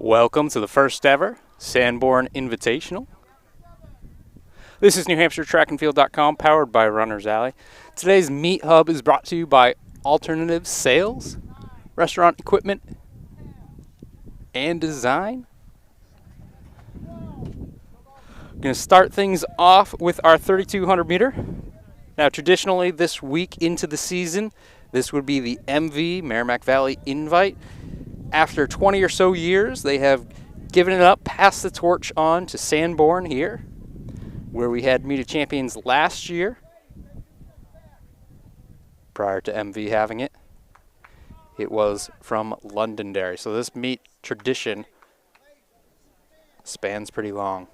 Welcome to the first ever Sanborn Invitational. This is NewHampshireTrackandField.com, powered by Runner's Alley. Today's Meat Hub is brought to you by Alternative Sales, Restaurant Equipment, and Design. We're going to start things off with our 3,200 meter. Now, traditionally, this week into the season, this would be the MV, Merrimack Valley Invite. After 20 or so years, they have given it up, passed the torch on to Sanborn here, where we had Meet of Champions last year, prior to MV having it. It was from Londonderry. So this meet tradition spans pretty long.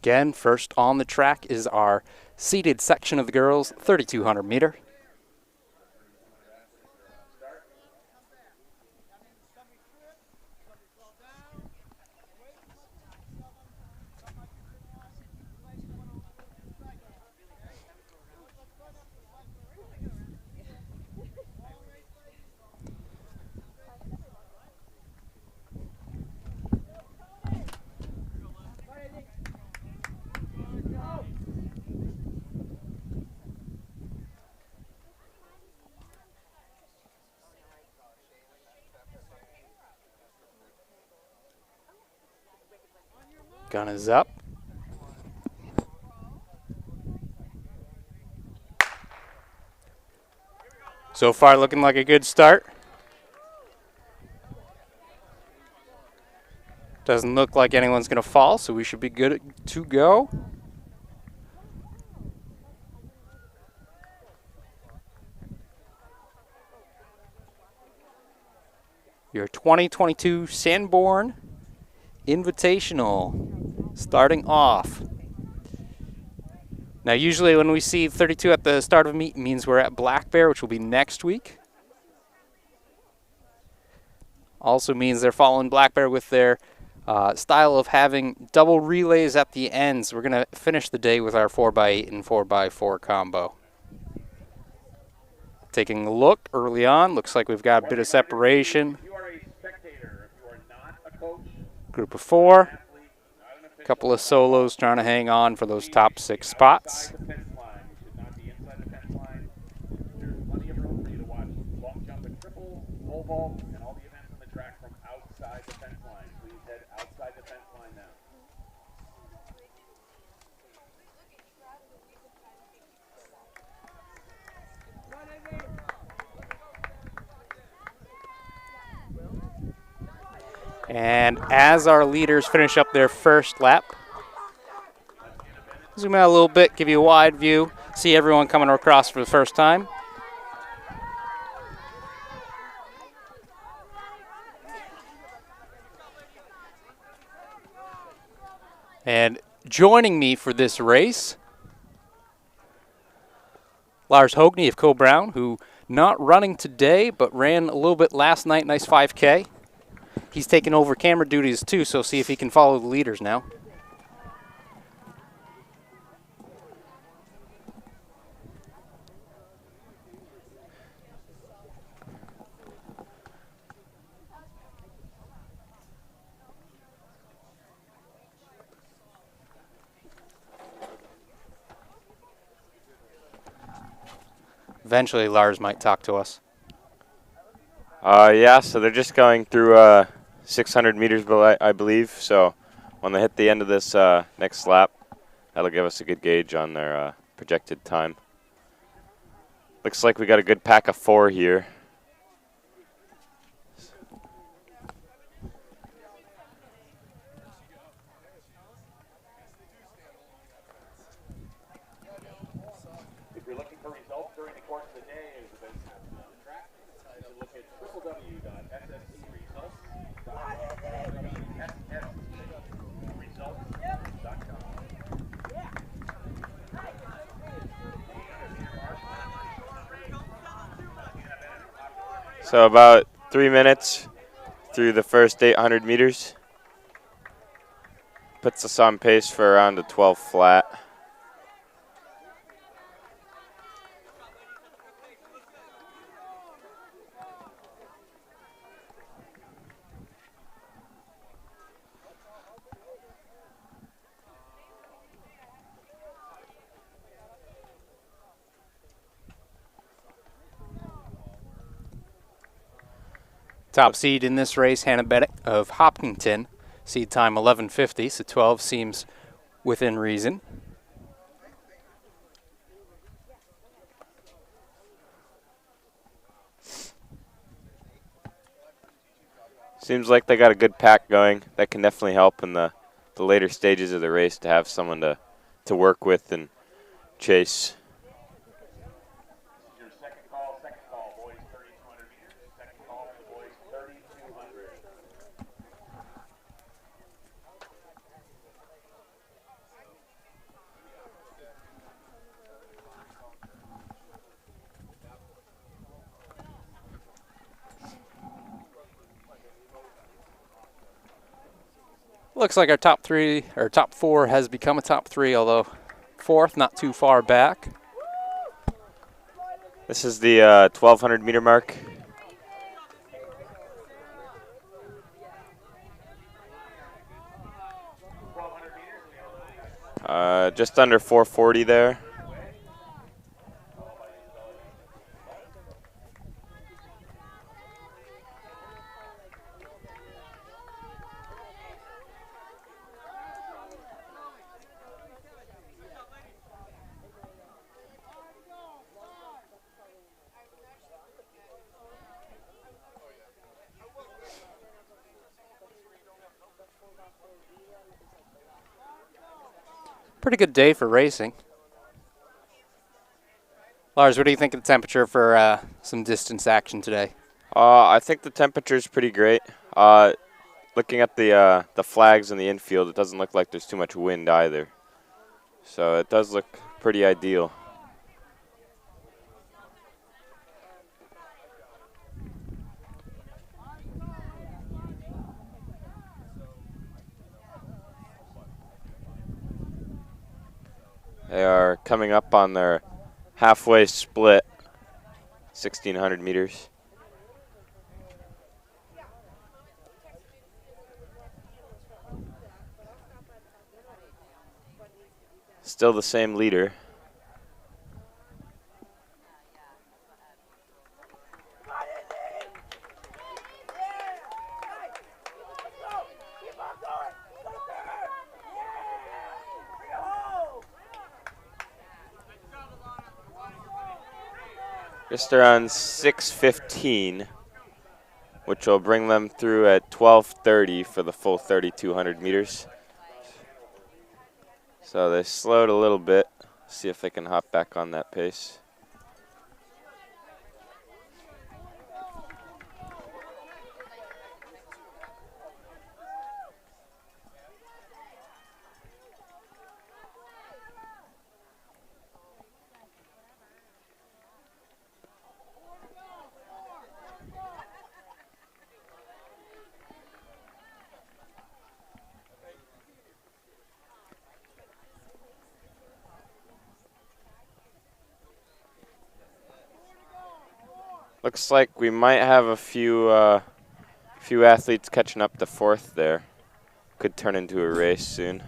Again, first on the track is our seated section of the girls, 3,200 meter. Gun is up. So far looking like a good start. Doesn't look like anyone's going to fall, so we should be good to go. Your 2022 Sanborn Invitational starting off. Now, usually when we see 32 at the start of a meet, it means we're at Black Bear, which will be next week. Also means they're following Black Bear with their style of having double relays at the ends. We're going to finish the day with our 4x8 and 4x4 combo. Taking a look early on, looks like we've got a bit of separation. Group of four. A couple of solos trying to hang on for those top 6 spots. And as our leaders finish up their first lap, zoom out a little bit, give you a wide view, see everyone coming across for the first time. And joining me for this race, Lars Hogney of Co-Brown, who not running today, but ran a little bit last night, nice 5K. He's taking over camera duties too, so see if he can follow the leaders now. Eventually, Lars might talk to us. Yeah, so they're just going through 600 meters, I believe. So when they hit the end of this next lap, that'll give us a good gauge on their projected time. Looks like we got a good pack of 4 here. If you're looking for results during the course of the day, as events happen on the track, you should look at So about 3 minutes through the first 800 meters. Puts us on pace for around a 12 flat. Top seed in this race, Hannah Bennett of Hopkinton. Seed time 11:50, so 12 seems within reason. Seems like they got a good pack going. That can definitely help in the later stages of the race to have someone to work with and chase. Your second call, boys, 3,200 meters. Second call for the boys, 3,200. Looks like our top three, or top four, has become a top three, although fourth not too far back. This is the 1,200 meter mark. Just under 440 there. Pretty good day for racing. Lars, what do you think of the temperature for some distance action today? I think the temperature is pretty great. Looking at the flags in the infield, it doesn't look like there's too much wind either. So it does look pretty ideal. They are coming up on their halfway split, 1,600 meters. Still the same leader. Just around 6:15, which will bring them through at 12:30 for the full 3,200 meters. So they slowed a little bit. See if they can hop back on that pace. Looks like we might have a few athletes catching up to fourth there. Could turn into a race soon.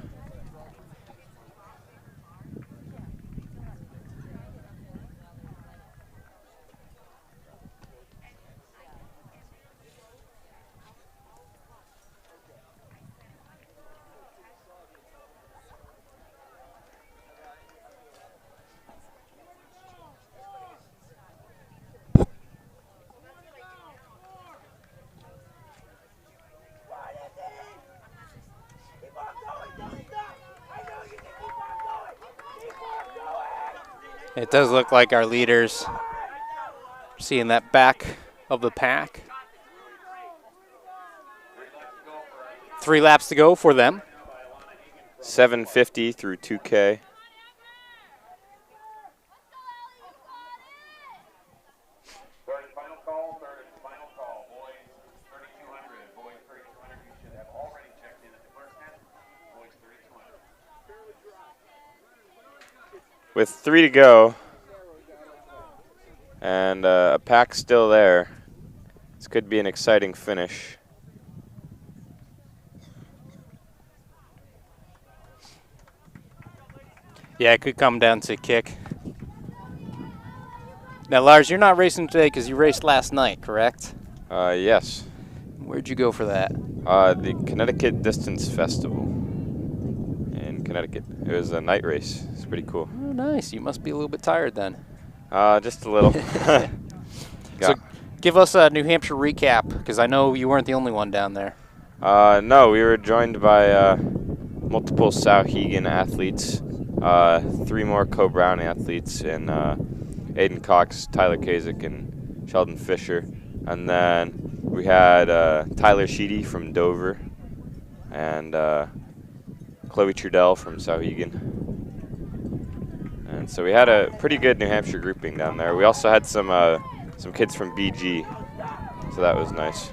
It does look like our leaders are seeing that back of the pack. 3 laps to go for them. 750 through 2K. Third and final call. Boys, 3,200. Boys, 3,200. You should have already checked in at the first half. Boys, 3,200. With 3 to go and a pack still there, this could be an exciting finish. Yeah, it could come down to a kick. Now, Lars, you're not racing today because you raced last night, correct? Yes. Where'd you go for that? The Connecticut Distance Festival in Connecticut. It was a night race. It's pretty cool. Oh, nice. You must be a little bit tired then. Just a little. So give us a New Hampshire recap, because I know you weren't the only one down there. No, we were joined by multiple Sauhegan athletes, 3 more Co-Brown athletes, and Aiden Cox, Tyler Kasich, and Sheldon Fisher. And then we had Tyler Sheedy from Dover and Chloe Trudell from Sauhegan. And so we had a pretty good New Hampshire grouping down there. We also had some kids from BG, so that was nice.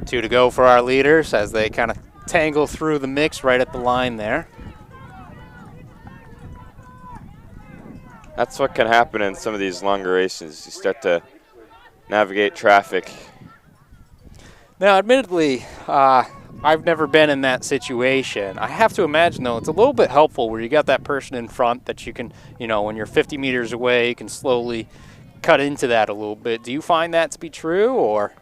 Two to go for our leaders as they kind of tangle through the mix right at the line there. That's what can happen in some of these longer races. You start to navigate traffic. Now, admittedly, I've never been in that situation. I have to imagine, though, it's a little bit helpful where you got that person in front that you can, when you're 50 meters away, you can slowly cut into that a little bit. Do you find that to be true, or?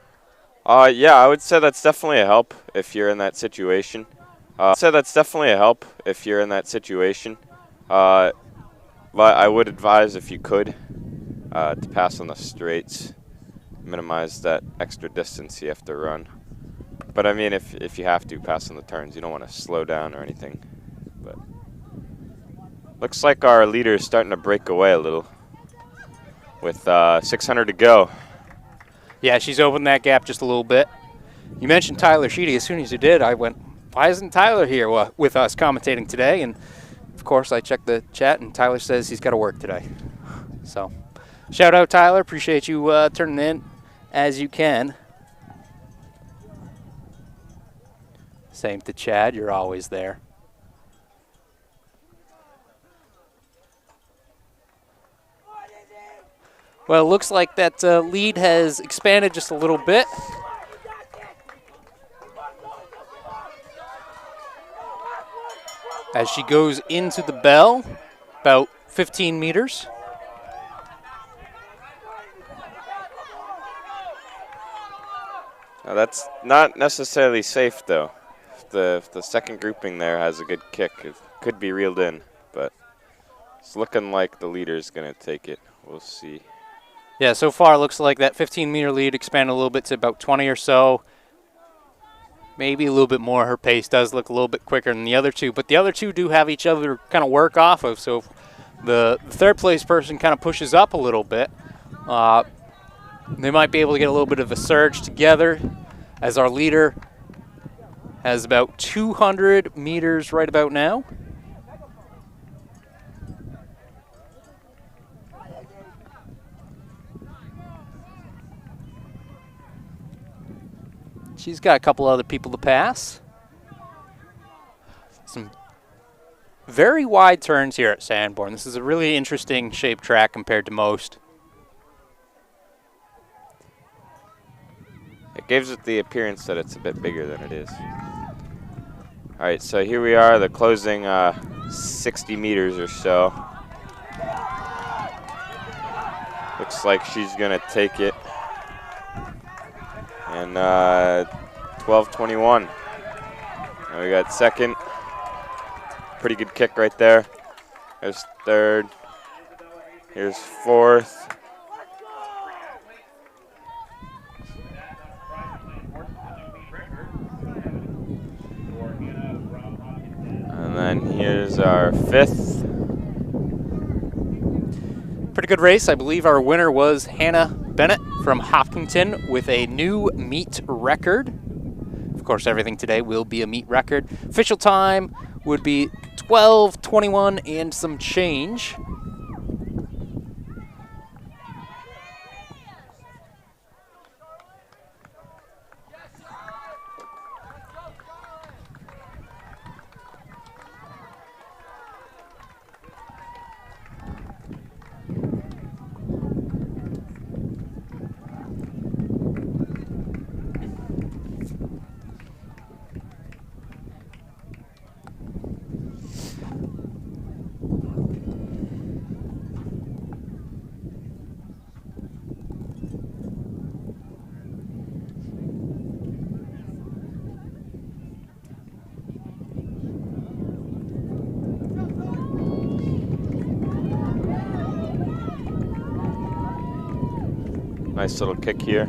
Yeah, I would say that's definitely a help if you're in that situation. But I would advise, if you could, to pass on the straights, minimize that extra distance you have to run. But I mean, if you have to, pass on the turns. You don't want to slow down or anything. But looks like our leader is starting to break away a little with 600 to go. Yeah, she's opened that gap just a little bit. You mentioned Tyler Sheedy. As soon as you did, I went, why isn't Tyler here with us commentating today? And of course, I checked the chat, and Tyler says he's got to work today. So, shout out, Tyler. Appreciate you turning in as you can. Same to Chad. You're always there. Well, it looks like that lead has expanded just a little bit. As she goes into the bell, about 15 meters. Now that's not necessarily safe, though. If the second grouping there has a good kick, it could be reeled in. But it's looking like the leader's going to take it. We'll see. Yeah, so far it looks like that 15-meter lead expanded a little bit to about 20 or so. Maybe a little bit more. Her pace does look a little bit quicker than the other two, but the other two do have each other to kind of work off of. So if the third place person kind of pushes up a little bit, they might be able to get a little bit of a surge together, as our leader has about 200 meters right about now. She's got a couple other people to pass. Some very wide turns here at Sanborn. This is a really interesting shaped track compared to most. It gives it the appearance that it's a bit bigger than it is. All right, so here we are, the closing 60 meters or so. Looks like she's going to take it. And 12:21. Now we got second. Pretty good kick right there. There's third. Here's fourth. And then here's our fifth. Pretty good race. I believe our winner was Hannah Bennett from Hopkinton with a new meet record. Of course, everything today will be a meet record. Official time would be 12:21 and some change. Nice little kick here.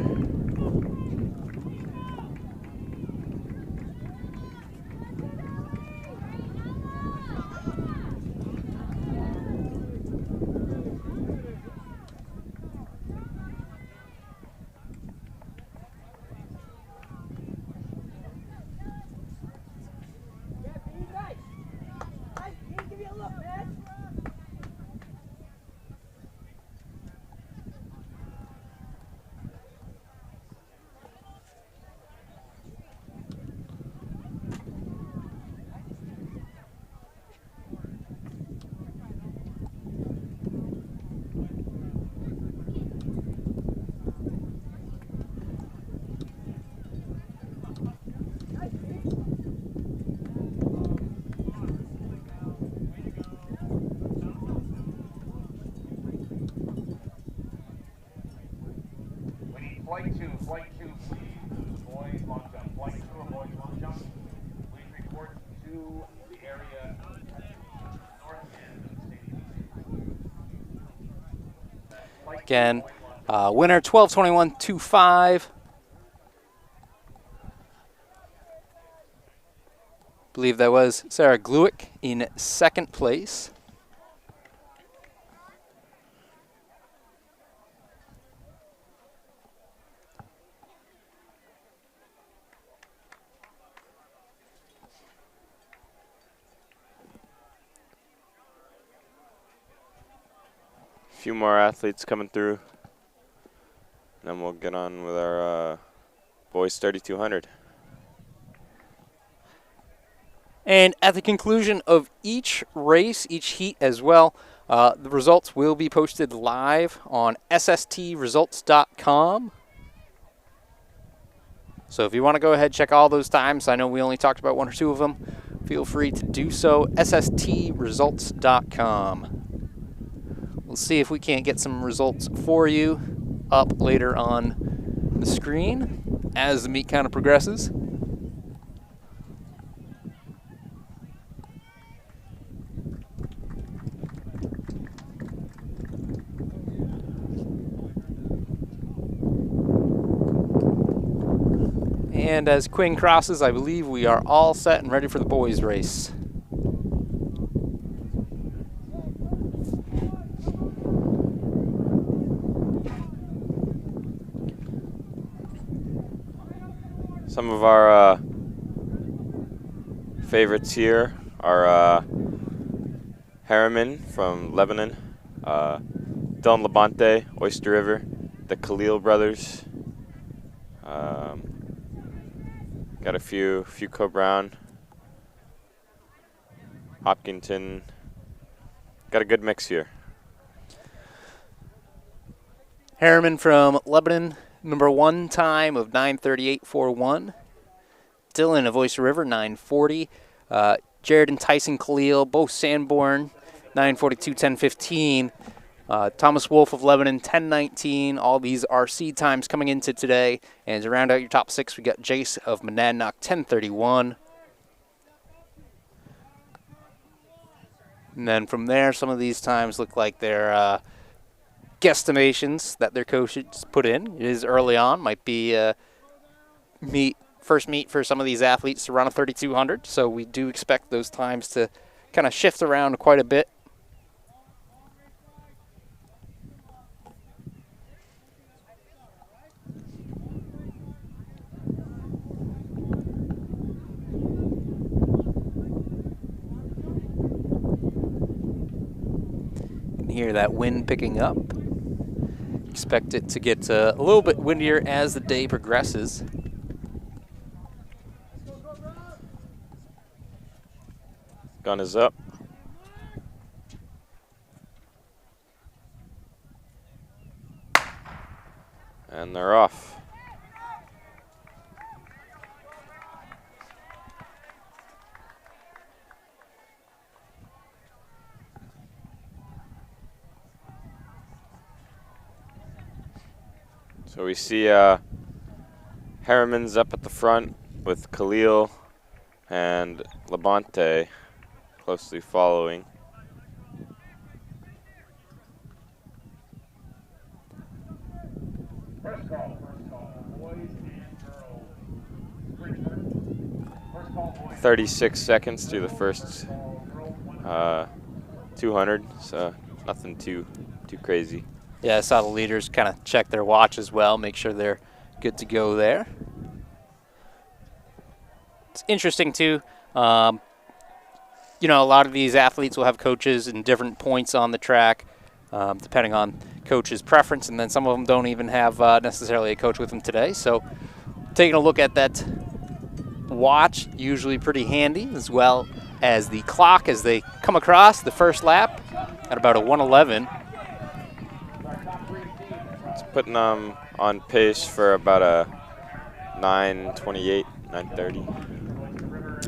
Flight two, please. Boys, long jump. Flight two, boys, long jump. Please report to the area north end of the stadium. Again, winner 12:21.25. Believe that was Sarah Gluick in second place. Few more athletes coming through. And then we'll get on with our boys 3200. And at the conclusion of each race, each heat as well, the results will be posted live on SSTresults.com. So if you want to go ahead, check all those times. I know we only talked about one or two of them. Feel free to do so. SSTresults.com. We'll see if we can't get some results for you up later on the screen as the meet kind of progresses. And as Quinn crosses, I believe we are all set and ready for the boys' race. Some of our favorites here are Harriman from Lebanon, Dylan Labonte, Oyster River, the Khalil brothers. Got a few Co-Brown, Hopkinton. Got a good mix here. Harriman from Lebanon, number 1 time of 9:38.41. Dylan of Oyster River, 9:40. Jared and Tyson Khalil, both Sanborn, 9:42.10.15. Thomas Wolf of Lebanon, 10:19. All these RC times coming into today. And to round out your top 6, we got Jace of Monadnock, 10:31. And then from there, some of these times look like they're guesstimations that their coaches put in. It is early on. Might be first meet for some of these athletes to run a 3200. So we do expect those times to kind of shift around quite a bit. Hear that wind picking up. Expect it to get a little bit windier as the day progresses. Gun is up. And they're off. So we see Harriman's up at the front with Khalil and Labonte closely following. 36 seconds through the first 200, so nothing too crazy. Yeah, I saw the leaders kind of check their watch as well, make sure they're good to go there. It's interesting, too. You know, a lot of these athletes will have coaches in different points on the track, depending on coach's preference, and then some of them don't even have necessarily a coach with them today. So taking a look at that watch, usually pretty handy, as well as the clock as they come across the first lap at about a 1:11. It's putting them on pace for about a 9:28, 9:30.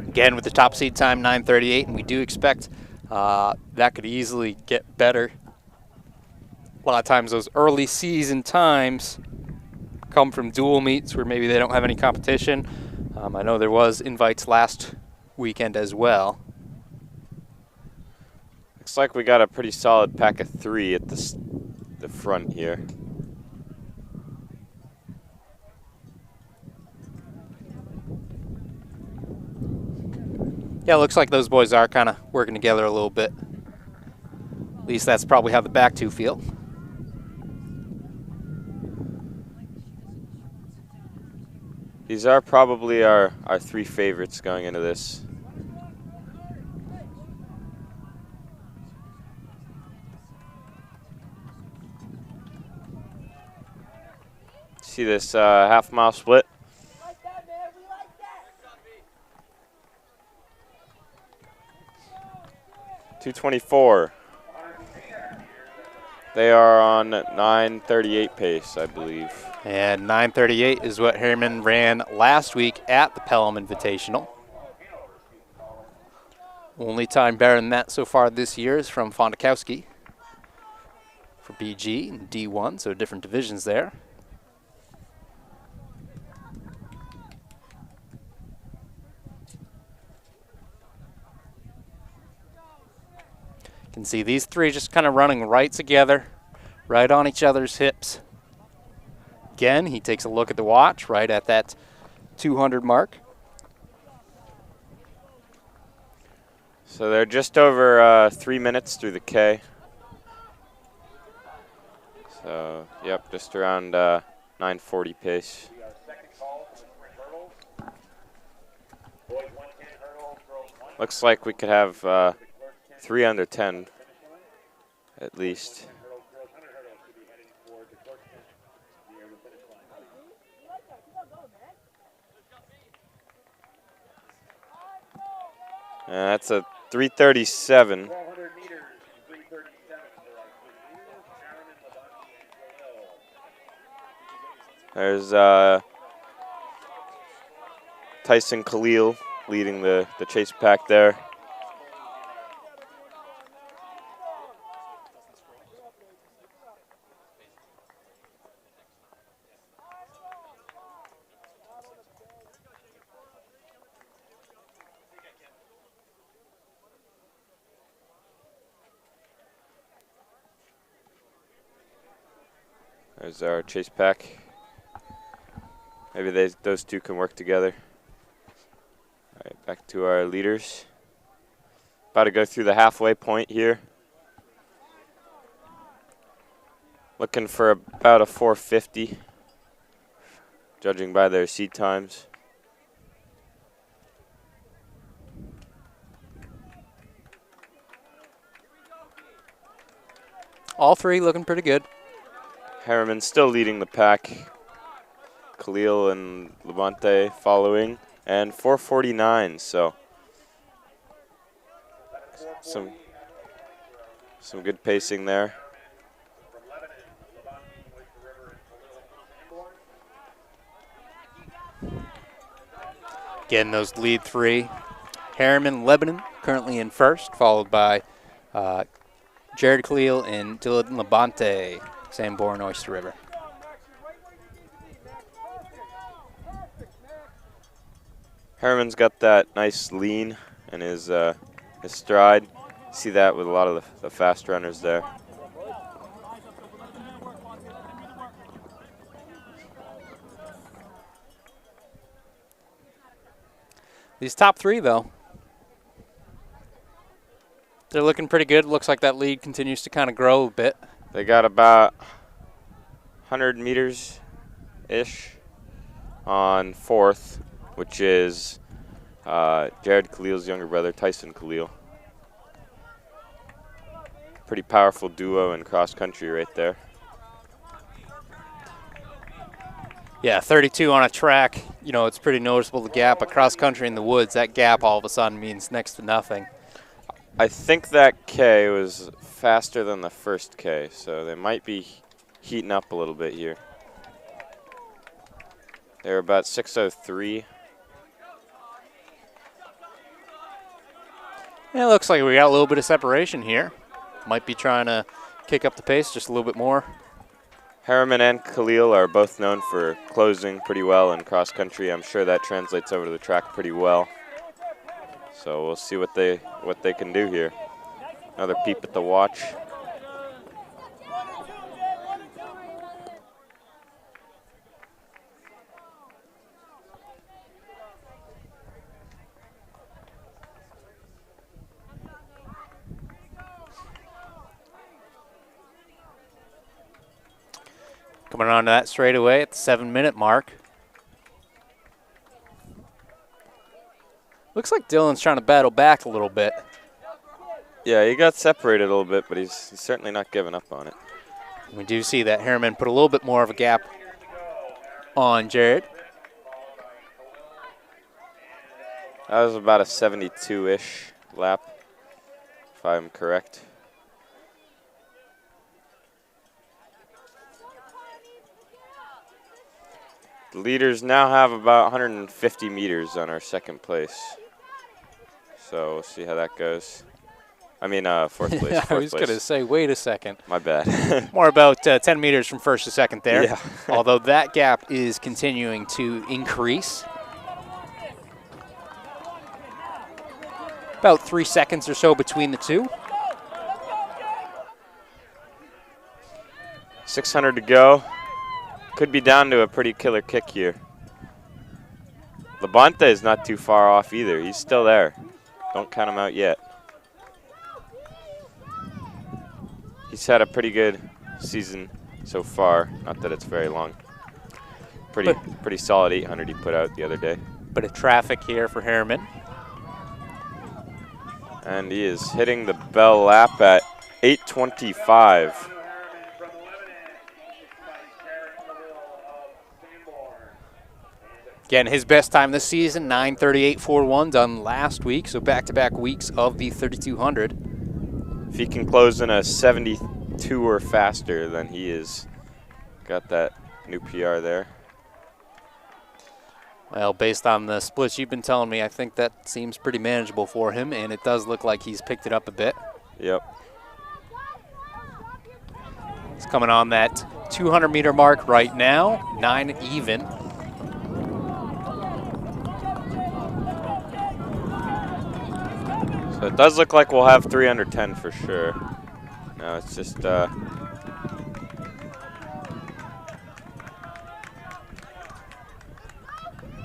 Again, with the top seed time, 9:38, and we do expect that could easily get better. A lot of times those early season times come from dual meets where maybe they don't have any competition. I know there was invites last weekend as well. Looks like we got a pretty solid pack of 3 at the front here. Yeah, it looks like those boys are kind of working together a little bit. At least that's probably how the back two feel. These are probably our 3 favorites going into this. See this half-mile split? 2:24. They are on 9:38 pace, I believe. And 9:38 is what Harriman ran last week at the Pelham Invitational. Only time better than that so far this year is from Fondakowski for BG and D1, so different divisions there. You can see these 3 just kind of running right together, right on each other's hips. Again, he takes a look at the watch right at that 200 mark. So they're just over 3 minutes through the K. So, yep, just around 9:40 pace. Looks like we could have 3 under 10 at least. That's a 3:37. There's Tyson Khalil leading the chase pack there. There's our chase pack. Maybe those 2 can work together. All right, back to our leaders. About to go through the halfway point here. Looking for about a 4:50, judging by their seed times. All 3 looking pretty good. Harriman still leading the pack. Khalil and Levante following, and 4:49. So some good pacing there. Again, those lead 3. Harriman, Lebanon currently in first, followed by Jared Khalil and Dylan Levante, Sanborn Oyster River. Harriman's got that nice lean in his stride. See that with a lot of the fast runners there. These top three, though, they're looking pretty good. Looks like that lead continues to kind of grow a bit. They got about 100 meters-ish on fourth, which is Jared Khalil's younger brother, Tyson Khalil. Pretty powerful duo in cross country right there. Yeah, 32 on a track. You know, it's pretty noticeable, the gap. But cross country in the woods, that gap all of a sudden means next to nothing. I think that K was faster than the first K, so they might be heating up a little bit here. They're about 6:03. Yeah, it looks like we got a little bit of separation here. Might be trying to kick up the pace just a little bit more. Harriman and Khalil are both known for closing pretty well in cross country. I'm sure that translates over to the track pretty well. So we'll see what they can do here. Another peep at the watch. Coming on to that straightaway at the 7-minute mark. Looks like Dylan's trying to battle back a little bit. Yeah, he got separated a little bit, but he's certainly not giving up on it. We do see that Harriman put a little bit more of a gap on Jared. That was about a 72-ish lap, if I'm correct. The leaders now have about 150 meters on our second place. So we'll see how that goes. I mean, fourth place. I was going to say, wait a second. My bad. More about 10 meters from first to second there. Yeah. Although that gap is continuing to increase. About 3 seconds or so between the two. 600 to go. Could be down to a pretty killer kick here. Labonte is not too far off either. He's still there. Don't count him out yet. He's had a pretty good season so far. Not that it's very long. Pretty solid 800 he put out the other day. Bit of traffic here for Harriman. And he is hitting the bell lap at 8:25. Again, his best time this season, 9:38.41, done last week. So back-to-back weeks of the 3200. If he can close in a 72 or faster, then he is got that new PR there. Well, based on the splits you've been telling me, I think that seems pretty manageable for him, and it does look like he's picked it up a bit. Yep. He's coming on that 200-meter mark right now, 9 even. So it does look like we'll have 3 under 10 for sure. No, it's just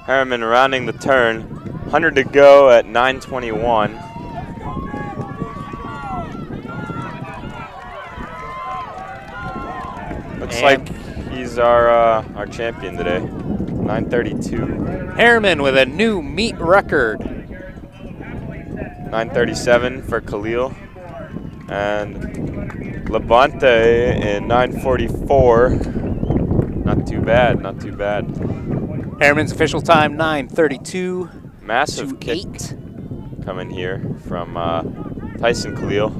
Harriman rounding the turn. 100 to go at 9:21. Looks like he's our champion today. 9:32. Harriman with a new meet record. 9:37 for Khalil. And Labonte in 9:44. Not too bad, not too bad. Harriman's official time, 9:32. Massive kick coming here from Tyson Khalil.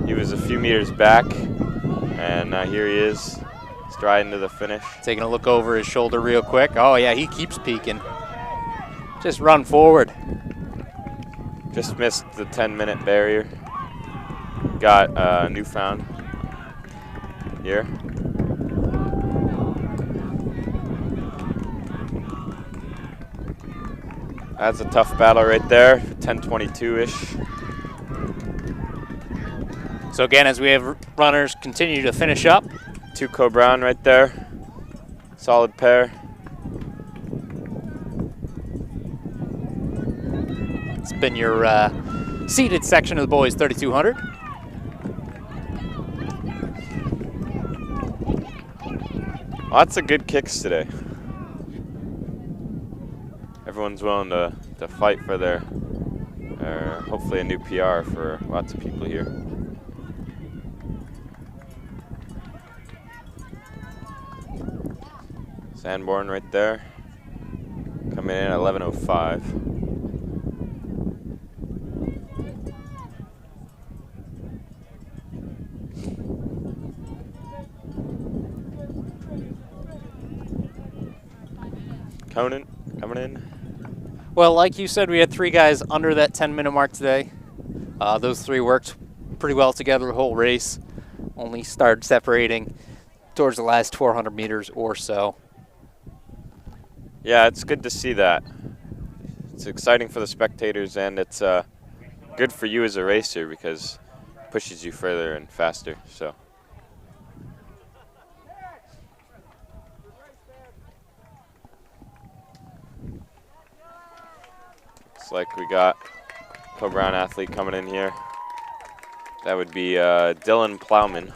He was a few meters back, and now here he is, striding to the finish. Taking a look over his shoulder real quick. Oh, yeah, he keeps peeking. Just run forward. Just missed the 10-minute barrier. Got newfound here. That's a tough battle right there, 10:22-ish. So again, as we have runners continue to finish up. Tuco Brown right there, solid pair. It's been your seated section of the boys 3200. Lots of good kicks today. Everyone's willing to fight for their, hopefully a new PR for lots of people here. Sanborn right there, coming in at 11:05. Conan coming in. Well, like you said, we had 3 guys under that 10-minute mark today. Those 3 worked pretty well together the whole race. Only started separating towards the last 400 meters or so. Yeah, it's good to see that. It's exciting for the spectators, and it's good for you as a racer because it pushes you further and faster. So. Looks like we got co-brown athlete coming in here. That would be Dylan Plowman,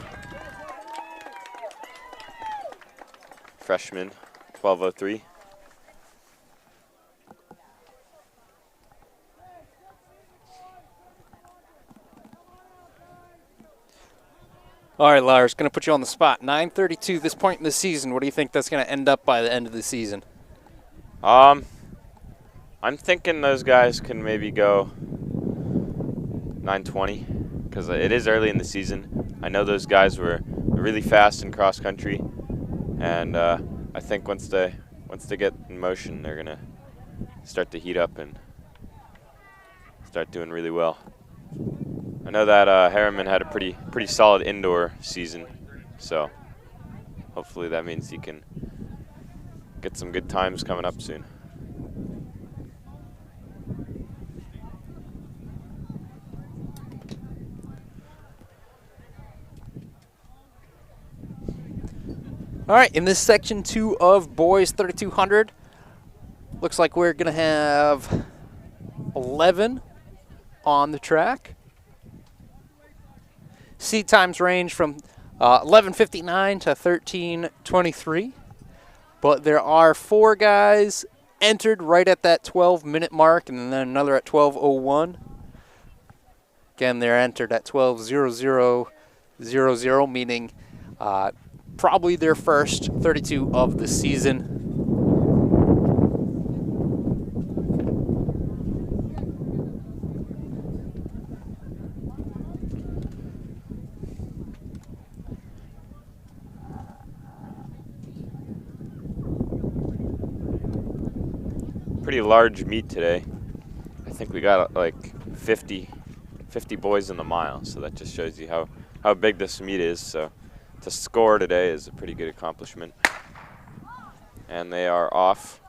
freshman, 12:03. All right, Lars, going to put you on the spot. 9:32 this point in the season. What do you think that's going to end up by the end of the season? I'm thinking those guys can maybe go 9:20 because it is early in the season. I know those guys were really fast in cross country, and I think once they get in motion, they're gonna start to heat up and start doing really well. I know that Harriman had a pretty solid indoor season, so hopefully that means he can get some good times coming up soon. All right, in this section 2 of boys 3200, looks like we're going to have 11 on the track. Seat times range from 11:59 to 13:23, but there are 4 guys entered right at that 12-minute mark, and then another at 12:01. Again, they're entered at 12:00:00, meaning probably their first 32 of the season. Pretty large meet today. I think we got like 50 boys in the mile, so that just shows you how big this meet is. So to score today is a pretty good accomplishment. And they are off.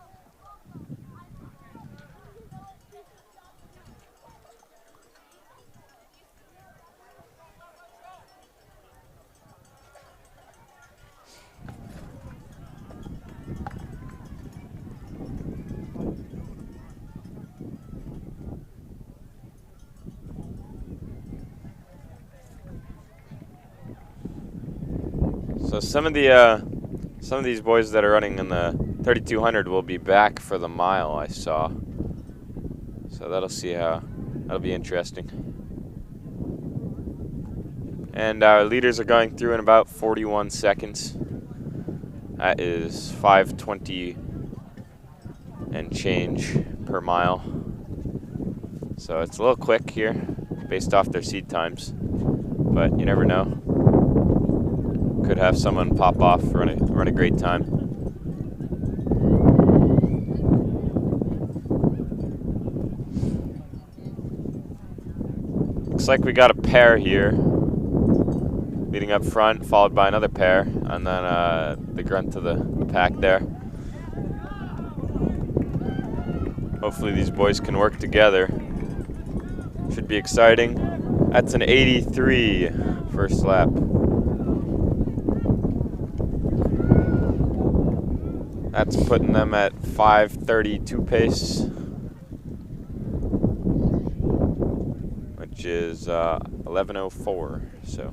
So some of these boys that are running in the 3200 will be back for the mile, I saw. So that'll be interesting. And our leaders are going through in about 41 seconds. That is 5:20 and change per mile. So it's a little quick here based off their seed times, but you never know. Could have someone pop off, run a great time. Looks like we got a pair here, leading up front, followed by another pair, and then the grunt of the pack there. Hopefully these boys can work together. Should be exciting. That's an 83 first lap. That's putting them at 5:32 pace. which is 11:04. So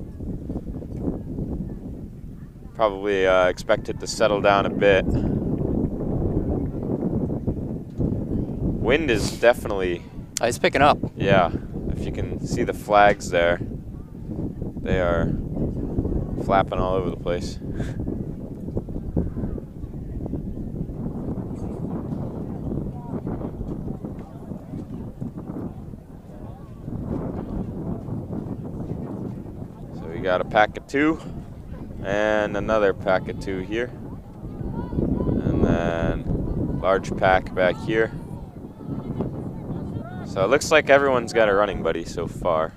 probably expect it to settle down a bit. Wind is definitely... It's picking up. Yeah, if you can see the flags there, they are flapping all over the place. So we got a pack of 2 and another pack of 2 here. And then large pack back here. So it looks like everyone's got a running buddy so far,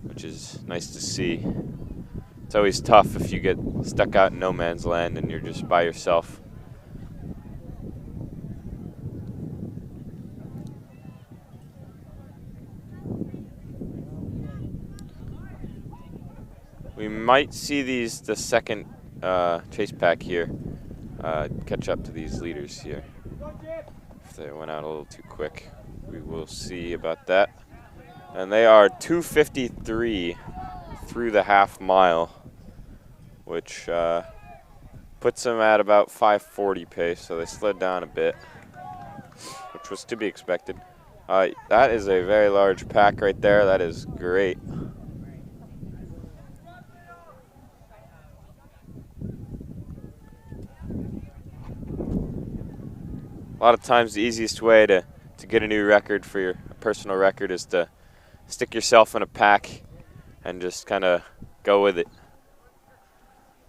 which is nice to see. It's always tough if you get stuck out in no man's land and you're just by yourself. We might see the second chase pack here catch up to these leaders here. If they went out a little too quick, we will see about that. And they are 2:53 through the half mile, which puts them at about 5:40 pace, so they slowed down a bit, which was to be expected. That is a very large pack right there. That is great. A lot of times the easiest way to get a new record for your personal record is to stick yourself in a pack and just kind of go with it.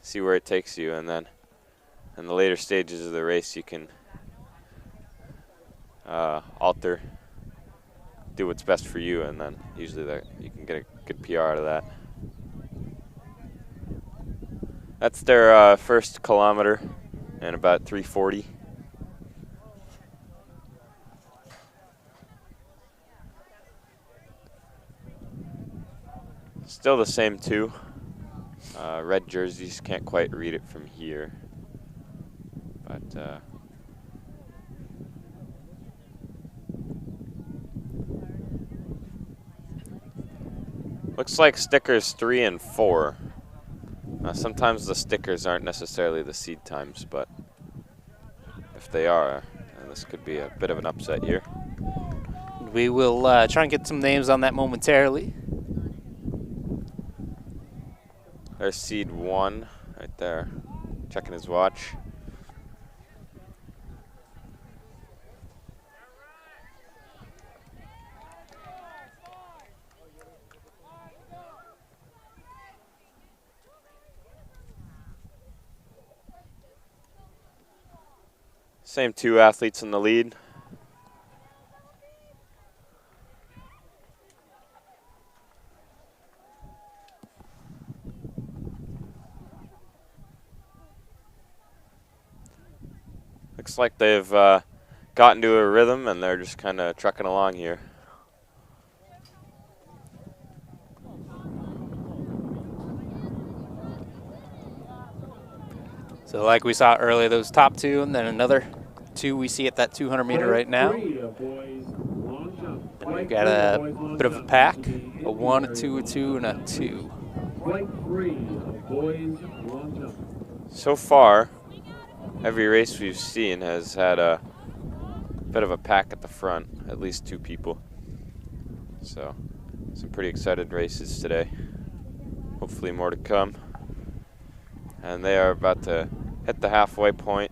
See where it takes you, and then in the later stages of the race you can alter, do what's best for you, and then usually you can get a good PR out of that. That's their first kilometer in about 3:40. Still the same 2. Red jerseys, can't quite read it from here. But looks like stickers 3 and 4. Sometimes the stickers aren't necessarily the seed times, but if they are, then this could be a bit of an upset here. We will try and get some names on that momentarily. There's seed 1 right there, checking his watch. Same 2 athletes in the lead. Looks like they've gotten to a rhythm and they're just kind of trucking along here. So like we saw earlier, those top 2, and then another 2 we see at that 200 meter right now. And we've got a bit of a pack, a 1, a 2, a 2, and a 2. So far, every race we've seen has had a bit of a pack at the front, at least 2 people. So, some pretty excited races today. Hopefully more to come. And they are about to hit the halfway point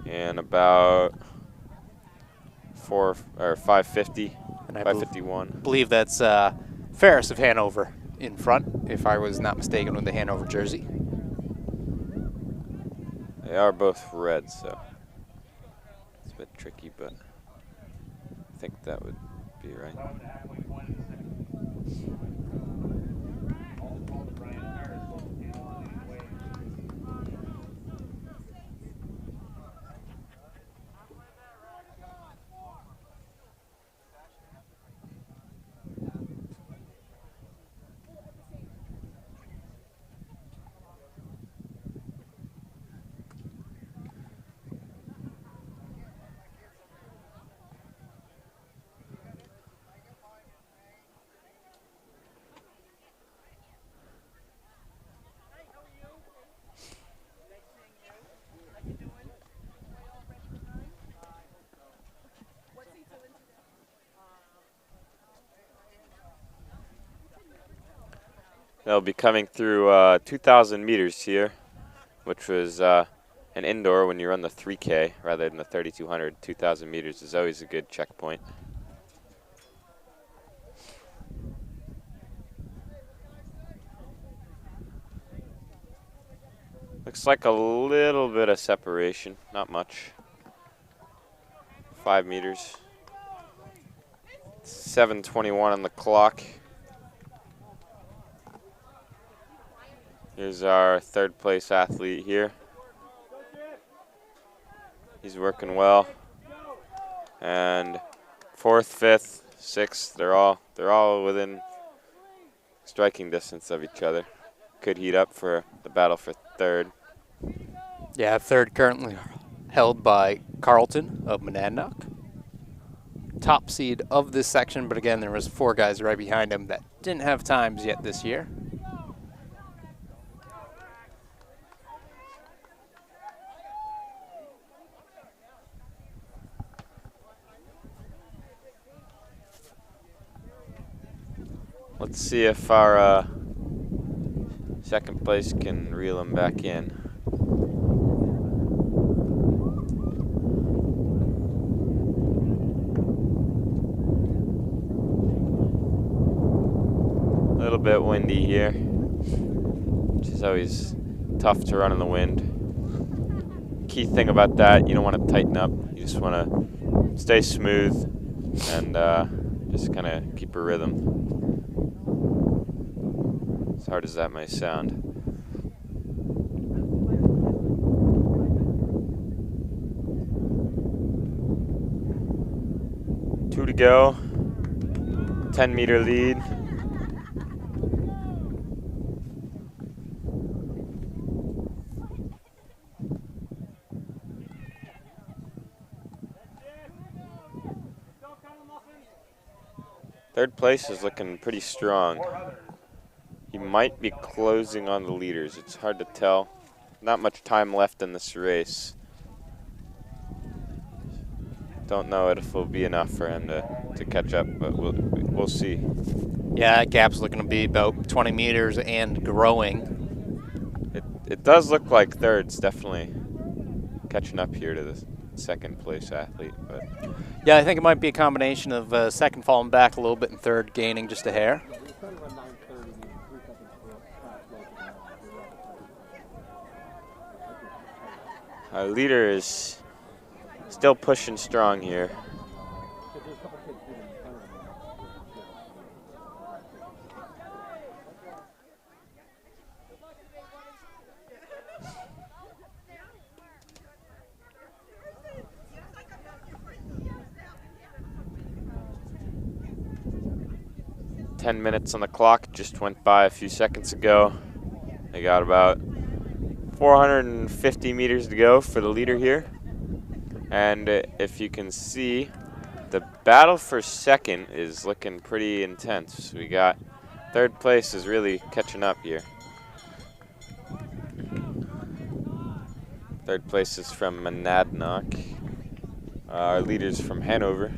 in about 5:50, And I 5:51. believe that's Ferris of Hanover in front, if I was not mistaken, with the Hanover jersey. They are both red, so it's a bit tricky, but I think that would be right. They'll be coming through 2,000 meters here, which was an indoor when you run the 3K rather than the 3,200. 2,000 meters is always a good checkpoint. Looks like a little bit of separation, not much. 5 meters. 7:21 on the clock. Here's our third place athlete here. He's working well. And fourth, fifth, sixth, they're all within striking distance of each other. Could heat up for the battle for third. Yeah, third currently held by Carlton of Monadnock. Top seed of this section, but again, there was 4 guys right behind him that didn't have times yet this year. Let's see if our second place can reel him back in. A little bit windy here, which is always tough to run in the wind. Key thing about that, you don't want to tighten up. You just want to stay smooth and just kind of keep a rhythm. As hard as that may sound. Two to go. 10-meter lead. Third place is looking pretty strong. He might be closing on the leaders. It's hard to tell. Not much time left in this race. Don't know if it'll be enough for him to catch up, but we'll see. Yeah, that gap's looking to be about 20 meters and growing. It does look like third's definitely catching up here to the second place athlete, but Yeah, I think it might be a combination of second falling back a little bit and third gaining just a hair. our leader is still pushing strong here. Ten minutes on the clock, just went by a few seconds ago. They got about 450 meters to go for the leader here. And if you can see, the battle for second is looking pretty intense. We got third place is really catching up here. Third place is from Monadnock. Our leader's from Hanover.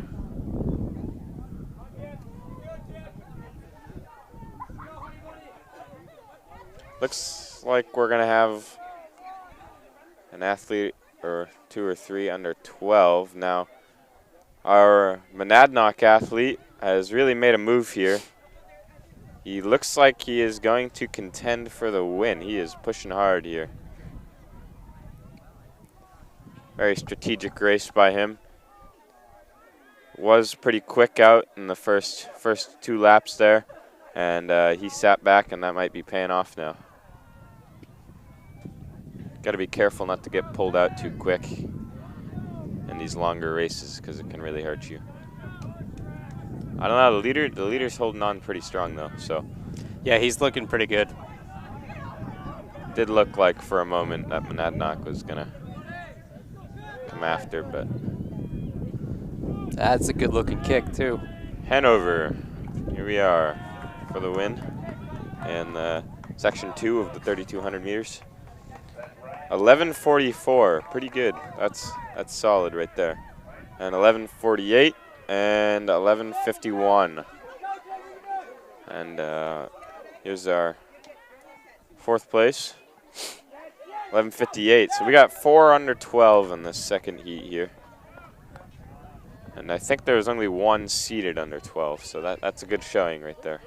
Looks like we're gonna have an athlete or 2 or 3 under 12. Now, our Monadnock athlete has really made a move here. He looks like he is going to contend for the win. He is pushing hard here. Very strategic race by him. Was pretty quick out in the first 2 laps there, and he sat back, and that might be paying off now. Got to be careful not to get pulled out too quick in these longer races because it can really hurt you. I don't know, the leader's holding on pretty strong though, so. Yeah, he's looking pretty good. Did look like for a moment that Monadnock was gonna come after, but. That's a good looking kick too. Hanover, here we are for the win in section 2 of the 3,200 meters. 11:44, pretty good. That's solid right there. And 11:48 and 11:51. And here's our 4th place. 11:58. So we got 4 under 12 in this second heat here. And I think there was only 1 seated under 12, so that's a good showing right there.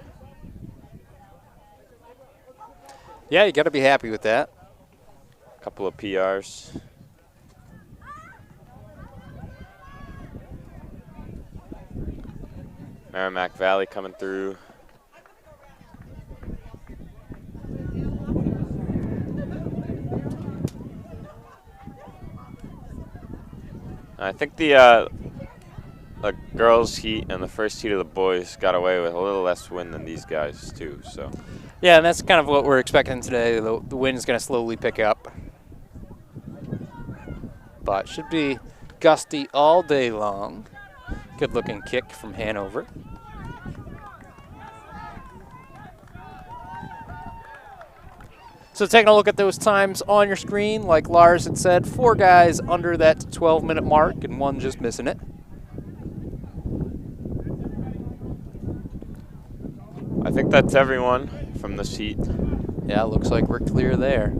Yeah, you got to be happy with that. A couple of PRs. Merrimack Valley coming through. I think the girls' heat and the first heat of the boys got away with a little less wind than these guys too. So. Yeah, and that's kind of what we're expecting today. The wind is going to slowly pick up, but should be gusty all day long. Good-looking kick from Hanover. So taking a look at those times on your screen, like Lars had said, 4 guys under that 12-minute mark and 1 just missing it. I think that's everyone from this heat. Yeah, looks like we're clear there.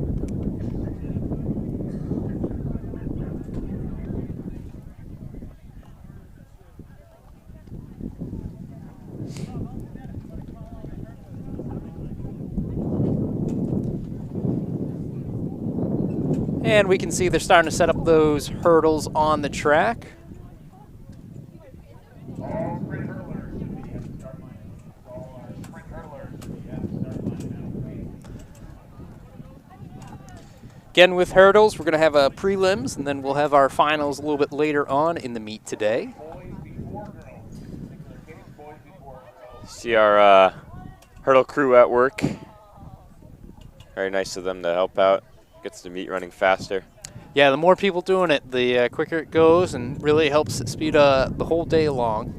And we can see they're starting to set up those hurdles on the track. All sprint hurlers should be at the start line. All our sprint hurlers should be at the start line now. Again, with hurdles, we're going to have a prelims, and then we'll have our finals a little bit later on in the meet today. Boys before girls. Particular case, boys before girls. See our hurdle crew at work. Very nice of them to help out. Gets the meet running faster. Yeah, the more people doing it, the quicker it goes, and really helps speed the whole day along.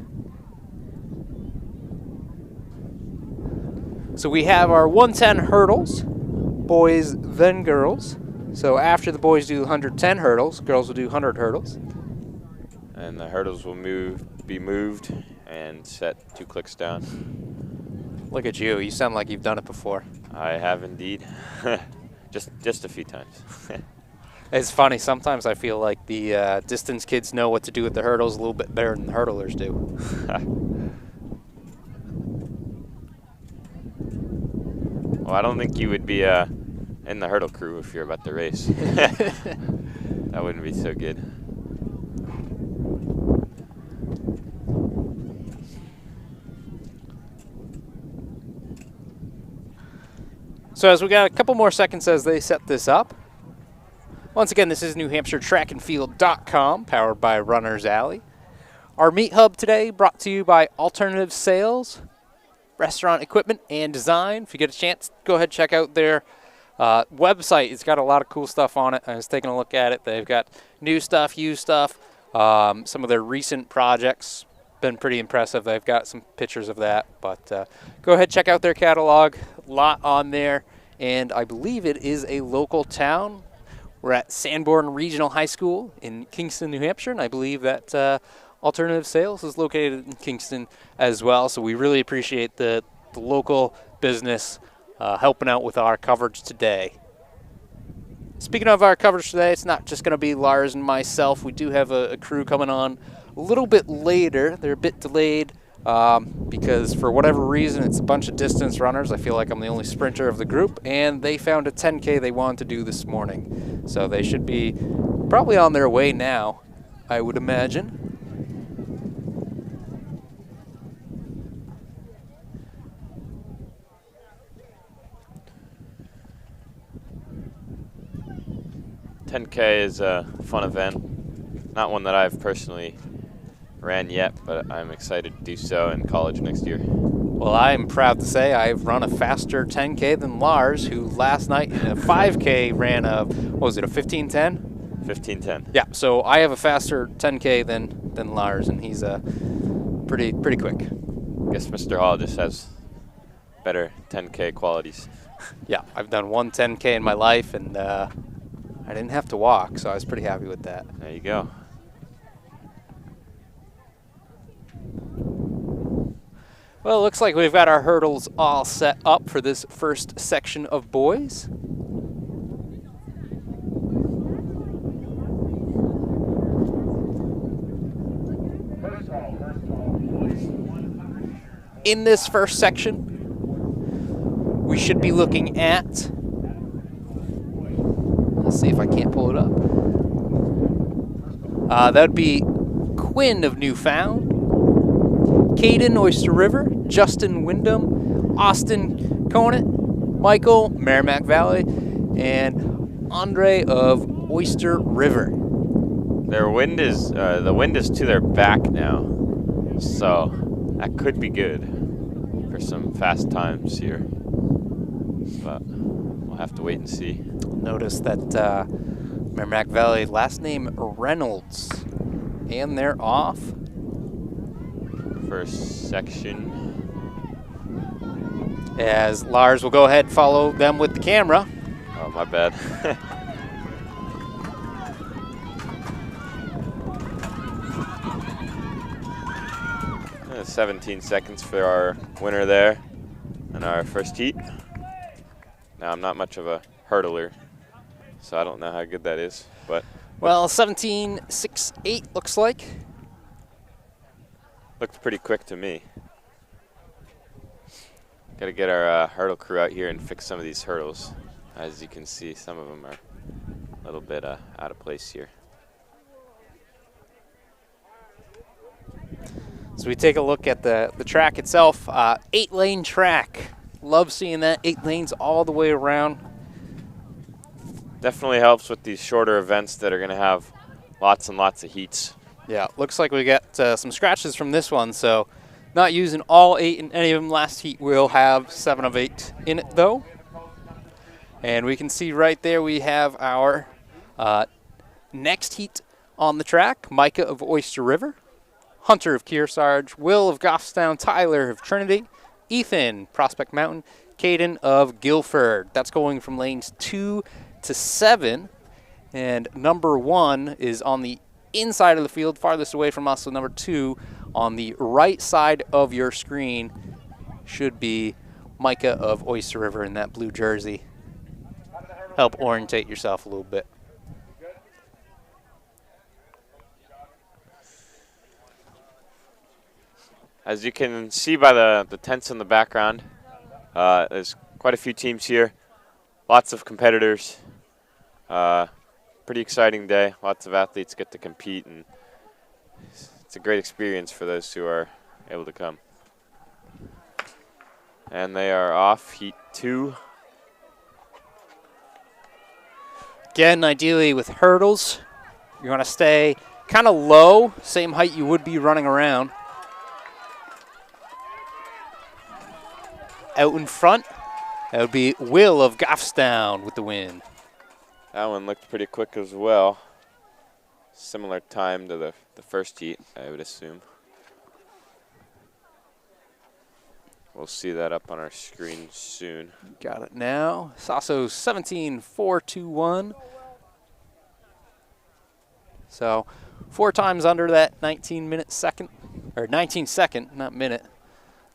So we have our 110 hurdles, boys then girls. So after the boys do 110 hurdles, girls will do 100 hurdles. And the hurdles will be moved and set 2 clicks down. Look at you. You sound like you've done it before. I have indeed. just a few times. It's funny. Sometimes I feel like the distance kids know what to do with the hurdles a little bit better than the hurdlers do. Well, I don't think you would be in the hurdle crew if you're about to race. That wouldn't be so good. So as we got a couple more seconds as they set this up. Once again, this is NewHampshireTrackAndField.com, powered by Runner's Alley. Our meet hub today brought to you by Alternative Sales, Restaurant Equipment and Design. If you get a chance, go ahead and check out their website. It's got a lot of cool stuff on it. I was taking a look at it. They've got new stuff, used stuff, some of their recent projects. Been pretty impressive. They've got some pictures of that. But go ahead, check out their catalog. A lot on there. And I believe it is a local town. We're at Sanborn Regional High School in Kingston, New Hampshire. And I believe that Alternative Sales is located in Kingston as well. So we really appreciate the local business helping out with our coverage today. Speaking of our coverage today, it's not just going to be Lars and myself. We do have a crew coming on a little bit later. They're a bit delayed because for whatever reason, it's a bunch of distance runners. I feel like I'm the only sprinter of the group, and they found a 10K they wanted to do this morning. So they should be probably on their way now, I would imagine. $10K is a fun event. Not one that I've personally ran yet, but I'm excited to do so in college next year. Well, I'm proud to say I've run a faster 10K than Lars, who last night in a 5K ran a, what was it, a 15:10? 15:10. Yeah, so I have a faster 10K than Lars, and he's pretty quick. I guess Mr. Hall just has better 10K qualities. Yeah, I've done one 10K in my life, and I didn't have to walk, so I was pretty happy with that. There you go. Well, it looks like we've got our hurdles all set up for this first section of boys. In this first section, we should be looking at, let's see if I can't pull it up. That would be Quinn of Newfound, Caden Oyster River, Justin Wyndham, Austin Conant, Michael Merrimack Valley, and Andre of Oyster River. Their wind is the wind is to their back now, so that could be good for some fast times here. But we'll have to wait and see. Notice that Merrimack Valley last name Reynolds, and they're off. First section. As Lars will go ahead and follow them with the camera. Oh, my bad. 17 seconds for our winner there in our first heat. Now, I'm not much of a hurdler, so I don't know how good that is, but. Well, 17.68 looks like. Looked pretty quick to me. Got to get our hurdle crew out here and fix some of these hurdles. As you can see, some of them are a little bit out of place here. So we take a look at the track itself. 8-lane track. Love seeing that. 8 lanes all the way around. Definitely helps with these shorter events that are going to have lots and lots of heats. Yeah, looks like we got some scratches from this one, so not using all 8 in any of them. Last heat will have 7 of 8 in it, though. And we can see right there we have our next heat on the track. Micah of Oyster River, Hunter of Kearsarge, Will of Goffstown, Tyler of Trinity, Ethan, Prospect Mountain, Caden of Guilford. That's going from lanes 2 to 7. And number 1 is on the inside of the field, farthest away from us. So number 2 on the right side of your screen should be Micah of Oyster River in that blue jersey. Help orientate yourself a little bit. As you can see by the tents in the background, there's quite a few teams here, lots of competitors. Pretty exciting day. Lots of athletes get to compete, and it's a great experience for those who are able to come. And they are off heat 2. Again, ideally with hurdles, you want to stay kind of low, same height you would be running around. Out in front, that would be Will of Goffstown with the win. That one looked pretty quick as well. Similar time to the first heat, I would assume. We'll see that up on our screen soon. Got it now. Sasso 17.421. So 4 times under that 19 second, not minute.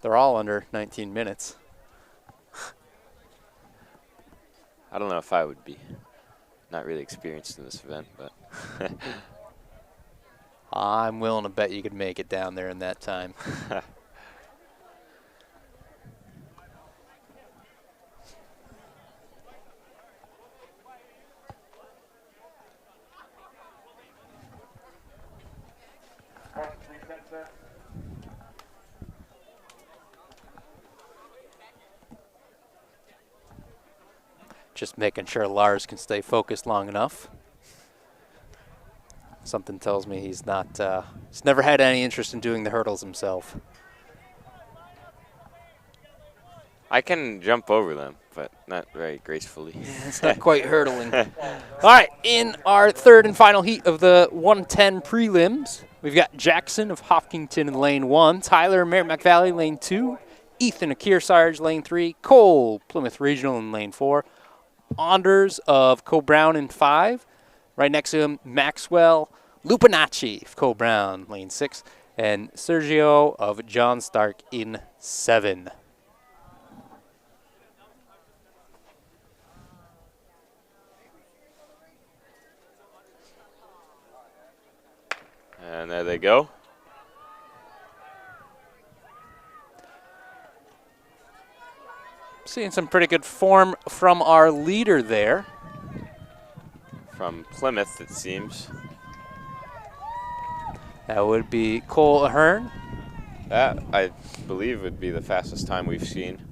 They're all under 19 minutes. I don't know if I would be. Not really experienced in this event, but. I'm willing to bet you could make it down there in that time. Just making sure Lars can stay focused long enough. Something tells me he's not, he's never had any interest in doing the hurdles himself. I can jump over them, but not very gracefully. It's not quite hurdling. All right, in our third and final heat of the 110 prelims, we've got Jackson of Hopkinton in lane 1, Tyler Merrimack Valley lane 2, Ethan of Kearsarge lane 3, Cole Plymouth Regional in lane 4, Anders of Co-Brown in 5. Right next to him, Maxwell Lupinacci of Co-Brown, lane 6. and Sergio of John Stark in 7. And there they go. Seeing some pretty good form from our leader there. From Plymouth, it seems. That would be Cole Ahern. That, I believe, would be the fastest time we've seen.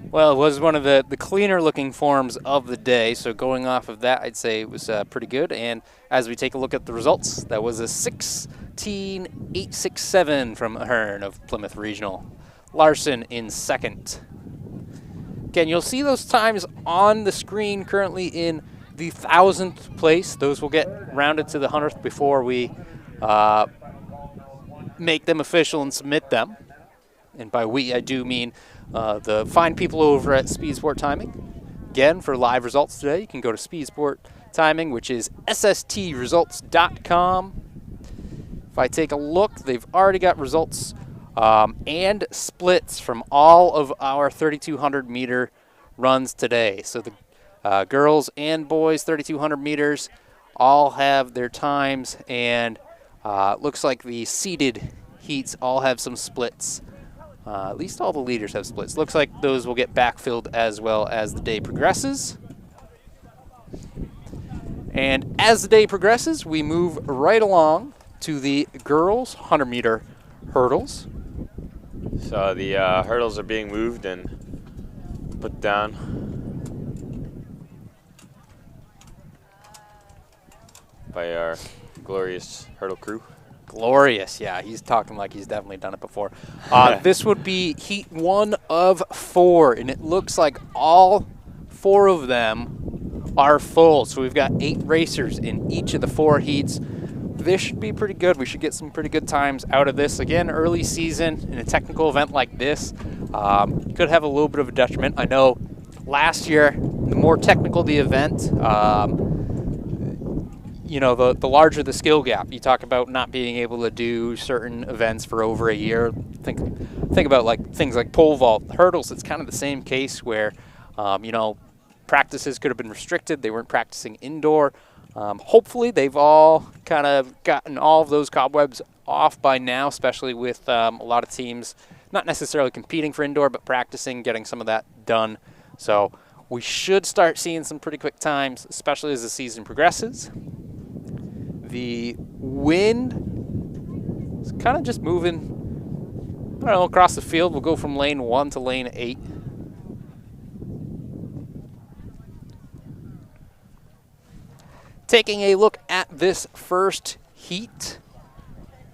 Well, it was one of the cleaner looking forms of the day, so going off of that, I'd say it was pretty good. And as we take a look at the results, that was a 16.867 from Ahern of Plymouth Regional. Larson in 2nd. Again, you'll see those times on the screen currently in the 1,000th place. Those will get rounded to the 100th before we make them official and submit them. And by we, I do mean the fine people over at Speed Sport Timing. Again, for live results today, you can go to Speed Sport Timing, which is sstresults.com. If I take a look, they've already got results and splits from all of our 3,200 meter runs today. So the girls and boys 3,200 meters all have their times, and looks like the seeded heats all have some splits. At least all the leaders have splits. Looks like those will get backfilled as well as the day progresses. And as the day progresses, we move right along to the girls' 100-meter hurdles. So the hurdles are being moved and put down. By our glorious hurdle crew. Glorious, yeah, he's talking like he's definitely done it before. This would be heat 1 of 4, and it looks like all 4 of them are full. So we've got 8 racers in each of the 4 heats. This should be pretty good. We should get some pretty good times out of this. Again, early season in a technical event like this could have a little bit of a detriment. I know last year, the more technical the event, you know, the larger the skill gap. You talk about not being able to do certain events for over a year. Think about like things like pole vault, hurdles. It's kind of the same case where, you know, practices could have been restricted. They weren't practicing indoor. Hopefully they've all kind of gotten all of those cobwebs off by now, especially with a lot of teams not necessarily competing for indoor, but practicing, getting some of that done. So we should start seeing some pretty quick times, especially as the season progresses. The wind is kind of just moving, I don't know, across the field. We'll go from lane 1 to lane 8. Taking a look at this first heat,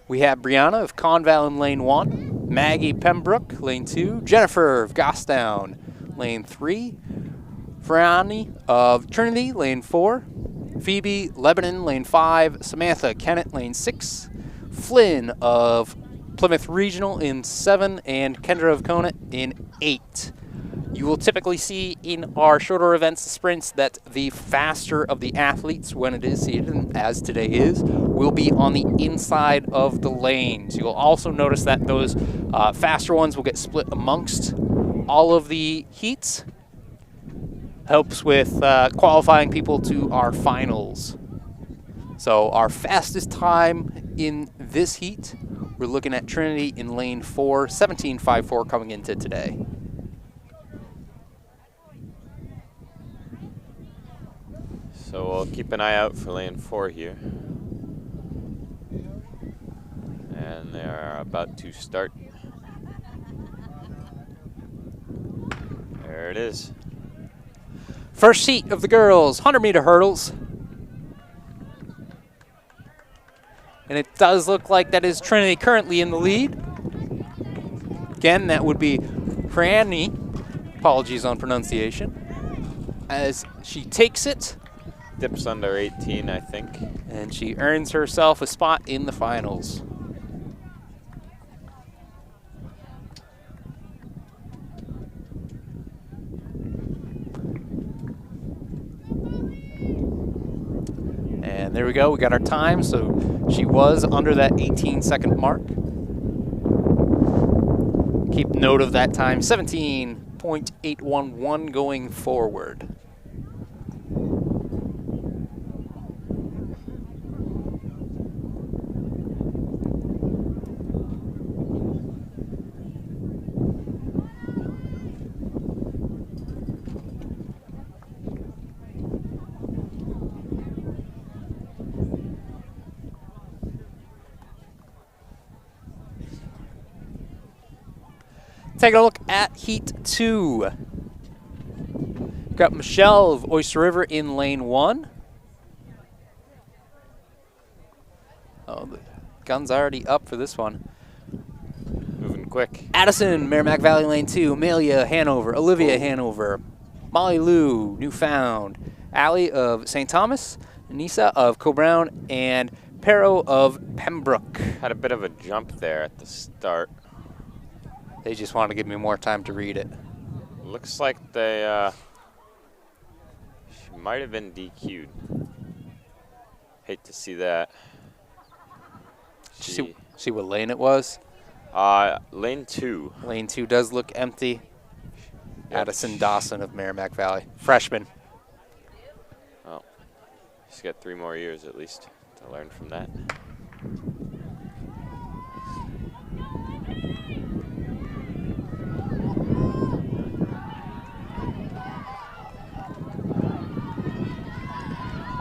we have Brianna of Conval in lane 1, Maggie Pembroke, lane 2, Jennifer of Gostown, lane 3, Franny of Trinity, lane 4, Phoebe Lebanon, lane 5, Samantha Kennett, lane 6, Flynn of Plymouth Regional in 7, and Kendra of Conant in 8. You will typically see in our shorter events, sprints, that the faster of the athletes, when it is seated, and as today is, will be on the inside of the lanes. You'll also notice that those faster ones will get split amongst all of the heats. Helps with qualifying people to our finals. So our fastest time in this heat, we're looking at Trinity in lane 4, 17.54 coming into today. So we'll keep an eye out for lane 4 here. And they are about to start. There it is. First heat of the girls, 100-meter hurdles. And it does look like that is Trinity currently in the lead. Again, that would be Franny, apologies on pronunciation, as she takes it. Dips under 18, I think. And she earns herself a spot in the finals. And And there we go. We got our time. So she was under that 18-second mark. Keep note of that time. 17.811 going forward. Take a look at Heat 2. Got Michelle of Oyster River in lane 1. Oh, the gun's already up for this one. Moving quick. Addison, Merrimack Valley lane 2. Amelia, Hanover. Olivia, Hanover. Molly Lou, Newfound. Allie of St. Thomas. Nisa of Co-Brown. And Pero of Pembroke. Had a bit of a jump there at the start. They just want to give me more time to read it. Looks like they, she might have been DQ'd. Hate to see that. See what lane it was? Lane 2. Lane 2 does look empty. Yep. Addison Dawson of Merrimack Valley. Freshman. Oh, she's got 3 more years at least to learn from that.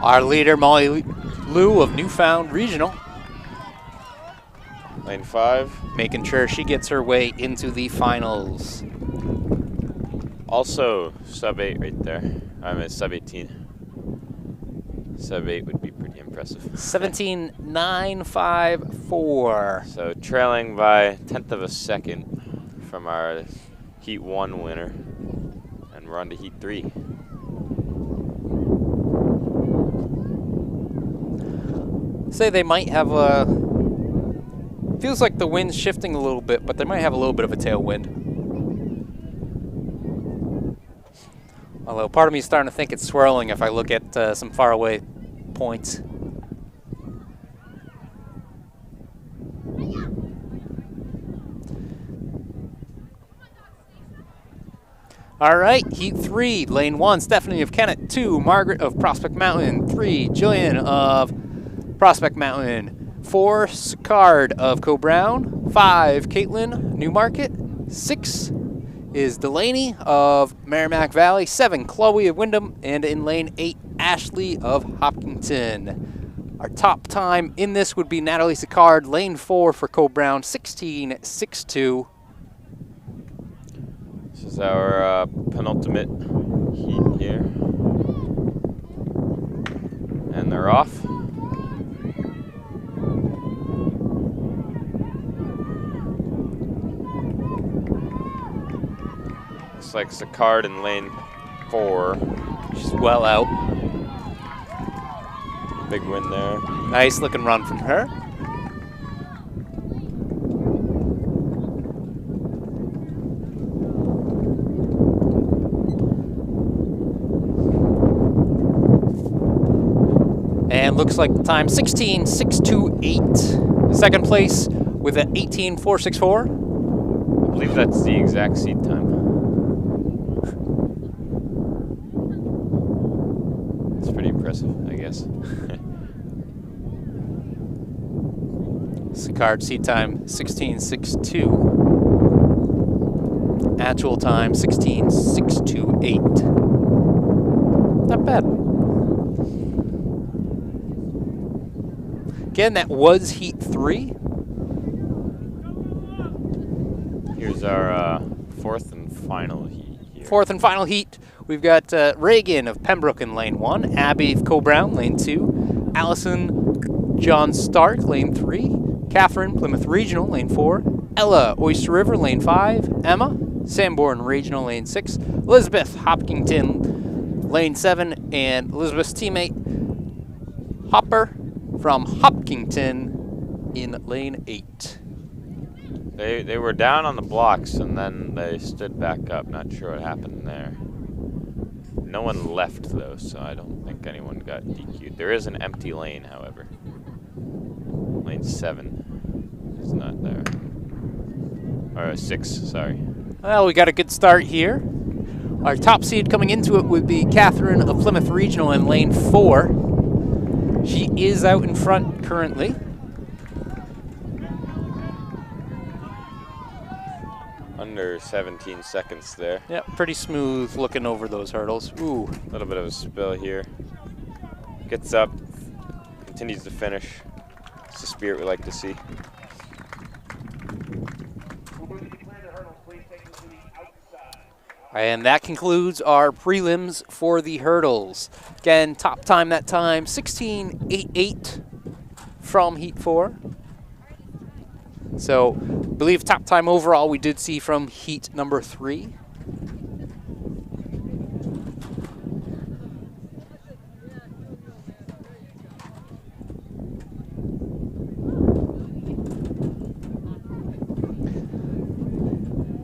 Our leader, Molly Lou of Newfound Regional. Lane 5. Making sure she gets her way into the finals. Also sub-8 right there. I mean sub-18. Sub-8 would be pretty impressive. 17.954. So trailing by 1/10 of a second from our Heat 1 winner. And we're on to Heat 3. Say they might have a... Feels like the wind's shifting a little bit, but they might have a little bit of a tailwind. Although part of me is starting to think it's swirling if I look at some faraway points. All right, Heat 3, lane 1, Stephanie of Kennett. 2, Margaret of Prospect Mountain. 3, Jillian of Prospect Mountain. 4, Sicard of Co-Brown. 5, Caitlin, Newmarket. 6 is Delaney of Merrimack Valley. 7, Chloe of Wyndham. And in lane 8, Ashley of Hopkinton. Our top time in this would be Natalie Sicard, lane 4 for Co-Brown, 16.62. This is our penultimate heat here. And they're off. Looks like Sicard in lane 4. She's well out. Big win there. Nice looking run from her. And looks like the time 16.628. Second place with an 18.464. I believe that's the exact seat time. It's pretty impressive, I guess. Sicard seat time 16.62. Actual time 16.628. Not bad. Again, that was Heat 3. Here's our fourth and final heat here. Fourth and final heat. We've got Reagan of Pembroke in lane 1, Abby of Co-Brown, lane 2, Allison John Stark, lane 3, Catherine, Plymouth Regional, lane 4, Ella, Oyster River, lane 5, Emma, Sanborn Regional, lane 6, Elizabeth, Hopkinton, lane 7, and Elizabeth's teammate, Hopper from Hopkinton in lane 8. They were down on the blocks and then they stood back up. Not sure what happened there. No one left, though, so I don't think anyone got DQ'd. There is an empty lane, however. Lane 7 is not there. Or 6, sorry. Well, we got a good start here. Our top seed coming into it would be Catherine of Plymouth Regional in lane 4. She is out in front currently. Under 17 seconds there. Yep, pretty smooth looking over those hurdles. Ooh. A little bit of a spill here. Gets up, continues to finish. It's the spirit we like to see. And that concludes our prelims for the hurdles. Again, top time that time, 16.88 from Heat 4. So, I believe top time overall we did see from Heat number 3.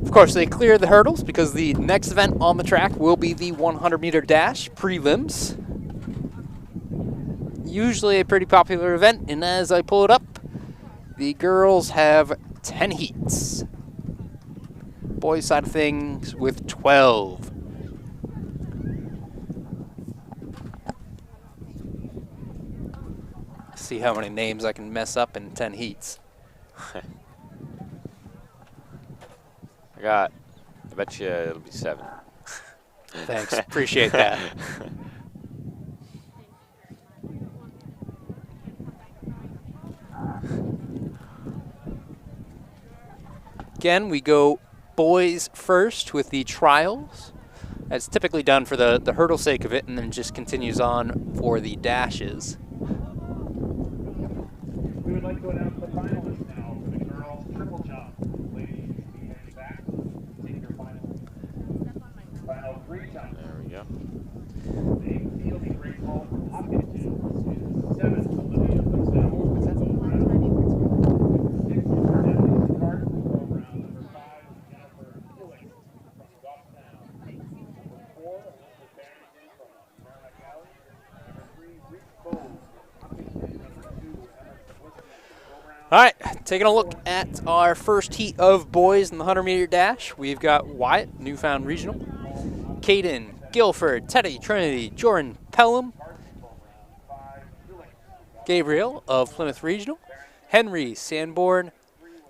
Of course, they cleared the hurdles because the next event on the track will be the 100-meter dash prelims. Usually a pretty popular event, and as I pull it up, the girls have 10 heats. Boys side of things with 12. See how many names I can mess up in 10 heats. I bet you it'll be 7. Thanks, appreciate that. Again, we go boys first with the trials. That's typically done for the hurdle sake of it, and then just continues on for the dashes. We would like to announce the finalists now for the girls triple jump. Ladies, be heading back. Take your final 3 jumps. There we go. Name Field Grateful from Hopkinton is 7th, Olivia Patel. 6th, Stephanie Cart from Program. Number 5, Jennifer Hewitt from Goffstown. Number 4, Elizabeth Barrington from Merrimack Valley. Number 3, Reese Bowles from Hopkinton. Number 2, Emma Swisky from Program. All right, taking a look at our first heat of boys in the 100-meter dash. We've got Wyatt, Newfound Regional, Caden, Guilford, Teddy, Trinity, Jordan, Pelham, Gabriel of Plymouth Regional, Henry, Sanborn,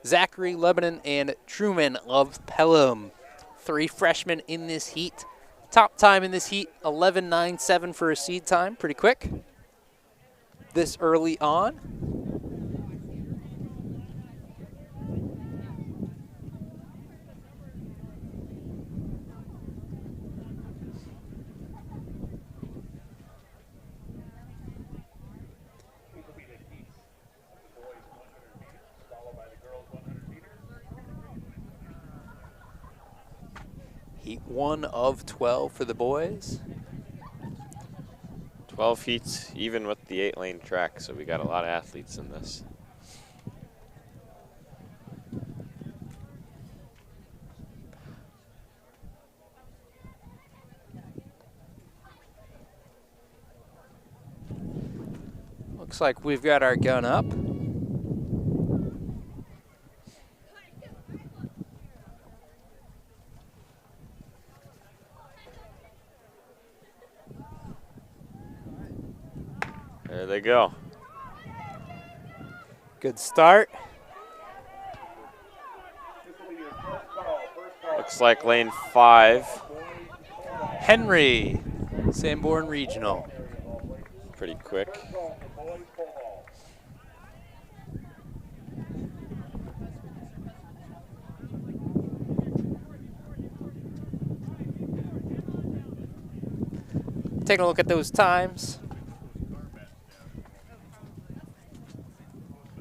Zachary, Lebanon, and Truman of Pelham. 3 freshmen in this heat. Top time in this heat, 11.97 for a seed time. Pretty quick this early on. Heat 1 of 12 for the boys. 12 heats, even with the 8-lane track, so we got a lot of athletes in this. Looks like we've got our gun up. There they go. Good start. Looks like lane 5. Henry, Sanborn Regional. Pretty quick. Taking a look at those times.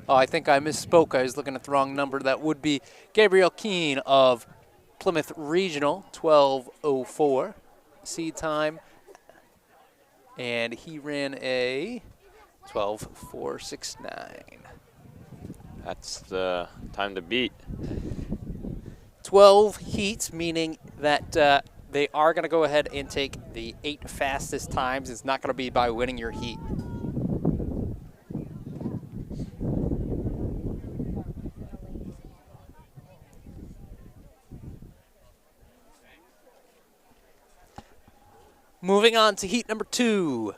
Oh, I think I misspoke. I was looking at the wrong number. That would be Gabriel Keene of Plymouth Regional, 12:04 seed time. And he ran a 12:469. That's the time to beat. 12 heats, meaning that they are going to go ahead and take the 8 fastest times. It's not going to be by winning your heat. Moving on to heat number 2.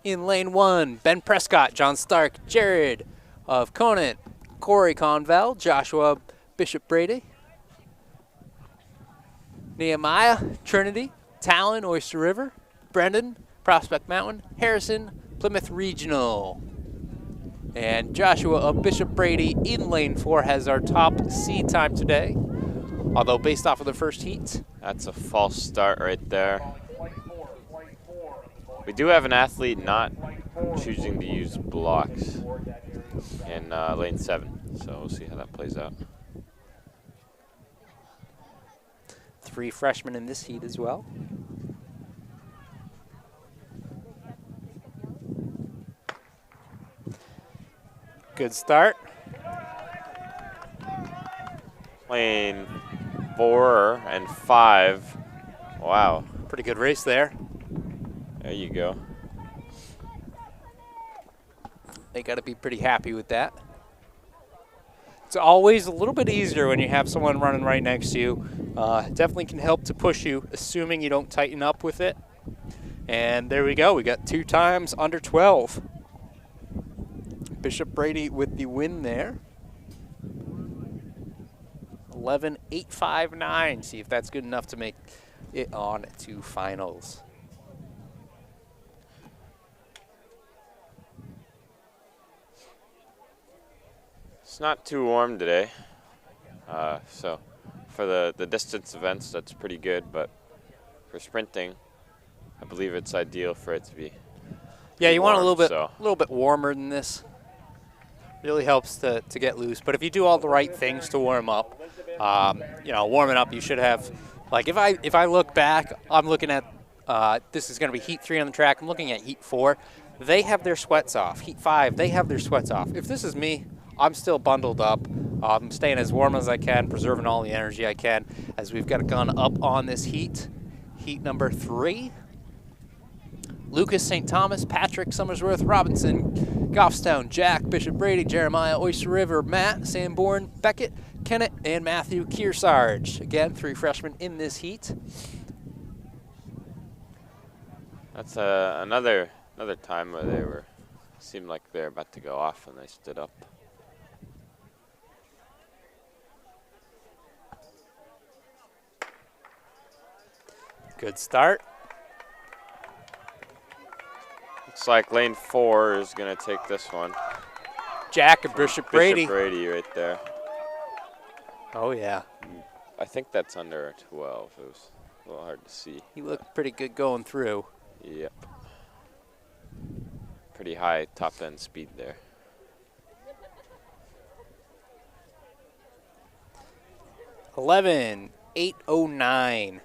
In lane 1, Ben Prescott, John Stark, Jared of Conant, Corey Conval, Joshua Bishop Brady, Nehemiah, Trinity, Talon, Oyster River, Brendan, Prospect Mountain, Harrison, Plymouth Regional. And Joshua of Bishop Brady in lane 4 has our top seed time today. Although based off of the first heat. That's a false start right there. We do have an athlete not choosing to use blocks in lane 7, so we'll see how that plays out. 3 freshmen in this heat as well. Good start. Lane 4 and 5. Wow. Pretty good race there. There you go. They got to be pretty happy with that. It's always a little bit easier when you have someone running right next to you. Definitely can help to push you, assuming you don't tighten up with it. And there we go. We got 2 times under 12. Bishop Brady with the win there. 11.859. See if that's good enough to make it on to finals. It's not too warm today, so for the distance events, that's pretty good, but for sprinting, I believe it's ideal for it to be Yeah, you want a warm, little bit warmer than this. Really helps to get loose. But if you do all the right things to warm up, you know, warming up, you should have, like if I look back, I'm looking at, this is going to be heat 3 on the track. I'm looking at heat 4. They have their sweats off. Heat 5, they have their sweats off. If this is me, I'm still bundled up. I'm staying as warm as I can, preserving all the energy I can, as we've got a gun up on this heat. Heat number 3. Lucas, St. Thomas, Patrick, Summersworth, Robinson, Goffstown, Jack, Bishop Brady, Jeremiah, Oyster River, Matt, Sanborn, Beckett, Kennett, and Matthew Kearsarge. Again, 3 freshmen in this heat. That's another time where they seemed like they're about to go off and they stood up. Good start. Looks like lane 4 is going to take this one. Jack and Bishop Brady. Bishop Brady right there. Oh, yeah. I think that's under 12. It was a little hard to see. He looked pretty good going through. Yep. Pretty high top end speed there. $11.809.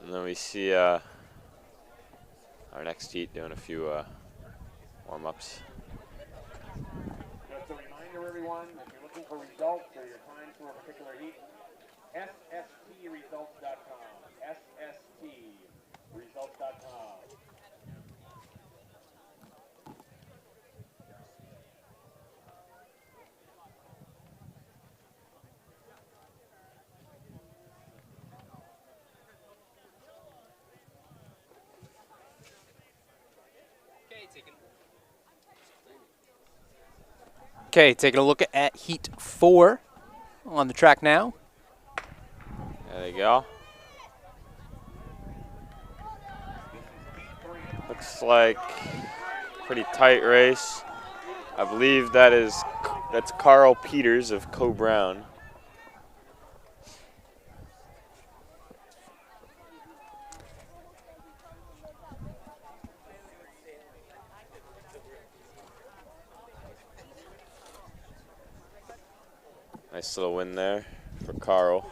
And then we see our next heat doing a few warm-ups. Just a reminder, everyone, if you're looking for results or your time for a particular heat, SSTresults.com. SSTresults.com. Okay, taking a look at heat 4 on the track now. There you go. Looks like pretty tight race. I believe that's Carl Peters of Co-Brown. Nice little win there for Carl.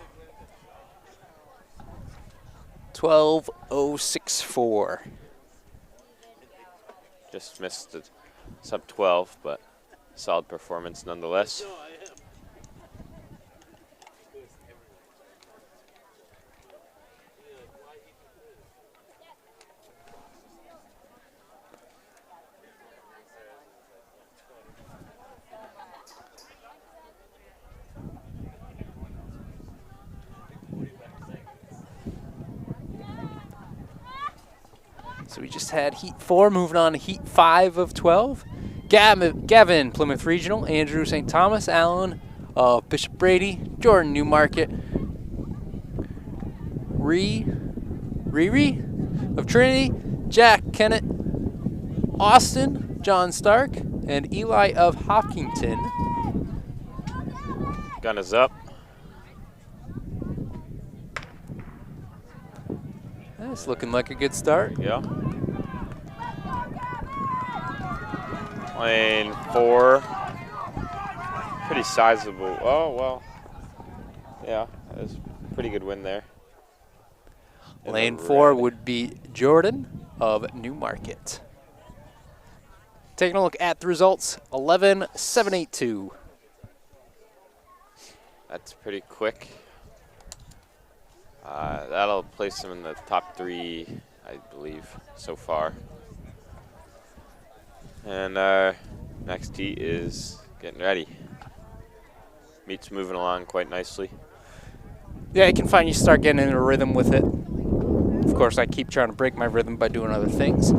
12.064. Just missed the sub 12, but solid performance nonetheless. So we just had Heat 4, moving on to Heat 5 of 12. Gavin, Plymouth Regional, Andrew St. Thomas, Allen of Bishop Brady, Jordan Newmarket, Riri of Trinity, Jack Kennett, Austin, John Stark, and Eli of Hopkinton. Gun is up. That's looking like a good start. There you go. Lane 4. Pretty sizable. Oh, well. Yeah, that was a pretty good win there. In Lane the 4 red. would be Jordan of Newmarket. Taking a look at the results, 11-7-8-2. That's pretty quick. That'll place him in the top 3, I believe, so far. And our next heat is getting ready. Meet's moving along quite nicely. Yeah, you can find you start getting in a rhythm with it. Of course, I keep trying to break my rhythm by doing other things.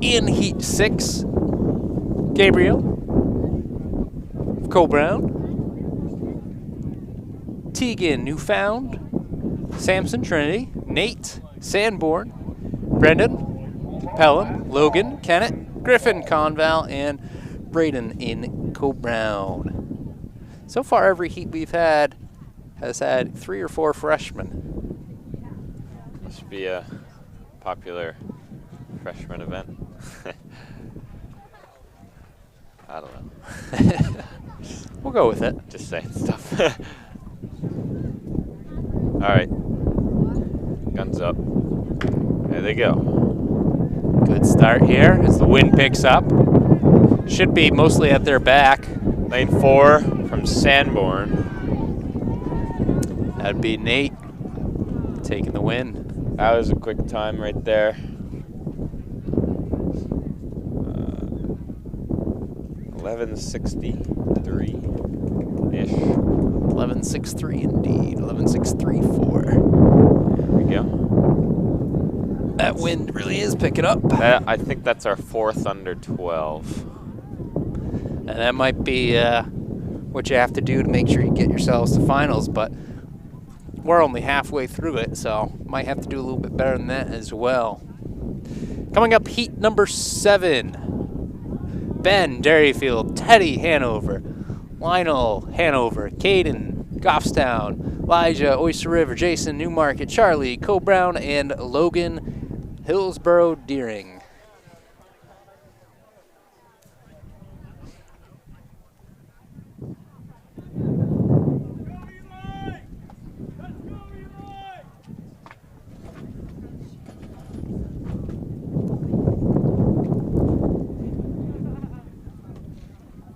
In Heat 6, Gabriel of Co-Brown, Tegan, Newfound, Samson, Trinity, Nate, Sanborn, Brendan, Pelham, Logan, Kennett, Griffin, Conval, and Braden in Co-Brown. So far, every heat we've had has had 3 or 4 freshmen. Must be a popular freshman event. I don't know. We'll go with it. Just saying stuff. All right. Guns up. There they go. Good start here as the wind picks up. Should be mostly at their back. Lane 4 from Sanborn. That'd be Nate taking the win. That was a quick time right there. 11:63-ish. 11.63 indeed. 11.634. There we go. That wind really is picking up. I think that's our 4th under 12. And that might be what you have to do to make sure you get yourselves to finals, but we're only halfway through it, so might have to do a little bit better than that as well. Coming up, heat number 7. Ben, Derryfield, Teddy, Hanover, Lionel, Hanover, Caden, Goffstown, Elijah, Oyster River, Jason, Newmarket, Charlie, Co-Brown, and Logan, Hillsborough, Deering.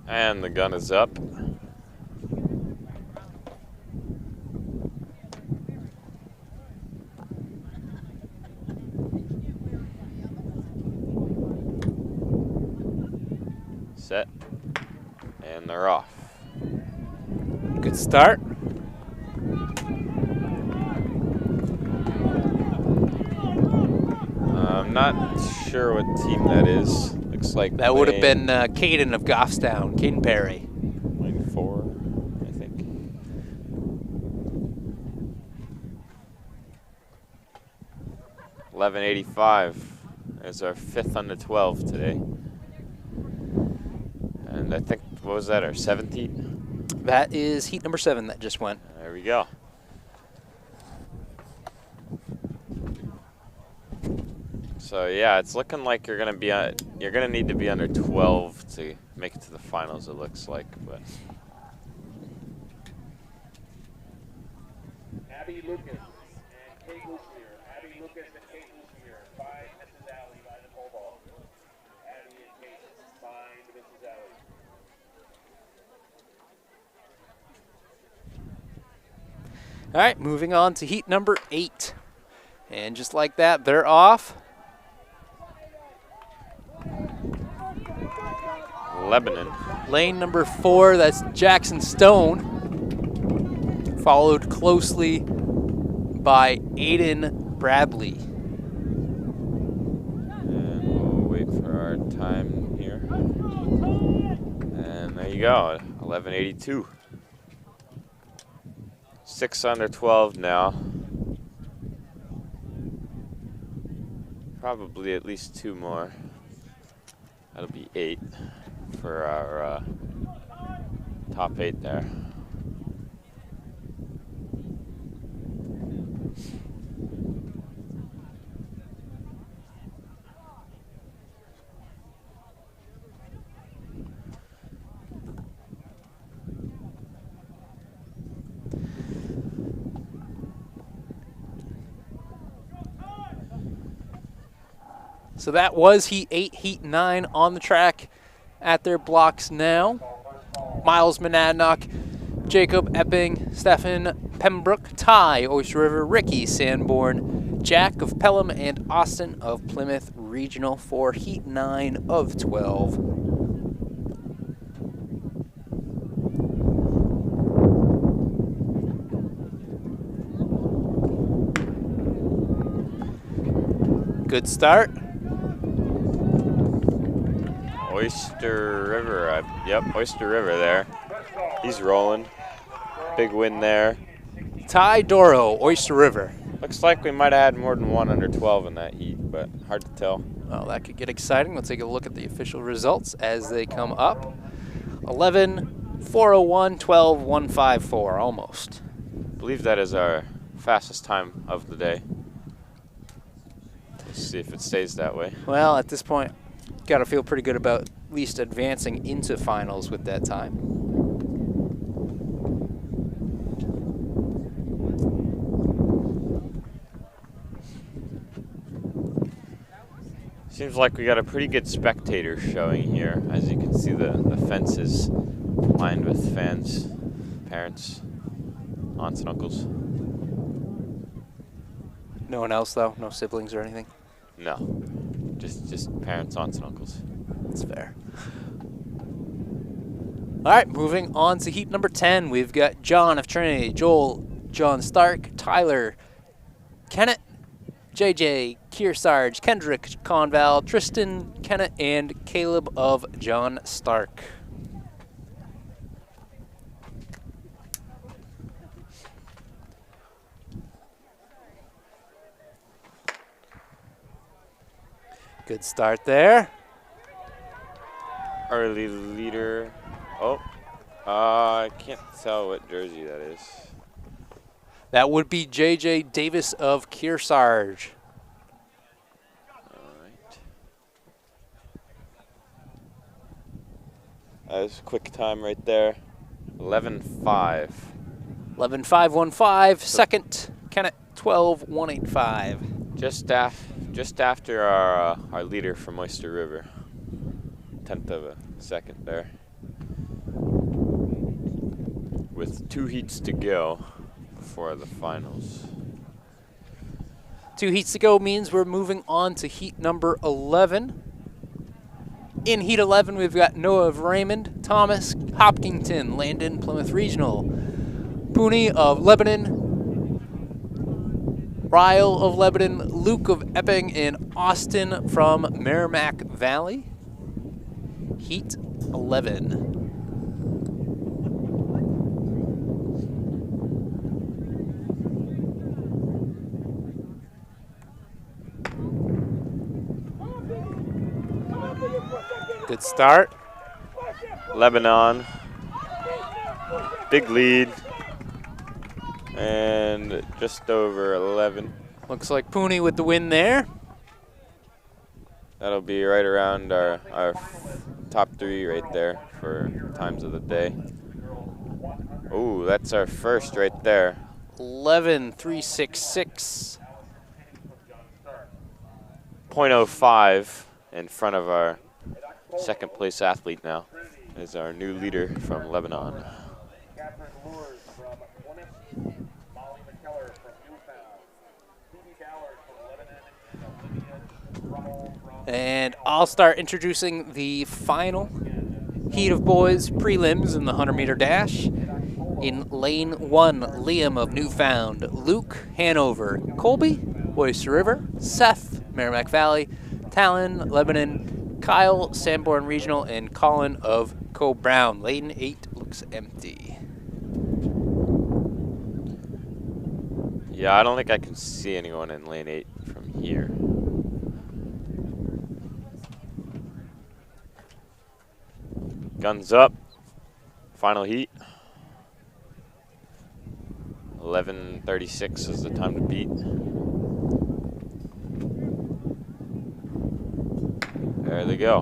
And the gun is up. Set. And they're off. Good start. I'm not sure what team that is. Looks like That would have lane- been Caden of Goffstown, Caden Perry. Lane 4, I think. $11.85 is our 5th under 12 today. And I think, what was that, our 7th heat? That is heat number 7 that just went. There we go. So yeah, it's looking like you're gonna need to be under 12 to make it to the finals. It looks like, but Abby Lucas and Kate Lucier. Abby Lucas and Kate Lucier by Mrs. Alley by the pole ball. Abby and Kate by Mrs. Alley. All right, moving on to heat number 8. And just like that, they're off. Lebanon. Lane number 4, that's Jackson Stone. Followed closely by Aiden Bradley. go, 11:82. 6 under 12 now. Probably at least 2 more. That'll be 8 for our top 8 there. So that was Heat 8, Heat 9 on the track at their blocks now. Miles Monadnock, Jacob Epping, Stefan Pembroke, Ty, Oyster River, Ricky Sanborn, Jack of Pelham, and Austin of Plymouth Regional for Heat 9 of 12. Good start. Oyster River, yep, Oyster River there. He's rolling. Big win there. Ty Doro, Oyster River. Looks like we might have had more than 1 under 12 in that heat, but hard to tell. Well, that could get exciting. Let's take a look at the official results as they come up. 11, 401, 12, 154, almost. I believe that is our fastest time of the day. Let's see if it stays that way. Well, at this point, got to feel pretty good about at least advancing into finals with that time. Seems like we got a pretty good spectator showing here. As you can see, the fence is lined with fans, parents, aunts and uncles. No one else, though? No siblings or anything? No, just parents, aunts, and uncles. That's fair. All right, moving on to heat number 10. We've got John of Trinity, Joel, John Stark, Tyler, Kennett, JJ, Kearsarge, Kendrick, Conval, Tristan, Kennett, and Caleb of John Stark. Good start there. Early leader. Oh, I can't tell what jersey that is. That would be JJ Davis of Kearsarge. All right. That was a quick time right there. 11:05. 11.515. Second, Kennett 12.185. Just after our leader from Oyster River. 1/10 of a second there. With 2 heats to go before the finals. 2 heats to go means we're moving on to heat number 11. In heat 11, we've got Noah of Raymond, Thomas Hopkinton, Landon, Plymouth Regional, Pooney of Lebanon, Ryle of Lebanon, Luke of Epping, and Austin from Merrimack Valley. Heat 11. Good start. Lebanon. Big lead. And just over 11. Looks like Pooney with the win there. That'll be right around our top 3 right there for times of the day. Ooh, that's our first right there. 11.366. 0.05 in front of our second place athlete now is our new leader from Lebanon. Catherine Lures from Plymouth, Molly McKellar from Newfound, Phoebe Ballard from Lebanon, and Olivia Rummel from... And I'll start introducing the final heat of boys prelims in the 100-meter dash. In lane 1, Liam of Newfound, Luke, Hanover, Colby, Oyster River, Seth, Merrimack Valley, Talon, Lebanon, Kyle, Sanborn Regional, and Colin of Co-Brown. Lane 8 looks empty. Yeah, I don't think I can see anyone in lane 8 from here. Guns up. Final heat. 11:36 is the time to beat. There they go.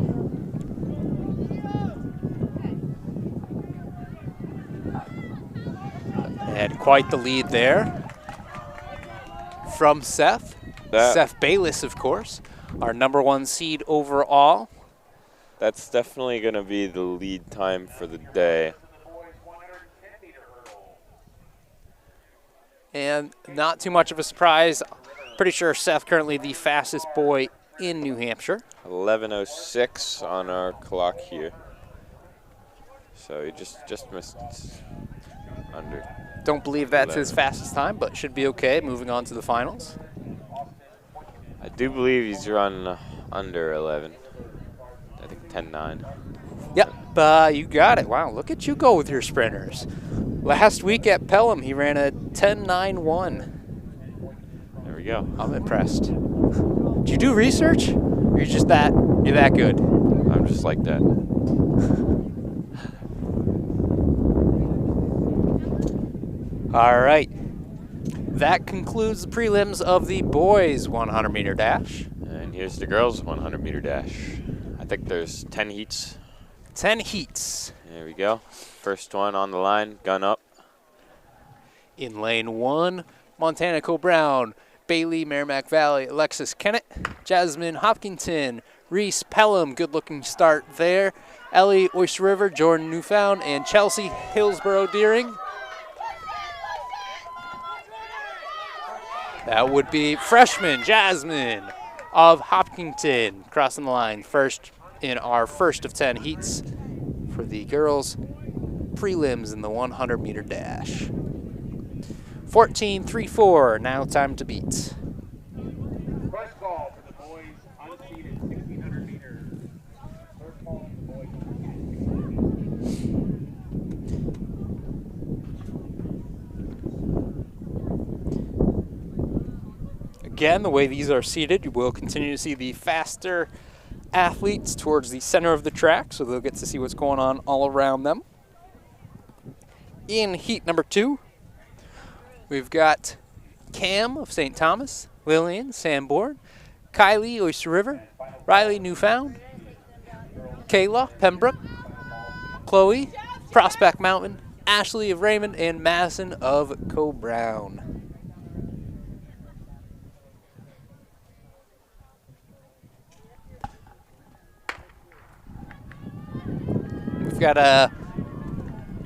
And quite the lead there from Seth. Seth Bayless, of course, our #1 seed overall. That's definitely going to be the lead time for the day. And not too much of a surprise. Pretty sure Seth currently the fastest boy in New Hampshire. 11:06 on our clock here. So he just missed under. Don't believe that's 11. his fastest time, but should be okay. Moving on to the finals. I do believe he's run under 11. I think 10:09. Yep, you got it. Wow, look at you go with your sprinters. Last week at Pelham, he ran a 10:09.1. There we go. I'm impressed. Did you do research? Or you're that good? I'm just like that. All right. That concludes the prelims of the boys 100-meter dash. And here's the girls 100-meter dash. I think there's 10 heats. 10 heats. There we go. First one on the line, gun up. In lane 1, Montana Co-Brown, Bailey, Merrimack Valley, Alexis Kennett, Jasmine Hopkinton, Reese Pelham, good-looking start there. Ellie Oyster River, Jordan Newfound, and Chelsea Hillsborough Deering. That would be freshman Jasmine of Hopkinton crossing the line first in our first of 10 heats for the girls' prelims in the 100-meter dash. 14:34, now time to beat. First call for the boys unseated 1,600 meters. First call for the boys Again, the way these are seated, you will continue to see the faster athletes towards the center of the track, so they'll get to see what's going on all around them. In heat number 2, we've got Cam of St. Thomas, Lillian, Sanborn, Kylie, Oyster River, Riley, Newfound, Kayla, Pembroke, Chloe, Prospect Mountain, Ashley of Raymond, and Madison of Co-Brown. We've got a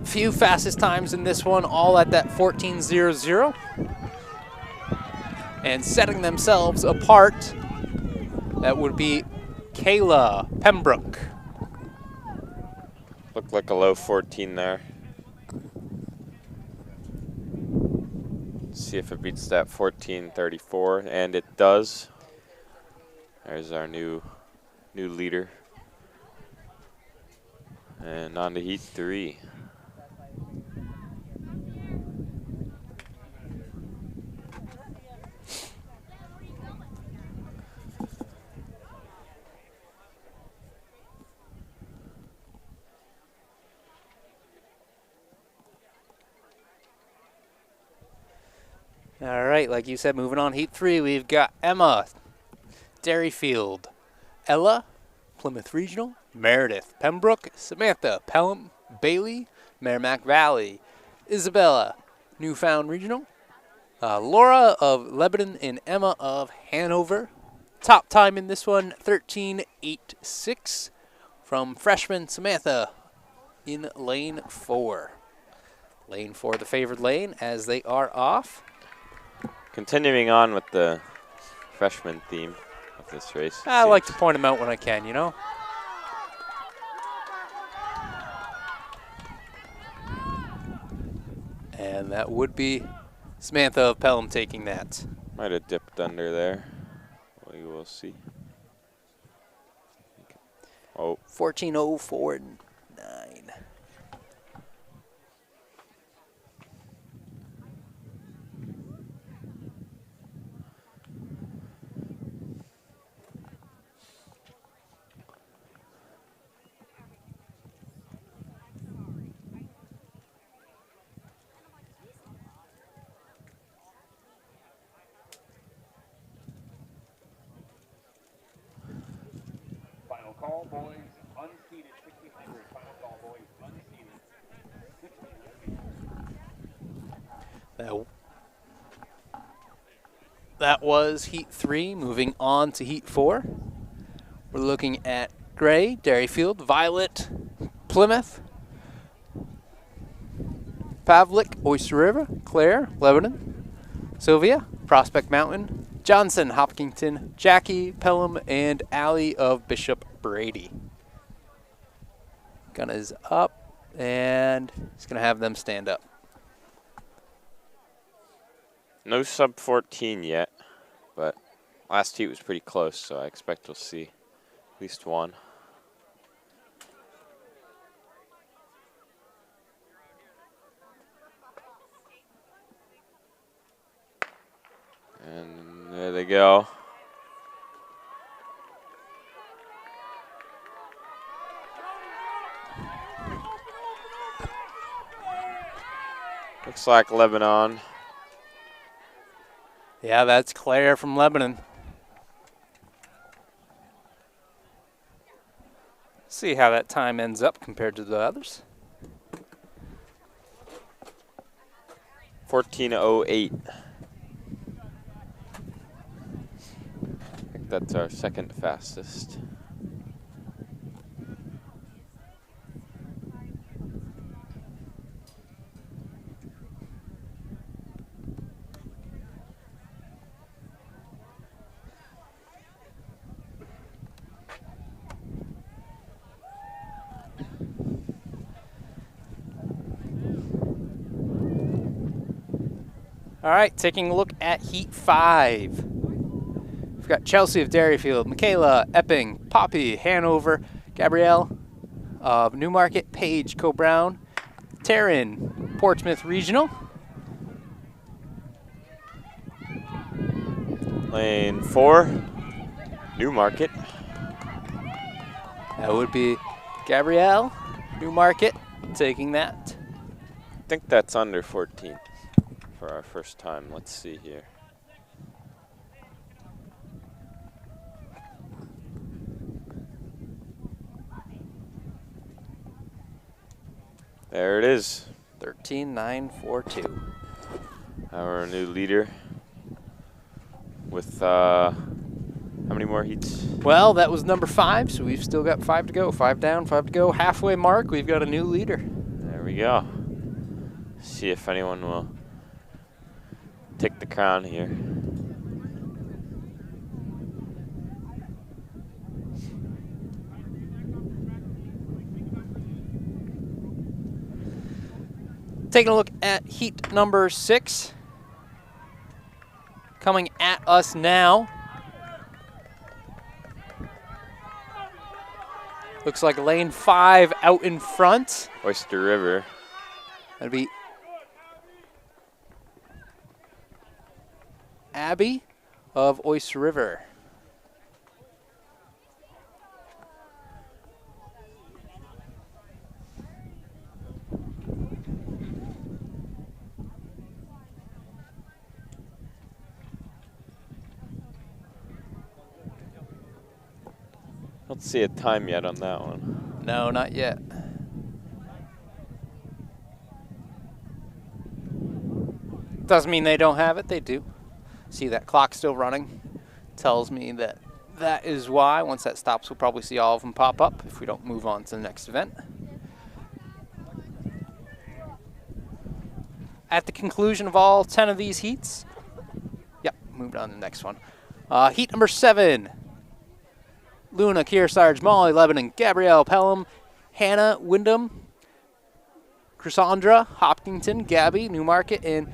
few fastest times in this one, all at that 14:00. And setting themselves apart, that would be Kayla Pembroke. Looked like a low 14 there. Let's see if it beats that 14:34, and it does. There's our new leader. And on to heat 3. All right, like you said, moving on heat 3, we've got Emma, Derryfield, Ella, Plymouth Regional, Meredith, Pembroke, Samantha, Pelham, Bailey, Merrimack Valley, Isabella, Newfound Regional, Laura of Lebanon, and Emma of Hanover. Top time in this one, 13:86 from freshman Samantha in lane 4. Lane 4, the favored lane, as they are off. Continuing on with the freshman theme of this race. I like to point them out when I can, you know. And that would be Samantha of Pelham taking that. Might have dipped under there. We will see. Oh, 14:04.9. Final call, boys. Unseated 1600. Final call, boys. Unseated 1600. That was Heat 3. Moving on to Heat 4. We're looking at Gray, Dairyfield, Violet, Plymouth, Pavlik, Oyster River, Clare, Lebanon, Sylvia, Prospect Mountain, Johnson, Hopkinton, Jackie, Pelham, and Allie of Bishop Brady. Gun is up, and he's going to have them stand up. no sub 14 yet, but last heat was pretty close, so I expect we'll see at least one. And there they go. Looks like Lebanon. Yeah, that's Claire from Lebanon. See how that time ends up compared to the others. 14:08. I think that's our second fastest. All right, taking a look at Heat 5. We've got Chelsea of Dairyfield, Michaela, Epping, Poppy, Hanover, Gabrielle of Newmarket, Paige, Co-Brown, Taryn, Portsmouth Regional, Lane 4, Newmarket. that would be Gabrielle, Newmarket, taking that. I think that's under 14 for our first time. Let's see here. There it is. 13.942. Our new leader with how many more heats? Well, that was number 5, so we've still got 5 to go. 5 down, 5 to go. Halfway mark, we've got a new leader. There we go. See if anyone will take the crown here. Taking a look at heat number 6. Coming at us now. Looks like lane 5 out in front. Oyster River. That'd be Abby of Oyster River. Don't see a time yet on that one. No, not yet. Doesn't mean they don't have it, they do. See that clock still running? Tells me that that is why. Once that stops, we'll probably see all of them pop up if we don't move on to the next event. At the conclusion of all 10 of these heats, yep, moved on to the next one. Heat number 7. Luna, Kearsarge, Molly, Lebanon, Gabrielle, Pelham, Hannah, Wyndham, Chrysandra, Hopkinton, Gabby, Newmarket, and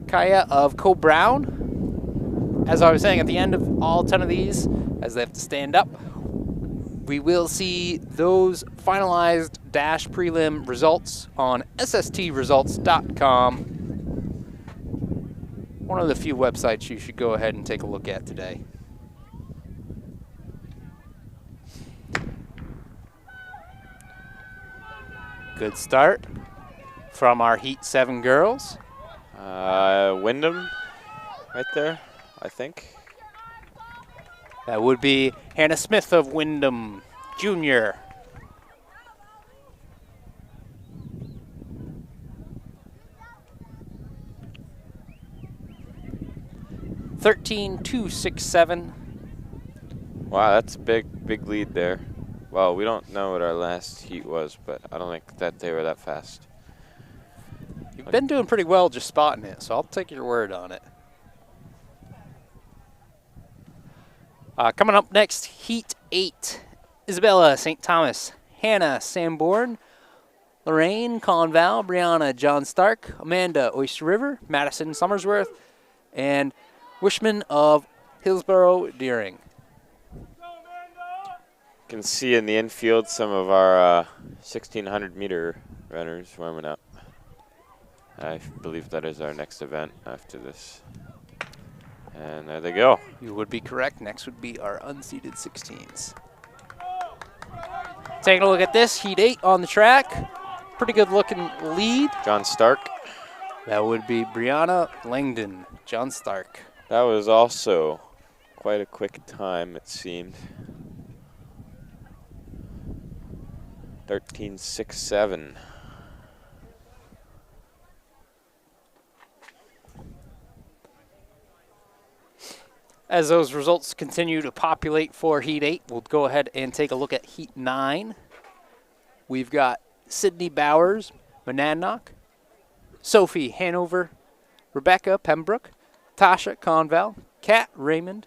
Kaya of Co-Brown. As I was saying, at the end of all 10 of these, as they have to stand up, We will see those finalized dash prelim results on sstresults.com. One of the few websites you should go ahead and take a look at today. Good start from our Heat 7 girls. Wyndham right there, I think. That would be Hannah Smith of Wyndham Jr. (13.267). Wow, that's a big lead there. Well, we don't know what our last heat was, but I don't think that they were that fast. You've been doing pretty well just spotting it, so I'll take your word on it. Coming up next, Heat 8. Isabella St. Thomas, Hannah Sanborn, Lorraine Conval, Brianna John Stark, Amanda Oyster River, Madison Summersworth, and Wishman of Hillsborough Deering. You can see in the infield some of our 1,600 meter runners warming up. I believe that is our next event after this. And there they go. You would be correct. Next would be our unseeded 16s. Taking a look at this, Heat 8 on the track. Pretty good looking lead. John Stark. That would be Brianna Langdon, John Stark. That was also quite a quick time, it seemed. 13.67. As those results continue to populate for Heat 8, we'll go ahead and take a look at Heat 9. We've got Sydney Bowers, Monadnock, Sophie Hanover, Rebecca Pembroke, Tasha Conval, Kat Raymond,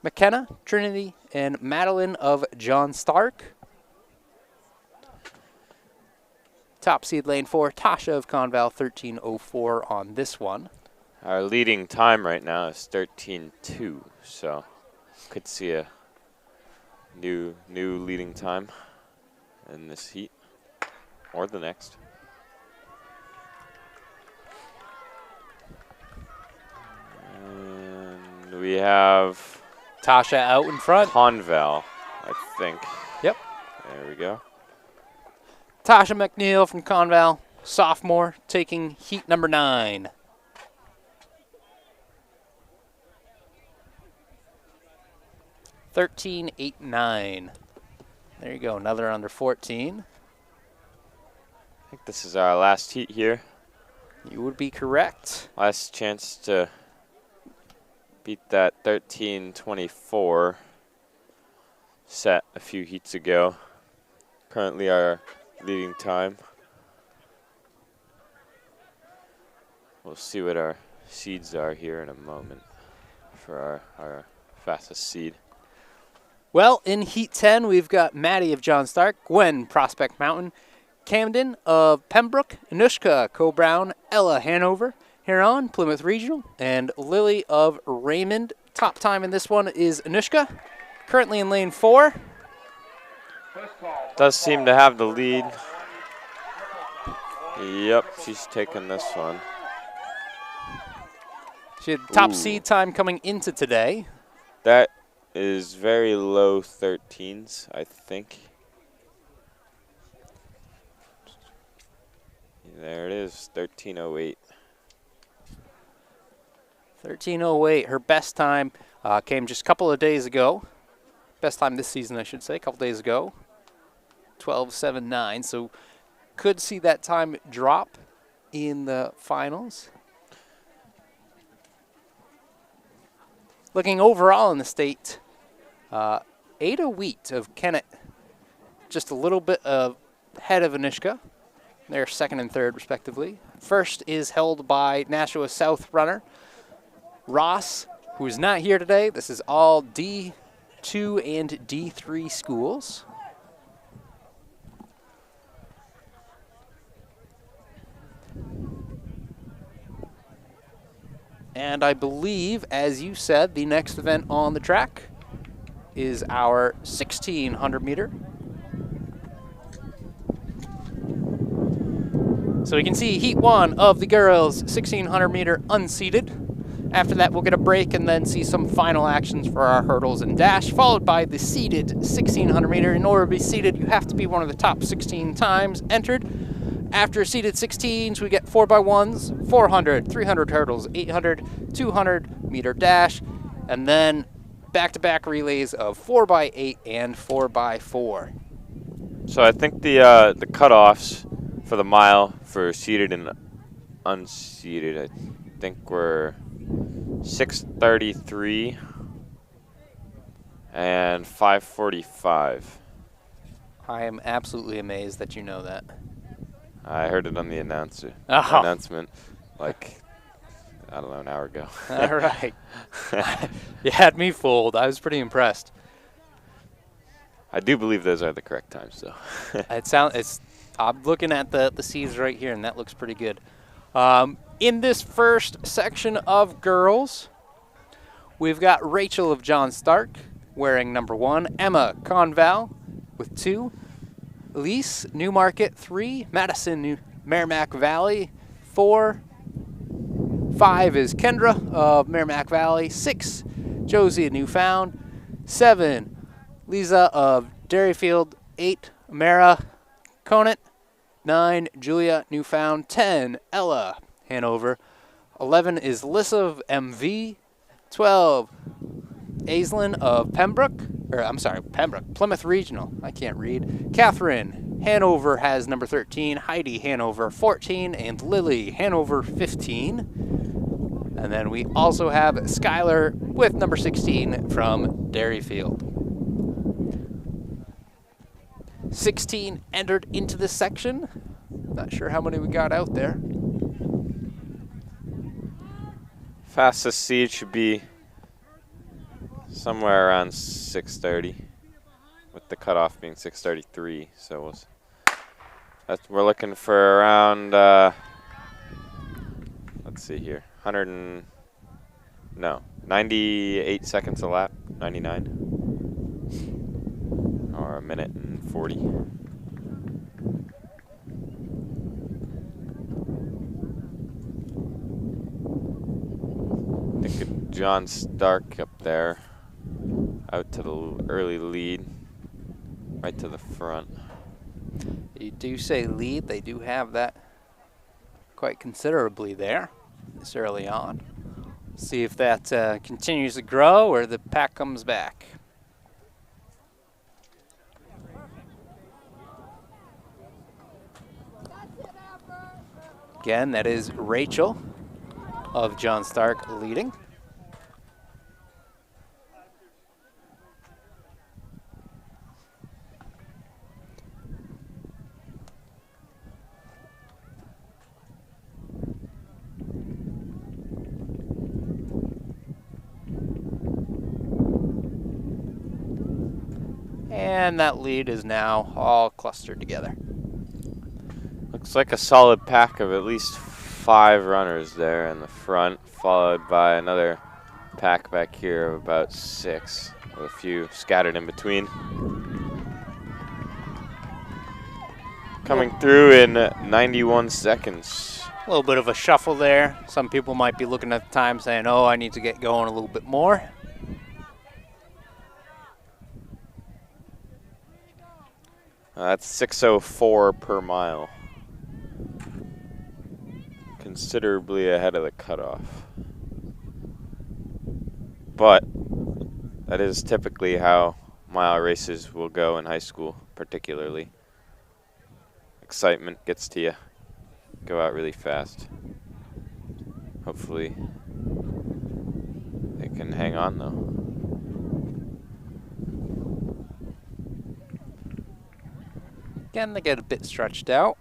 McKenna Trinity, and Madeline of John Stark. Top seed lane 4, Tasha of Conval, 13.04 on this one. Our leading time right now is 13.2, so could see a new leading time in this heat or the next. And we have Tasha out in front. Conval, I think. Yep. There we go. Tasha McNeil from Conval, sophomore, taking heat number 9. (13.89). There you go, another under 14. I think this is our last heat here. You would be correct. Last chance to beat that 13.24 set a few heats ago. Currently our leading time. We'll see what our seeds are here in a moment for our fastest seed. Well, in Heat 10, we've got Maddie of John Stark, Gwen Prospect Mountain, Camden of Pembroke, Anushka Co-Brown, Ella Hanover, Huron, Plymouth Regional, and Lily of Raymond. Top time in this one is Anushka, currently in lane 4. Does seem to have the lead. Yep, she's taking this one. She had top seed time coming into today. That is very low 13s, I think. There it is, 13.08. 13.08. Her best time came just a couple of days ago. Best time this season, I should say, a couple days ago. 12.79. So could see that time drop in the finals. Looking overall in the state, Ada Wheat of Kennett, just a little bit ahead of Anushka. They're second and third, respectively. First is held by Nashua South runner Ross, who is not here today. This is all D2 and D3 schools. And I believe, as you said, the next event on the track is our 1600 meter. So we can see heat 1 of the girls 1600 meter unseated. After that, we'll get a break and then see some final actions for our hurdles and dash, followed by the seated 1600 meter. In order to be seated, you have to be one of the top 16 times entered. After seated 16s, we get 4x1s, 400, 300 hurdles, 800, 200 meter dash, and then back-to-back relays of 4x8 and 4x4. So I think the cutoffs for the mile for seated and unseated, I think were 6:33 and 5:45. I am absolutely amazed that you know that. I heard it on the announcement, like, I don't know, an hour ago. All right. You had me fooled. I was pretty impressed. I do believe those are the correct times, though. I'm looking at the C's right here, and that looks pretty good. In this first section of girls, we've got Rachel of John Stark wearing number 1, Emma Conval with 2, Elise Newmarket 3, Madison Merrimack Valley 4, 5 is Kendra of Merrimack Valley, 6 Josie of Newfound, 7 Lisa of Derryfield, 8 Mara Conant, 9 Julia Newfound, 10 Ella Hanover, 11 is Lissa of MV, 12 Aislinn of Pembroke, Plymouth Regional. I can't read. Catherine Hanover has number 13, Heidi Hanover 14, and Lily Hanover 15. And then we also have Skylar with number 16 from Derryfield. 16 entered into this section. Not sure how many we got out there. Fastest seed should be somewhere around 6:30, with the cutoff being 6:33. So we're looking for around, let's see here, 98 seconds a lap, 99, or a minute and 40. I think John Stark up there, out to the early lead, right to the front. You do say lead. They do have that quite considerably there this early on. See if that continues to grow or the pack comes back. Again, that is Rachel of John Stark leading. And that lead is now all clustered together. Looks like a solid pack of at least 5 runners there in the front, followed by another pack back here of about 6, with a few scattered in between. Coming through in 91 seconds. A little bit of a shuffle there. Some people might be looking at the time saying, oh, I need to get going a little bit more. That's 6:04 per mile. Considerably ahead of the cutoff. But that is typically how mile races will go in high school, particularly. Excitement gets to you. Go out really fast. Hopefully they can hang on though. Again, they get a bit stretched out.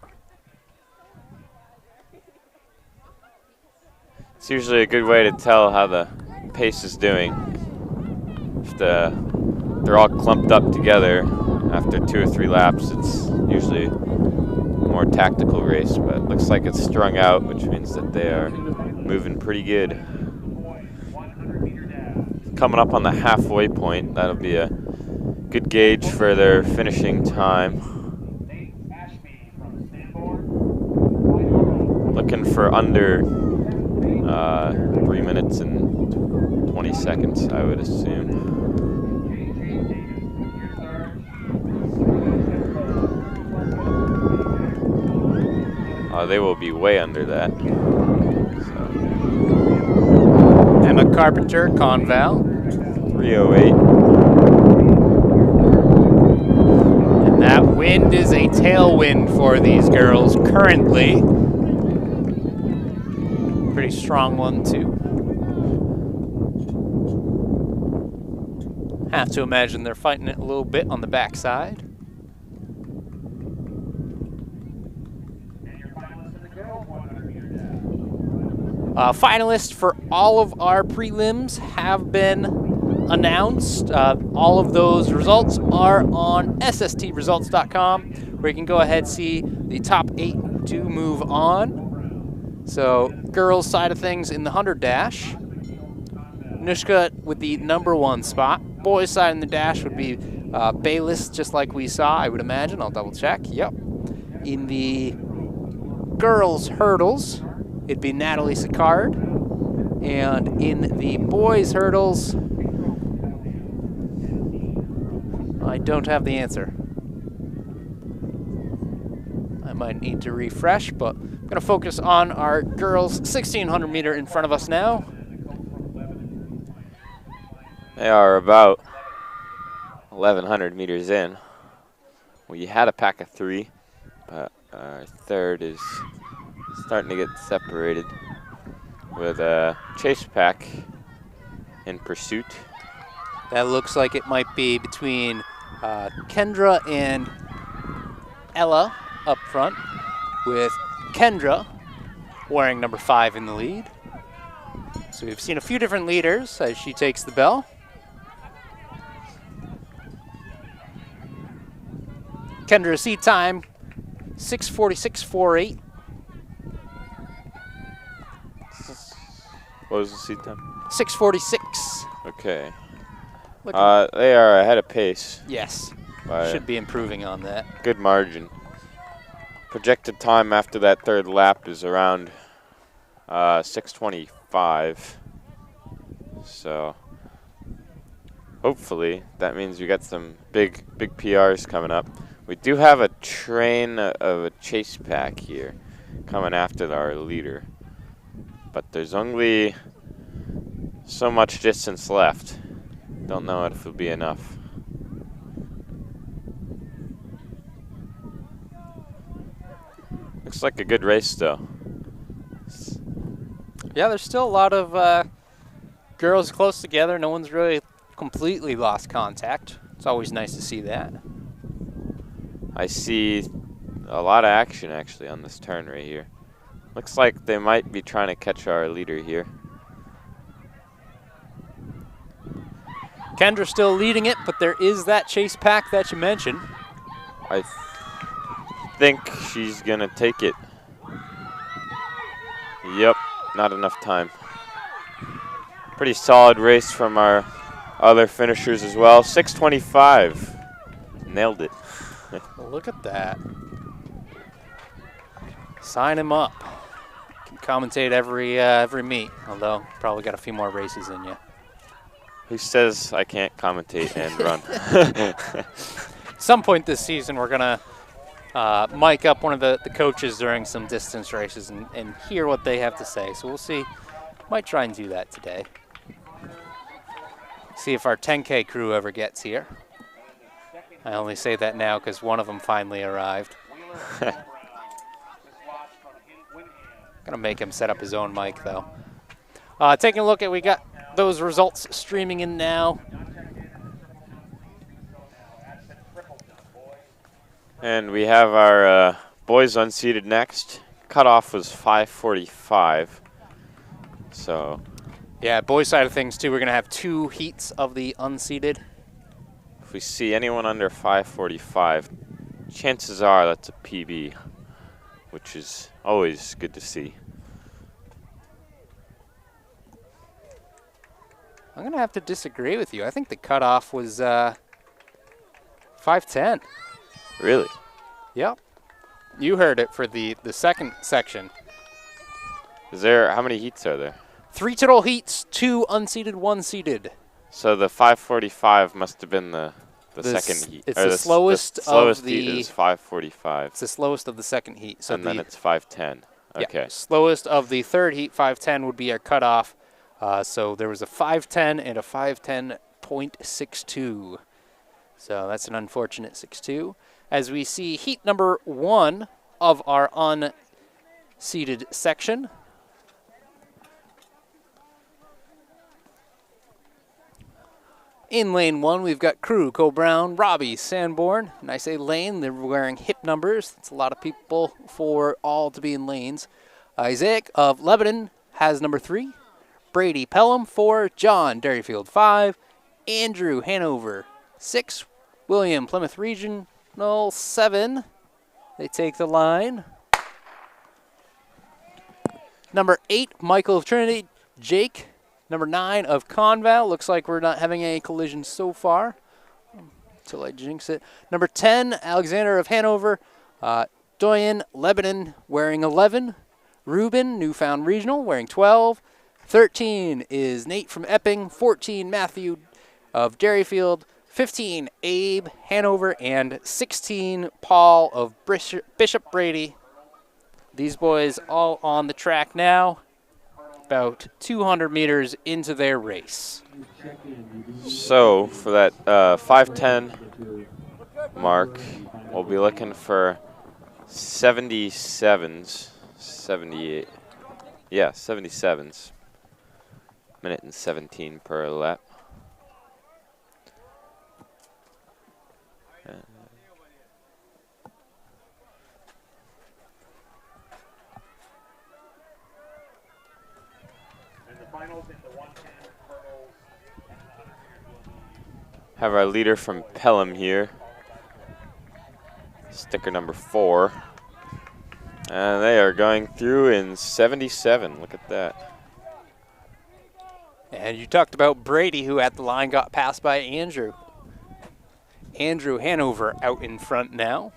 It's usually a good way to tell how the pace is doing. If they're all clumped up together after 2 or 3 laps, it's usually a more tactical race, but it looks like it's strung out, which means that they are moving pretty good. coming up on the halfway point. That'll be a good gauge for their finishing time. Looking for under 3 minutes and 20 seconds, I would assume. They will be way under that. So. Emma Carpenter, Conval. 3:08. And that wind is a tailwind for these girls currently. Pretty strong one, too. Have to imagine they're fighting it a little bit on the backside. Finalists for all of our prelims have been announced. All of those results are on sstresults.com, where you can go ahead and see the top 8 to move on. So, girls' side of things in the 100 dash. Nushka with the #1 spot. Boys' side in the dash would be Bayless, just like we saw, I would imagine. I'll double check. Yep. In the girls' hurdles, it'd be Natalie Sicard. And in the boys' hurdles, I don't have the answer. I might need to refresh, but I'm going to focus on our girls' 1600 meter in front of us now. They are about 1,100 meters in. We had a pack of 3, but our third is starting to get separated with a chase pack in pursuit. That looks like it might be between Kendra and Ella up front, with Kendra wearing #5 in the lead. So we've seen a few different leaders as she takes the bell. Kendra's seat time, 6:46.48. What was the seat time? 6:46. Okay. They are ahead of pace. Yes. By Should be improving on that. good margin. Projected time after that third lap is around 6:25. So hopefully that means we got some big PRs coming up. We do have a train of a chase pack here coming after our leader, but there's only so much distance left. Don't know if it'll be enough. Looks like a good race, though. Yeah, there's still a lot of girls close together. No one's really completely lost contact. It's always nice to see that. I see a lot of action, actually, on this turn right here. Looks like they might be trying to catch our leader here. Kendra still leading it, but there is that chase pack that you mentioned. I think she's going to take it. Yep, not enough time. Pretty solid race from our other finishers as well. 6:25. Nailed it. Look at that. Sign him up. Can commentate every meet, although probably got a few more races in you. Who says I can't commentate and run? At some point this season, we're going to mic up one of the coaches during some distance races and hear what they have to say. So we'll see. Might try and do that today. See if our 10K crew ever gets here. I only say that now because one of them finally arrived. Gonna make him set up his own mic though. Taking a look at, we got those results streaming in now. And we have our boys unseated next. Cutoff was 5:45. So yeah, boys side of things too. We're gonna have 2 heats of the unseated. if we see anyone under 5:45, chances are that's a PB, which is always good to see. I'm going to have to disagree with you. I think the cutoff was 5:10. Really? Yep. You heard it for the second section. How many heats are there? 3 total heats, 2 unseeded, 1 seeded. So the 5:45 must have been the second heat. It's or the slowest slowest of heat the. is 5:45. It's the slowest of the second heat. So And then it's 5:10. yeah, Okay. slowest of the third heat, 5:10 would be our cutoff. So there was a 5:10 and a 5:10.62. So that's an unfortunate 6-2. As we see heat number 1 of our unseeded section. In lane 1, we've got Crew, Cole Brown, Robbie, Sanborn. And I say lane, they're wearing hip numbers. It's a lot of people for all to be in lanes. Isaac of Lebanon has number 3. Brady Pelham 4. John Derryfield 5. Andrew Hanover 6. William Plymouth Regional 7. They take the line. Number 8, Michael of Trinity. Jake, number 9 of Conval. Looks like we're not having any collisions so far until I jinx it. Number 10, Alexander of Hanover. Doyen, Lebanon, wearing 11. Ruben, Newfound Regional, wearing 12. 13 is Nate from Epping. 14, Matthew of Derryfield. 15, Abe, Hanover. And 16, Paul of Bishop Brady. These boys all on the track now, about 200 meters into their race. So for that 5:10 mark, we'll be looking for 77s, 78. Yeah, 77s. Minute and 17 per lap. Have our leader from Pelham here. Sticker number 4. And they are going through in 77. Look at that. And you talked about Brady, who at the line got passed by Andrew. Andrew Hanover out in front now.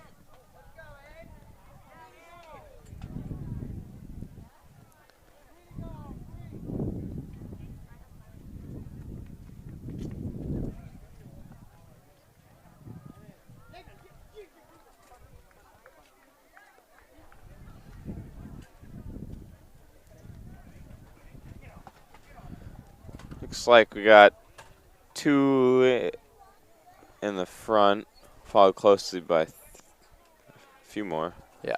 Looks like we got 2 in the front, followed closely by a few more. Yeah.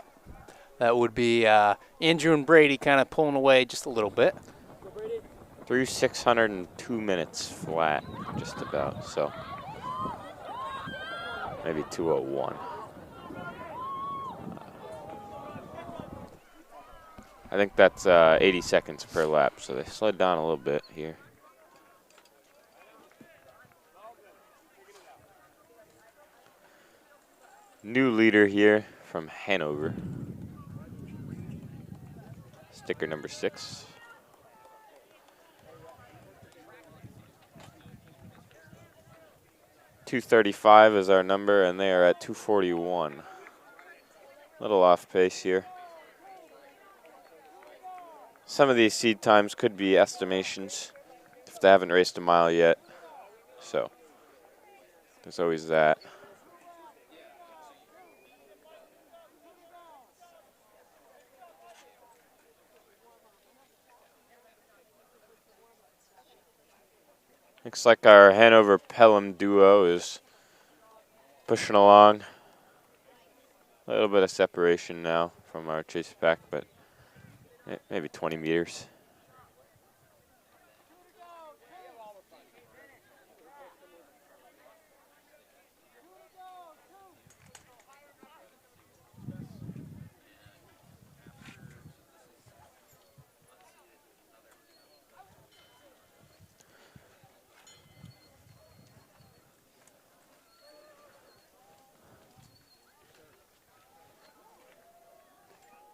That would be Andrew and Brady kind of pulling away just a little bit. Through 602 minutes flat, just about, so maybe 201. I think that's 80 seconds per lap, so they slowed down a little bit here. New leader here from Hanover. Sticker number 6. .235 is our number, and they are at 241. Little off pace here. Some of these seed times could be estimations if they haven't raced a mile yet. So there's always that. Looks like our Hanover Pelham duo is pushing along. A little bit of separation now from our chase pack, but maybe 20 meters.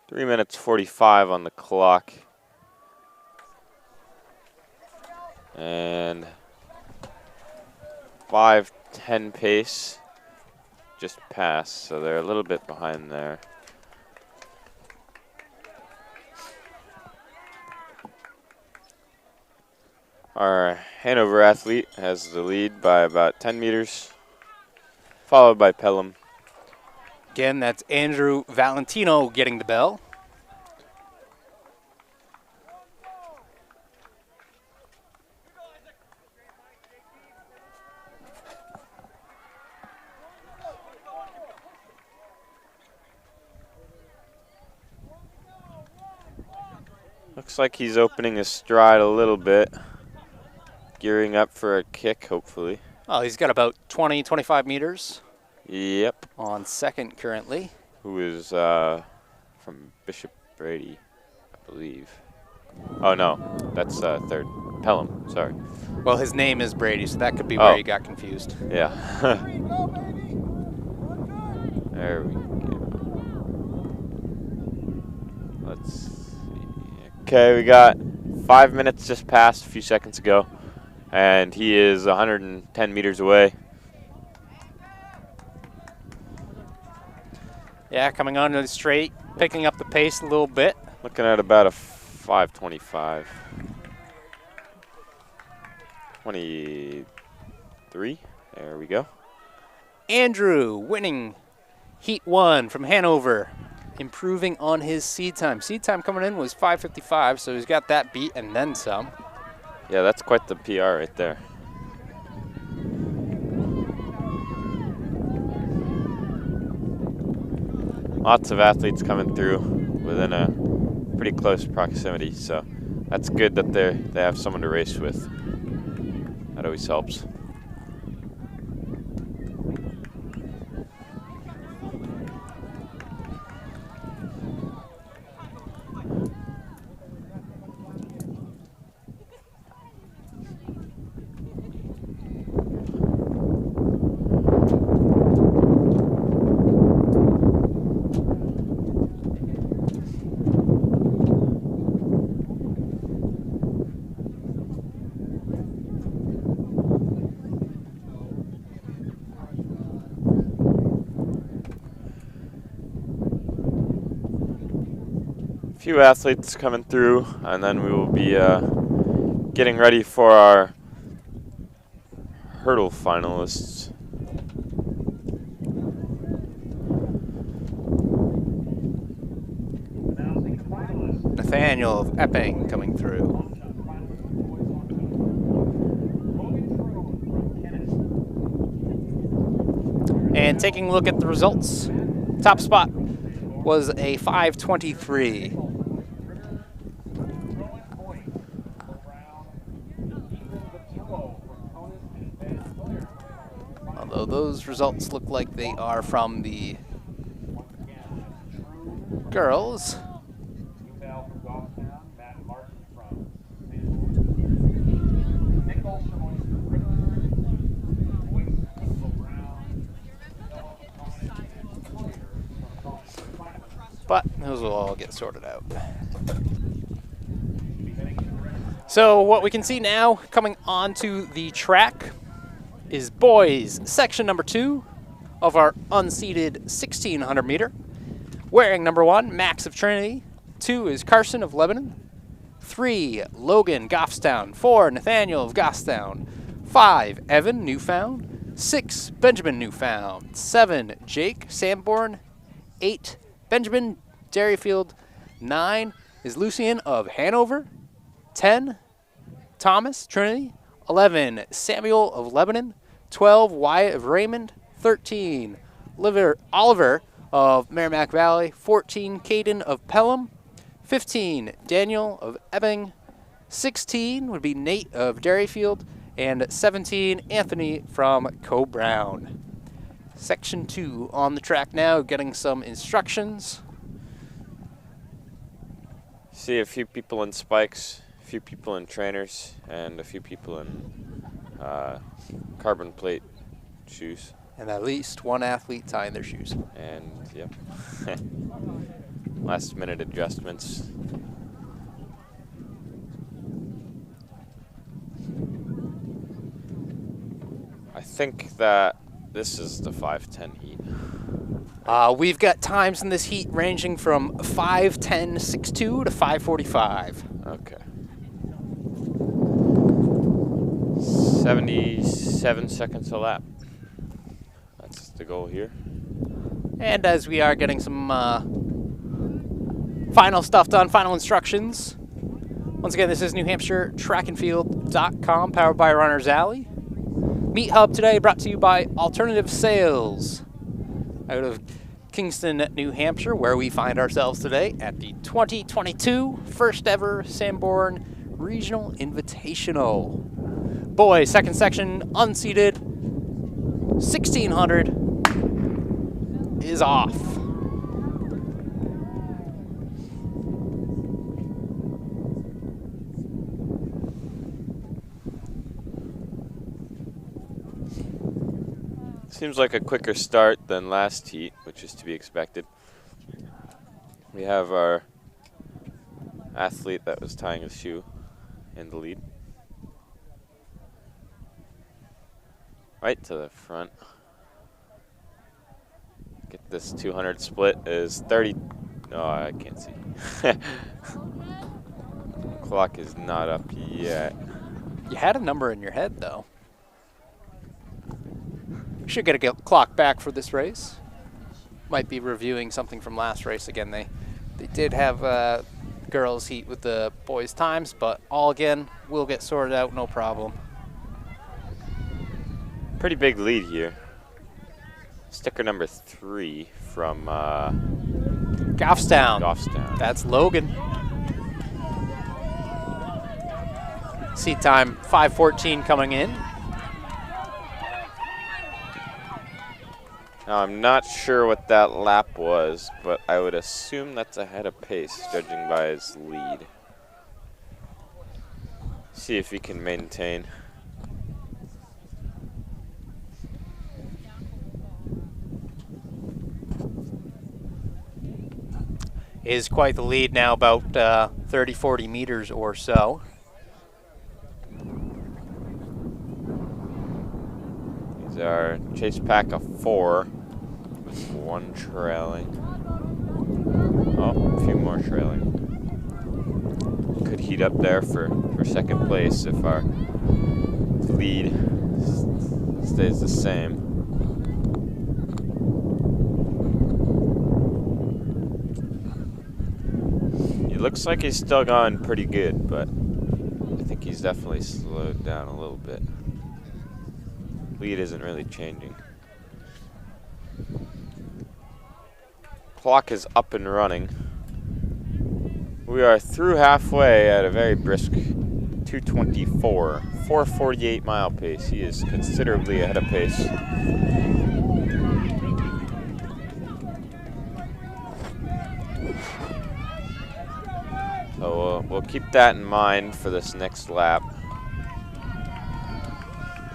Three minutes 45 on the clock. And 5:10 pace. Just passed, so they're a little bit behind there. Our Hanover athlete has the lead by about 10 meters, followed by Pelham. Again, that's Andrew Valentino getting the bell. Looks like he's opening his stride a little bit, gearing up for a kick, hopefully. Oh, he's got about 20, 25 meters Yep. on second currently. Who is from Bishop Brady, I believe. Oh, no, that's third. Pelham, sorry. Well, his name is Brady, so that could be where he got confused. Yeah. There we go. Let's see. Okay, we got 5 minutes just passed a few seconds ago, and he is 110 meters away. Yeah, coming on to the straight, picking up the pace a little bit. Looking at about a 5:25. 23. There we go. Andrew winning Heat 1 from Hanover, improving on his seed time. Seed time coming in was 5:55, so he's got that beat and then some. Yeah, that's quite the PR right there. Lots of athletes coming through within a pretty close proximity, so that's good that they have someone to race with. That always helps. Few athletes coming through, and then we will be getting ready for our hurdle finalists. Announcing the finalists. Nathaniel of Epping coming through. And taking a look at the results, top spot was a 5:23. Although those results look like they are from the girls. Val from Goffstown, Matt Martin from Sanborn. Nick Olson from Boyce, Will Brown, But those will all get sorted out. So what we can see now coming onto the track is boys section number 2 of our unseeded 1600 meter. Wearing number 1, Max of Trinity. 2 is Carson of Lebanon. 3, Logan, Goffstown. 4, Nathaniel of Goffstown. 5, Evan, Newfound. 6, Benjamin, Newfound. 7, Jake, Sanborn. 8, Benjamin, Derryfield. 9 is Lucian of Hanover. 10, Thomas, Trinity. 11, Samuel of Lebanon. 12, Wyatt of Raymond. 13, Oliver of Merrimack Valley. 14, Caden of Pelham. 15, Daniel of Ebbing. 16 would be Nate of Derryfield. And 17, Anthony from Co-Brown. Section 2 on the track now, getting some instructions. See a few people in spikes, a few people in trainers, and a few people in carbon plate shoes. And at least one athlete tying their shoes. And, yep. Last minute adjustments. I I think that this is the 5:10 heat. We've got times in this heat ranging from 5:10.62 to 5:45. Okay. 77 seconds a lap. That's the goal here. And as we are getting some final stuff done, final instructions. Once again, this is New Hampshire trackandfield.com, powered by Runner's Alley. Meet Hub today brought to you by Alternative Sales out of Kingston, New Hampshire, where we find ourselves today at the 2022 first ever Sanborn Regional Invitational. Boys, second section, unseated, 1600 is off. Seems like a quicker start than last heat, which is to be expected. We have our athlete that was tying his shoe in the lead. Right to the front. Get this 200 split is 30. No, I can't see. Clock is not up yet. You had a number in your head, though. Should get a clock back for this race. Might be reviewing something from last race again. They did have girls heat with the boys' times, but all again will get sorted out, no problem. Pretty big lead here. Sticker number 3 from Goffstown. Goffstown. That's Logan. Seat time 5:14 coming in. Now, I'm not sure what that lap was, but I would assume that's ahead of pace, judging by his lead. See if he can maintain. Is quite the lead now, about 30, 40 meters or so. These are chase pack of 4, with 1 trailing. Oh, a few more trailing. Could heat up there for second place if our lead stays the same. Looks like he's still going pretty good, but I think he's definitely slowed down a little bit. Lead isn't really changing. Clock is up and running. We are through halfway at a very brisk 2:24, 4:48 mile pace. He is considerably ahead of pace. So we'll keep that in mind for this next lap.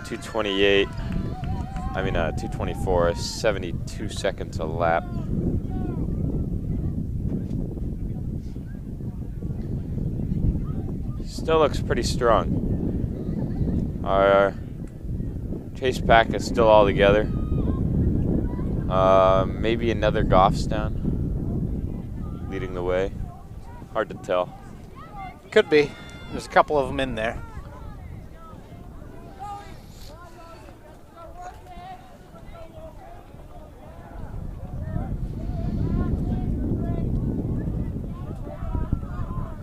224, 72 seconds a lap. Still looks pretty strong. Our chase pack is still all together. Maybe another Goffstown leading the way. Hard to tell. Could be. There's a couple of them in there.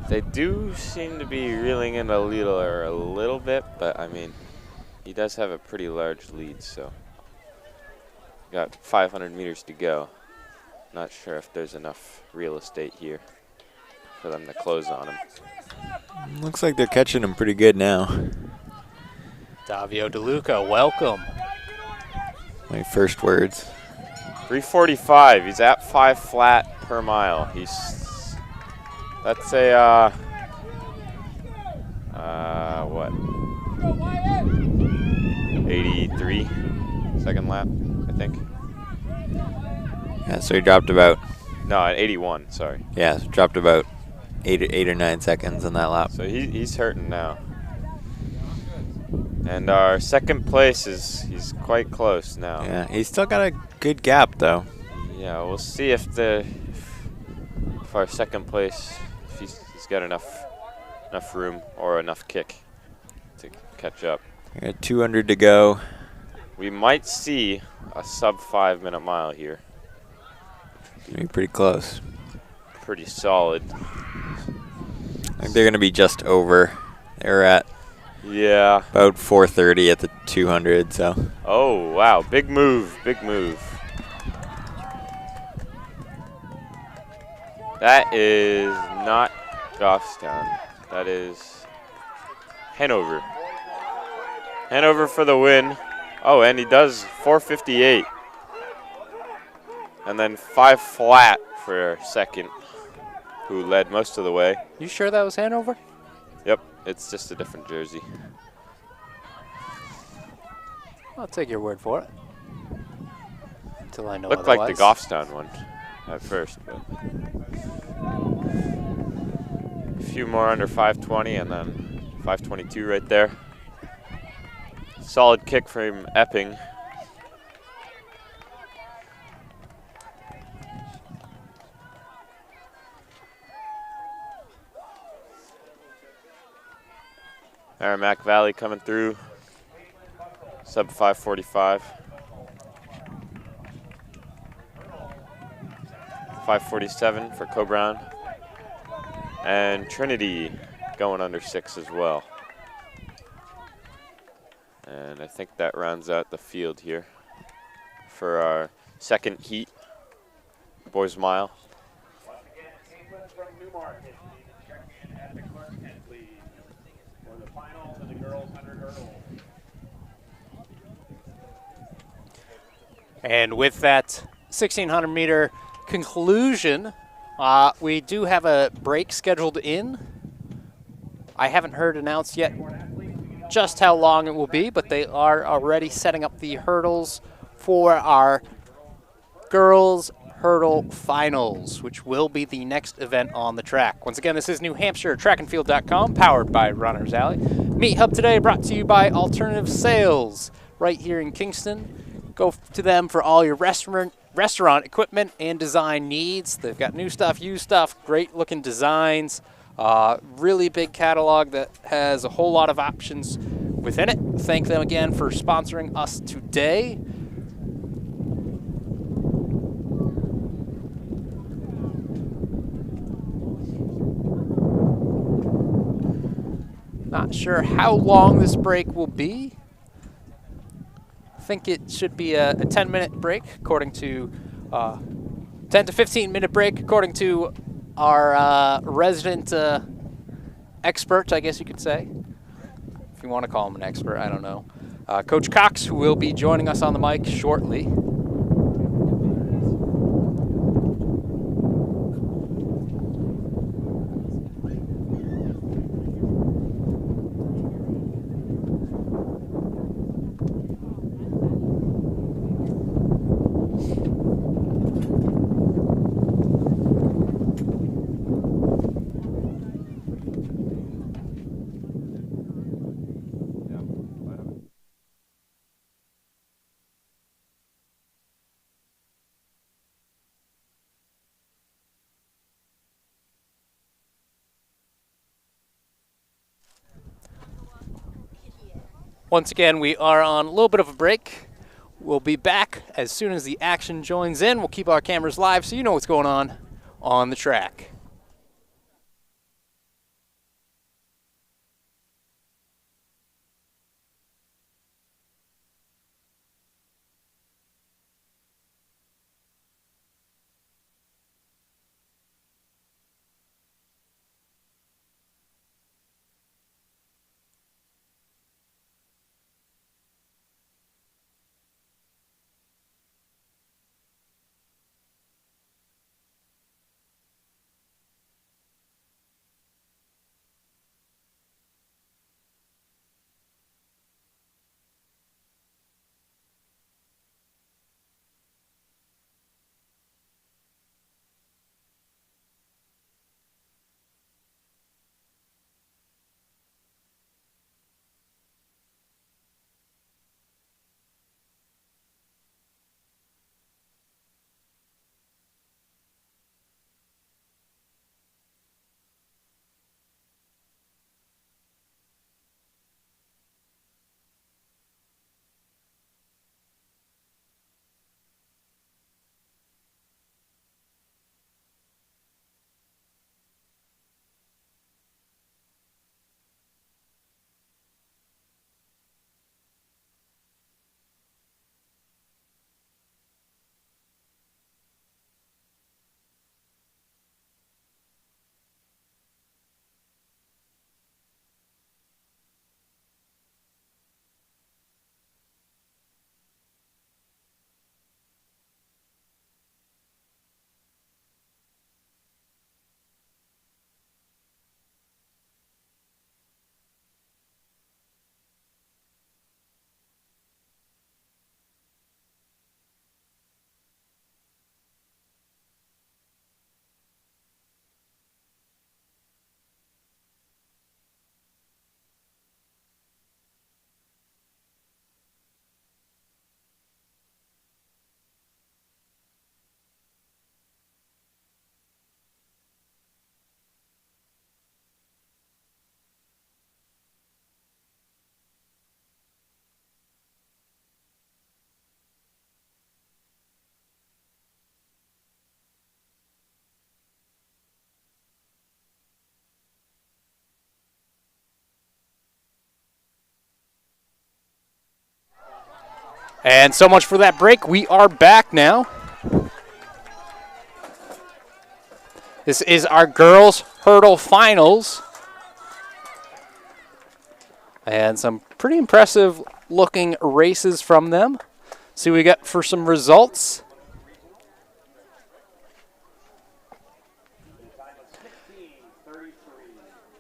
They do seem to be reeling in a little bit, but I mean, he does have a pretty large lead, so got 500 meters to go. Not sure if there's enough real estate here for them to close on him. Looks like they're catching him pretty good now. Davio DeLuca, welcome. My first words. 3:45. He's at 5 flat per mile. That's a what? 83 second lap, I think. Yeah, so he dropped about. No, at 81. Sorry. Yeah, so dropped about eight or 9 seconds in that lap. So he's hurting now. And our second place he's quite close now. Yeah, he's still got a good gap though. Yeah, we'll see if our second place, if he's got enough room or enough kick to catch up. We got 200 to go. We might see a sub 5-minute mile here. Be pretty close. Pretty solid. I think they're gonna be just over. They're at Yeah. about 4:30 at the 200. So. Oh wow, big move, big move. That is not Goffstown. That is Hanover. Hanover for the win. Oh, and he does 4:58. And then 5 flat for second, who led most of the way. You sure that was Hanover? Yep, it's just a different jersey. I'll take your word for it. Until I know Looked otherwise. like the Goffstown one at first, but a few more under 5:20 and then 5:22 right there. Solid kick from Epping. Merrimack Valley coming through. Sub 5:45. 5:47 for Cobrown. And Trinity going under 6 as well. And I think that rounds out the field here for our second heat, boys mile. Once again, England from Newmarket need to check in at the clerk tent, please, for the finals of the girls 100 hurdles. And with that 1,600 meter conclusion, we do have a break scheduled in. I haven't heard announced yet just how long it will be, but they are already setting up the hurdles for our girls hurdle finals, which will be the next event on the track. Once again, this is New Hampshire trackandfield.com, powered by Runners Alley. Meet Hub today brought to you by Alternative Sales right here in Kingston. Go to them for all your restaurant equipment and design needs. They've got new stuff, used stuff, great looking designs, really big catalog that has a whole lot of options within it. Thank them again for sponsoring us today. Not sure how long this break will be. I think it should be a 10-minute break, according to 10 to 15-minute break, according to our resident expert, I guess you could say, if you want to call him an expert. I don't know. Coach Cox, who will be joining us on the mic shortly. Once again, we are on a little bit of a break. We'll be back as soon as the action joins in. We'll keep our cameras live so you know what's going on the track. And so much for that break. We are back now. This is our girls' hurdle finals. And some pretty impressive looking races from them. See what we got for some results.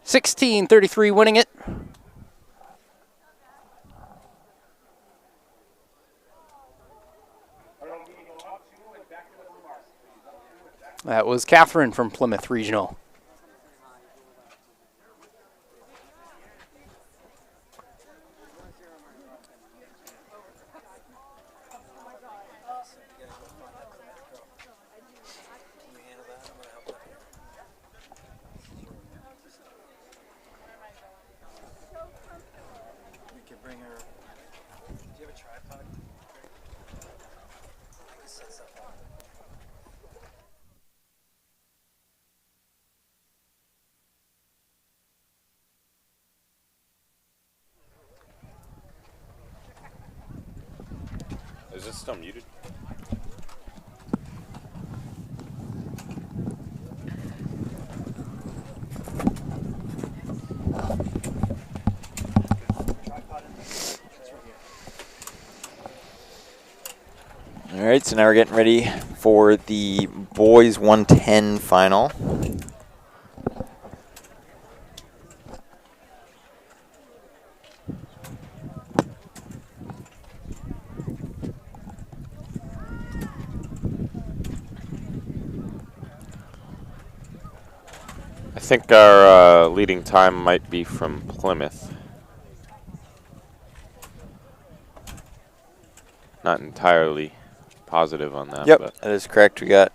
16:33 winning it. That was Catherine from Plymouth Regional. Is it still muted? All right, so now we're getting ready for the boys 110 final. I think our leading time might be from Plymouth. Not entirely positive on that. Yep, But that is correct. We got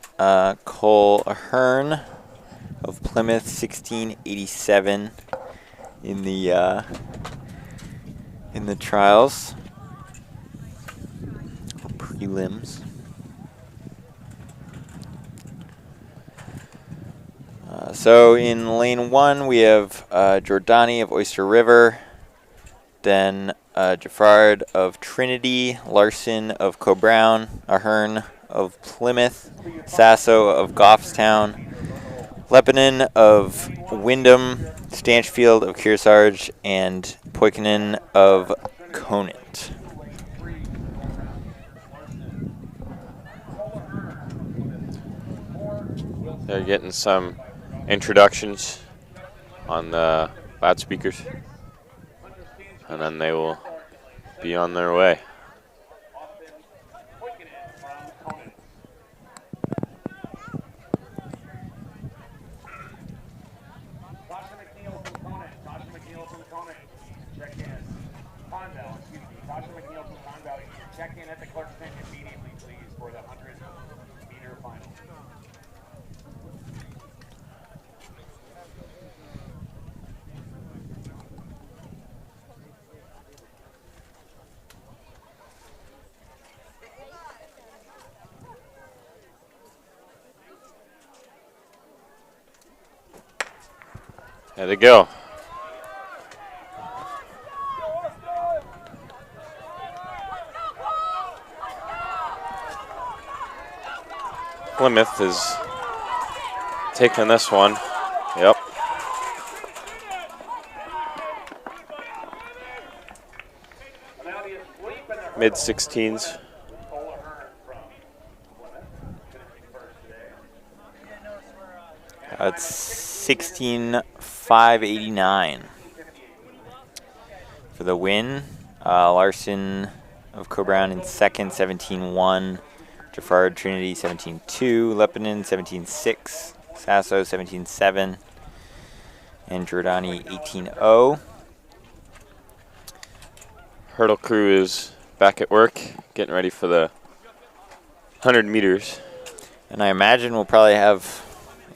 Cole Ahern of Plymouth, 1687 in the trials, or prelims. So in lane 1, we have Giordani of Oyster River, then Jaffard of Trinity, Larson of Cobrown, Ahern of Plymouth, Sasso of Goffstown, Lepinen of Wyndham, Stanchfield of Kearsarge, and Poikinen of Conant. they're getting some introductions on the loudspeakers, and then they will be on their way. Check in at the clerk's tent immediately, please, for the 100-meter final. There they go. Plymouth is taking this one. Yep. Mid-16s. It's 16,589 for the win. Larson of Cobrown in second, 17-1. Jaffard Trinity 17-2. Lepinen 17-6. Sasso 17-7. And Giordani 18-0. Hurdle crew is back at work, getting ready for the 100 meters. And I imagine we'll probably have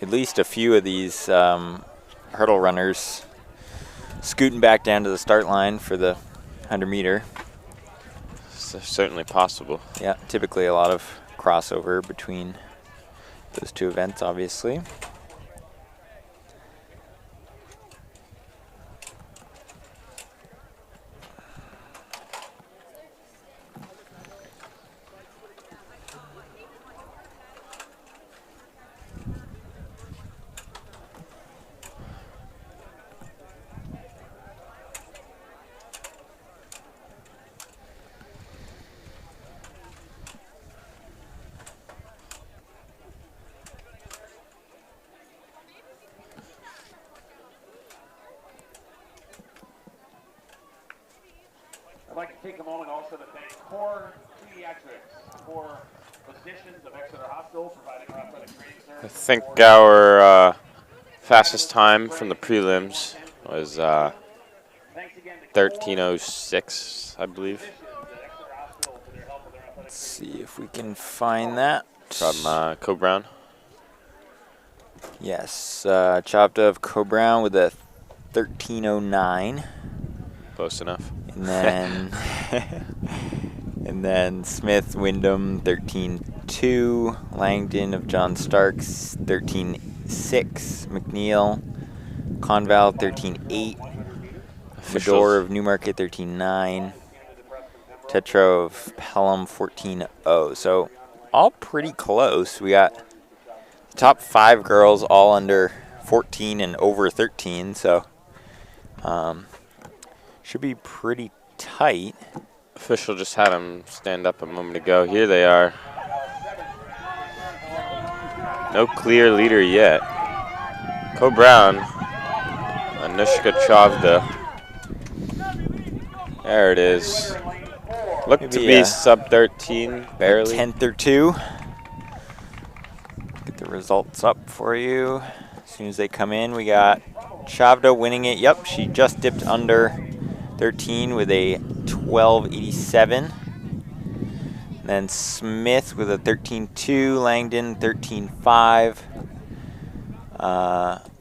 at least a few of these hurdle runners scooting back down to the start line for the 100-meter. Certainly possible. Yeah, typically a lot of crossover between those two events, obviously. Take a moment also to thank Core Pediatrics, core physicians of Exeter Hospital, providing our athletic training I services. think our fastest time from the prelims was Thanks again to Core 13:06, I believe, physicians at Exeter Hospital for their help with their athletic Let's training. see if we can find that. from Co Brown. Yes, chopped of Co-Brown with a 13:09. Close enough. And then and then Smith Wyndham 13:2, Langdon of John Starks 13:6, McNeil Conval 13:8, Fedor of Newmarket 13:9, Tetro of Pelham 14:0. So all pretty close. We got the top 5 girls all under 14 and over 13, so should be pretty tight. Official just had him stand up a moment ago. Here they are. No clear leader yet. Co Brown, Anushka Chavda. There it is. Looked to Maybe, be sub 13, barely. 10th or 2. Get the results up for you. As soon as they come in, we got Chavda winning it. Yep, she just dipped under 13 with a 12:87. Then Smith with a 13:2, Langdon 13:5,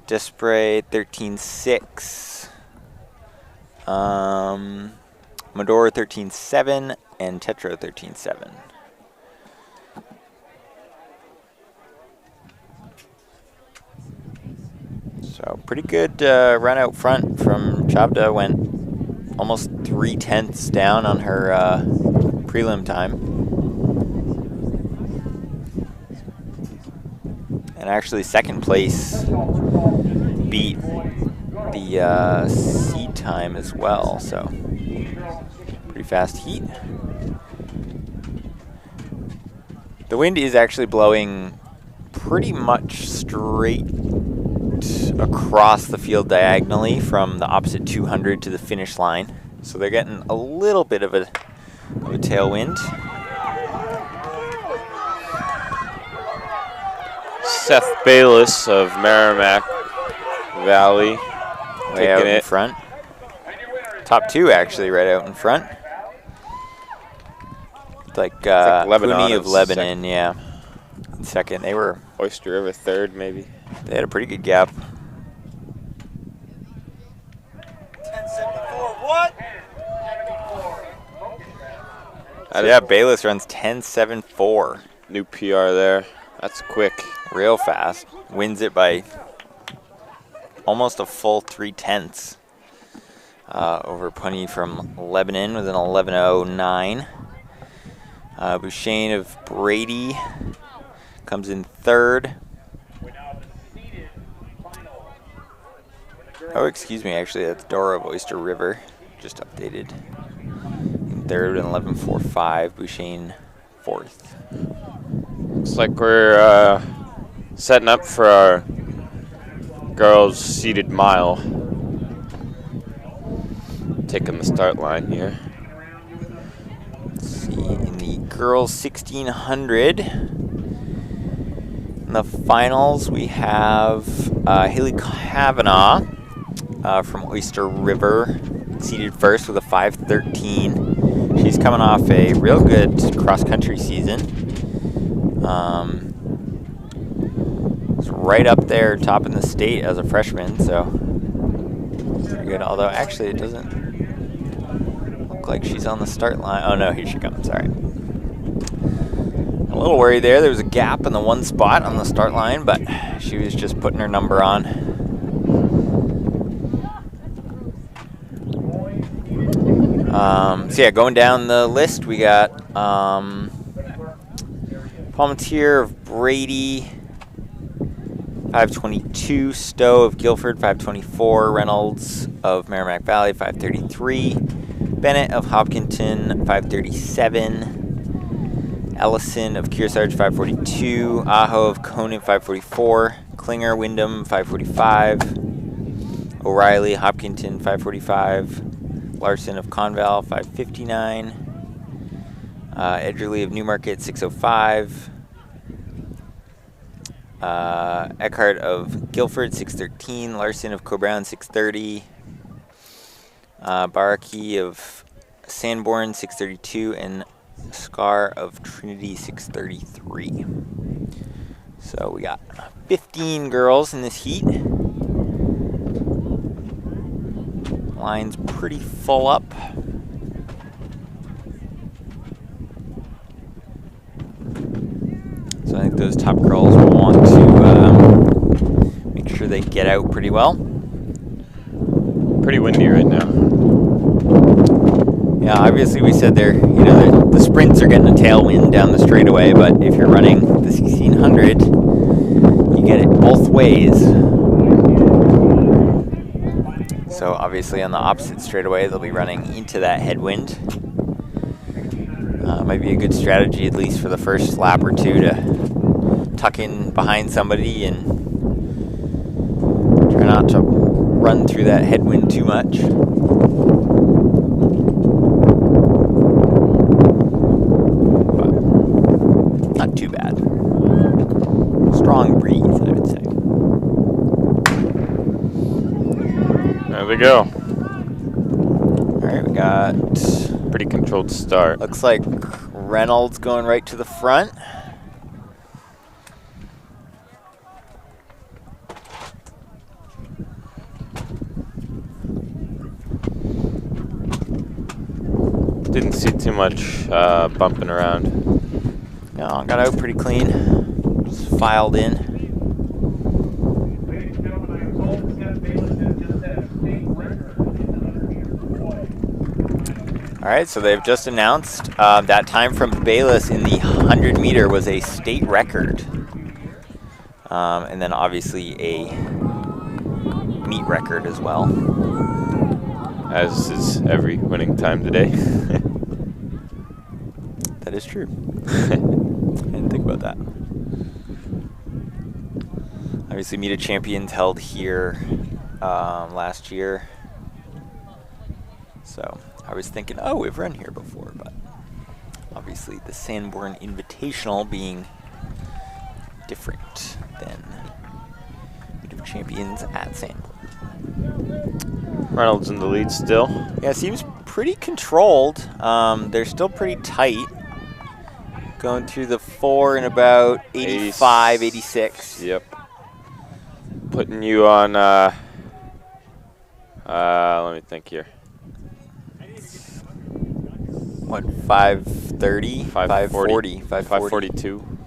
Desprez 13:6, Medora 13:7, and Tetro 13:7. So pretty good run out front from Chavda. Went almost 3/10 down on her prelim time. And actually second place beat the seed time as well, so pretty fast heat. The wind is actually blowing pretty much straight across the field diagonally from the opposite 200 to the finish line. So they're getting a little bit of a tailwind. Seth Bayless of Merrimack Valley Way out taking in it. front. Top 2 actually right out in front. It's like Lebanon Puni of is Lebanon, yeah. In second, they were. Oyster River third, maybe. They had a pretty good gap. 10:74. What? So yeah, Bayless runs 10:74. New PR there. That's quick. Real fast. Wins it by almost a full 3/10 over Puni from Lebanon with an 11:09. Bouchain of Brady comes in third. Oh, excuse me, actually, that's Dora of Oyster River. Just updated. In third and 11:45. Bouchain fourth. Looks like we're setting up for our girls seated mile. Taking the start line here. Let's see, in the girls 1600, in the finals, we have Haley Kavanaugh from Oyster River, seated first with a 5:13. She's coming off a real good cross-country season. Was right up there, top in the state as a freshman, so pretty good. Although actually, it doesn't look like she's on the start line. Oh no, here she comes. Sorry. A little worried there. There was a gap in the one spot on the start line, but she was just putting her number on. So yeah, going down the list, we got Palmetier of Brady, 5:22. Stowe of Guilford, 5:24. Reynolds of Merrimack Valley, 5:33. Bennett of Hopkinton, 5:37. Ellison of Kearsarge, 5:42. Aho of Conant, 5:44. Klinger, Wyndham, 5:45. O'Reilly, Hopkinton, 5:45. Larson of Conval, 5:59. Edgerly of Newmarket, 6:05. Eckhart of Guilford, 6:13. Larson of Cobrown, 6:30. Baraki of Sanborn, 6:32. And Scar of Trinity, 6:33. So we got 15 girls in this heat. Line's pretty full up. So I think those top girls will want to make sure they get out pretty well. Pretty windy right now. Yeah, obviously we said the sprints are getting a tailwind down the straightaway, but if you're running the 1600, you get it both ways. So obviously on the opposite straightaway, they'll be running into that headwind. Might be a good strategy, at least for the first lap or two, to tuck in behind somebody and try not to run through that headwind too much. But not too bad. Strong breeze, I would say. There we go. All right, we got... Pretty controlled start. Looks like Reynolds going right to the front. Didn't see too much bumping around. No, got out pretty clean. Just filed in. Ladies and gentlemen, I am told that Seth Bayless has just set a state record in the 100-meter boys. All right, so they've just announced that time from Bayless in the 100-meter was a state record. And then obviously a meet record as well. As is every winning time today. That is true. I didn't think about that. Obviously, Meet of Champions held here last year. So I was thinking, oh, we've run here before, but obviously the Sanborn Invitational being different than Meet of Champions at Sanborn. Reynolds in the lead still. Yeah, it seems pretty controlled. They're still pretty tight. Going through the 4 in about 85, 86. Yep. Putting you on, let me think here. What, 530? 540? 542?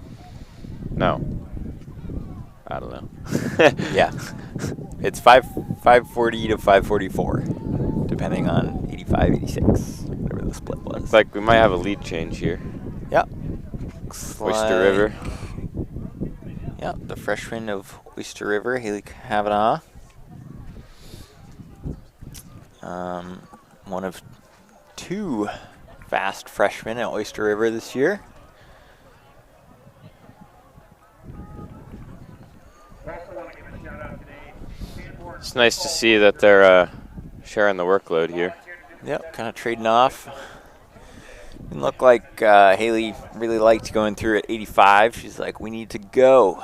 No. I don't know. Yeah. It's 540 to 544, depending on 85, 86, whatever the split was. Looks like we might have a lead change here. Yep. Oyster River. Yep, the freshman of Oyster River, Haley Kavanaugh. One of 2 fast freshmen at Oyster River this year. It's nice to see that they're sharing the workload here. Yep, kind of trading off. Didn't look like Haley really liked going through at 85. She's like, we need to go,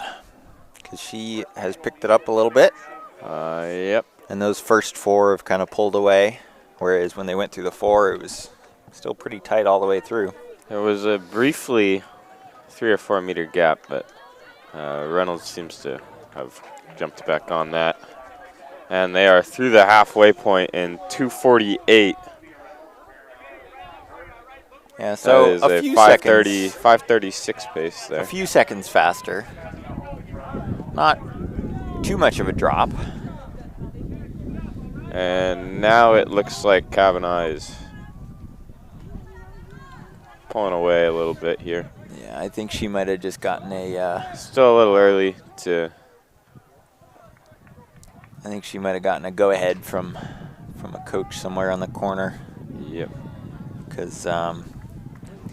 because she has picked it up a little bit. Yep. And those first 4 have kind of pulled away, whereas when they went through the 4, it was still pretty tight all the way through. There was a briefly 3 or 4 meter gap, but Reynolds seems to have jumped back on that. And they are through the halfway point in 2:48. Yeah, so that is a few 5:30, seconds. 5:36 pace there. A few seconds faster. Not too much of a drop. And now it looks like Kavanaugh is pulling away a little bit here. Yeah, I think she might have just gotten a... Still a little early to... I think she might have gotten a go-ahead from a coach somewhere on the corner. Yep. Because,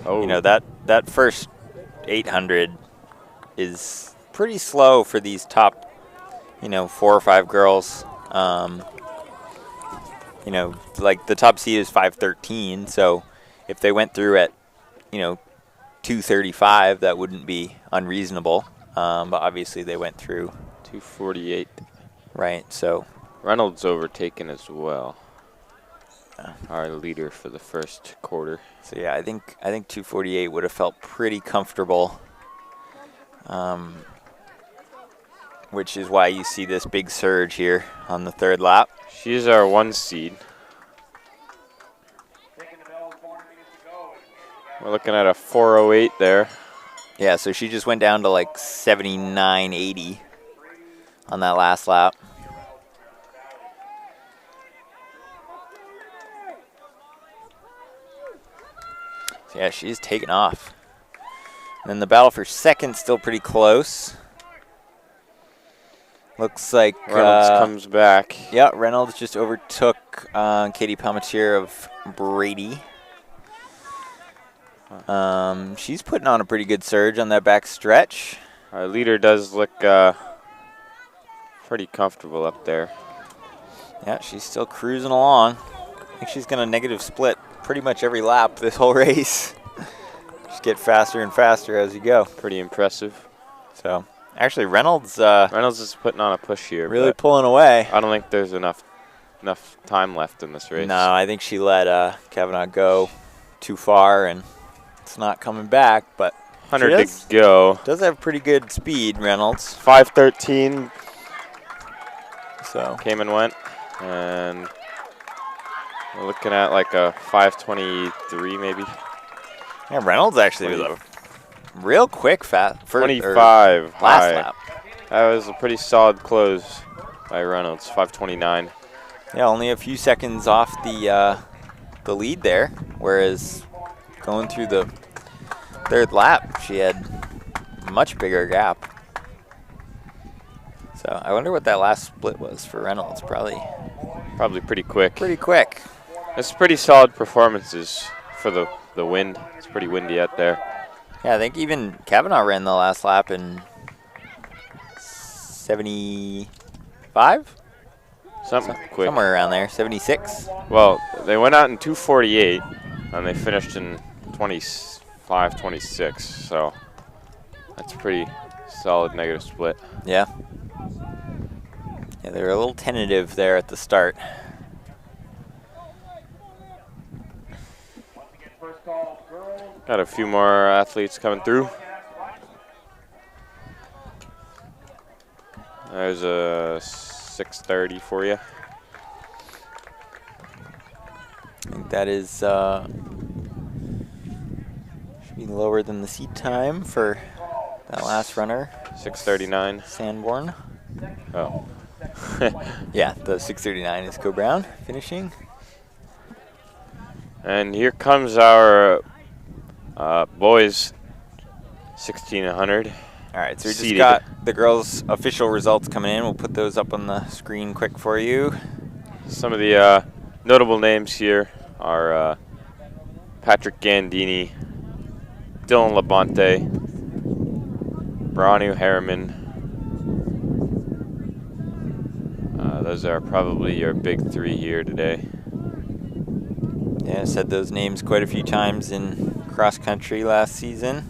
Oh. you know, that first 800 is pretty slow for these top, 4 or 5 girls. you know, like the top seed is 5:13. So if they went through at, you know, 2:35, that wouldn't be unreasonable. But obviously they went through 2:48. right. So Reynolds overtaken as well. Our leader for the first quarter. so yeah, I think 2:48 would have felt pretty comfortable. Which is why you see this big surge here on the third lap. She's our 1 seed. We're looking at a 4:08 there. Yeah, so she just went down to like 79.80 on that last lap. So yeah, she's taken off. And then the battle for second still pretty close. Looks like Reynolds comes back. Yeah, Reynolds just overtook Katie Palmetier of Brady. She's putting on a pretty good surge on that back stretch. Our leader does look pretty comfortable up there. Yeah, she's still cruising along. I think she's going to negative split pretty much every lap this whole race. Just get faster and faster as you go. Pretty impressive. So, actually, Reynolds Reynolds is putting on a push here. really but pulling away. I don't think there's enough time left in this race. No, I think she let Kavanaugh go too far, and it's not coming back. But 100 to go. Does have pretty good speed, Reynolds. 5:13 So came and went, and we're looking at like a 5:23 maybe. yeah, Reynolds actually was a real quick fast. 25 last high. lap. That was a pretty solid close by Reynolds. 5:29. Yeah, only a few seconds off the lead there. Whereas going through the third lap, she had a much bigger gap. So I wonder what that last split was for Reynolds. Probably Pretty quick. pretty quick. It's pretty solid performances for the wind. It's pretty windy out there. Yeah, I think even Kavanaugh ran the last lap in 75? Something quick. Somewhere around there, 76. Well, they went out in 2:48, and they finished in 25:26. So that's pretty solid negative split. Yeah. Yeah, they were a little tentative there at the start. Got a few more athletes coming through. There's a 6:30 for you. I think that is should be lower than the seat time for that last runner, 6:39. Sanborn. Oh. Yeah, the 6:39 is Co Brown finishing. And here comes our boys 1600. All right, so we just Seated. got the girls' official results coming in. We'll put those up on the screen quick for you. Some of the notable names here are Patrick Gandini, Dylan Labonte, Branu Harriman. Those are probably your big three here today. Yeah, I said those names quite a few times in cross country last season.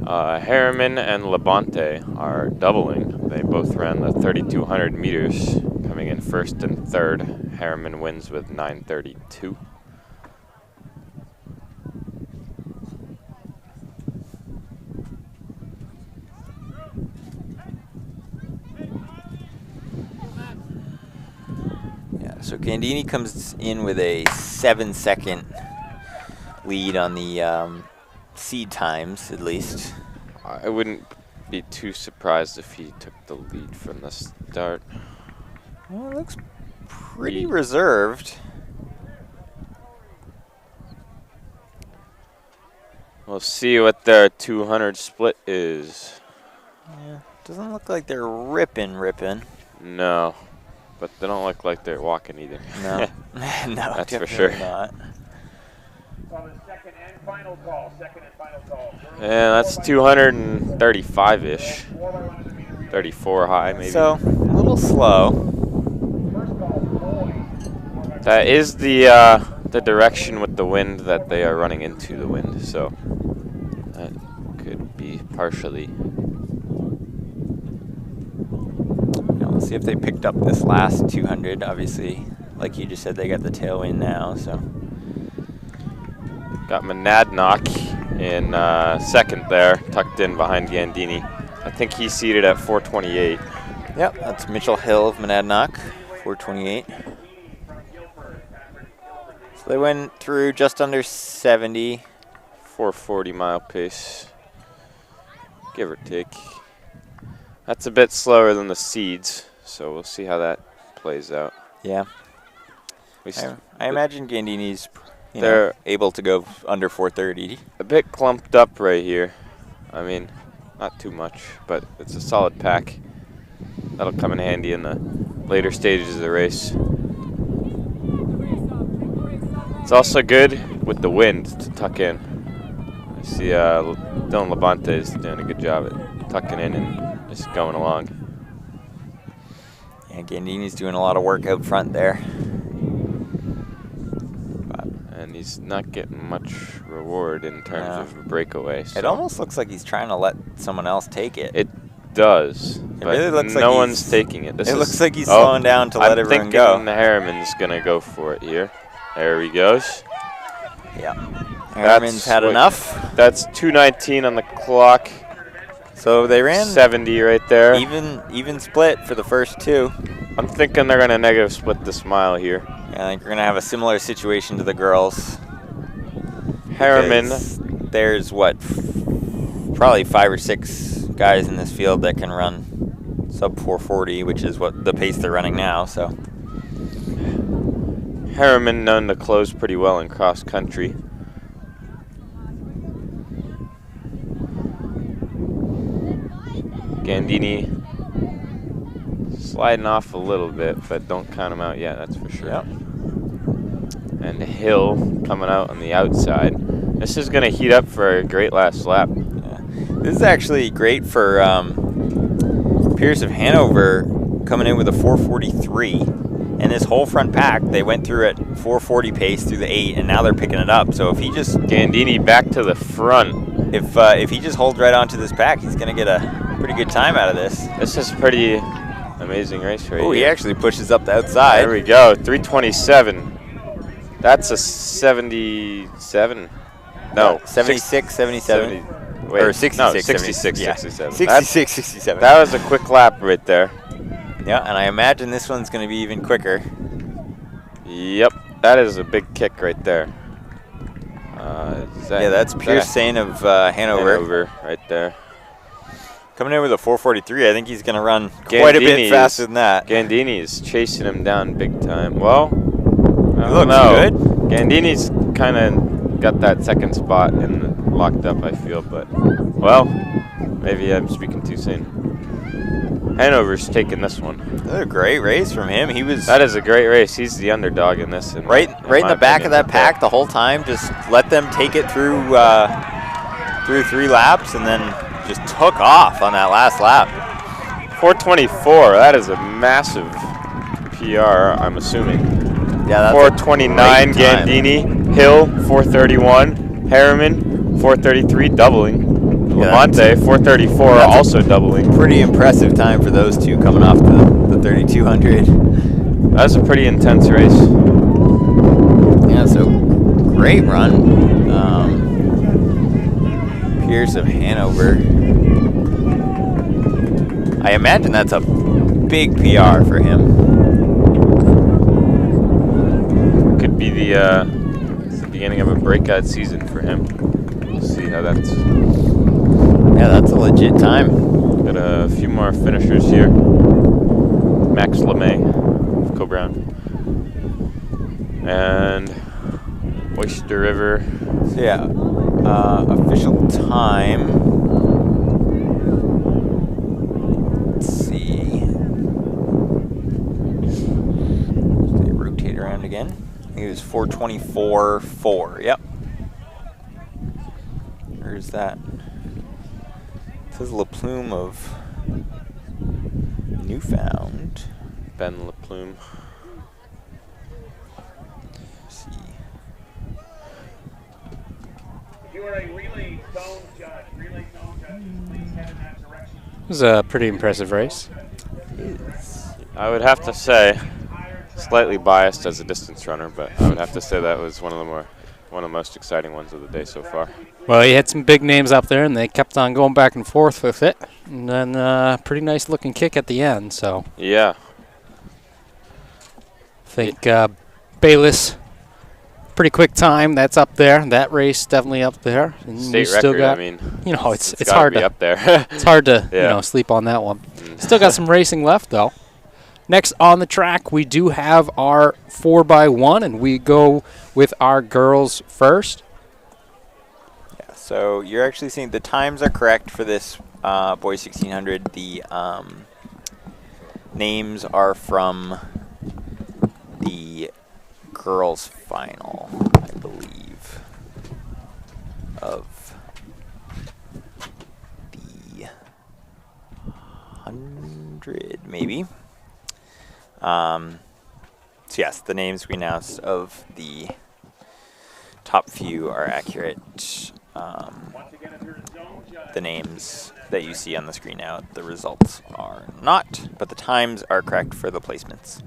Harriman and Labonte are doubling. They both ran the 3,200 meters, coming in first and third. Harriman wins with 9:32. Yeah, so Gandini comes in with a 7-second lead on the seed times, at least. I wouldn't be too surprised if he took the lead from the start. Well, it looks pretty reserved. We'll see what their 200 split is. Yeah, doesn't look like they're ripping. No, but they don't look like they're walking either. No, no, That's for definitely sure. not. On the second and final call. Yeah, that's 235-ish. 34 high, maybe. So, a little slow. That is the direction with the wind that they are running into the wind, so that could be partially. Now, we'll see if they picked up this last 200. Obviously, like you just said, they got the tailwind now, so. Got Monadnock in second there, tucked in behind Gandini. I think he's seated at 428. Yep, that's Mitchell Hill of Monadnock, 428. So they went through just under 70. 440 mile pace, give or take. That's a bit slower than the seeds, so we'll see how that plays out. Yeah. I imagine Gandini's they're able to go under 430. A bit clumped up right here. I mean, not too much, but it's a solid pack. That'll come in handy in the later stages of the race. It's also good with the wind to tuck in. I see Dylan Labonte is doing a good job at tucking in and just going along. Yeah, Gandini's doing a lot of work out front there. And he's not getting much reward in terms of a breakaway. So. It almost looks like he's trying to let someone else take it. It does. It but really looks no like one's taking it. It looks like he's slowing down to let everyone go. I'm thinking Harriman's going to go for it here. There he goes. Yeah. Harriman's had enough. That's 2:19 on the clock. So they ran 70 right there. Even split for the first two. I'm thinking they're going to negative split this mile here. Yeah, I think we're going to have a similar situation to the girls. Harriman. There's probably 5 or 6 guys in this field that can run sub 440, which is what the pace they're running now. So Harriman known to close pretty well in cross country. Gandini sliding off a little bit, but don't count him out yet, that's for sure. Yep. And Hill coming out on the outside. This is going to heat up for a great last lap. Yeah. This is actually great for Pierce of Hanover coming in with a 443. And this whole front pack, they went through at 440 pace through the 8, and now they're picking it up. So if he just Gandini back to the front. If he just holds right onto this pack, he's going to get a pretty good time out of this. This is pretty amazing race right here. Oh, he actually pushes up the outside. There we go, 327. That's a 77. No, 76, 77. 70, wait, or 66, no, 66, 67. 66, 67. That was a quick lap right there. Yeah, and I imagine this one's going to be even quicker. Yep, that is a big kick right there. That's Pierce Sain of Hanover right there. Coming in with a 443, I think he's going to run quite a bit faster than that. Gandini is chasing him down big time. Well, I looks don't know. good. Gandini's kind of got that second spot locked up, I feel, but, well, maybe I'm speaking too soon. Hanover's taking this one. That's a great race from him. That is a great race. He's the underdog in this. Right in the back of that pack the whole time. Just let them take it through 3 laps, and then just took off on that last lap. 424. That is a massive PR, I'm assuming. Yeah, that's 429 Gandini, Hill 431, Harriman 433, doubling. Lamonte 434, also doubling. Pretty impressive time for those two coming off the 3200. That was a pretty intense race. Yeah, so great run. Pierce of Hanover. I imagine that's a big PR for him. Could be the beginning of a breakout season for him. We'll see how that's. Yeah, that's a legit time. Got a few more finishers here. Max LeMay of Co-Brown. And Oyster River. So yeah, official time. Let's see. They rotate around again. I think it was 4:24.4. Yep. Where's that? It says La Plume of Newfound. Ben LaPlume. You are a relay zone judge. Relay zone judges, please head in that direction. It was a pretty impressive race. I would have to say, slightly biased as a distance runner, but I would have to say that was one of the most exciting ones of the day so far. Well, you had some big names up there, and they kept on going back and forth with it. And then pretty nice looking kick at the end. So Yeah. I think Bayless, pretty quick time. That's up there. That race definitely up there. And State you still record, got, I mean, you know, it's gotta hard be to up there. it's hard to Yeah. sleep on that one. Still got some racing left though. Next on the track, we do have our 4x1, and we go with our girls first. Yeah, so you're actually seeing the times are correct for this boys 1600. The names are from the girls final, I believe, of the 100 maybe. So yes, the names we announced of the top few are accurate. The names that you see on the screen now, the results are not, but the times are correct for the placements.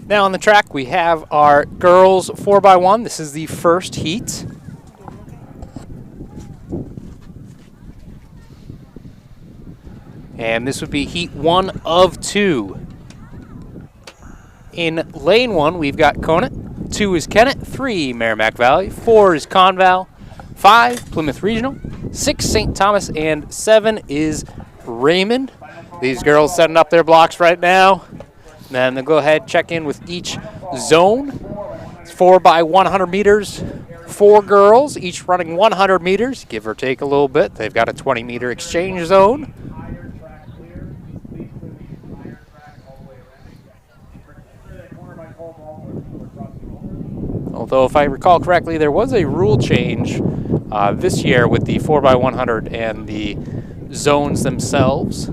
Now on the track, we have our girls 4x1. This is the first heat. And this would be heat 1 of 2. In lane 1, we've got Conant. 2 is Kennett. 3, Merrimack Valley. 4 is Conval. 5, Plymouth Regional. 6, St. Thomas. And 7 is Raymond. These girls setting up their blocks right now. Then they'll go ahead, check in with each zone. It's 4 by 100 meters. 4 girls, each running 100 meters, give or take a little bit. They've got a 20-meter exchange zone. Although, if I recall correctly, there was a rule change this year with the 4x100 and the zones themselves.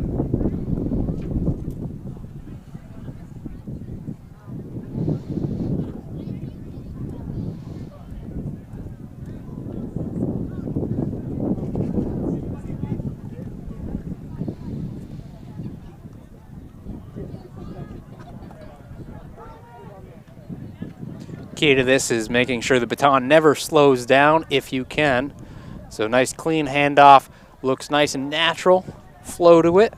Key to this is making sure the baton never slows down if you can. So nice clean handoff, looks nice and natural, flow to it.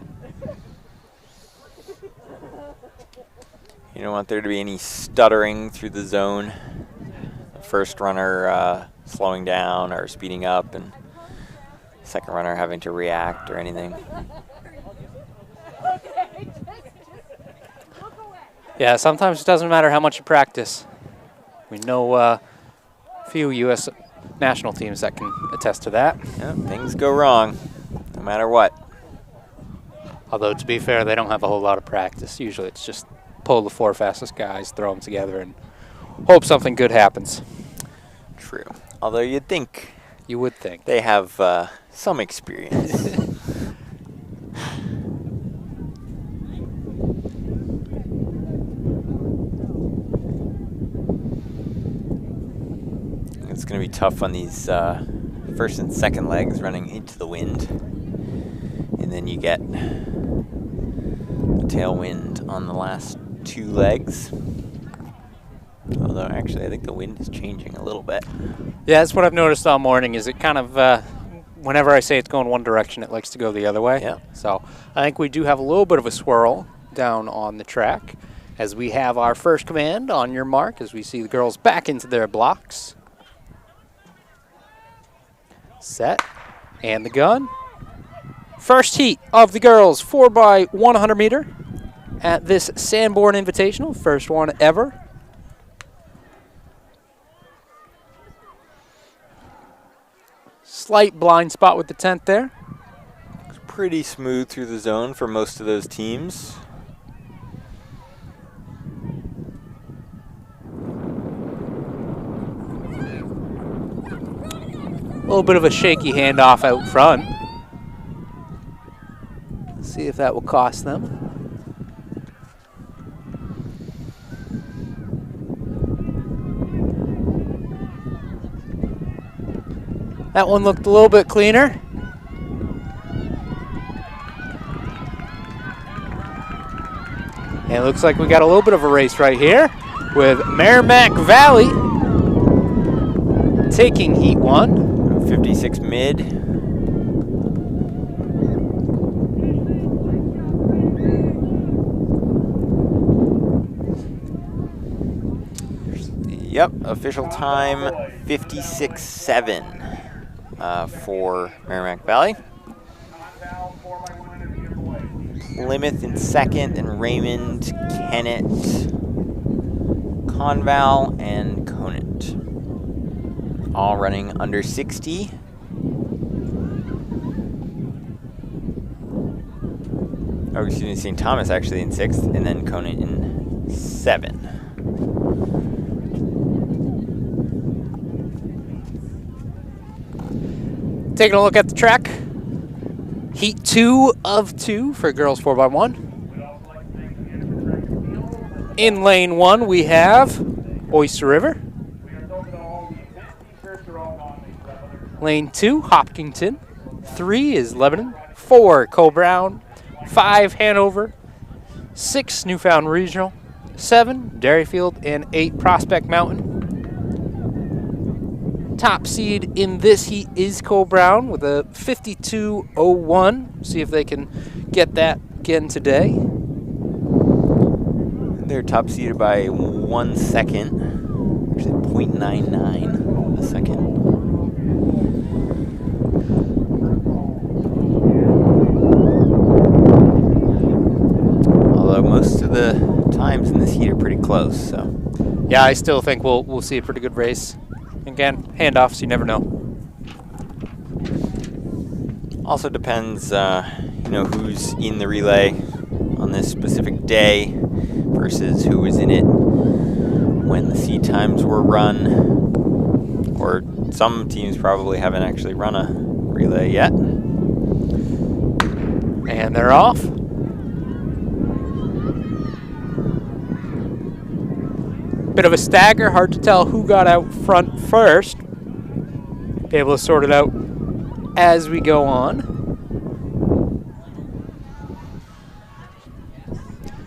You don't want there to be any stuttering through the zone. The first runner slowing down or speeding up, and second runner having to react or anything. Yeah, sometimes it doesn't matter how much you practice. We know a few U.S. national teams that can attest to that. Yeah, things go wrong, no matter what. Although, to be fair, they don't have a whole lot of practice. Usually it's just pull the 4 fastest guys, throw them together, and hope something good happens. True. Although you'd think You would think. they have some experience. It's going to be tough on these first and second legs running into the wind. And then you get the tailwind on the last 2 legs. Although, actually, I think the wind is changing a little bit. Yeah, that's what I've noticed all morning is it kind of, whenever I say it's going one direction, it likes to go the other way. Yeah. So I think we do have a little bit of a swirl down on the track as we have our first command on your mark as we see the girls back into their blocks. Set. And the gun. First heat of the girls 4x100 meter at this Sanborn Invitational. First one ever. Slight blind spot with the tent there. It's pretty smooth through the zone for most of those teams. A little bit of a shaky handoff out front. Let's see if that will cost them. That one looked a little bit cleaner. And it looks like we got a little bit of a race right here with Merrimack Valley taking heat 1. 56 mid. Yep, official time 56.7 for Merrimack Valley. Plymouth in second, and Raymond, Kennett, Conval, and Conant. All running under 60. Oh, excuse me, St. Thomas actually in 6th, and then Conant in 7. Taking a look at the track. Heat 2 of 2 for girls 4x1. In lane 1, we have Oyster River. Lane 2, Hopkinton. 3 is Lebanon. 4, Co-Brown. 5, Hanover. 6, Newfound Regional. 7, Dairyfield. And 8, Prospect Mountain. Top seed in this heat is Co-Brown with a 52.01. See if they can get that again today. They're top seeded by 1 second. Actually, 0.99 a second. Although most of the times in this heat are pretty close, so. Yeah, I still think we'll see a pretty good race. Again, handoffs, you never know. Also depends, who's in the relay on this specific day versus who was in it when the seed times were run. Or some teams probably haven't actually run a relay yet. And they're off. Bit of a stagger, hard to tell who got out front first. Be able to sort it out as we go on.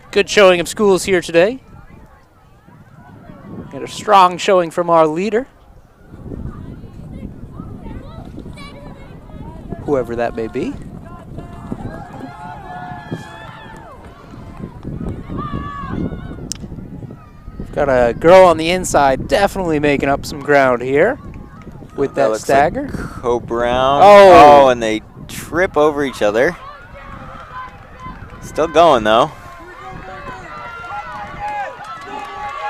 Good showing of schools here today. Got a strong showing from our leader. Whoever that may be. Got a girl on the inside definitely making up some ground here with that stagger. Like Co-Brown. Oh, and they trip over each other. Still going though.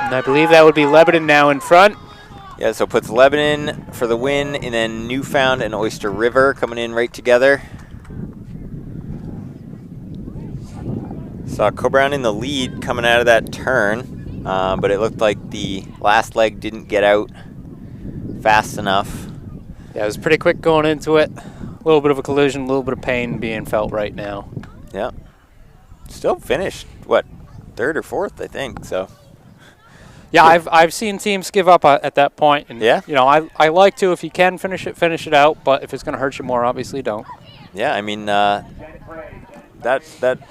And I believe that would be Lebanon now in front. Yeah, so puts Lebanon for the win, and then Newfound and Oyster River coming in right together. Saw Co-Brown in the lead coming out of that turn. But it looked like the last leg didn't get out fast enough. Yeah, it was pretty quick going into it. A little bit of a collision, a little bit of pain being felt right now. Yeah. Still finished, what, 3rd or 4th, I think, so. Yeah, I've seen teams give up at that point. And, yeah. I like to, if you can finish it out. But if it's going to hurt you more, obviously don't. Yeah, I mean, that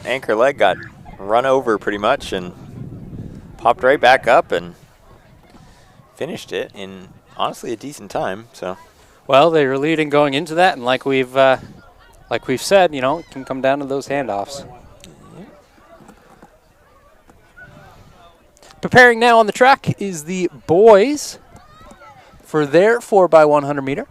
anchor leg got run over pretty much and popped right back up and finished it in honestly a decent time. So, well, they were leading going into that, and like we've said, it can come down to those handoffs. Yeah. Preparing now on the track is the boys for their 4x100 meter.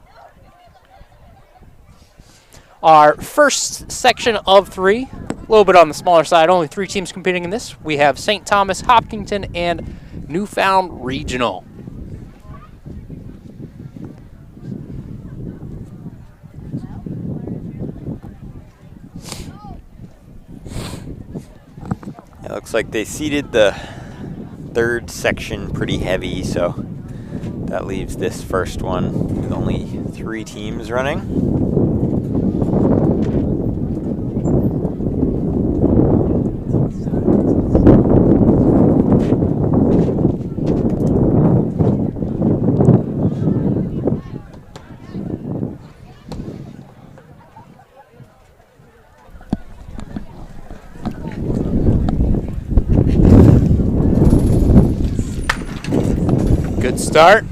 Our first section of 3. A little bit on the smaller side, only 3 teams competing in this. We have St. Thomas, Hopkinton, and Newfound Regional. It looks like they seeded the 3rd section pretty heavy, so that leaves this first one with only 3 teams running. start.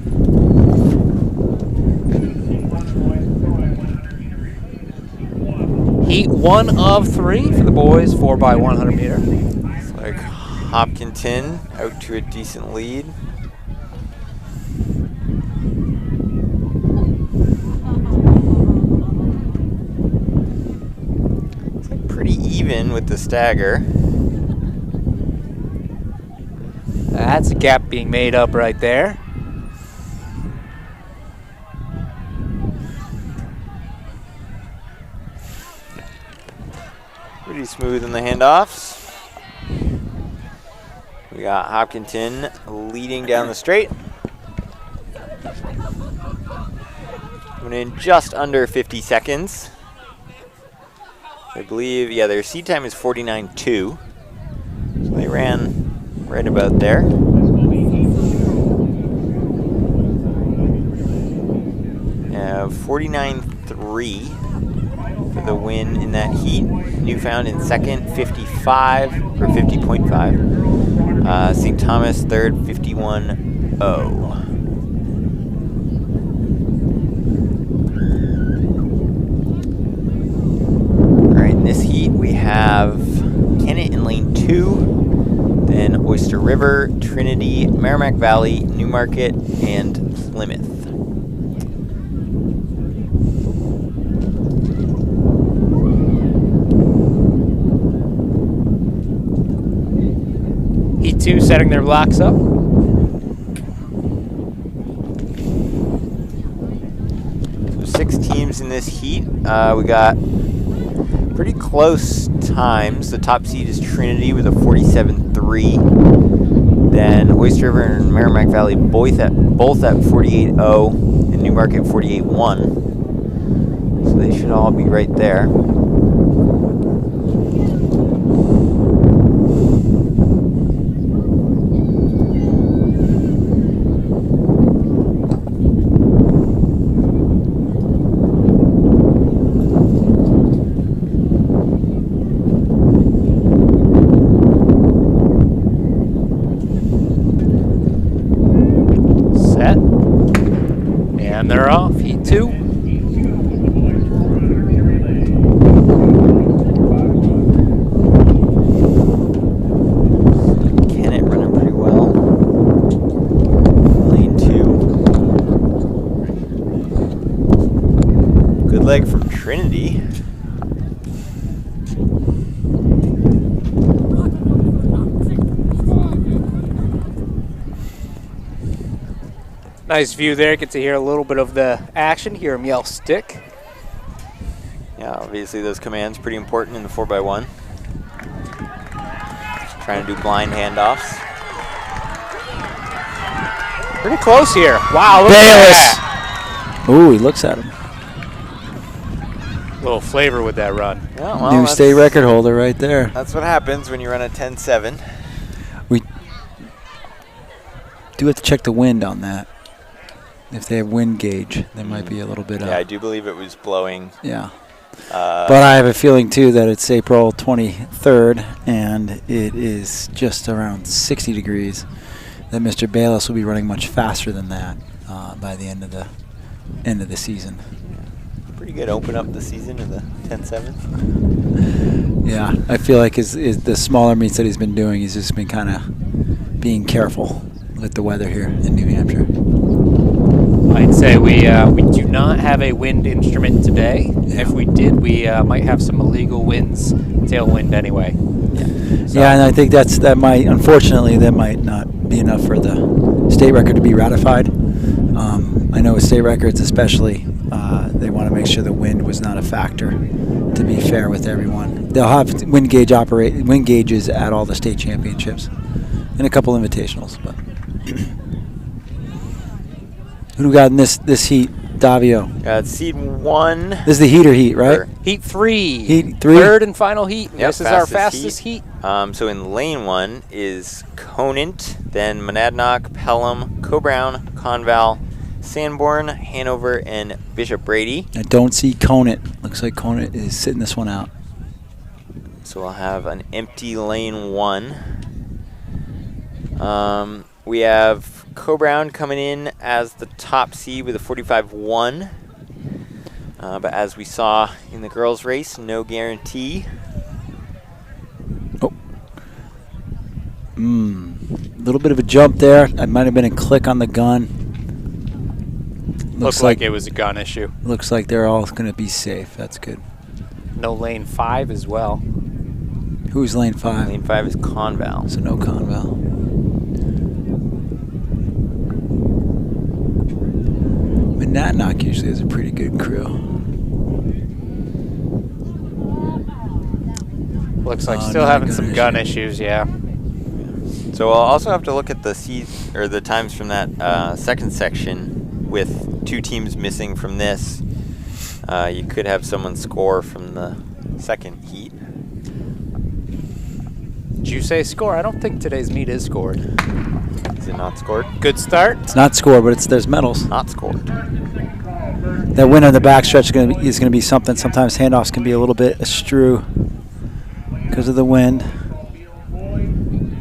Heat 1 of 3 for the boys, 4x100 meter. Looks like Hopkinton out to a decent lead. Looks like pretty even with the stagger. That's a gap being made up right there. Pretty smooth in the handoffs. We got Hopkinton leading down the straight. Coming in just under 50 seconds. I believe, yeah, their seed time is 49.2. So they ran right about there. Yeah, 49.3 for the win in that heat. Newfound in second, 55 or 50.5. St. Thomas third, 51.0. All right, in this heat we have Kennett in lane 2, then Oyster River, Trinity, Merrimack Valley, Newmarket, and Plymouth. Heat 2 setting their blocks up. So 6 teams in this heat. We got pretty close times. The top seed is Trinity with a 47.3. Then Oyster River and Merrimack Valley both at 48.0 and Newmarket 48.1. So they should all be right there. Set. And they're off. Heat 2. Kennett running pretty well. Lane 2. Good leg from Trinity. Nice view there. Get to hear a little bit of the action. Hear him yell stick. Yeah, obviously those commands pretty important in the 4x1. Trying to do blind handoffs. Pretty close here. Wow, look Bayless. at that. Ooh, he looks at him. Little flavor with that run. Yeah, well, New that's- state record holder right there. That's what happens when you run a 10.7. We do have to check the wind on that. If they have wind gauge, there might be a little bit of. Yeah, I do believe it was blowing. Yeah. But I have a feeling, too, that it's April 23rd, and it is just around 60 degrees, that Mr. Bayless will be running much faster than that by the end of the season. Pretty good open up the season in the 10.7. Yeah, I feel like the smaller meets that he's been doing, he's just been kind of being careful with the weather here in New Hampshire. I'd say we do not have a wind instrument today. Yeah. If we did, we might have some illegal winds, tailwind anyway. So Yeah, and I think that might, unfortunately, that might not be enough for the state record to be ratified. I know with state records especially, they want to make sure the wind was not a factor, to be fair with everyone. They'll have wind gauges at all the state championships and a couple invitationals. But who do we got in this heat? Davio. Got seed 1. This is the heater heat, right? Heat 3. Heat 3. Third and final heat. Yep, This is our fastest heat. So in lane 1 is Conant, then Monadnock, Pelham, Cobrown, Conval, Sanborn, Hanover, and Bishop Brady. I don't see Conant. Looks like Conant is sitting this one out. So we'll have an empty lane 1. We have Co-Brown coming in as the top seed with a 45-1. But as we saw in the girls' race, no guarantee. Oh. A little bit of a jump there. That might have been a click on the gun. Looks like it was a gun issue. Looks like they're all going to be safe. That's good. No lane 5 as well. Who's lane 5? Lane 5 is Conval. So no Conval. Monadnock usually has a pretty good crew. Looks like Oh, still not a having gun some issue. gun issues, yeah. So we'll also have to look at the the times from that second section with 2 teams missing from this. You could have someone score from the second heat. Did you say score? I don't think today's meet is scored. Is it not scored? Good start. It's not score, but there's medals. Not scored. That win on the backstretch is going to be something. Sometimes handoffs can be a little bit astrew because of the wind.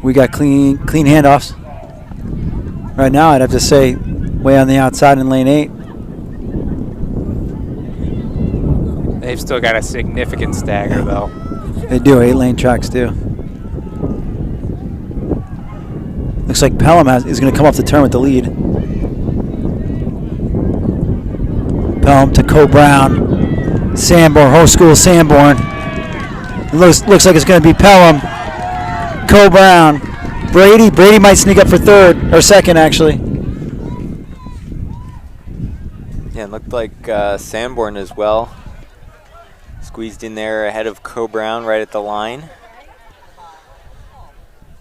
We got clean handoffs. Right now, I'd have to say way on the outside in lane 8. They've still got a significant stagger, though. They do. 8-lane tracks do. Looks like Pelham is going to come off the turn with the lead. Pelham to Co-Brown. Sanborn, whole school Sanborn. It looks like it's going to be Pelham. Co-Brown. Brady might sneak up for third, or second actually. Yeah, it looked like Sanborn as well. Squeezed in there ahead of Co-Brown right at the line.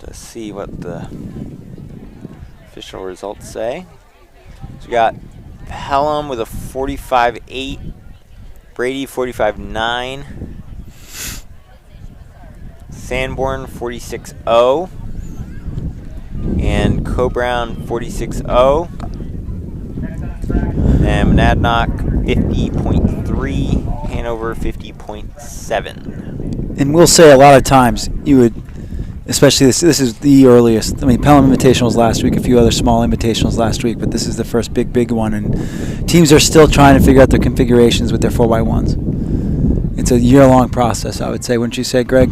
To see what the official results say. So we got Pelham with a 45-8, Brady 45-9, Sanborn 46-0, and Co-Brown 46-0, and Monadnock 50.3, Hanover 50.7. And we'll say a lot of times you would, especially this is the earliest. I mean, Pelham Invitational was last week, a few other small invitationals last week, but this is the first big one, and teams are still trying to figure out their configurations with their 4x1s. It's a year-long process, I would say. Wouldn't you say, Greg?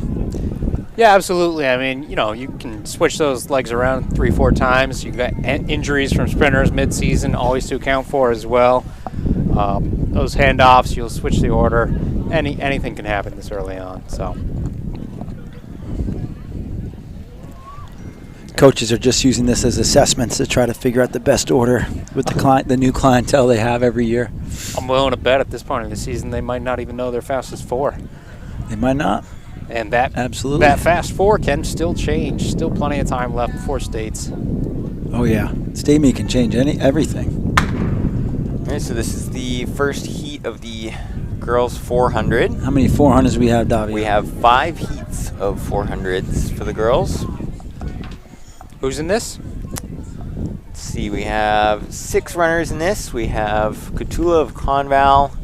Yeah, absolutely. I mean, you can switch those legs around 3-4 times. You got injuries from sprinters mid-season, always to account for as well. Those handoffs, you'll switch the order. Anything can happen this early on. So coaches are just using this as assessments to try to figure out the best order with the new clientele they have every year. I'm willing to bet at this point in the season they might not even know their fastest 4. They might not. And that Absolutely. that fast 4 can still change. Still plenty of time left before states. Oh yeah, state meet can change everything. All right, so this is the first heat of the girls 400. How many 400s do we have, Davi? We have 5 heats of 400s for the girls. Who's in this? Let's see, we have 6 runners in this. We have Cutula of Conval,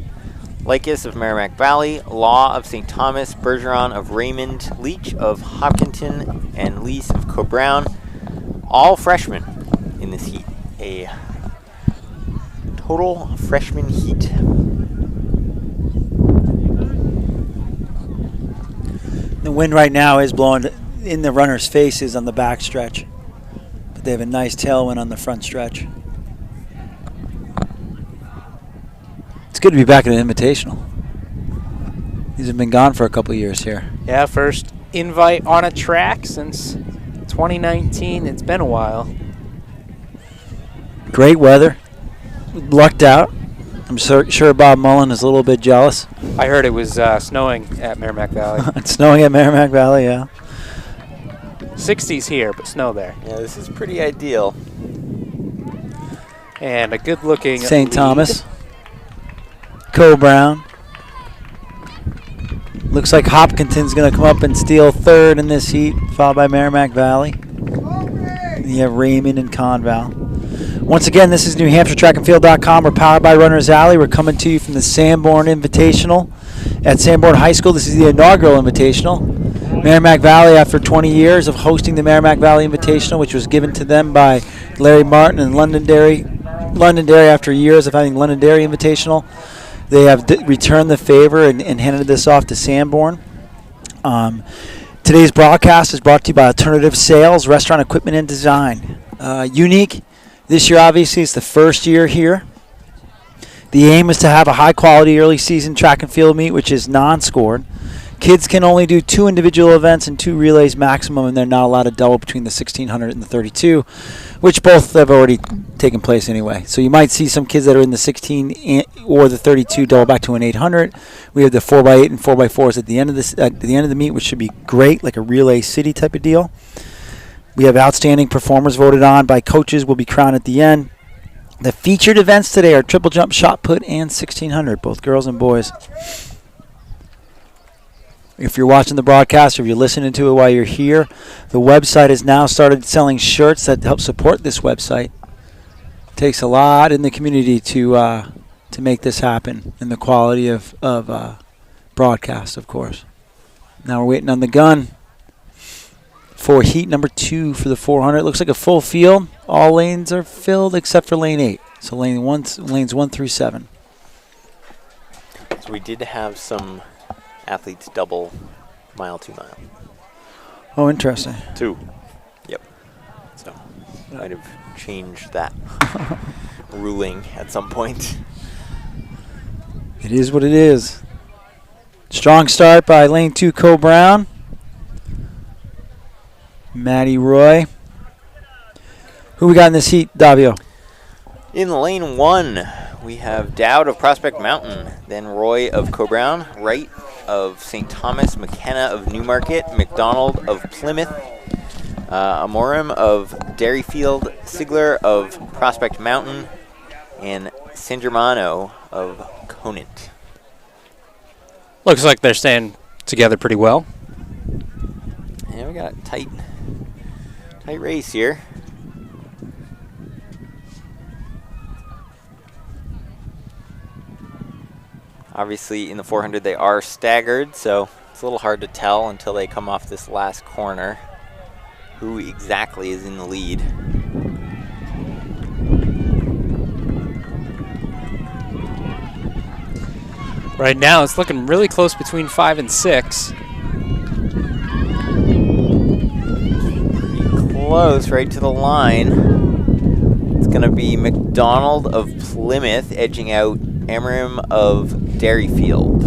Lycus of Merrimack Valley, Law of St. Thomas, Bergeron of Raymond, Leach of Hopkinton, and Lease of Co-Brown. All freshmen in this heat. A total freshman heat. The wind right now is blowing in the runners' faces on the back stretch, but they have a nice tailwind on the front stretch. It's good to be back at an invitational. These have been gone for a couple of years here. Yeah, first invite on a track since 2019. It's been a while. Great weather. Lucked out. I'm sure Bob Mullen is a little bit jealous. I heard it was snowing at Merrimack Valley. It's snowing at Merrimack Valley, yeah. 60s here, but snow there. Yeah, this is pretty ideal. And a good-looking St. lead. Thomas. Co-Brown. Looks like Hopkinton's going to come up and steal third in this heat, followed by Merrimack Valley. And you have Raymond and Conval. Once again, this is NewHampshireTrackandField.com. We're powered by Runners Alley. We're coming to you from the Sanborn Invitational at Sanborn High School. This is the inaugural Invitational. Merrimack Valley, after 20 years of hosting the Merrimack Valley Invitational, which was given to them by Larry Martin and Londonderry. Londonderry, after years of having Londonderry Invitational, they have returned the favor and handed this off to Sanborn. Today's broadcast is brought to you by Alternative Sales, Restaurant Equipment and Design. Unique this year, obviously, it's the first year here. The aim is to have a high-quality early season track and field meet, which is non-scored. Kids can only do 2 individual events and 2 relays maximum, and they're not allowed to double between the 1600 and the 32, which both have already taken place anyway. So you might see some kids that are in the 16 or the 32 double back to an 800. We have the 4x8 and 4x4s at the end of the meet, which should be great, like a relay city type of deal. We have outstanding performers voted on by coaches. Will be crowned at the end. The featured events today are triple jump, shot put, and 1600, both girls and boys. If you're watching the broadcast or if you're listening to it while you're here, the website has now started selling shirts that help support this website. It takes a lot in the community to make this happen, and the quality of broadcast, of course. Now we're waiting on the gun for heat number 2 for the 400. It looks like a full field. All lanes are filled except for lane 8. So lanes 1 through 7. So we did have some athletes double mile, 2 mile. Oh, interesting. 2. Yep. So might have changed that ruling at some point. It is what it is. Strong start by lane 2, Co Brown. Maddie Roy. Who we got in this heat, Davio? In lane 1, we have Dowd of Prospect Mountain, then Roy of Cobrown, Wright of St. Thomas, McKenna of Newmarket, McDonald of Plymouth, Amorim of Derryfield, Sigler of Prospect Mountain, and San Germano of Conant. Looks like they're staying together pretty well. Yeah, we got a tight race here. Obviously, in the 400, they are staggered, so it's a little hard to tell until they come off this last corner who exactly is in the lead. Right now, it's looking really close between 5 and 6. Pretty close, right to the line. It's going to be McDonald of Plymouth edging out Amorim of Derryfield.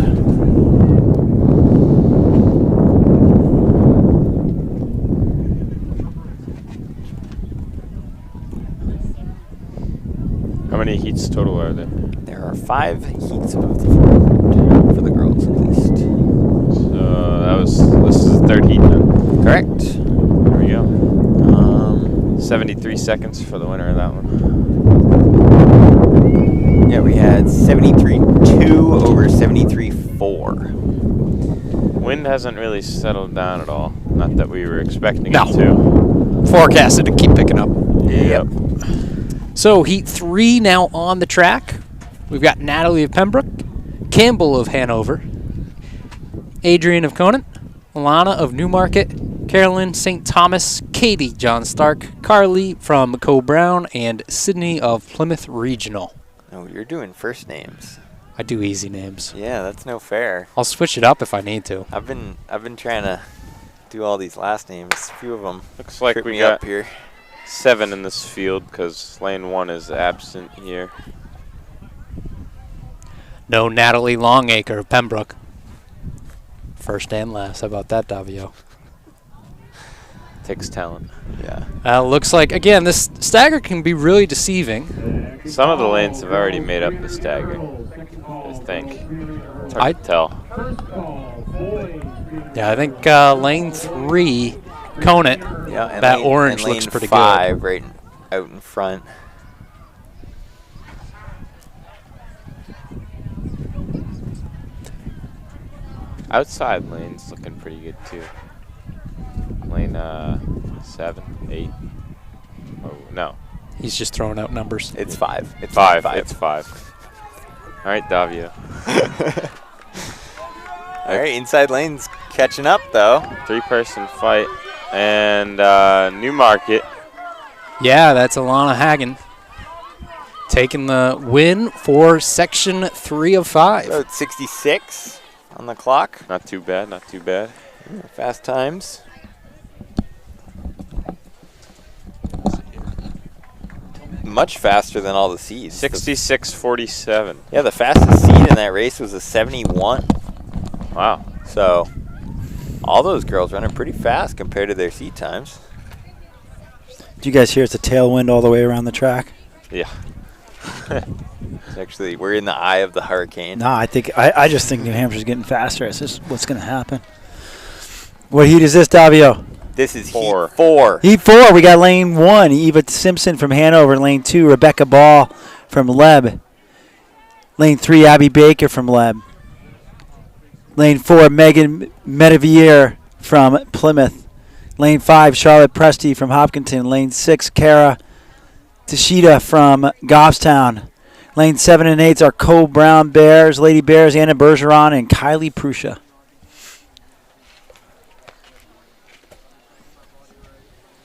How many heats total are there? There are 5 heats of the 400 for the girls, at least. So this is the 3rd heat then. Correct. There we go. 73 seconds for the winner of that one. Yeah, we had 73.2 over 73.4. Wind hasn't really settled down at all. Not that we were expecting No. it to. Forecasted to keep picking up. Yep. So heat 3 now on the track. We've got Natalie of Pembroke, Campbell of Hanover, Adrian of Conant, Alana of Newmarket, Carolyn St. Thomas, Katie John Stark, Carly from Co Brown, and Sydney of Plymouth Regional. Oh, you're doing first names. I do easy names. Yeah, that's no fair. I'll switch it up if I need to. I've been trying to do all these last names. A few of them Looks like trip we me got up here. 7 in this field because lane 1 is absent here. No Natalie Longacre of Pembroke. First and last. How about that, Davio? Takes talent. Yeah. Looks like, again, this stagger can be really deceiving. Some of the lanes have already made up the stagger, I think. It's hard to tell. Yeah, I think lane 3, Conant, Yeah, and that lane, orange and looks lane pretty 5 right out in front. Outside lane's looking pretty good too. Lane 7, 8. Oh no, good. He's just throwing out numbers. It's 5. It's 5. 5. It's 5. All right, Davio. All right, inside lane's catching up though. 3-person fight, and Newmarket Yeah, that's Alana Hagen taking the win for Section 3 of 5. So it's 66 on the clock. Not too bad, not too bad. Fast times. Much faster than all the seeds. 66:47. Yeah, the fastest seed in that race was a 71. Wow. So all those girls running pretty fast compared to their seed times. Did you guys hear it's a tailwind all the way around the track? Yeah. It's actually, we're in the eye of the hurricane. No, I just think New Hampshire's getting faster. It's just what's going to happen. What heat is this, Davio? This is 4. Heat 4. Heat 4, we got lane 1, Eva Simpson from Hanover. Lane 2, Rebecca Ball from Leb. Lane 3, Abby Baker from Leb. Lane 4, Megan Medivier from Plymouth. Lane 5, Charlotte Presti from Hopkinton. Lane 6, Kara Tashida from Goffstown. Lane 7 and 8 are Cole Brown Bears, Lady Bears, Anna Bergeron, and Kylie Prusha.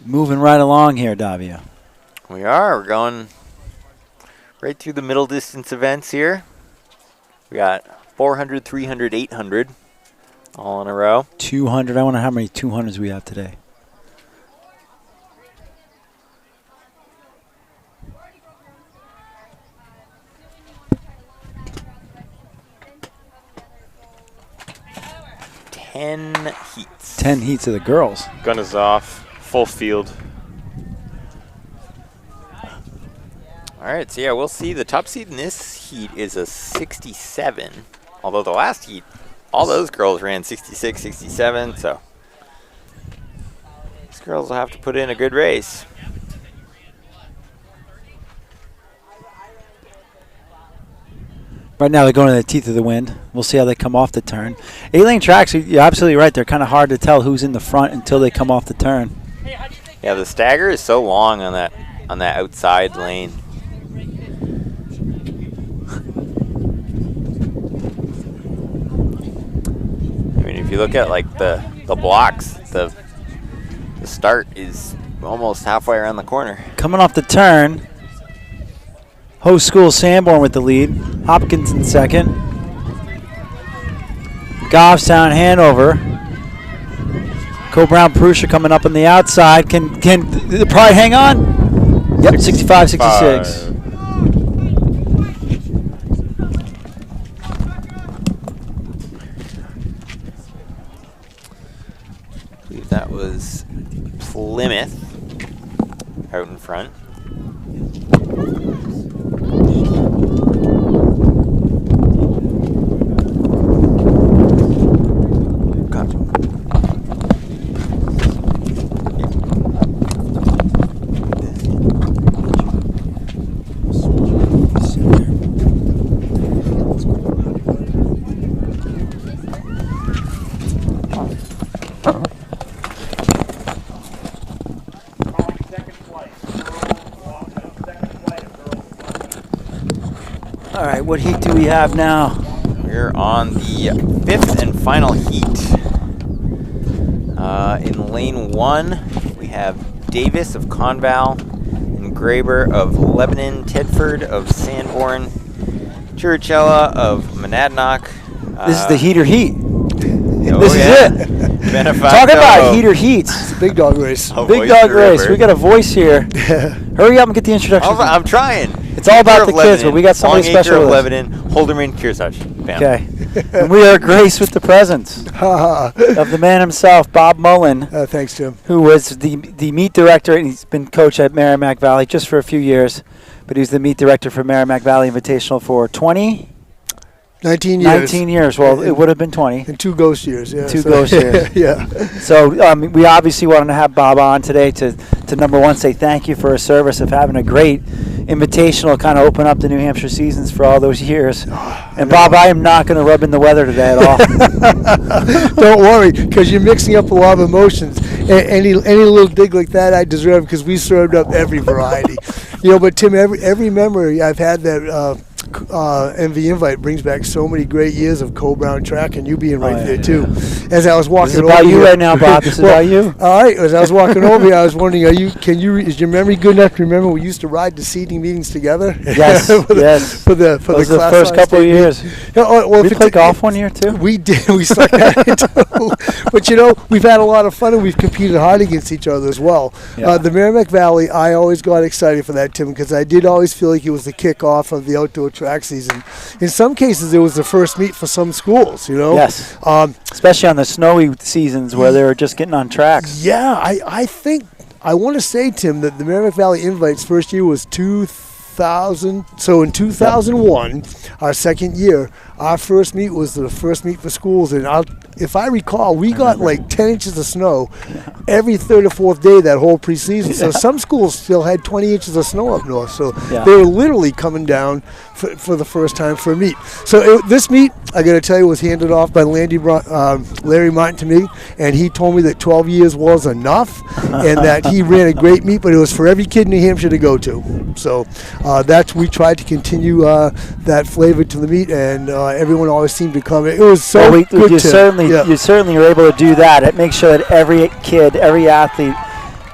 Moving right along here, Davia. We are. We're going right through the middle distance events here. We got 400, 300, 800 all in a row. 200. I wonder how many 200s we have today. Ten heats. 10 heats of the girls. Gun is off. Full field. All right, so yeah, we'll see. The top seed in this heat is a 67. Although the last heat, all those girls ran 66, 67, so these girls will have to put in a good race. Right now they're going to the teeth of the wind. We'll see how they come off the turn. 8-lane tracks, you're absolutely right. They're kind of hard to tell who's in the front until they come off the turn. Yeah, the stagger is so long on that outside lane. I mean, if you look at like the blocks, the start is almost halfway around the corner. Coming off the turn, host school Sanborn with the lead. Hopkins in second. Goffstown, Hanover. Cole Brown Prusha coming up on the outside. Can the Pride hang on? Yep, 65, 66. I believe that was Plymouth out in front. All right, what heat do we have now? We're on the fifth and final heat. In lane 1, we have Davis of Conval and Graber of Lebanon, Tedford of Sanborn, Chiricella of Monadnock. This is the heater heat. Oh This is yeah. it. Benefacio Talk about heater heats. It's a big dog race. of Big dog Oyster race. River. We got a voice here. Hurry up and get the introductions. I'm trying. It's all about Acre the of kids, but we got somebody Longacre special of with us. Lebanon, Holderman, Kearsarge. Bam. Okay. And we are graced with the presence of the man himself, Bob Mullen, Thanks, Tim. who was the meet director, and he's been coach at Merrimack Valley just for a few years, but he was the meet director for Merrimack Valley Invitational for 19 years. 19 years. Well, it would have been 20. And 2 ghost years, yeah. Two ghost years. Yeah. So we obviously wanted to have Bob on today to number one, say thank you for his service of having a great invitational, kind of open up the New Hampshire seasons for all those years. And Bob, I am not going to rub in the weather today at all. Don't worry, because you're mixing up a lot of emotions. Any little dig like that I deserve, because we served up every variety. But Tim, every memory I've had that MV Invite brings back so many great years of Cole Brown track, and you being right yeah, there too. As I was walking This is over about you here- right now, Bob. This is about you. All right. As I was walking over here, I was wondering, is your memory good enough to remember we used to ride the seating meetings together? Yes, yes. For the Those are the class first size couple of state meet. years. Yeah, well, We if played it's- golf one year too. We did. We stuck that into. But we've had a lot of fun, and we've competed hard against each other as well. Yeah. The Merrimack Valley, I always got excited for that, Tim, because I did always feel like it was the kickoff of the outdoor track season. In some cases, it was the first meet for some schools. Yes. Um, Especially on the snowy seasons where they were just getting on tracks. yeah, I think I want to say, Tim, that the Merrimack Valley Invite's first year was 2000. So in 2001, our second year, our first meet was the first meet for schools, and if I recall, we got like 10 inches of snow every third or fourth day that whole preseason. So some schools still had 20 inches of snow up north. So Yeah. they were literally coming down for the first time for a meet. So this meet, I got to tell you, was handed off by Larry Martin to me, and he told me that 12 years was enough, and that he ran a great meet, but it was for every kid in New Hampshire to go to. So we tried to continue that flavor to the meet, and everyone always seemed to come. It was so Well, good. you Tim. you certainly are able to do that. It makes sure that every kid, every athlete.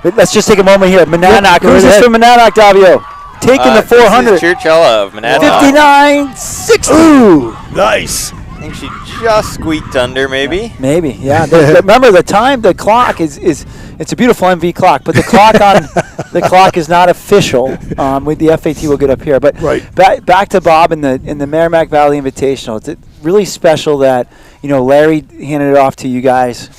But let's just take a moment here. Monadnock. go Who's this ahead. from Monadnock, Davio? Taking the 400. This is Churchella of Monadnock. 59.60. Ooh, nice. I think she just squeaked under, maybe. Maybe, yeah. Remember the time, the clock is it's a beautiful MV clock, but the clock is not official. With the FAT, we'll get up here. But Right. back to Bob in the Merrimack Valley Invitational. It's really special that Larry handed it off to you guys.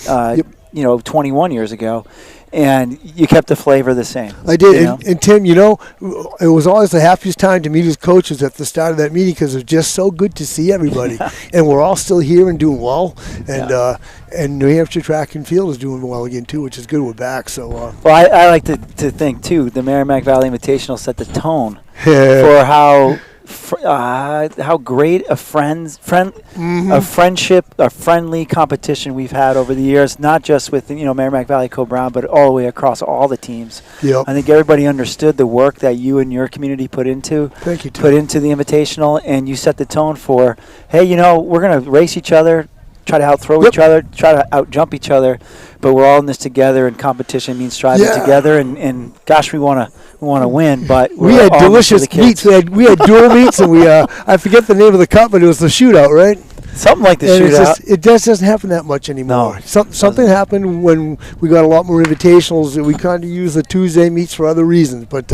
21 years ago, and you kept the flavor the same. I did. you know? And Tim, it was always the happiest time to meet his coaches at the start of that meeting because it was just so good to see everybody. And we're all still here and doing well. And New Hampshire track and field is doing well again, too, which is good. We're back. So, Well, I like to think, too, the Merrimack Valley Invitational set the tone for how great a friendship, a friendly competition we've had over the years, not just with Merrimack Valley Co-Brown, but all the way across all the teams. Yep. I think everybody understood the work that you and your community put into Thank you, Tim. put into the Invitational, and you set the tone for, hey, we're going to race each other, try to out-throw each other, try to out-jump each other, but we're all in this together, and competition means striving together, and gosh, we want to win, but we had delicious meats. We had dual meats, and I forget the name of the cup, but it was the shootout, right? Something like the And shootout. it just doesn't happen that much anymore. No, Something happened when we got a lot more invitationals. And we kind of use the Tuesday meets for other reasons, but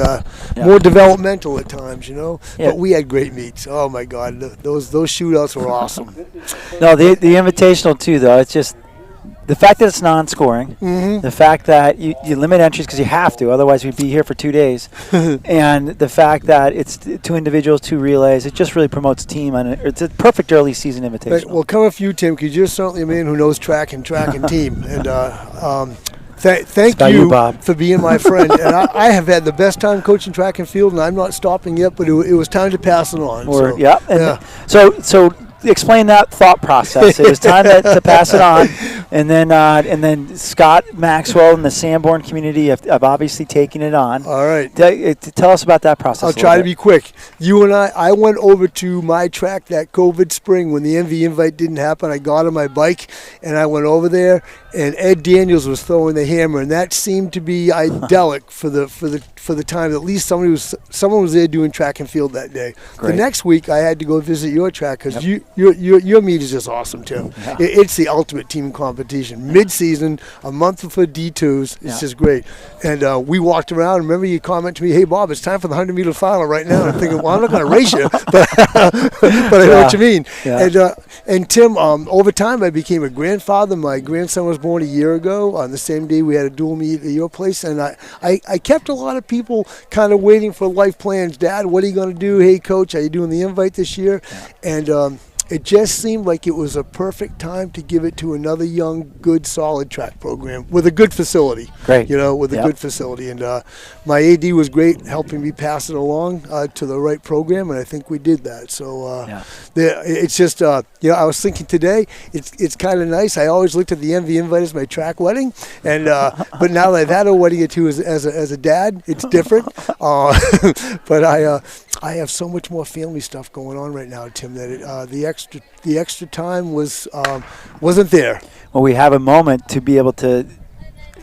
more developmental at times, Yeah. But we had great meets. Oh my God, those shootouts were awesome. No, the Invitational too, though. It's just the fact that it's non-scoring, the fact that you limit entries because you have to, otherwise we'd be here for 2 days, and the fact that it's 2 individuals, 2 relays. It just really promotes team, and it's a perfect early season Invitational. Right, well, coming for you, Tim, because you're certainly a man who knows track and team, and. Thank about you, you, Bob. for being my friend. And I have had the best time coaching track and field, and I'm not stopping yet, but it was time to pass it on. So explain that thought process. It was time to pass it on, and then Scott Maxwell and the Sanborn community have obviously taken it on. All right. Tell us about that process. I'll a little try to bit. be quick. You and I went over to my track that COVID spring when the MV Invite didn't happen. I got on my bike, and I went over there, and Ed Daniels was throwing the hammer, and that seemed to be idyllic for the time. At least someone was there doing track and field that day. Great. The next week, I had to go visit your track because your meet is just awesome, Tim. Yeah. It's the ultimate team competition. Mid-season, a month for D2s. It's just great. And we walked around. Remember, you comment to me, "Hey Bob, it's time for the 100-meter final right now." And I'm thinking, well, I'm not going to race you, but I know what you mean. Yeah. And Tim, over time, I became a grandfather. My grandson was born a year ago. On the same day, we had a dual meet at your place, and I kept a lot of people kind of waiting for life plans. Dad, what are you going to do? Hey, Coach, are you doing the invite this year? And it just seemed like it was a perfect time to give it to another young, good, solid track program with a good facility. Great. With a good facility. And my AD was great, helping me pass it along to the right program, and I think we did that. So it's just, I was thinking today, it's kind of nice. I always looked at the MV Invite as my track wedding, and but now that I've had a wedding or two as a dad, it's different. But I have so much more family stuff going on right now, Tim, that the extra time wasn't there. Well, we have a moment to be able to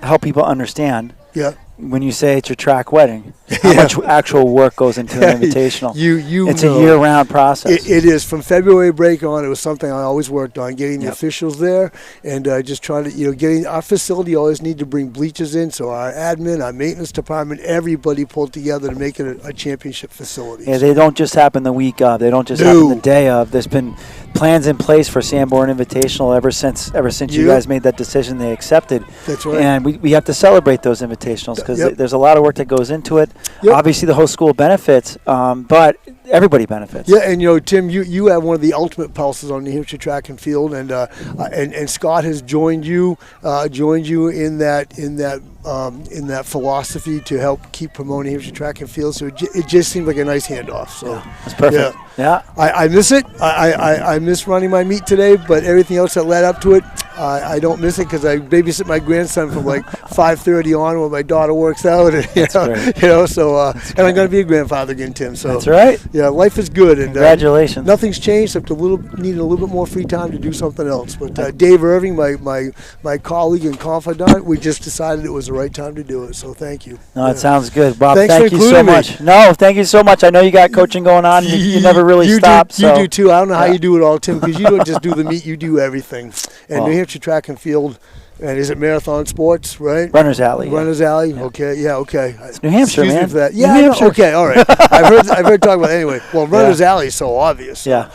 help people understand. Yeah. When you say it's your track wedding, how much actual work goes into an invitational? It's a year-round process. It is. From February break on, it was something I always worked on, getting the officials there and just trying to, getting our facility always need to bring bleachers in, so our admin, our maintenance department, everybody pulled together to make it a championship facility. Yeah, they don't just happen the week of. They don't just happen the day of. There's been plans in place for Sanborn Invitational ever since you guys made that decision. They accepted. That's right. And we have to celebrate those invitationals because there's a lot of work that goes into it. Yep. Obviously, the whole school benefits, but everybody benefits. Yeah, and Tim, you have one of the ultimate pulses on New Hampshire track and field, and Scott has joined you in that philosophy to help keep promoting New Hampshire track and field. So it just seemed like a nice handoff. So that's perfect. Yeah. I miss it. I miss running my meet today, but everything else that led up to it, I don't miss it because I babysit my grandson from like 5:30 on when my daughter works out. And, and I'm going to be a grandfather again, Tim. So that's right. Yeah, life is good. And congratulations. Nothing's changed except needing a little bit more free time to do something else. But Dave Irving, my colleague and confidant, we just decided it was the right time to do it. So thank you. No, it sounds good, Bob. Thanks thank for you so including me. much. No, thank you so much. I know you got coaching going on. You never really stop. You do too. I don't know how you do it all, Tim, because you don't just do the meet, you do everything. And New Hampshire track and field, and is it Marathon Sports, right? Runners Alley. Runners Alley. Okay. Okay. It's New Hampshire, Excuse man. me for that. New Yeah. Hampshire. Okay. All right. I've heard talk about it anyway. Well, Runners Alley is so obvious. So, yeah.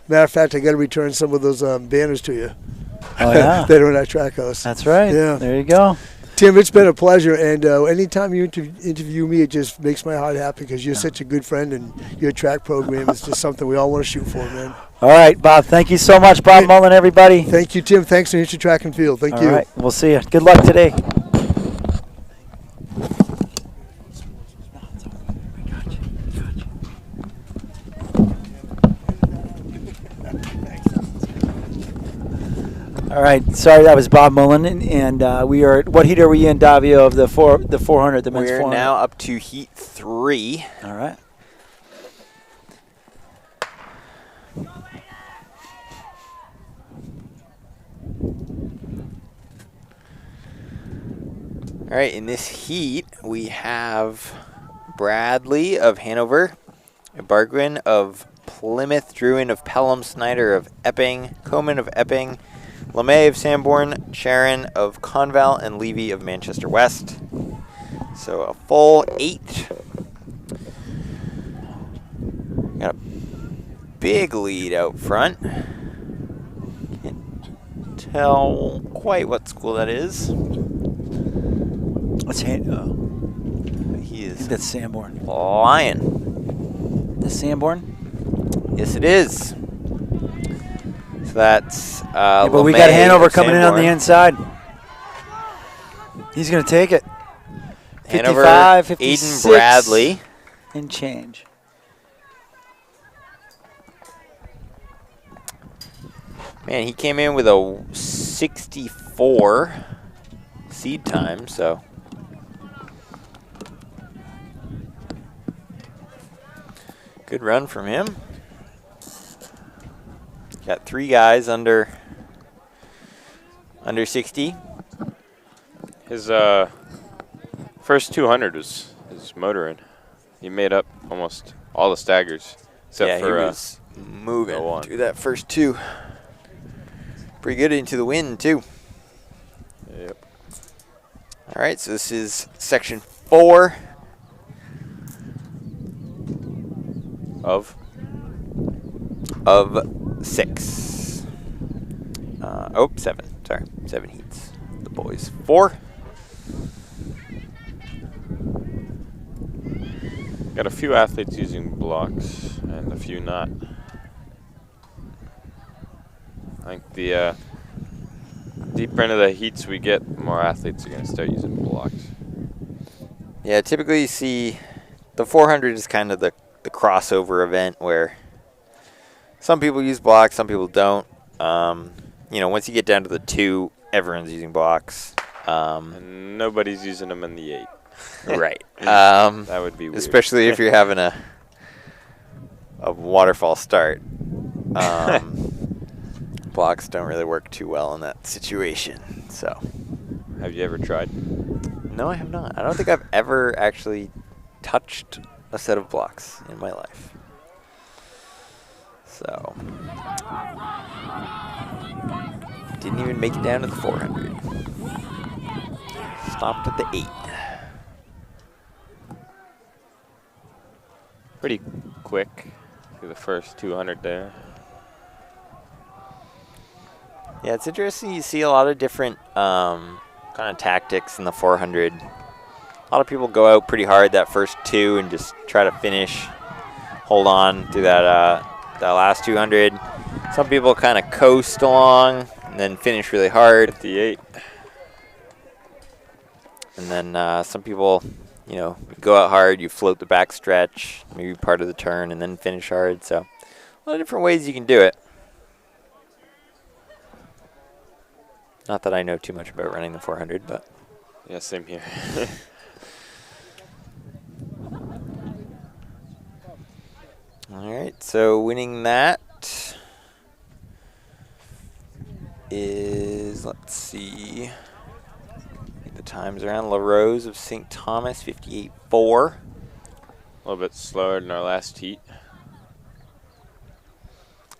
Matter of fact, I got to return some of those banners to you. Oh yeah. That are in our track house. That's right. Yeah. There you go. Tim, it's been a pleasure, and anytime you interview me, it just makes my heart happy because you're such a good friend, and your track program is just something we all want to shoot for, man. All right, Bob, thank you so much. Bob Mullen, everybody. Thank you, Tim. Thanks to New Hampshire Track and Field. Thank you. All right, we'll see you. Good luck today. All right, sorry, that was Bob Mullen, and we are. What heat are we in, Davio, of the 400, the men's 400? We're now up to heat 3. All right. All right, in this heat, we have Bradley of Hanover, Bargwin of Plymouth, Druin of Pelham, Snyder of Epping, Coman of Epping, LeMay of Sanborn, Sharon of Conval, and Levy of Manchester West. So a full 8. Got a big lead out front. Can't tell quite what school that is. Let's He I is think that's Sanborn. flying. The Sanborn? Yes, it is. So that's But we got Hanover coming in on the inside. He's going to take it. Hanover, 55, 56. Aiden Bradley. And change. Man, he came in with a 64 seed time, so. Good run from him. Got 3 guys under 60. His first 200 was his motoring. He made up almost all the staggers, except He for was moving one. through that first 2. Pretty good into the wind, too. Yep. All right, so this is section 4. Of 6. 7. Sorry, 7 heats. The boys 4. got a few athletes using blocks and a few not. I think the deeper into the heats we get, more athletes are going to start using blocks. Yeah, typically you see the 400 is kind of the crossover event where some people use blocks, some people don't. Once you get down to the 2, everyone's using blocks. And nobody's using them in the 8. Right. That would be weird. Especially if you're having a waterfall start. Blocks don't really work too well in that situation. So, Have you ever tried? no, I have not. I don't think I've ever actually touched a set of blocks in my life. So, didn't even make it down to the 400. Stopped at the 8. Pretty quick through the first 200 there. Yeah, it's interesting. You see a lot of different kind of tactics in the 400. A lot of people go out pretty hard that first 2 and just try to finish, hold on through that last 200. Some people kind of coast along and then finish really hard. 58. And then some people, go out hard, you float the back stretch, maybe part of the turn, and then finish hard. So a lot of different ways you can do it. Not that I know too much about running the 400, but Yeah, same here. all right. So winning that is, let's see, the times around La Rose of St. Thomas, 58.4. A little bit slower than our last heat.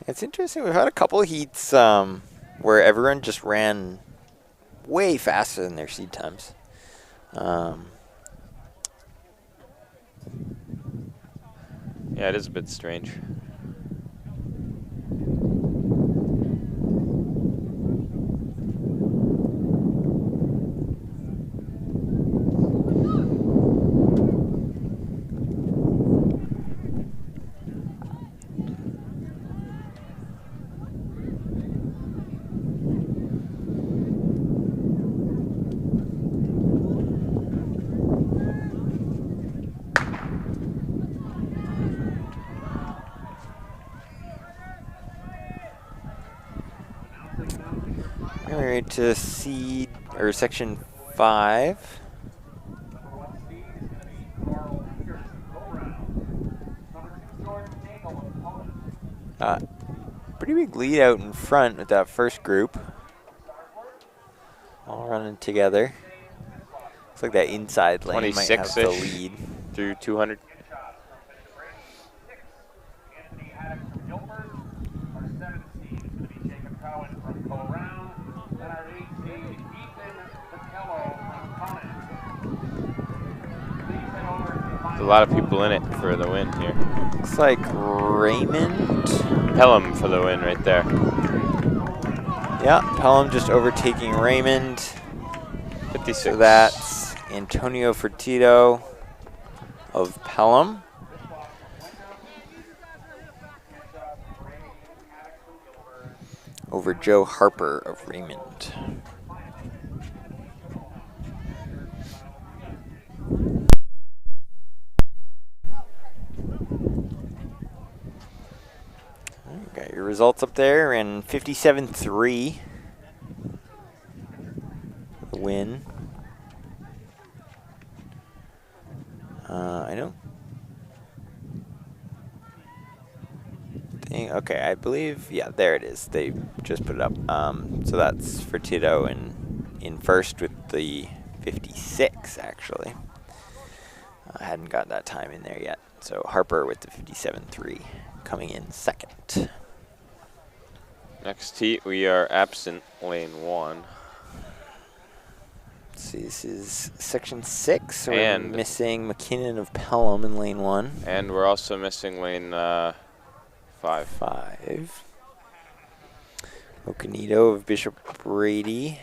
It's interesting. We've had a couple of heats where everyone just ran way faster than their seed times. Yeah, it is a bit strange. All right, to seed or section 5. Pretty big lead out in front with that first group. All running together. Looks like that inside lane might have the 26-ish. lead. Through 200. Anthony Haddock from Guilford. Our 7th seed is going to be Jacob Cowan from Colorado. Then our 8th seed, Ethan Vitello from Conant. Please head over to the There's a final lot of people in it for the win here. Looks like Raymond. Pelham for the win right there. Yeah, Pelham just overtaking Raymond. 56. So that's Antonio Fertito of Pelham. Over Joe Harper of Raymond. Got your results up there, and 57.3 the win. I don't think, okay, I believe, yeah, there it is. They just put it up. So that's for Tito in first with the 56, actually. I hadn't got that time in there yet. So Harper with the 57.3 coming in second. Next heat, we are absent lane 1. Let's see, this is section 6. So And- we're missing McKinnon of Pelham in lane 1. And we're also missing lane 5. 5. Okanito of Bishop Brady.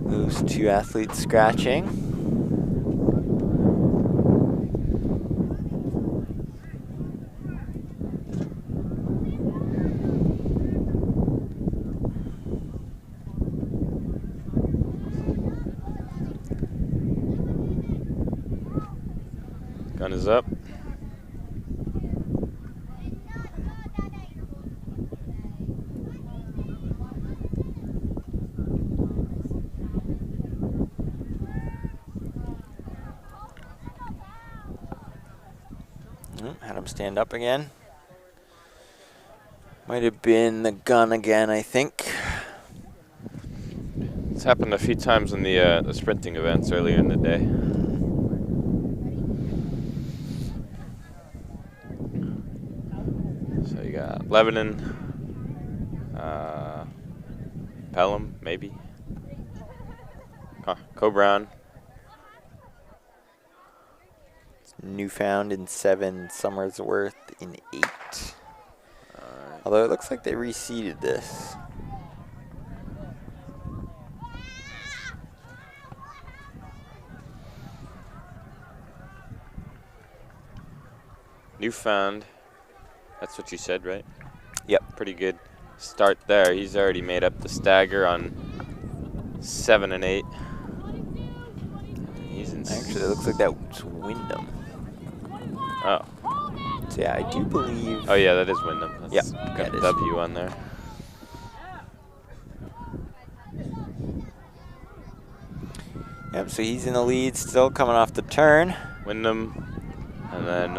Those two athletes scratching. is up. Had him stand up again. Might have been the gun again, I think. It's happened a few times in the sprinting events earlier in the day. So you got Lebanon, Pelham, maybe. Co-Brown. Newfound in 7, Summersworth in 8. Although it looks like they reseeded this. Newfound. That's what you said, right? Yep. Pretty good start there. He's already made up the stagger on 7 and 8. He's in. Actually, it looks like that was Wyndham. Oh. So yeah, I do believe. Oh yeah, that is Wyndham. Yep, That's got that a is. W on there. Yep. So he's in the lead, still coming off the turn. Wyndham, and then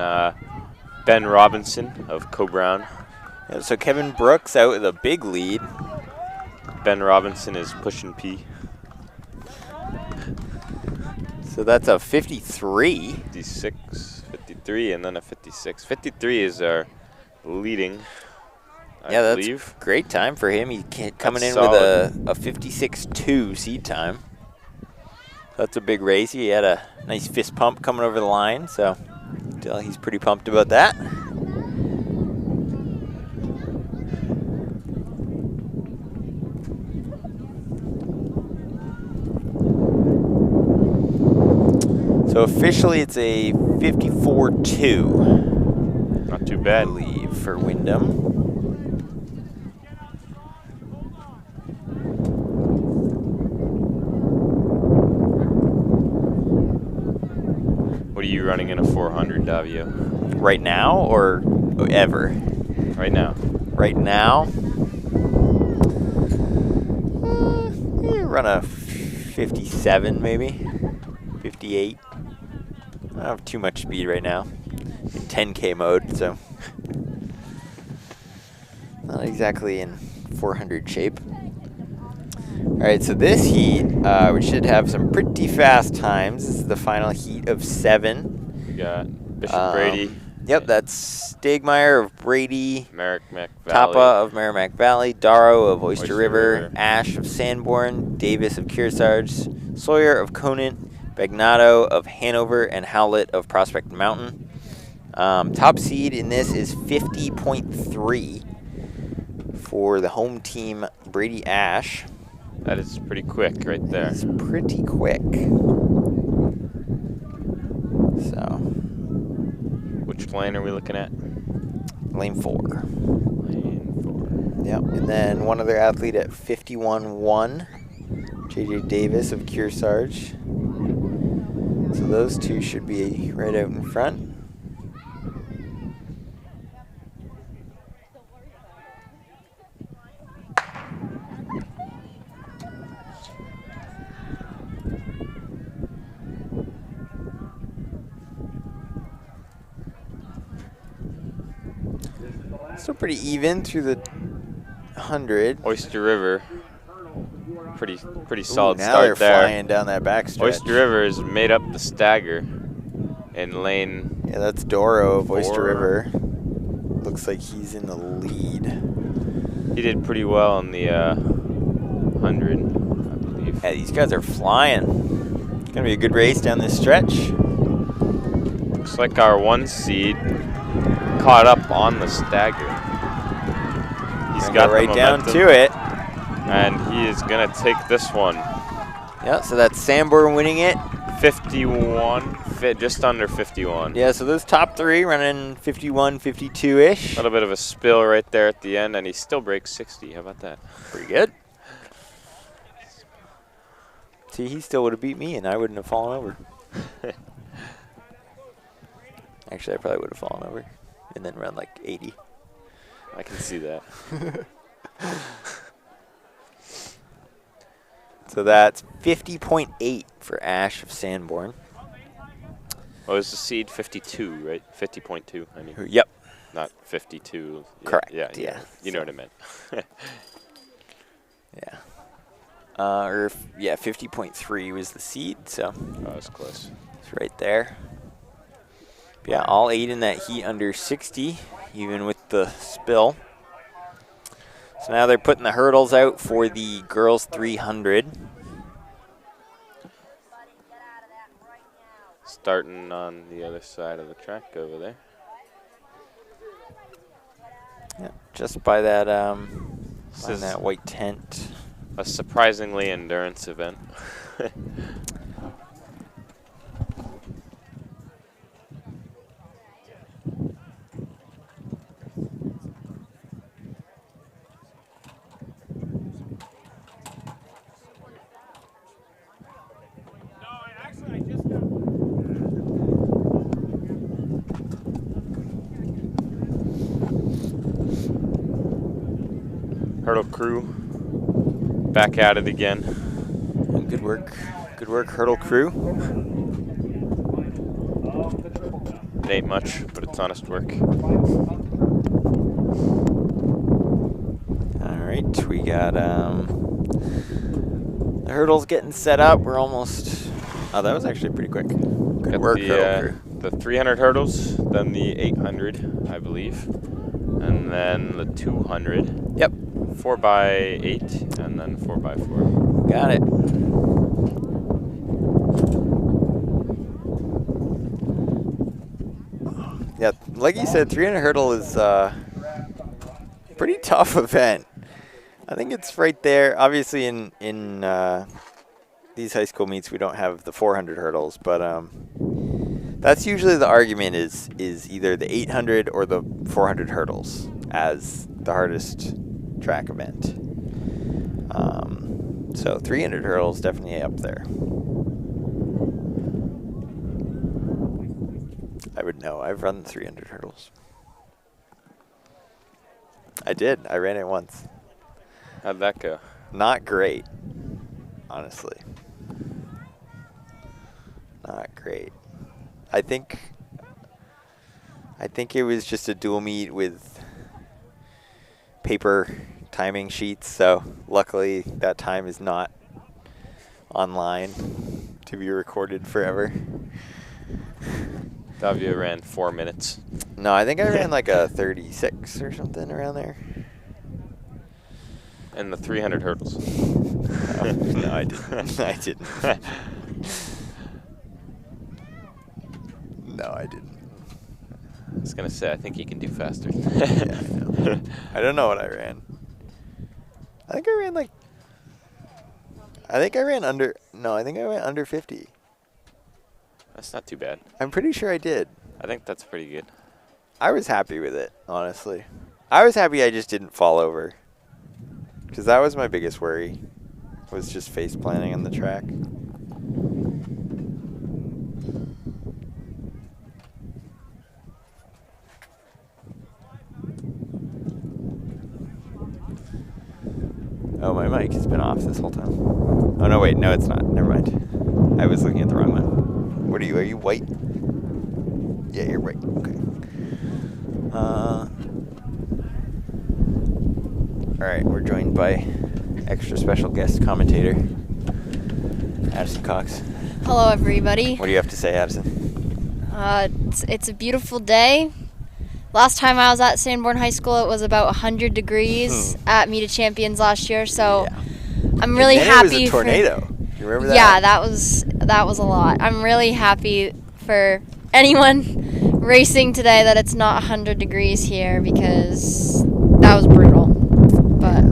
Ben Robinson of Co-Brown. Yep, so Kevin Brooks out with a big lead. Ben Robinson is pushing P. So that's a 53. 56, 53, and then a 56. 53 is our leading, I Yeah, that's believe. great time for him. He's coming in That's with a 56.2 seed time. That's a big race. He had a nice fist pump coming over the line, so he's pretty pumped about that. So officially it's a 54.2. Not too I bad. believe, for Wyndham. What are you running in a 400, Davio? Right now or ever? Right now. Right now, run a 57 maybe, 58. I don't have too much speed right now. In 10K mode, so not exactly in 400 shape. All right, so this heat, we should have some pretty fast times. This is the final heat of 7. We got Bishop Brady. Yep, that's Stegmeyer of Brady, Merrimack Valley. Tapa of Merrimack Valley, Darrow of Oyster Oyster River, River. Ash of Sanborn, Davis of Kearsarge, Sawyer of Conant, Bagnato of Hanover, and Howlett of Prospect Mountain. Top seed in this is 50.3 for the home team Brady Ash. That is pretty quick right there. It's pretty quick. So, Which lane are we looking at? lane 4. Lane 4. Yep, and then one other athlete at 51.1, JJ Davis of Kearsarge. So those two should be right out in front. Still pretty even through the 100. Oyster River. Pretty Ooh, solid now start they're there. flying down that backstretch. Oyster River has made up the stagger in lane. Yeah, that's Doro of Oyster 4. River. Looks like he's in the lead. He did pretty well on the 100, I believe. Yeah, these guys are flying. It's gonna be a good race down this stretch. Looks like our 1 seed caught up on the stagger. He's Gonna got go right the down momentum, to it. and he is gonna take this one. Yeah, so that's Sanborn winning it. 51, just under 51. Yeah, so those top 3 running 51, 52-ish. A little bit of a spill right there at the end, and he still breaks 60. How about that? Pretty good. See, he still would have beat me, and I wouldn't have fallen over. Actually, I probably would have fallen over and then run like 80. I can see that. So that's 50.8 for Ash of Sanborn. What was the seed? 52, right? 50.2. I mean, Yep. not 52. Yeah, Correct, Yeah. yeah. You know what I meant. Yeah. 50.3 was the seed, so Oh, that's close. it's right there. But yeah, all 8 in that heat under 60, even with the spill. So now they're putting the hurdles out for the girls 300. Starting on the other side of the track over there. Yeah, just by that This behind is that white tent. a surprisingly endurance event. Hurdle crew back at it again. Good work. Good work, hurdle crew. It ain't much, but it's honest work. All right, we got the hurdles getting set up. We're almost. Oh, that was actually pretty quick. Good Got work, the, hurdle crew. the 300 hurdles, then the 800, I believe, and then the 200. Yep. 4x8, and then 4x4. Got it. Yeah, like you said, 300 hurdle is pretty tough event. I think it's right there. Obviously, in these high school meets, we don't have the 400 hurdles, but that's usually the argument is either the 800 or the 400 hurdles as the hardest track event. So 300 hurdles definitely up there. I would know. I've run 300 hurdles. I did. I ran it once. How'd that go? Not great, honestly. Not great. I think it was just a dual meet with paper timing sheets, so luckily that time is not online to be recorded forever. Davia ran 4 minutes. No, I think I ran like a 36 or something around there. And the 300 hurdles. No, I didn't. I didn't. No, I didn't. I was going to say, I think you can do faster. Yeah, I know. I don't know what I ran. I think I ran under 50. That's not too bad. I'm pretty sure I did. I think that's pretty good. I was happy with it, honestly. I was happy I just didn't fall over. Because that was my biggest worry, was just face planting on the track. Oh, my mic has been off this whole time. Oh, no, wait. No, it's not. Never mind. I was looking at the wrong one. What are you? Are you white? Yeah, you're white. Okay. All right, we're joined by extra special guest commentator, Addison Cox. Hello, everybody. What do you have to say, Addison? It's a beautiful day. Last time I was at Sanborn High School, it was about 100 degrees at Meet of Champions last year. So Yeah. I'm really and then happy. It was a tornado. You remember that? Yeah, that was a lot. I'm really happy for anyone racing today that it's not 100 degrees here because that was brutal. But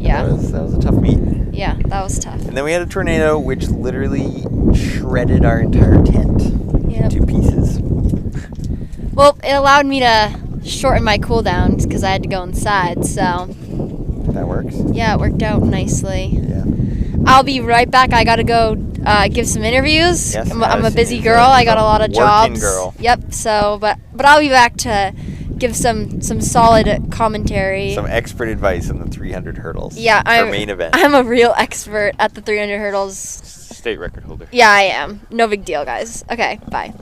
yeah, That was a tough meet. yeah, that was tough. And then we had a tornado which literally shredded our entire tent Yep. to pieces. Well, it allowed me to shorten my cool downs because I had to go inside. So That works. yeah, it worked out nicely. Yeah. I'll be right back. I gotta go give some interviews. Yes, I'm a Madison busy is girl. I got a lot of working jobs. girl. Yep. So, but I'll be back to give some solid commentary. Some expert advice on the 300 hurdles. Yeah, our main event. I'm a real expert at the 300 hurdles. State record holder. Yeah, I am. No big deal, guys. Okay, bye.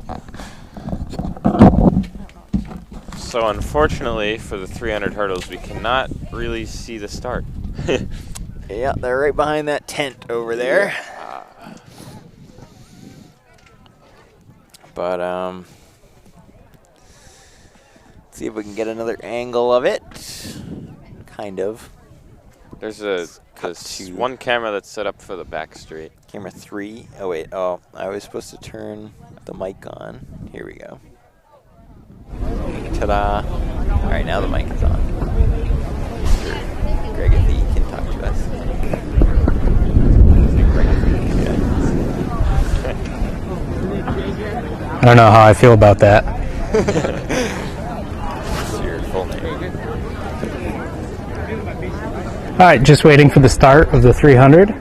So unfortunately for the 300 hurdles, we cannot really see the start. Yeah, they're right behind that tent over there. But let's see if we can get another angle of it. Kind of. There's Cut to one camera that's set up for the back straight. camera 3. Oh wait, oh, I was supposed to turn the mic on. Here we go. Ta-da! All right, now the mic is on. Mr. Gregathy can talk to us. I don't know how I feel about that. What's your full name? All right, just waiting for the start of the 300.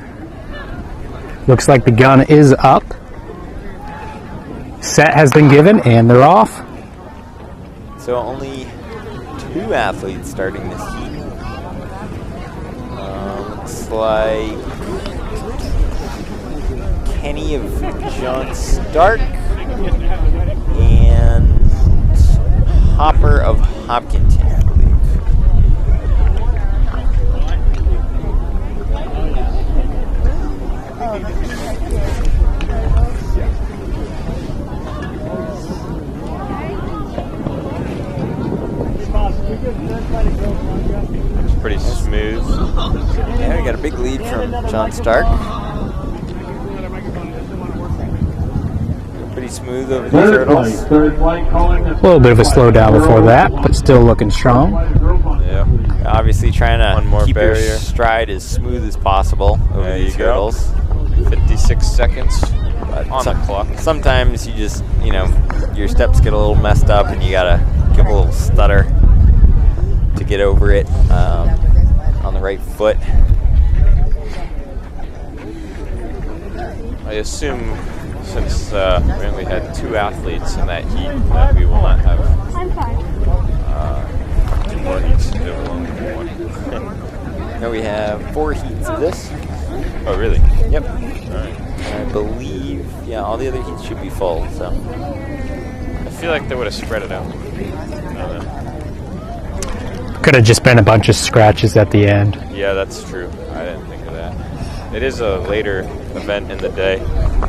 Looks like the gun is up. Set has been given, and they're off. So only 2 athletes starting this heat. Looks like Kenny of John Stark and Hopper of Hopkinton, I believe. It's pretty smooth. Yeah, we got a big lead from John Stark. Pretty smooth over these hurdles. A little bit of a slowdown before that, but still looking strong. Yeah. Obviously trying One to more keep your barrier. stride as smooth as possible over There these you go. hurdles. 56 seconds But on the clock. sometimes you just, your steps get a little messed up and you gotta give a little stutter to get over it on the right foot. I assume since we only had 2 athletes in that heat that we will not have 2 more heats. There will only be 1. Now we have 4 heats of this. Oh, really? Yep. All right. I believe, all the other heats should be full, so. I feel like they would have spread it out. Could have just been a bunch of scratches at the end. Yeah, that's true. I didn't think of that. It is a later event in the day.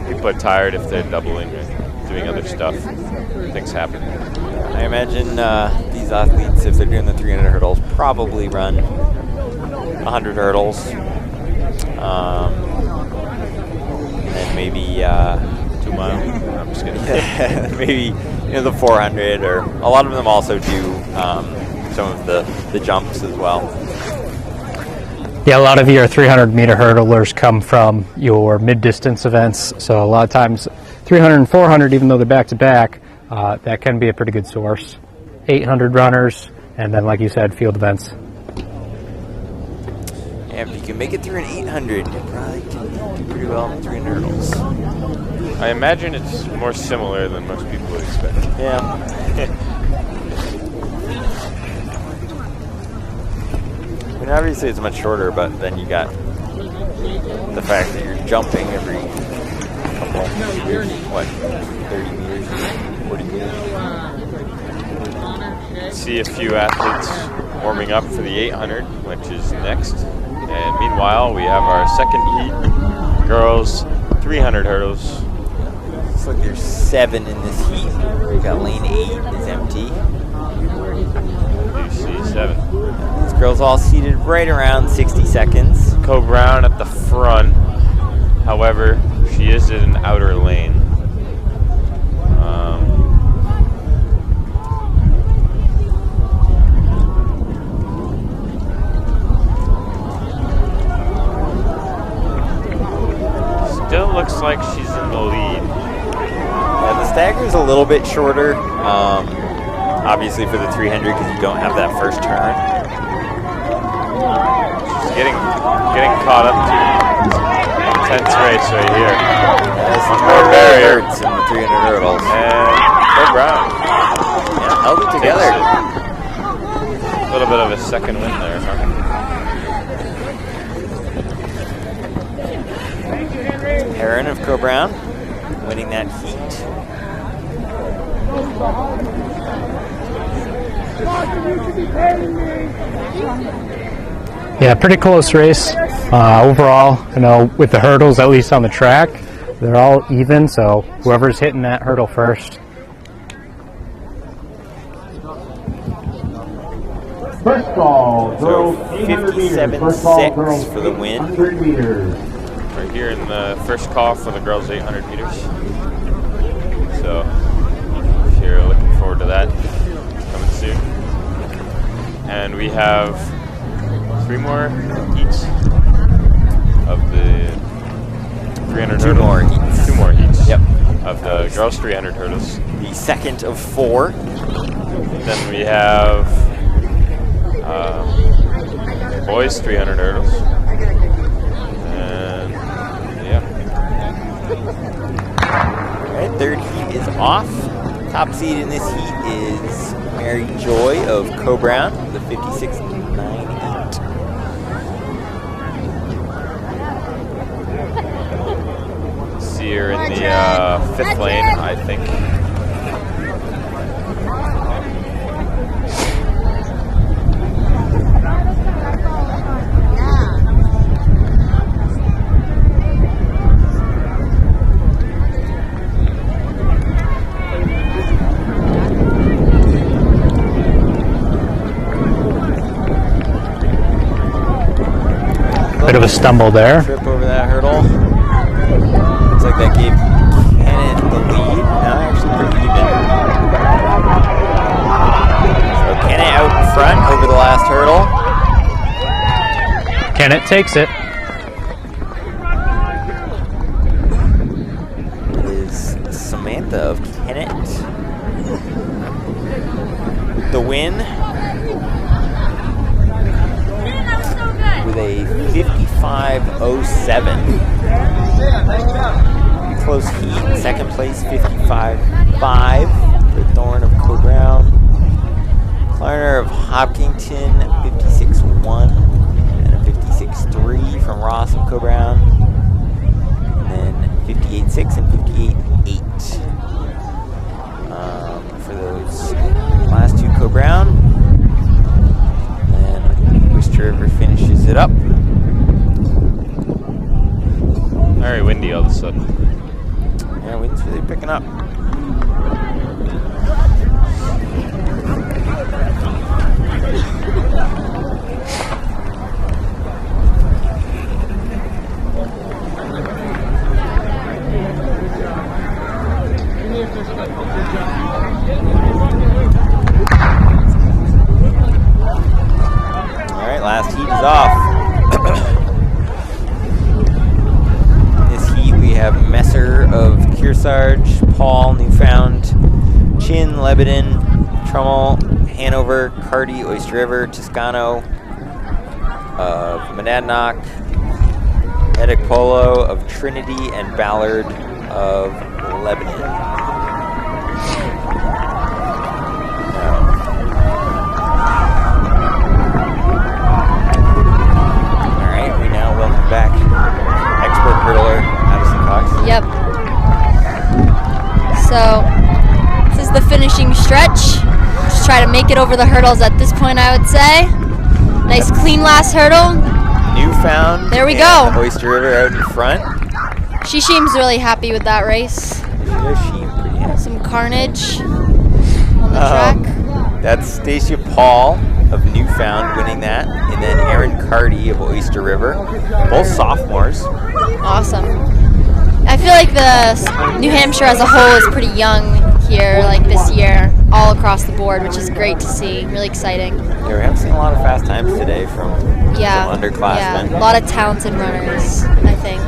People are tired if they're doubling or doing other stuff. Things happen. I imagine these athletes, if they're doing the 300 hurdles, probably run 100 hurdles. And then maybe 2 miles. I'm just kidding. maybe the 400, or a lot of them also do some of the jumps as well. Yeah, a lot of your 300-meter hurdlers come from your mid-distance events, so a lot of times 300 and 400, even though they're back-to-back, that can be a pretty good source. 800 runners, and then, like you said, field events. And if you can make it through an 800, you probably can do pretty well in 300 hurdles. I imagine it's more similar than most people would expect. Yeah. I mean, obviously it's much shorter, but then you got the fact that you're jumping every couple meters, 30 meters, 40 meters. See a few athletes warming up for the 800, which is next. And meanwhile, we have our second heat, girls 300 hurdles. Looks like there's 7 in this heat. We got lane 8 is empty. You see 7. These girls all seated right around 60 seconds. Co Brown at the front. However, she is in an outer lane. Still looks like she's in the lead. Yeah, the stagger's a little bit shorter, obviously for the 300 because you don't have that first turn. She's getting caught up to intense race right here. This One is more where barrier. it hurts in the 300 hurdles. And Cole Brown. Yeah, held it together. A little bit of a second win there, huh? Heron of Co Brown winning that heat. Yeah, pretty close race. Overall, with the hurdles, at least on the track, they're all even, so whoever's hitting that hurdle first. First call, So drove 800 meters. First 57.6 call, drove for the win. 800 meters. We're here in the first call for the girls 800 meters. So if you're looking forward to that, coming soon. And we have 3 more heats of the 300 Two hurdles. more heats. 2 more heats. Yep. Of the girls 300 hurdles. The second of 4. Then we have boys 300 hurdles. And yeah. All right, third heat is off. Top seed in this heat is Mary Joy of Co Brown, the 56.98. See her in the 5th lane, I think. Bit of a stumble there. Trip over that hurdle. Looks like that gave Kenneth the lead. Now actually pretty even. So Kenneth out in front over the last hurdle. Kenneth takes it. It is Samantha of Kennett. The win. With a 55.07. Close heat. Second place, 55.5 for Thorne of Co Brown. Klarner of Hopkinton, 56.1. And a 56.3 from Ross of Co Brown. And then 58.6 and 58.8 for those last 2 Co Brown. River finishes it up. Very windy all of a sudden. Yeah, wind's really picking up. Last heat is off. In this heat we have Messer of Kearsarge, Paul, Newfound, Chin, Lebanon, Trummel, Hanover, Cardi, Oyster River, Toscano of Monadnock, Edic Polo of Trinity, and Ballard of Lebanon. Back, expert hurdler, Madison Cox. Yep. So, this is the finishing stretch. Just try to make it over the hurdles at this point, I would say. Nice clean last hurdle. Newfound. There we go. Oyster River out in front. She seems really happy with that race. Yeah, she pretty happy. Some carnage on the track. That's Stacia Paul of Newfound winning that, and then Erin Cardi of Oyster River, both sophomores. Awesome. I feel like the New Hampshire as a whole is pretty young here, like this year, all across the board, which is great to see. Really exciting. Yeah, we haven't seen a lot of fast times today from underclassmen. Yeah, a lot of talented runners, I think.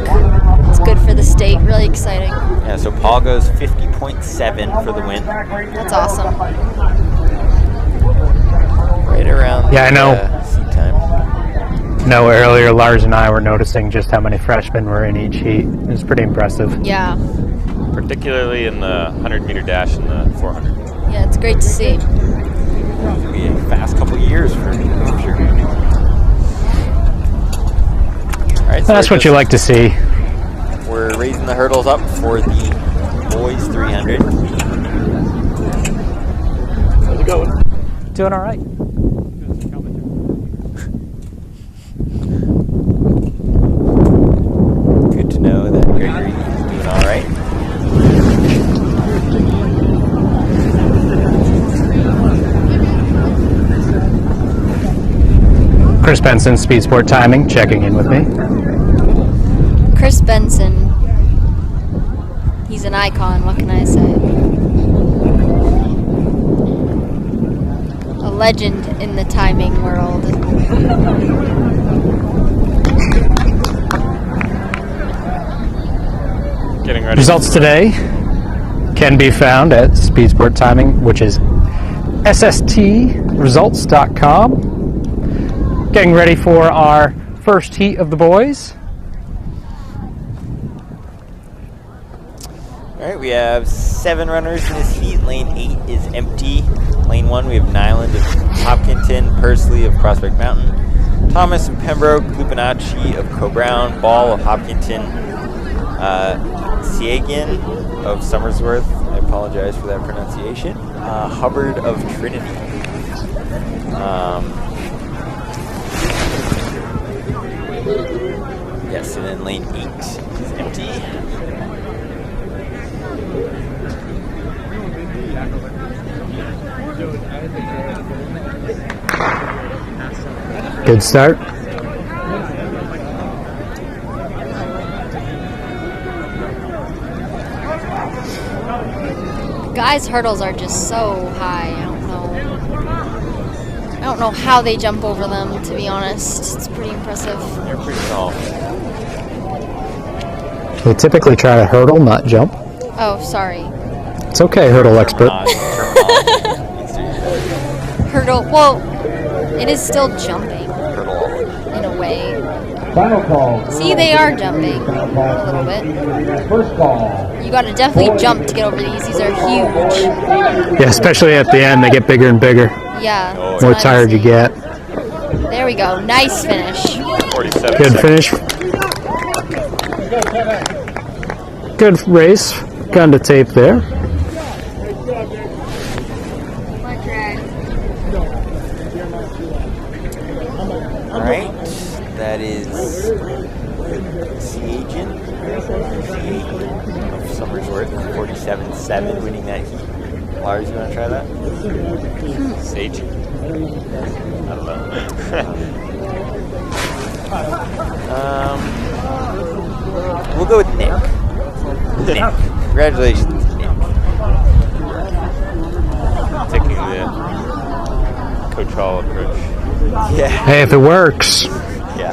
It's good for the state, really exciting. Yeah, so Paul goes 50.7 for the win. That's awesome. Right around I know. Seat time. No, earlier Lars and I were noticing just how many freshmen were in each heat. It was pretty impressive. Yeah. Particularly in the 100-meter dash and the 400. Yeah, it's great to see. It'll be a fast couple years for sure. All right, so That's what you like to see. we're raising the hurdles up for the boys 300. How's it going? Doing all right. Good to know that Gregory is doing all right. Chris Benson, Speed Sport Timing, checking in with me. Chris Benson. He's an icon, what can I say? A legend in the timing world. Getting ready. Results today can be found at Speed Sport Timing, which is sstresults.com. Getting ready for our first heat of the boys. All right, we have 7 runners in this heat. Lane 8 is empty. Lane 1, we have Nyland of Hopkinton, Pursley of Prospect Mountain, Thomas of Pembroke, Lupinacci of Co-Brown, Ball of Hopkinton, Siegan of Somersworth, I apologize for that pronunciation, Hubbard of Trinity. Yes, and then lane 8 is empty. Good start. Guys' hurdles are just so high. I don't know how they jump over them, to be honest. It's pretty impressive. They're pretty tall. We typically try to hurdle, not jump. Oh, sorry. It's okay, hurdle expert. Hurdle, well, it is still jumping in a way. Final call. See, they are jumping a little bit. First call. You gotta definitely jump to get over these. These are huge. Yeah, especially at the end, they get bigger and bigger. Yeah. The it's more not tired you easy. get. There we go. Nice finish. 47 Good seconds. finish. Good race. Gun to tape there. All right, that is Siegan of Somersworth, 47.7, winning that heat. Lars, you want to try that? Sage. I don't know. We'll go with Nick. Nick. Congratulations, Nick. Taking the Coach Hall approach. Yeah. Hey, if it works. Yeah.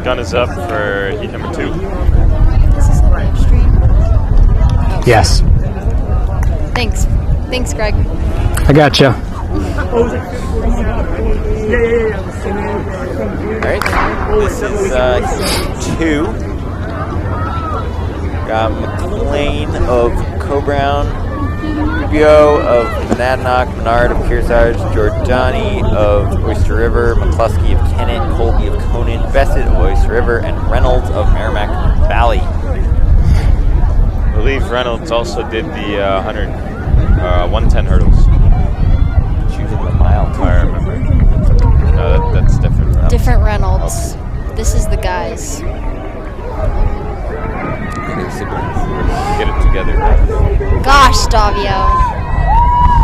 Gun is up for heat number 2. Is this a live stream? Oh, Yes. Thanks. Thanks, Greg. I gotcha. All right. This is heat 2. Got McLean of Co-Brown, Rubio of Monadnock, Menard of Kearsarge, Giordani of Oyster River, McCluskey of Kennett, Colby of Conan, Bessett of Oyster River, and Reynolds of Merrimack Valley. I believe Reynolds also did the 110 hurdles. Choosing the mile. If I remember. No, that's different. Different Reynolds. This is the guys. Get it together. Gosh, Davio.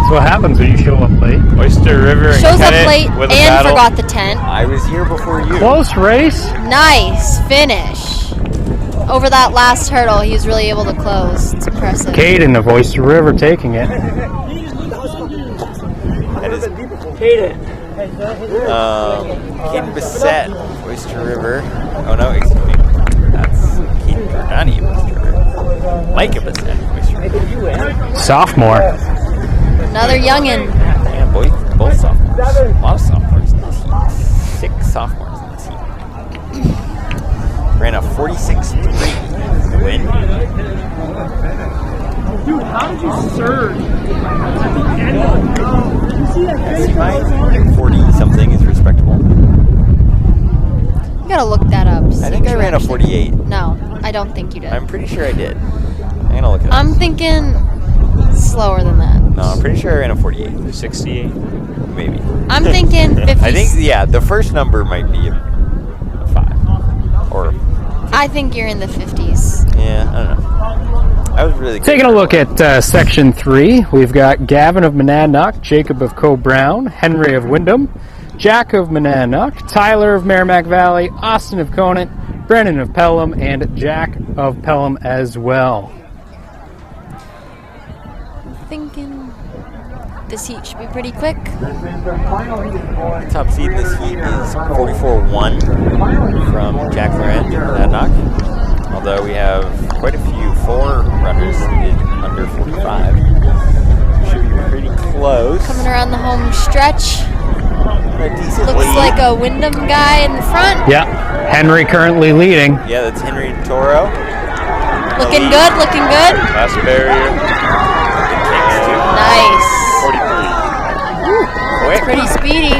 That's what happens when you show up late. Oyster River and Shows up Kennett late with a and battle. forgot the tent. I was here before you. Close race. Nice finish. Over that last hurdle, he was really able to close. It's impressive. Caden of Oyster River taking it. That is Caden Bissett, Oyster River. Oh no, excuse me. That's Caden Giordani of Oyster River. Micah Bissett, Oyster River. Sophomore. Another youngin'. Yeah, both sophomores. A lot of sophomores in this heat. 6 sophomores in this heat. Ran a 46.3 win. Dude, how did you surge? See, my 40-something is respectable. You gotta look that up. I think I ran a 48. No, I don't think you did. I'm pretty sure I did. I'm going to look it up. I'm thinking slower than that. No, I'm pretty sure I ran a 48. 68. Maybe. I'm thinking 50. I think, yeah, the first number might be a 5. Or, I think you're in the 50s. yeah, I don't know. I was really good. Taking a look at Section 3, we've got Gavin of Monadnock, Jacob of Co-Brown, Henry of Wyndham, Jack of Monadnock, Tyler of Merrimack Valley, Austin of Conant, Brennan of Pelham, and Jack of Pelham as well. Thinking this heat should be pretty quick. Top seed in this heat is 44-1 from Jack Loren of Monadnock. Although we have quite a few 4 runners seated under 45. Should be pretty close. Coming around the home stretch. A decent Looks lead. like a Wyndham guy in the front. Yeah, Henry currently leading. Yeah, that's Henry Toro. Looking good, looking good. Last barrier. Nice. 43. Quick. Pretty speedy.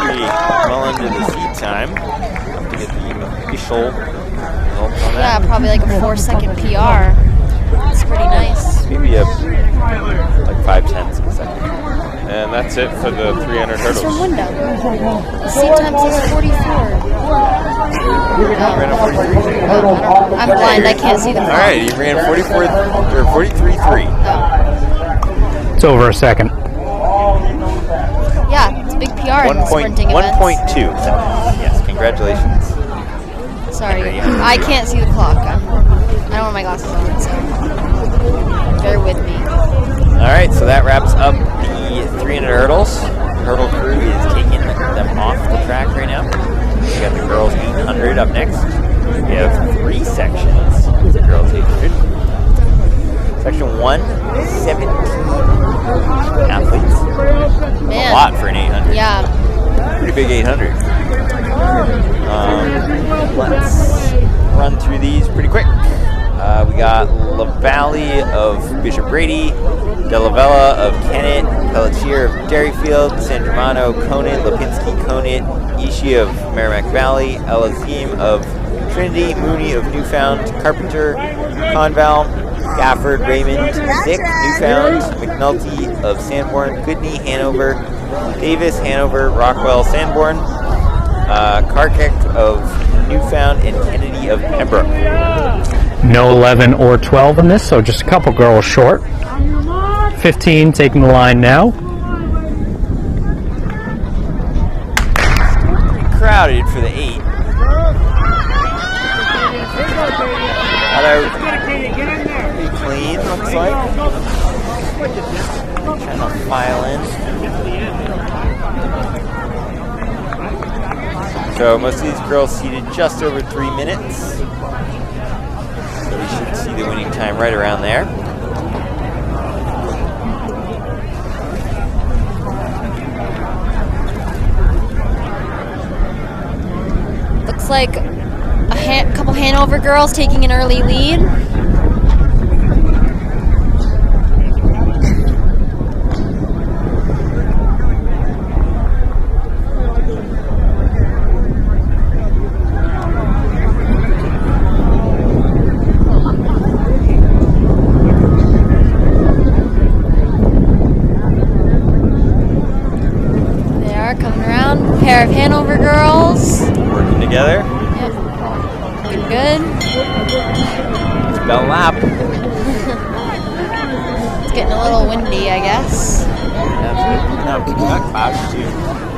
Pretty well under the seat time. Have to get the official results on Yeah, that. probably like a 4-second PR. It's pretty nice. Maybe like 5/10 a second. And that's it for the 300 It's from hurdles. Wyndham. The seat time says 44. Ran a 43. I'm blind, I can't see the All clock. right, you ran 43.3. It's over a second. Yeah, it's a big PR in the sprinting events. 1.2. Yes, congratulations. Sorry, I can't see the clock. I don't have my glasses on, so bear with me. All right, so that wraps up the 300 hurdles. The hurdle crew is taking them off the track right now. We got the girls 800 up next. We have 3 sections of the girls 800. Section 1, 17 athletes. Man. A lot for an 800. Yeah. Pretty big 800. Let's run through these pretty quick. We got LaValle of Bishop Brady, Delavella of Kennett, Pelletier of Derryfield, San Germano, Conant, Lipinski, Conant, Ishii of Merrimack Valley, Elazim of Trinity, Mooney of Newfound, Carpenter, Conval, Gafford, Raymond, Zick, Newfound, McNulty of Sanborn, Goodney, Hanover, Davis, Hanover, Rockwell, Sanborn, Karkek of Newfound, and Kennedy of Pembroke. No 11 or 12 in this, so just a couple girls short. 15 taking the line now. Pretty crowded for the 8. Pretty clean, looks like. Trying to file in. So most of these girls seated just over 3 minutes. So we should see the winning time right around there. Looks like a couple Hanover girls taking an early lead. They are coming around. Pair of Hanover girls. Working together. Yep. Looking good. It's about a lap. It's getting a little windy, I guess. No, not cloudy too.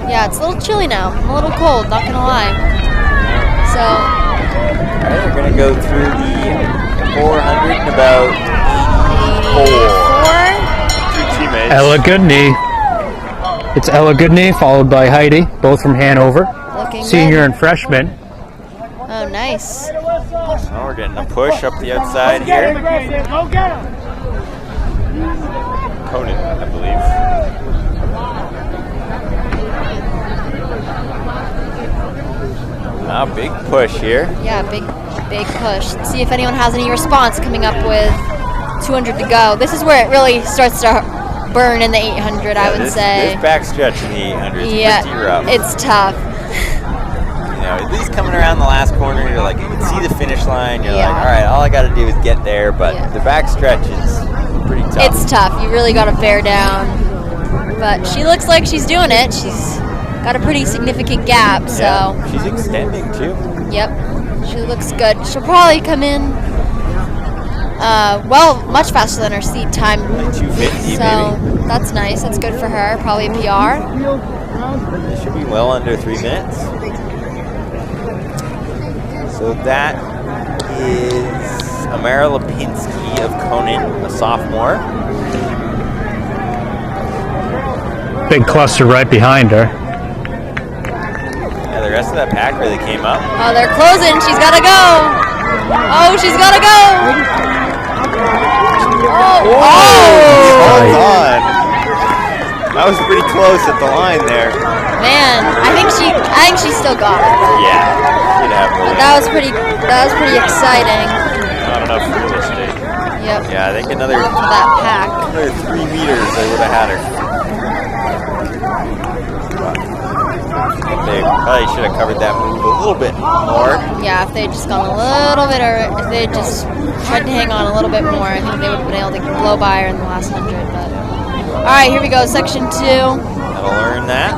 Yeah, it's a little chilly now. I'm a little cold, not gonna lie. So, Alright, we're gonna go through the 400 in about 84. 2 teammates. Ella Goodney. It's Ella Goodney, followed by Heidi, both from Hanover. Looking Senior good. and freshman. Oh, nice. Oh, we're getting a push up the outside here. Go get him! Conan, I believe. Wow, big push here. Yeah, big push. Let's see if anyone has any response coming up with 200 to go. This is where it really starts to burn in the 800, I would say. This back stretch in the 800 is Yeah, pretty rough. it's tough. You know, at least coming around the last corner, you're like, you can see the finish line. You're Yeah. like, all right, all I got to do is get there. But Yeah. the back stretch is pretty tough. It's tough. You really got to bear down. But she looks like she's doing it. She's got a pretty significant gap, so. Yeah, she's extending too. Yep, she looks good. She'll probably come in, much faster than her seat time. Like 250 So maybe. that's nice. That's good for her. Probably a PR. It should be well under 3 minutes. So that is Amara Lipinski of Conan, a sophomore. Big cluster right behind her. Yeah, the rest of that pack really came up. Oh, they're closing. She's got to go. Oh, she's got to go. Oh. Hold on. That was pretty close at the line there. Man, I think she still got it. Yeah, she'd have But really that was pretty exciting. Not enough real estate. Yep. Yeah, I think another For that pack. 3 meters they would have had her. They probably should have covered that move a little bit more. Yeah, if they had just gone a little bit, or if they had just tried to hang on a little bit more, I think they would have been able to blow by her in the last 100. But all right, here we go, section 2. That'll learn that.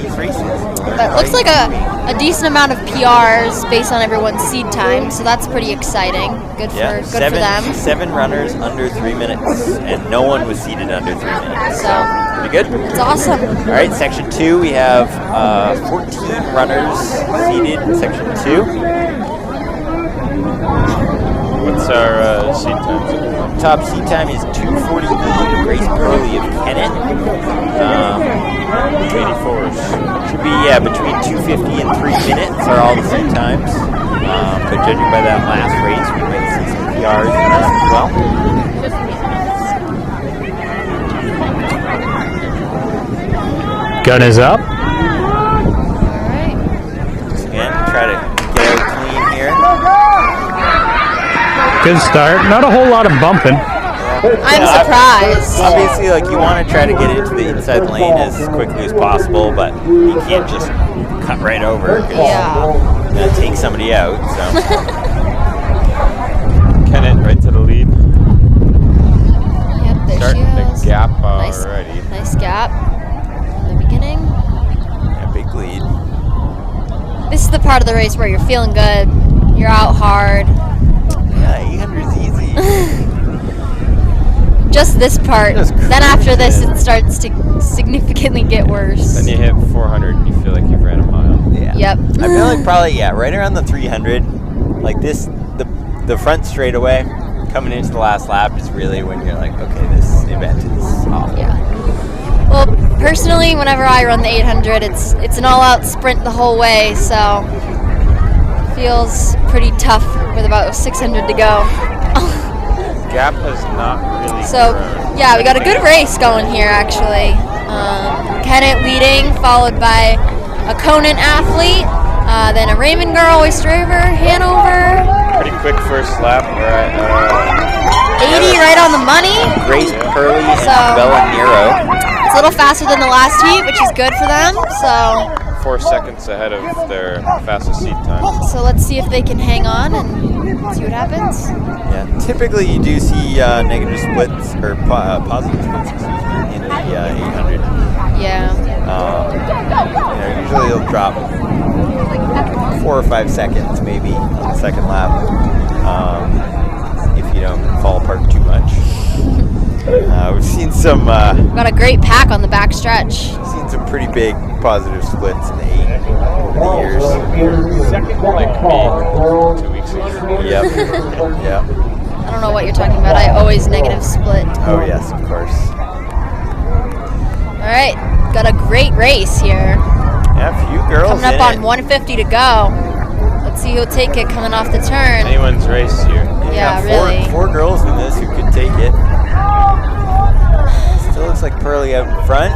These races. That looks like a decent amount of PRs based on everyone's seed time, so that's pretty exciting. Good Yeah, for them. 7 runners under 3 minutes, and no one was seated under 3 minutes. So pretty good. It's awesome. All right, section 2, we have 14 runners seated in section 2. What's our seat times? Top seat time is 2:48. Grace Purley of Kennett. 84s. Should be between 2:50 and 3 minutes are all the seat times. But judging by that last race, we might see some PRs in this as well. Gun is up. All right. Again, try to get out clean here. Good start. Not a whole lot of bumping. I'm surprised. Obviously, like, you want to try to get into the inside lane as quickly as possible, but you can't just cut right over because Yeah. you're going to take somebody out. So Kennett right to the lead. Yep, there Starting she the is. gap Nice. already. Nice gap in the beginning. yeah, big lead. This is the part of the race where you're feeling good. You're out hard. Yeah, 800 is easy. Just this part. Just Then after this, it starts to significantly get worse. Then you hit 400 and you feel like you've ran a mile. Yeah. Yep. I feel like probably, right around the 300. Like this, the front straightaway coming into the last lap is really when you're like, okay, this event is awful. Yeah. Well, personally, whenever I run the 800, it's an all-out sprint the whole way, so feels pretty tough with about 600 to go. Gap has not really So, grown. yeah, we got a good race going here, actually. Kennett leading, followed by a Conan athlete, then a Raymond girl, Oyster River, Hanover. Pretty quick first lap. We're at 80 right on the money. Grace Purley and So- Bella Nero. It's a little faster than the last heat, which is good for them. So 4 seconds ahead of their fastest seat time. let's see if they can hang on and see what happens. Yeah, typically you do see negative splits or positive splits, excuse me, in the 800. Yeah. Usually it'll drop 4 or 5 seconds maybe on the second lap if you don't fall apart too much. We've seen some Got a great pack on the back stretch. pretty big positive splits in the 8 over the years. Like me 2 weeks ago. Yep. Yep. I don't know what you're talking about. I always negative split. Oh yes, of course. All right. Got a great race here. Yeah, a few girls Coming up in on it. 150 to go. Let's see who'll take it coming off the turn. Anyone's race here. Yeah, four, really. 4 girls in this who could take it. Still looks like Pearly out in front.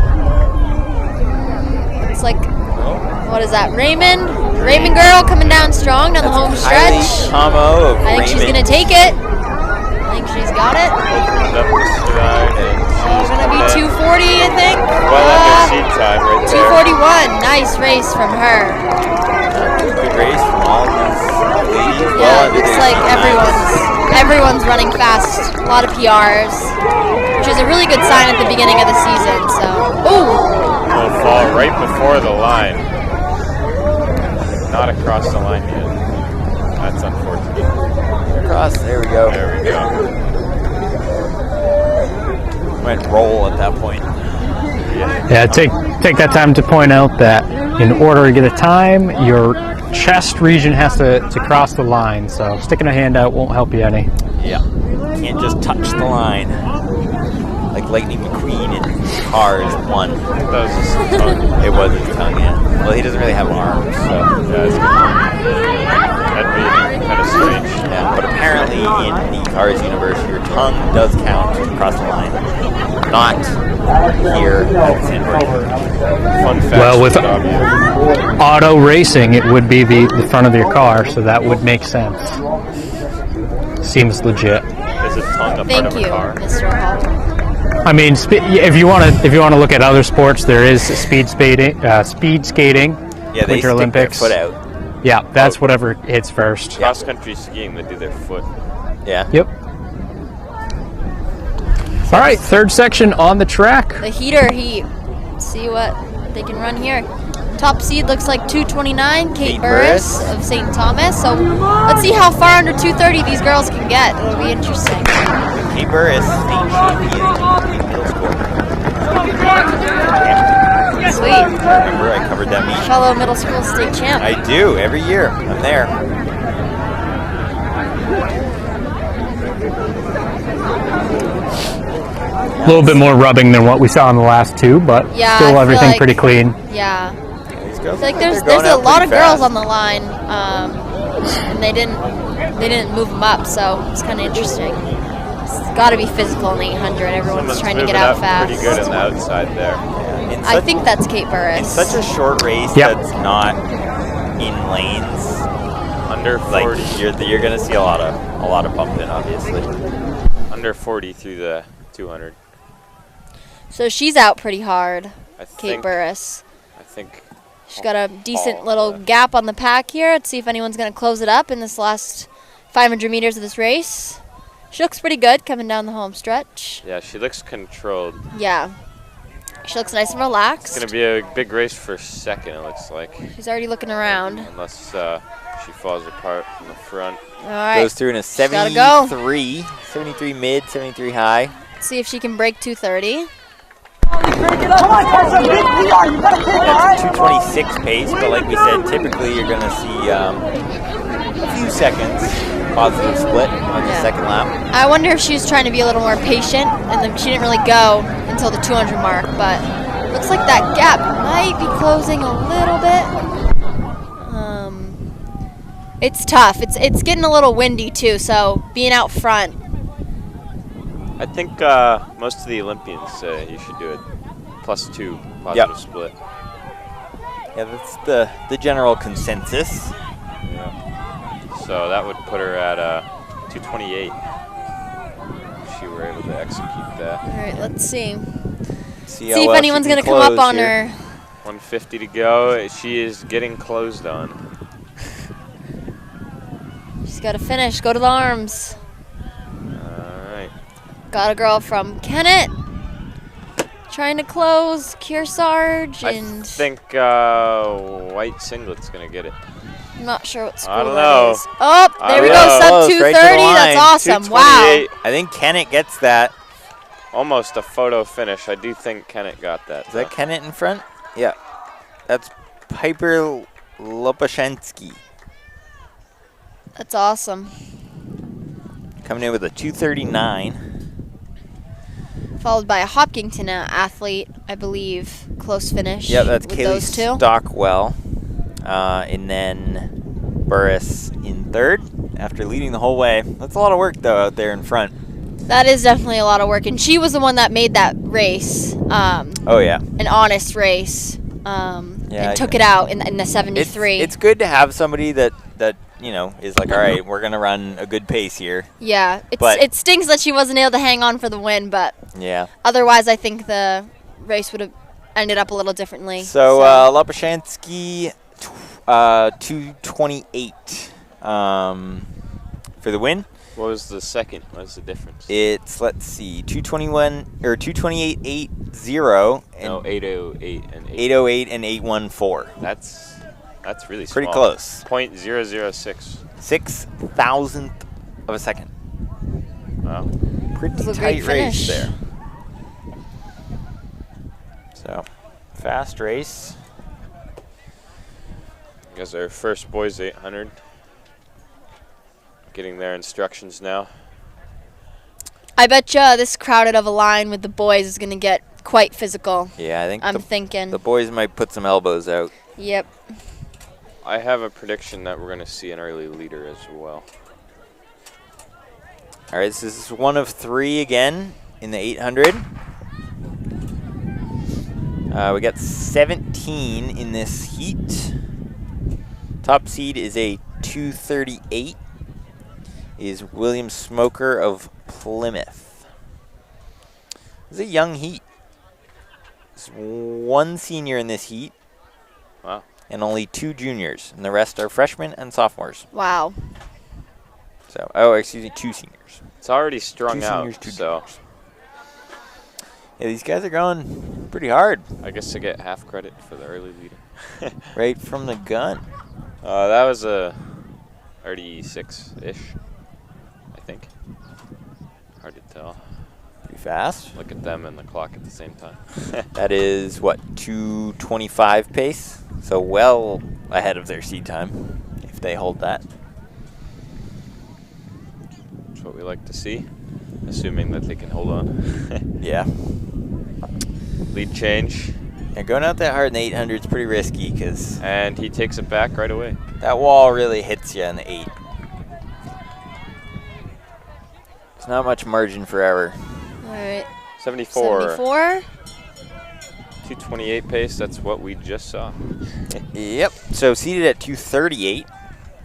It's like, Oh, what is that, Raymond? Raymond girl coming down strong down the home Kylie stretch. Tomo of I think she's Raymond. gonna take it. I think she's got it. Opened up the stride and Oh, she's gonna be 240, I think. well under seat time right there. 241. Nice race from her. Good race from all these ladies. Yeah, it looks like everyone's running fast. A lot of PRs, which is a really good sign at the beginning of the season. So, ooh, Will fall right before the line. Not across the line yet. That's unfortunate. Across. There we go. There we go. Went roll at that point. Yeah, take that time to point out that in order to get a time, your chest region has to cross the line. So sticking a hand out won't help you any. Yeah. Can't just touch the line. Like Lightning McQueen in Cars 1. That was his tongue. It was his tongue, yeah. Well, he doesn't really have arms, so. That'd be kind of strange. Yeah, but apparently in the Cars universe, your tongue does count across the line. Not here at Sanborn. Fun fact. Well, with for Dobby. auto racing, it would be the front of your car, so that would make sense. Seems legit. Is his tongue a part thank of you, a car? Mr. Hall. I mean, if you want to look at other sports, there is speed skating, Yeah, they Winter stick Olympics. their foot out. Yeah, that's whatever hits first. Cross country skiing, they do their foot. Yeah. Yep. All right, third section on the track. The heater heat. See what they can run here. Top seed looks like 229, Kate Burris of St. Thomas. So let's see how far under 230 these girls can get. It'll be interesting. Kate Burris, state champion in middle school. Sweet. I remember I covered that meet. Fellow middle school state champ. I do, every year. I'm there. A little bit more rubbing than what we saw in the last two, but Yeah, I still feel everything like- pretty clean. Yeah. These girls Like they're there's going a out lot pretty of girls fast. on the line, and they didn't move them up, so it's kind of interesting. It's got to be physical in 800. Everyone's Someone's trying to moving get out up fast. pretty good on the outside there. In I such- think that's Kate in Burris. such a short race Yep. that's not in lanes. Under Like 40. you're gonna see a lot of bumping, obviously. Under 40 through the 200. So she's out pretty hard, I Kate think. Burris. I think. She's got a decent Oh, little yeah. gap on the pack here. Let's see if anyone's going to close it up in this last 500 meters of this race. She looks pretty good coming down the home stretch. Yeah, she looks controlled. Yeah. She looks nice and It's relaxed. gonna be a big race for second. It looks like, She's already looking around. unless she falls apart in the front. All right. Goes through in a gotta go. 73 mid, 73 high. Let's see if she can break 230. That's 226 pace, but like we said, typically you're gonna see a few seconds positive split on the second lap. I wonder if she was trying to be a little more patient, and then she didn't really go until the 200 mark, but looks like that gap might be closing a little bit. It's tough. It's getting a little windy too, so being out front. I think most of the Olympians say you should do it +2 positive split. Yeah, that's the general consensus. Yeah. So that would put her at 228. If she were able to execute that. All right, let's see. See See if anyone's gonna come up on her. 150 to go. She is getting closed on. She's got to finish. Go to the arms. All right. Got a girl from Kennett trying to close. Kearsarge I and think white singlet's gonna get it. I'm not sure what school I don't that know. is. Oh, I there we don't go. know. Sub Close, right to the 230. line. That's awesome. Wow. 228. I think Kennett gets that. Almost a photo finish. I do think Kennett got that. Is that Kennett in front? Yeah. That's Piper Lopashenski That's awesome. coming in with a 239. Followed by a Hopkinton athlete, I believe. Close finish. Yeah, that's with Kaylee those two. Stockwell. And then Burris in third after leading the whole way. That's a lot of work, though, out there in front. That is definitely a lot of work, and she was the one that made that race. Oh, yeah. An honest race. Yeah, and took it out in the 73. It's good to have somebody that is like, all right, we're gonna run a good pace here. Yeah, But- it stinks that she wasn't able to hang on for the win, but Yeah. otherwise I think the race would have ended up a little differently. So Lopushansky, 228 for the win. What was the second? What was the difference? It's, let's see, 221 or 228.80 and No, 808 and 808 and 814. That's really Pretty small. close. 0.006. 6,000th of a second. Wow. Pretty It was a tight great race finish. there. So, fast race. I guess our first boys 800. Getting their instructions now. I bet you this crowded of a line with the boys is going to get quite physical. Yeah, I think I'm thinking. the boys might put some elbows out. Yep. I have a prediction that we're going to see an early leader as well. All right, this is one of three again in the 800. We got 17 in this heat. Top seed is a 238. Is William Smoker of Plymouth. It's a young heat. There's one senior in this heat. Wow. And only 2 juniors, and the rest are freshmen and sophomores. Wow. So, 2 seniors. It's already strung 2 out, seniors, 2 so juniors. Yeah, these guys are going pretty hard. I guess I get half credit for the early leader. Right from the gun. That was a 36-ish, I think. Hard to tell. Pretty fast. Look at them and the clock at the same time. That is, what, 2:25 pace? So well ahead of their seed time, if they hold that. That's what we like to see, assuming that they can hold on. Yeah. Lead change. And going out that hard in the 800 is pretty risky because And he takes it back right away. that wall really hits you in the 8. There's not much margin for error. All right. 74. 74. 228 pace, that's what we just saw. Yep. So seated at 238.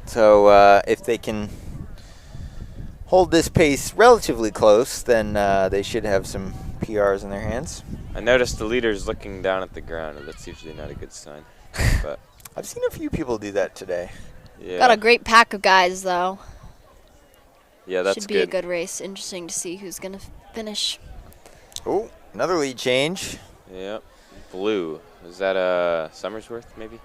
So if they can hold this pace relatively close, then they should have some PRs in their hands. I noticed the leader's looking down at the ground, and that's usually not a good sign. But I've seen a few people do that today. yeah, Got a great pack of guys, though. yeah, that's Should be a good race. Interesting to see who's going to finish. Oh, another lead change. Yep. Blue. Is that Summersworth, maybe?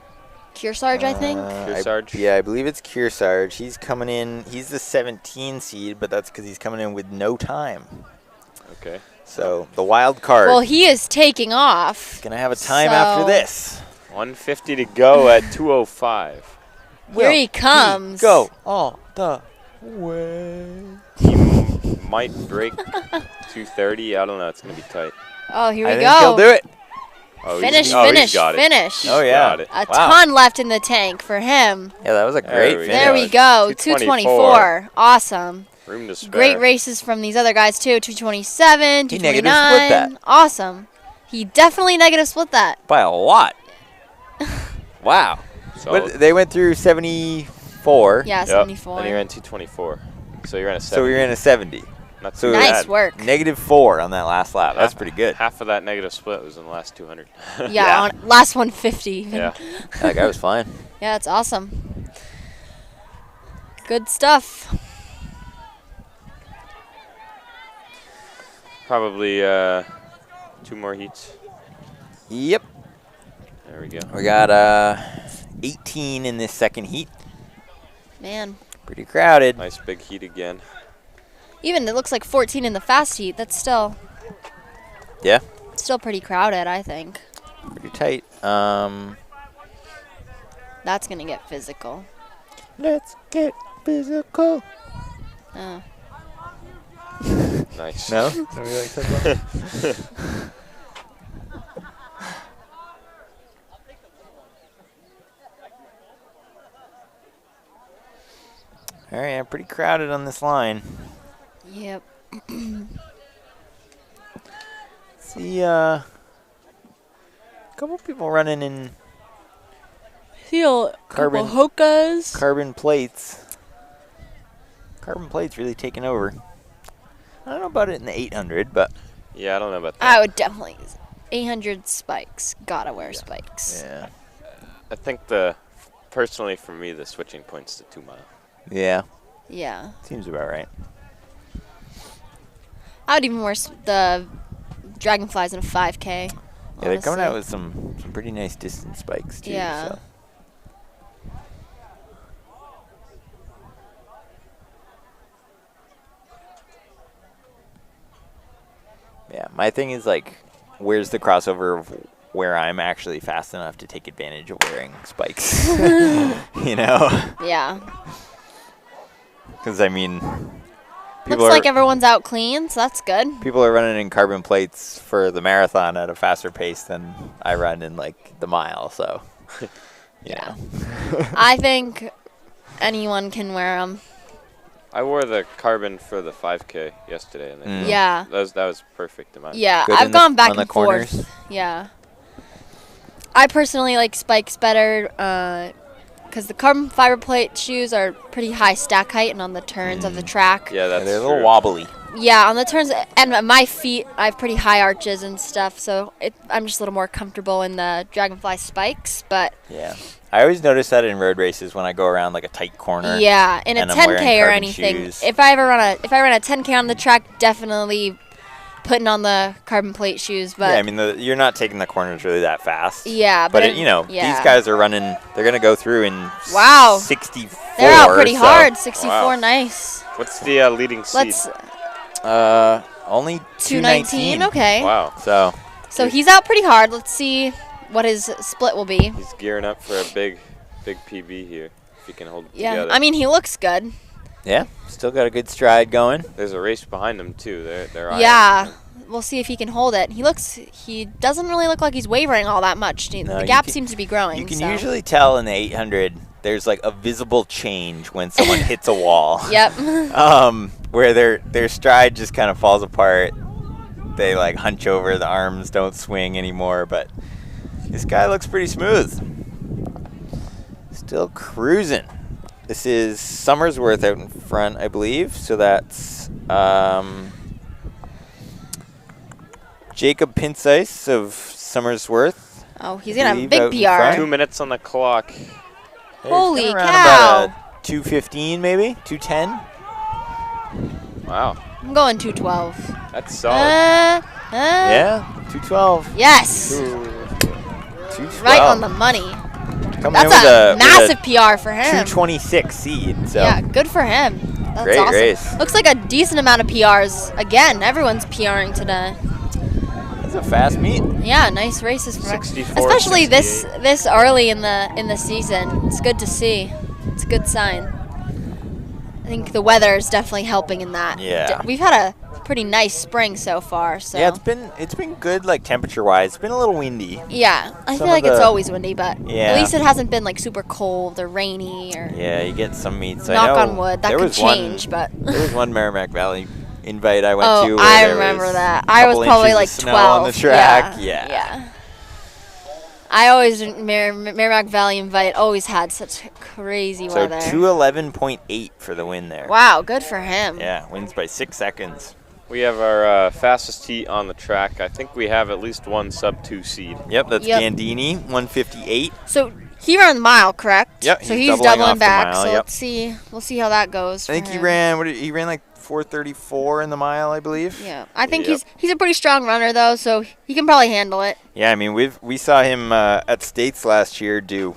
Kearsarge, I think. Kearsarge? Yeah, I believe it's Kearsarge. He's coming in. He's the 17 seed, but that's because he's coming in with no time. Okay. So the wild card. Well, he is taking off. Gonna have a time after so- this. 150 to go at 205. Here he comes. Go all the way. He might break 230. I don't know. It's going to be tight. Oh, here we I go. think he'll do it. Oh, Finish, he's finish, got it. finish. Oh, yeah. Got it. A Wow. ton left in the tank for him. Yeah, that was a There great we finish. There we go. 224. Awesome. Room to spare. Great races from these other guys, too. 227, He negative split 229. that. Awesome. He definitely negative split that. By a lot. Wow. So, They went through 74. Yeah, yep. 74. And he ran 224. So you're in a 70. So we were in a 70. Not so too Nice bad. work. -4 on that last lap. That's pretty good. Half of that negative split was in the last 200. Yeah, Yeah. On last 150. Even. Yeah. That guy was fine. Yeah, it's awesome. Good stuff. Probably 2 more heats. Yep. There we go. We got 18 in this second heat. Man. Pretty crowded. Nice big heat again. Even it looks like 14 in the fast heat. That's still Yeah. pretty crowded, I think. Pretty tight. That's going to get physical. Let's get physical. Oh. Nice. No? Nobody likes that one? All right, I'm pretty crowded on this line. Yep. See, a couple people running in See a couple Hokas. Carbon plates. Carbon plates really taking over. I don't know about it in the 800, but Yeah, I don't know about that. I would definitely use it. 800 spikes. Gotta wear spikes. yeah. I think personally for me, the switching point's the 2 mile. Yeah. Yeah. Seems about right. I would even wear the Dragonflies in a 5K. Yeah, they're coming honestly. out with some pretty nice distance spikes, too. Yeah. So. Yeah, my thing is, like, where's the crossover of where I'm actually fast enough to take advantage of wearing spikes? You know? Yeah. Because, I mean, Looks like everyone's out clean, so that's good. people are running in carbon plates for the marathon at a faster pace than I run in, like, the mile, so. Yeah. I think anyone can wear them. I wore the carbon for the 5K yesterday, and they Yeah. that was perfect amount. Yeah, Good I've in the- gone back on the and corners? forth. Yeah. I personally like spikes better because the carbon fiber plate shoes are pretty high stack height and on the turns of the track. Yeah, that's they're a true. little wobbly. Yeah, on the turns, and my feet, I have pretty high arches and stuff, so I'm just a little more comfortable in the Dragonfly spikes, but Yeah. I always notice that in road races when I go around, like, a tight corner. yeah, in a and I'm wearing 10K or carbon anything, shoes. if I run a 10K on the track, definitely putting on the carbon plate shoes, but Yeah, I mean, you're not taking the corners really that fast. yeah, But, it, you know, yeah. these guys are running, they're going to go through in Wow. 64. They're out pretty so, hard, 64, Wow. nice. What's the leading seed? Let's Only 219, 219. okay. Wow, So he's out pretty hard. Let's see what his split will be. he's gearing up for a big PB here. If he can hold it Yeah, together. I mean, he looks good. Yeah, still got a good stride going. There's a race behind him too. They're eyeing Yeah, him. we'll see if he can hold it. He doesn't really look like he's wavering all that much. No, The you gap can- seems to be growing. You can so. usually tell in the 800 there's like a visible change when someone hits a wall. Yep. Where their stride just kind of falls apart. They like hunch over, the arms don't swing anymore, but this guy looks pretty smooth. Still cruising. This is Summersworth out in front, I believe. So that's Jacob Pinceice of Summersworth. Oh, he's gonna have a Leave big out in PR. front. 2 minutes on the clock. Holy Around cow! about a 2:15 maybe, 2:10. Wow, I'm going 212. that's solid. Yeah, 2:12. Yes. 2:12. Right on the money. Coming That's in with a with massive PR for him. 226 seed. So Yeah, good for him. That's Great awesome. race. Looks like a decent amount of PRs. Again, everyone's PRing today. it's a fast meet. Yeah, nice races for 64, especially 68. this early in the season. It's good to see. It's a good sign. I think the weather is definitely helping in that. Yeah. We've had a pretty nice spring so far. So Yeah, it's been good like temperature wise. It's been a little windy. yeah, I Some feel of like it's the- always windy, but Yeah. at least it hasn't been like super cold or rainy or Yeah, you get some meets. knock I know on wood. That there could was one- change, but There was one Merrimack Valley invite I went to. oh, where I there remember was that. a I was couple probably inches of like snow 12 on the track. Yeah. I always Merrimack Valley Invite always had such crazy So weather. 2:11.8 for the win there. Wow, good for him. Yeah, wins by 6 seconds. We have our fastest heat on the track. I think we have at least one sub-2 seed. Yep, that's Yep. Gandini, 158. So he ran the mile, correct? Yep, So he's he's doubling off doubling the back. mile, So yep. let's see. We'll see how that goes. I think he ran like 4:34 in the mile, I believe. Yeah, I think Yep. he's a pretty strong runner though, so he can probably handle it. Yeah, I mean we saw him at States last year do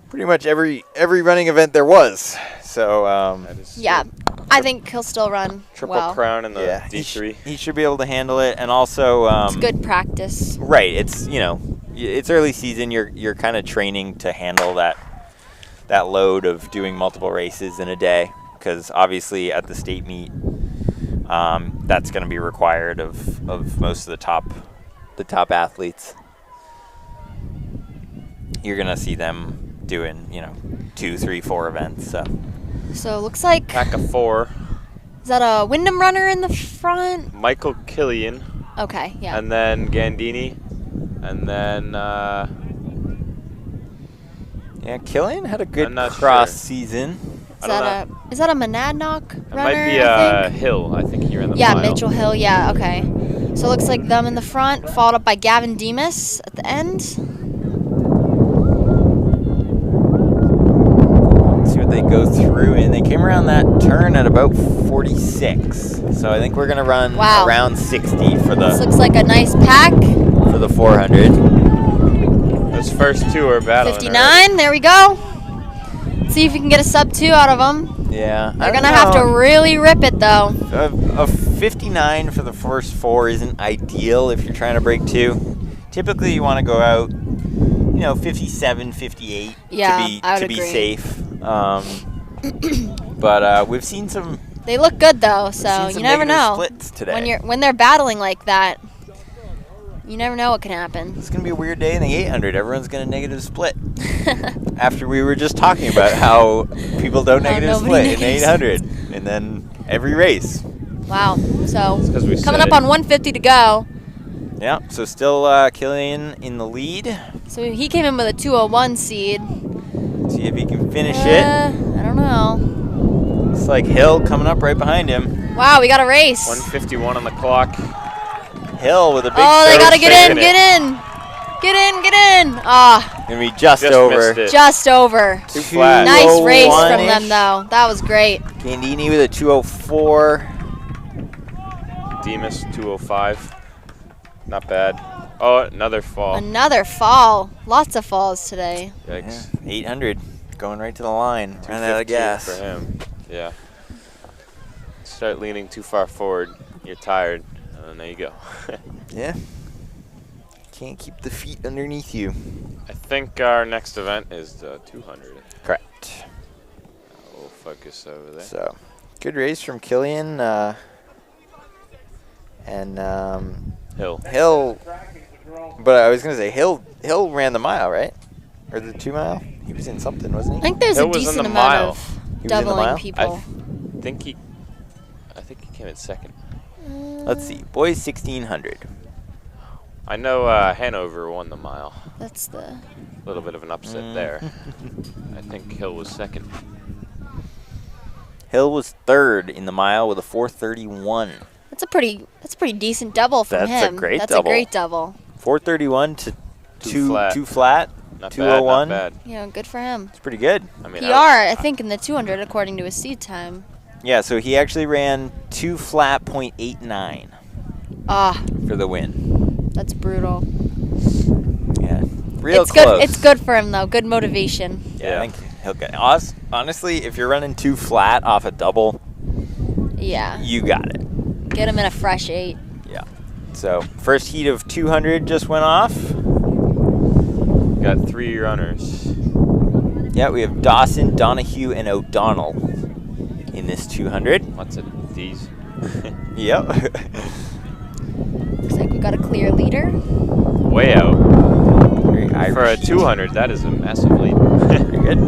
pretty much every running event there was. So That is Yeah, I think he'll still run triple well. crown in the yeah, D3. he should be able to handle it, and also It's good practice. Right, it's it's early season. You're kind of training to handle that load of doing multiple races in a day, because obviously at the state meet, that's going to be required of most of the top athletes. You're going to see them doing 2, 3, 4 events. So looks like Pack of 4. is that a Wyndham runner in the front? Michael Killian, Okay, yeah. and then Gandini, and then Yeah, Killian had a good I'm not cross sure. season. Is that a Monadnock It runner? might be I think? Hill. I think he ran the Yeah, mile. Mitchell Hill. Yeah, okay. So it looks like them in the front, followed up by Gavin Demas at the end. Let's see what they go through, and they came around that turn at about 46. So I think we're gonna run Wow. around 60 for This the looks like a nice pack. 400. Those first two are battling. 59. There we go. See if we can get a sub 2 out of them. Yeah, They're gonna have to really rip it though. A 59 for the first 4 isn't ideal if you're trying to break 2. Typically, you want to go out, 57, 58 Yeah, I to would be agree. safe. But we've seen some. They look good though, we've so seen some you never negative know. Splits today. When they're battling like that, you never know what can happen. It's gonna be a weird day in the 800. Everyone's gonna negative split. After we were just talking about how people don't negative nobody split in the negatives. 800, and then every race. Wow. So 'cause we coming said up on 150 to go. Yeah. So still Killian in the lead. So he came in with a 201 seed. See if he can finish it. I don't know. It's like Hill coming up right behind him. Wow, we got a race. 151 on the clock. Hill with a big. Oh, they surge gotta get in, taking it. get in, get in, get in. Ah, Gonna be just Just over. missed it. just over. Too flat. Nice race 201-ish. from them though. That was great. Candini with a 204. Demas 205. Not bad. Oh, another fall. Another fall. Lots of falls today. Yikes. Yeah, 800 going right to the line. Ran out of 250 gas. for him. Yeah. Start leaning too far forward. You're tired. And there you go. Yeah. Can't keep the feet underneath you. I think our next event is the 200. Correct. We'll focus over there. So, good race from Killian. And Hill. Hill. But I was gonna say Hill ran the mile, right? Or the 2 mile? He was in something, wasn't I he? think there's Hill a was in decent the amount mile. of He was in the doubling mile? people. I think he came in second. Let's see. Boys 1600. I know Hanover won the mile. That's the. A little bit of an upset there. I think Hill was second. Hill was 3rd in the mile with a 431. That's a pretty decent double from That's a him. great That's double. a great double. 431 to Two flat. 2 flat. Not 201. bad, not bad. Yeah, good for him. It's pretty good. I mean, PR, I think, in the 200 according to his seed time. Yeah, so he actually ran 2 flat .89 Ah, for the win. that's brutal. Yeah, real It's close. good. It's good for him though. Good motivation. Yeah, I think he'll get. Honestly, if you're running 2 flat off a double, Yeah. you got it. Get him in a fresh 8. Yeah. So first heat of 200 just went off. Got 3 runners. Yeah, we have Dawson, Donahue, and O'Donnell in this 200. Lots of D's. Yep. Looks like we got a clear leader. Way out. Very For a Irish. 200, that is a massive lead. Pretty good.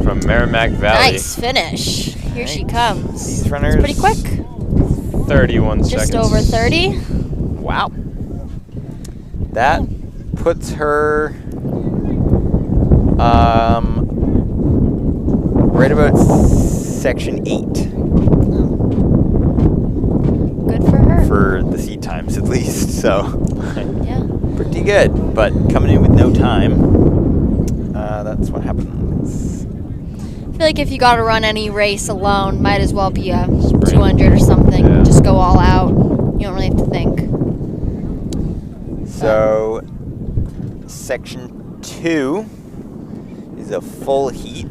From Merrimack Valley. Nice finish. Here she comes. These runners. It's pretty quick. 31 seconds. Just over 30. Wow. That puts her right about section 8 Good for her. for the seat times at least. So Yeah. pretty good. But coming in with no time, that's what happens. I feel like if you got to run any race alone, might as well be a Sprint. 200 or something. Yeah. Just go all out. You don't really have to think. So section 2 is a full heat.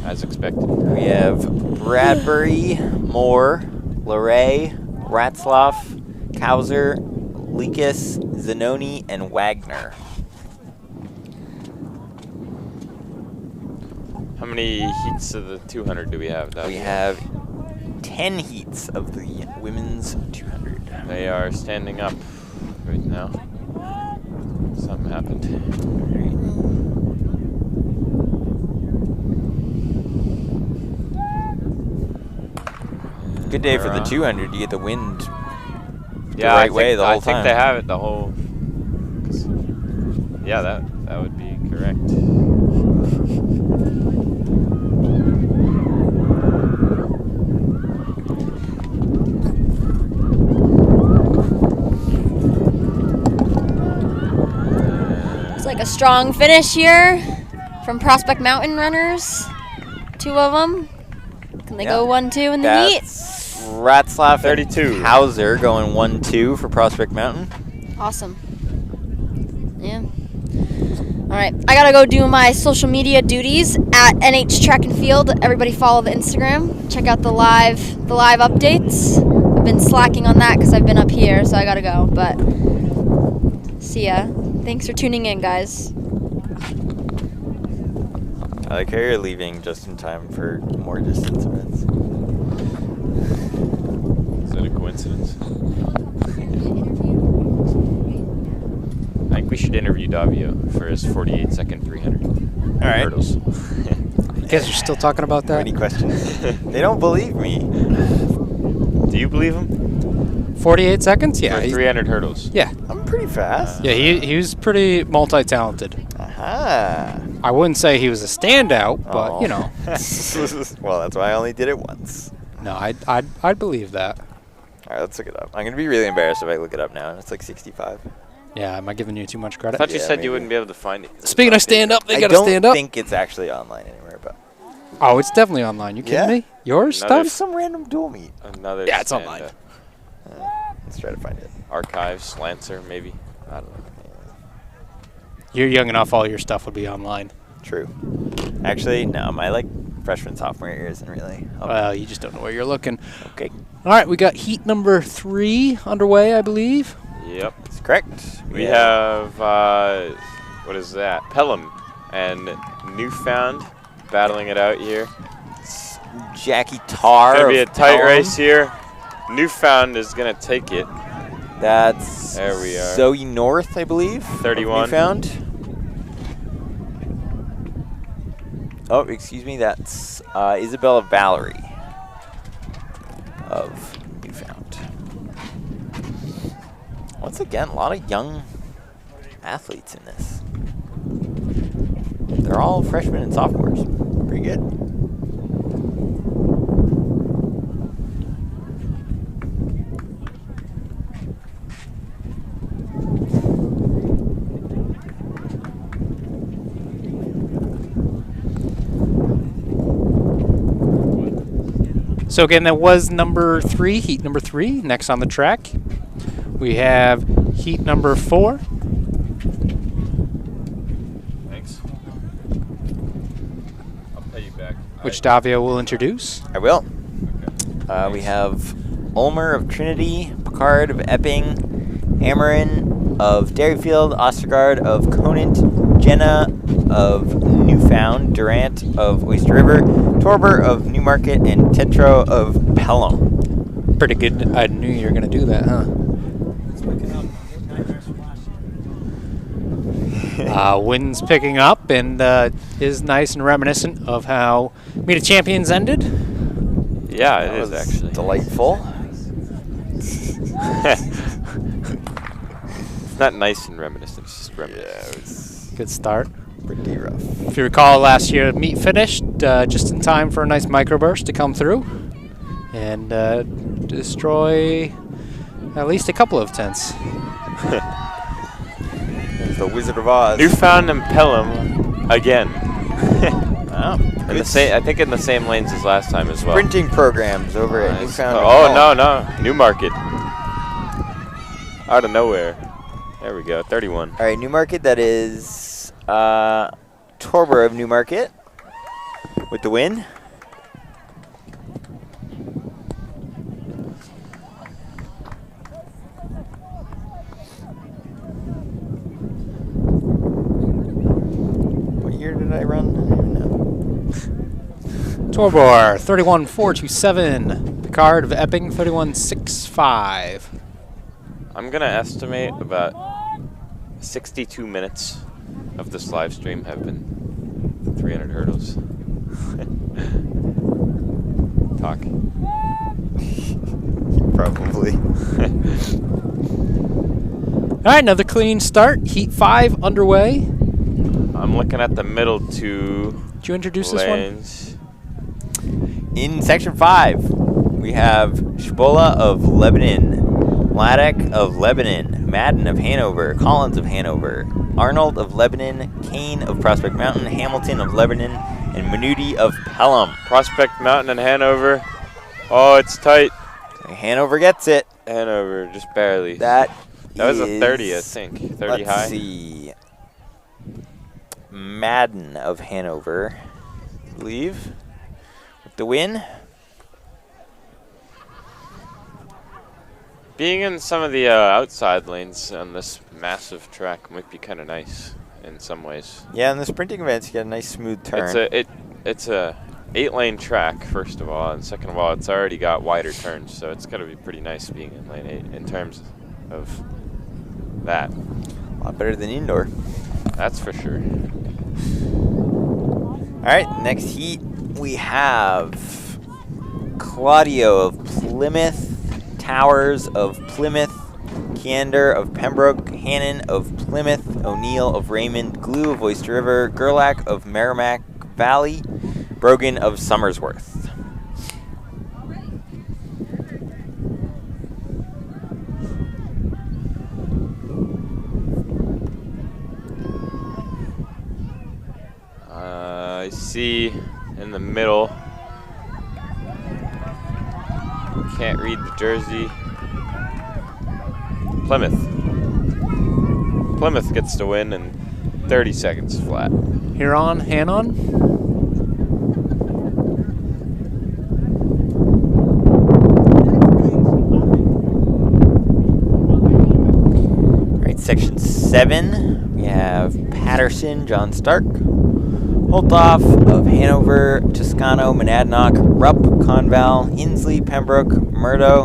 As expected. We have Bradbury, Moore, Leray, Ratzloff, Kauser, Likas, Zanoni, and Wagner. How many heats of the 200 do we have? We have 10 heats of the women's 200. They are standing up right now. Something happened. Good day for the 200. You get the wind Yeah, right way the whole I think time. they have it the whole. Yeah, that would be correct. It's like a strong finish here from Prospect Mountain runners. 2 of them. Can they go 1-2 in the heat? Ratzlaff 32. and Hauser going 1-2 for Prospect Mountain. Awesome. Yeah. All right, I gotta go do my social media duties at NH Track and Field. Everybody follow the Instagram. Check out the live updates. I've been slacking on that because I've been up here, so I gotta go. But see ya. Thanks for tuning in, guys. I like how you're leaving just in time for more distance events. Is that a coincidence? I think we should interview Davio for his 48-second 300 hurdles. You guys are still talking about that? Any questions? They don't believe me. Do you believe him? 48 seconds? Yeah. For 300 hurdles. Yeah. I'm pretty fast. Yeah, he was pretty multi-talented. Aha. I wouldn't say he was a standout, but Oh. you know. Well, that's why I only did it once. No, I'd believe that. All right, let's look it up. I'm gonna be really embarrassed if I look it up now, and it's like 65. Yeah, am I giving you too much I credit? thought you Yeah, said maybe. you wouldn't be able to find it. Speaking of stand up, they I gotta don't stand up. think it's actually online anywhere, but Oh, it's definitely online. You kidding Yeah? me? Yours Another it's stuff? some random dual meet. Another Yeah, it's stand online. up. Let's try to find it. Archives, Lancer, maybe. I don't know. You're young enough. All your stuff would be online. True. Actually, no, my like freshman sophomore year isn't really. Well, you just don't know where you're looking. Okay, All right, we got heat number 3 underway, I believe. Yep. that's correct. We have, what is that? Pelham and Newfound battling it out here. Jackie Tar. It's going to be a of tight Pelham. race here. Newfound is going to take it. That's There we are. Zoe North, I believe. 31. Newfound. Oh, excuse me. That's Isabella Valerie of Newfound. Once again, a lot of young athletes in this. They're all freshmen and sophomores. Pretty good. So again, that was number 3, heat number 3. Next on the track, we have heat number 4. Thanks. I'll pay you back. Which Davio will introduce. I will. We have Ulmer of Trinity, Picard of Epping, Amarin of Dairyfield, Ostergaard of Conant, Jenna of Newfound, Durant of Oyster River, Torber of Newmarket, and Tetro of Pelham. Pretty good. I knew you were going to do that, huh? Wind's picking up and is nice and reminiscent of how Meet of Champions ended. Yeah, That it is was actually. delightful. It's not nice and reminiscent, it's just reminiscent. Yeah, it was Good start. pretty rough. If you recall, last year meet finished just in time for a nice microburst to come through and destroy at least a couple of tents. There's the Wizard of Oz. Newfound and Pelham again. Oh, In the same, I think in the same lanes as last time as well. printing programs over at Nice. Newfound. Oh, no. Newmarket. Out of nowhere. There we go. 31. All right, Newmarket. That is Torber of Newmarket with the win. What year did I run? I don't even know. Torbor, 31.427. Picard of Epping, 31.65. I'm going to estimate about 62 minutes of this live stream have been 300 hurdles. Talk. Probably. All right, another clean start. Heat 5 underway. I'm looking at the middle two Did you introduce this one? lanes. In section 5, we have Shbola of Lebanon, Ladek of Lebanon, Madden of Hanover, Collins of Hanover, Arnold of Lebanon, Kane of Prospect Mountain, Hamilton of Lebanon, and Manudi of Pelham. Prospect Mountain and Hanover. Oh, it's tight. Hanover gets it. Hanover, just barely. That was a is, 30, I think. 30 high. Let's see. Madden of Hanover, I believe, with the win. Being in some of the outside lanes on this massive track might be kind of nice in some ways. Yeah, in the sprinting events, you get a nice smooth turn. It's a 8-lane track, first of all, and second of all, it's already got wider turns, so it's got to be pretty nice being in lane 8 in terms of that. A lot better than indoor. That's for sure. All right, next heat we have Claudio of Plymouth, Towers of Plymouth, Kiander of Pembroke, Hannon of Plymouth, O'Neill of Raymond, Glue of Oyster River, Gerlach of Merrimack Valley, Brogan of Somersworth. I see in the middle. Can't read the jersey. Plymouth. Plymouth gets to win in 30 seconds flat. Huron, Hannon. All right, section 7, we have Patterson, John Stark, Holtoff of Hanover, Toscano, Monadnock, Rupp, Conval, Hinsley, Pembroke, Murdo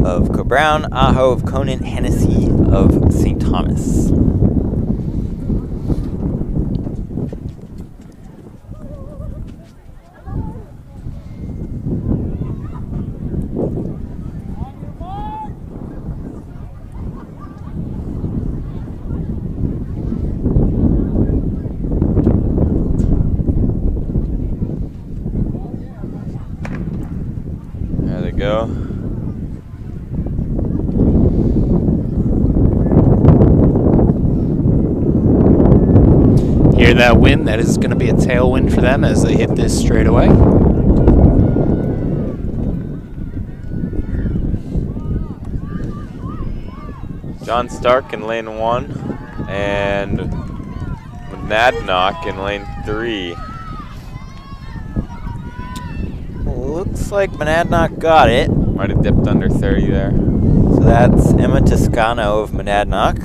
of Cobrown, Aho of Conant, Hennessy of St. Thomas. There they go. Hear that wind? That is going to be a tailwind for them as they hit this straightaway. John Stark in lane 1 and Monadnock in lane 3. Looks like Monadnock got it. Might have dipped under 30 there. So that's Emma Toscano of Monadnock.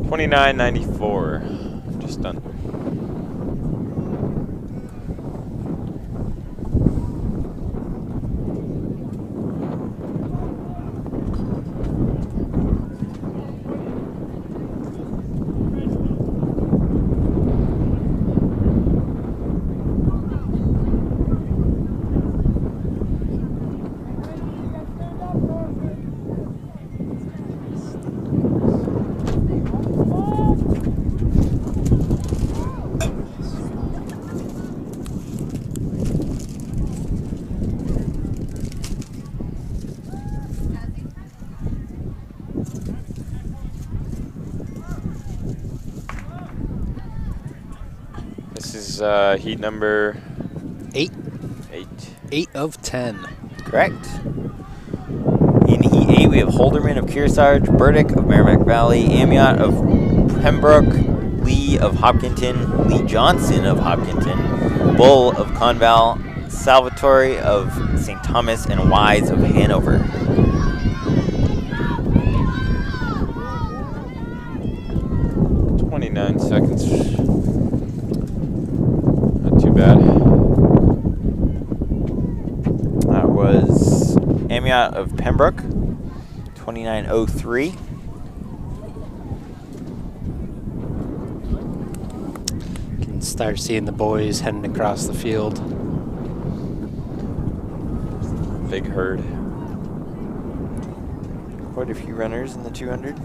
29.94. Just done. This is heat number 8. 8. 8 of 10. Correct. In Heat 8, we have Holderman of Kearsarge, Burdick of Merrimack Valley, Amiot of Pembroke, Lee of Hopkinton, Lee Johnson of Hopkinton, Bull of Conval, Salvatore of St. Thomas, and Wise of Hanover. .29 seconds. Not too bad. That was Amiot of Pembroke, 29.03. Can start seeing the boys heading across the field. Big herd. Quite a few runners in the 200.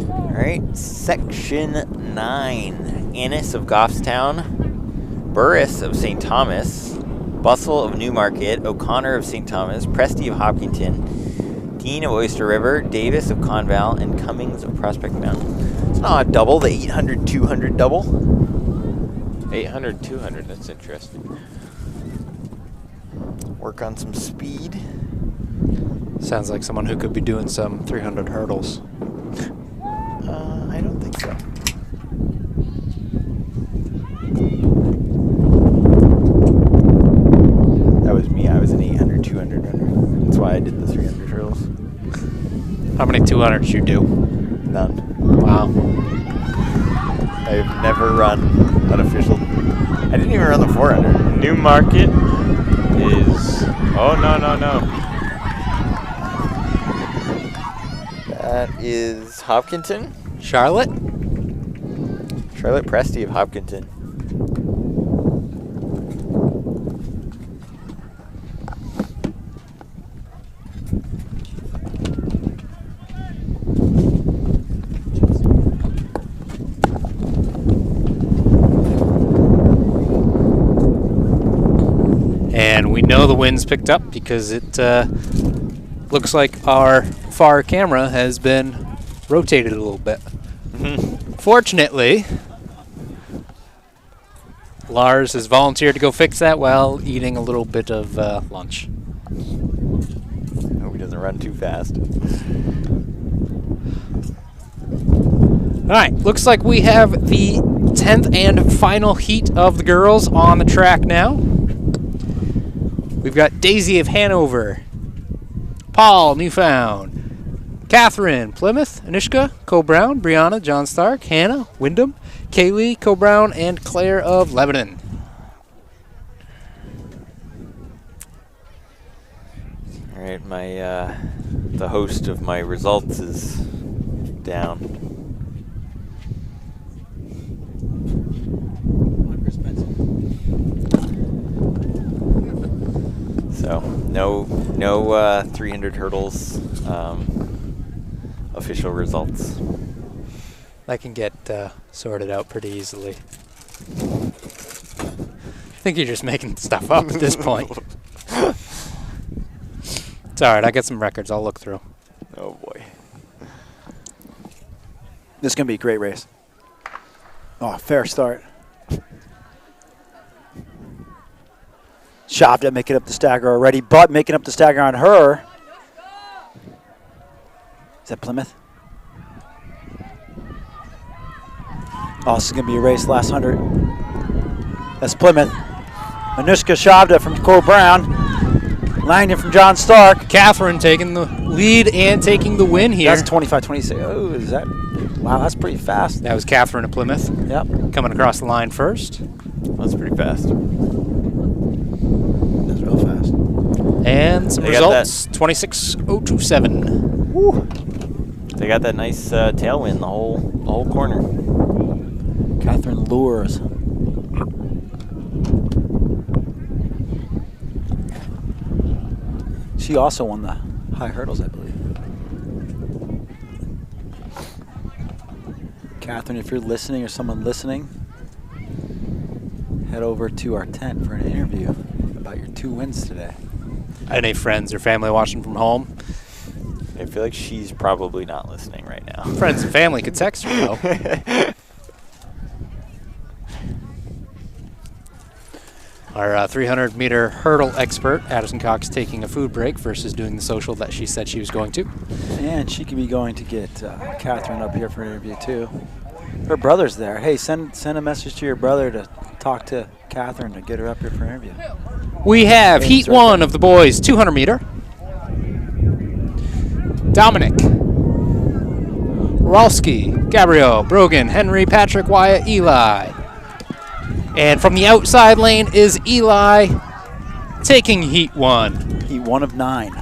All right, section 9. Annis of Goffstown, Burris of St. Thomas, Bustle of Newmarket, O'Connor of St. Thomas, Presti of Hopkinton, Dean of Oyster River, Davis of Conval, and Cummings of Prospect Mountain. It's not a double, the 800-200 double. 800-200, that's interesting. Work on some speed. Sounds like someone who could be doing some 300 hurdles. I don't think so. That was me. I was an 800-200 runner. That's why I did the 300 hurdles. How many 200s you do? None. Wow. I've never run unofficial. I didn't even run the 400. Newmarket is... Oh, no. That is Hopkinton. Charlotte? Charlotte Presti of Hopkinton. And we know the wind's picked up because it looks like our far camera has been rotated a little bit. Fortunately, Lars has volunteered to go fix that while eating a little bit of lunch. Hope he doesn't run too fast. All right, looks like we have the 10th and final heat of the girls on the track now. We've got Daisy of Hanover, Paul, Newfound, Catherine, Plymouth, Anishka, Co-Brown, Brianna, John Stark, Hannah, Wyndham, Kaylee, Co-Brown, and Claire of Lebanon. All right, my the host of my results is down. So no 300 hurdles official results. That can get sorted out pretty easily. I think you're just making stuff up at this point. It's all right. I got some records. I'll look through. Oh boy. This is going to be a great race. Oh, fair start. Shavda making up the stagger already, but making up the stagger on her. Is that Plymouth? Oh, this is going to be a race, last 100. That's Plymouth. Anushka Shavda from Cole Brown. Langdon from John Stark. Catherine taking the lead and taking the win here. That's 25-26. Oh, is that? Wow, that's pretty fast. That was Catherine of Plymouth. Yep. Coming across the line first. That's pretty fast. That's real fast. And some They got results, 26.027. Woo. They got that nice tailwind the whole corner. Catherine lures. She also won the high hurdles, I believe. Catherine, if you're listening or someone listening, head over to our tent for an interview about your 2 wins today. Any friends or family watching from home? I feel like she's probably not listening right now. Friends and family could text her, though. Our 300-meter hurdle expert, Addison Cox, taking a food break versus doing the social that she said she was going to. And she could be going to get Catherine up here for an interview, too. Her brother's there. Hey, send a message to your brother to talk to Catherine to get her up here for an interview. We have Heat 1 of the boys 200-meter. Dominic, Ralski, Gabriel, Brogan, Henry, Patrick, Wyatt, Eli. And from the outside lane is Eli taking Heat 1. Heat 1 of 9.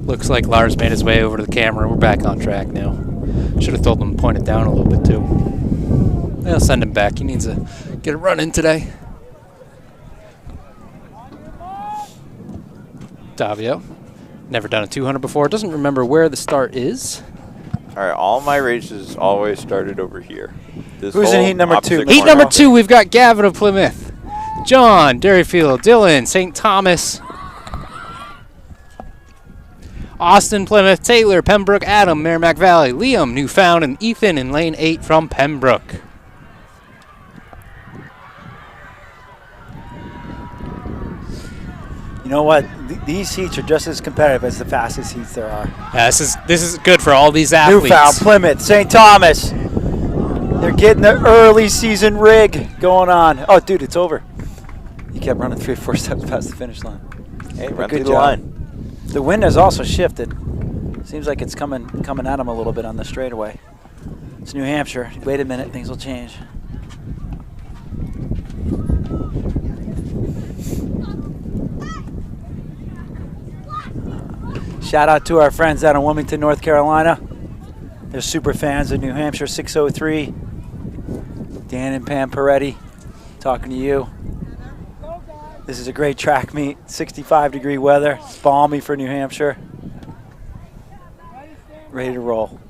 Looks Looks like Lars made his way over to the camera. We're back on track now. Should have told him to point it down a little bit too. I'll send him back. He needs to get a run in today. Davio, never done a 200 before. Doesn't remember where the start is. All right, all my races always started over here. This Who's in whole heat number 2? opposite Heat corner. number 2, we've got Gavin of Plymouth, John, Derryfield, Dylan, St. Thomas, Austin, Plymouth, Taylor, Pembroke, Adam, Merrimack Valley, Liam, Newfound, and Ethan in lane 8 from Pembroke. You know what? These heats are just as competitive as the fastest heats there are. Yeah, this is good for all these athletes. Newfound, Plymouth, St. Thomas. They're getting the early season rig going on. Oh, dude, it's over. You kept running 3 or 4 steps past the finish line. Hey, But run good through the job. line. The wind has also shifted. Seems like it's coming at them a little bit on the straightaway. It's New Hampshire. Wait a minute, things will change. Shout out to our friends out in Wilmington, North Carolina. They're super fans of New Hampshire 603. Dan and Pam Peretti, talking to you. This is a great track meet. 65-degree weather. It's balmy for New Hampshire. Ready to roll.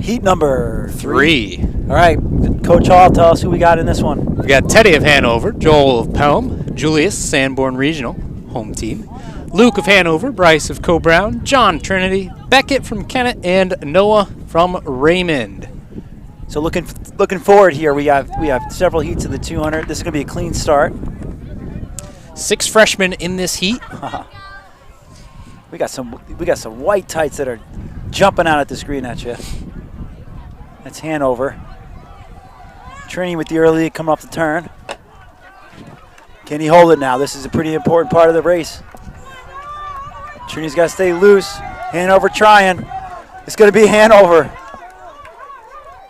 Heat number 3. 3. All right, Coach Hall, tell us who we got in this one. We got Teddy of Hanover, Joel of Pelham, Julius, Sanborn Regional, home team, Luke of Hanover, Bryce of Co-Brown, John Trinity, Beckett from Kennett, and Noah from Raymond. So looking forward here, we have several heats of the 200. This is going to be a clean start. 6 freshmen in this heat. We got some white tights that are jumping out at the screen at you. That's Hanover. Trini with the early lead coming off the turn. Can he hold it now? This is a pretty important part of the race. Trini's got to stay loose. Hanover trying. It's going to be Hanover.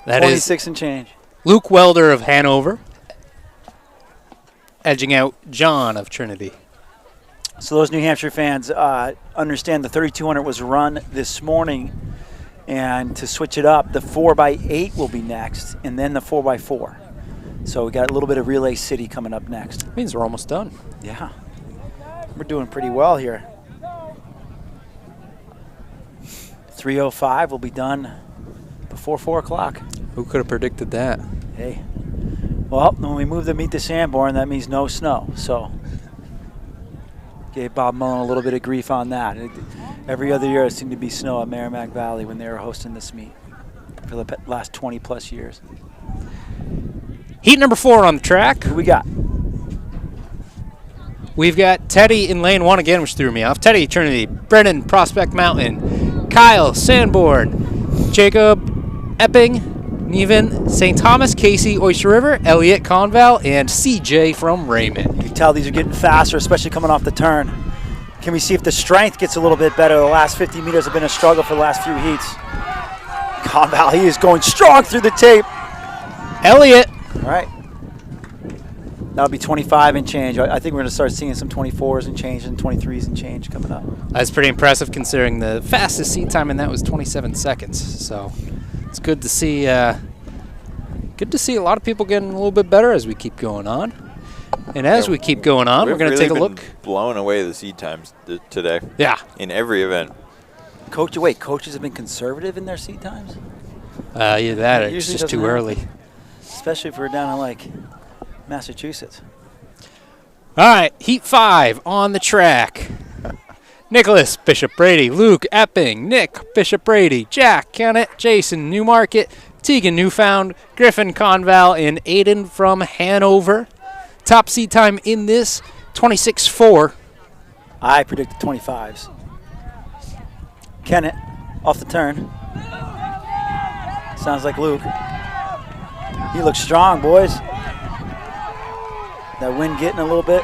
That is 26 and change. Luke Welder of Hanover, edging out John of Trinity. So those New Hampshire fans understand the 3200 was run this morning, and to switch it up, the 4x8 will be next, and then the 4x4. So we got a little bit of Relay City coming up next. Means we're almost done. Yeah, we're doing pretty well here. 3:05 will be done before 4 o'clock. Who could have predicted that? Hey, well, when we move the meet to Sanborn, that means no snow. So gave Bob Mullen a little bit of grief on that. Every other year it seemed to be snow at Merrimack Valley when they were hosting this meet for the last 20 plus years. Heat number 4 on the track. Who we got? We've got Teddy in lane 1 again, which threw me off. Teddy, Trinity, Brennan, Prospect Mountain, Kyle, Sanborn, Jacob, Epping, Neven, St. Thomas, Casey, Oyster River, Elliott, Conval, and CJ from Raymond. You can tell these are getting faster, especially coming off the turn. Can we see if the strength gets a little bit better? The last 50 meters have been a struggle for the last few heats. Conval, he is going strong through the tape. Elliott. All right. That'll be 25 and change. I think we're going to start seeing some 24s and change and 23s and change coming up. That's pretty impressive considering the fastest seat time in that was 27 seconds. So it's good to see. Good to see a lot of people getting a little bit better as we keep going on. And as we keep going on, we're going to take a look. Blowing away the seed times today. Yeah. In every event. Coaches have been conservative in their seat times? Either that or It it's usually just too doesn't early. happen. Especially if we're down in like Massachusetts. All right, Heat 5 on the track. Nicholas Bishop Brady, Luke Epping, Nick Bishop Brady, Jack Kennett, Jason Newmarket, Tegan Newfound, Griffin Conval, and Aiden from Hanover. Top seat time in this, 26.4. I predicted 25s. Kennett off the turn. Sounds like Luke. He looks strong, boys. That wind getting a little bit.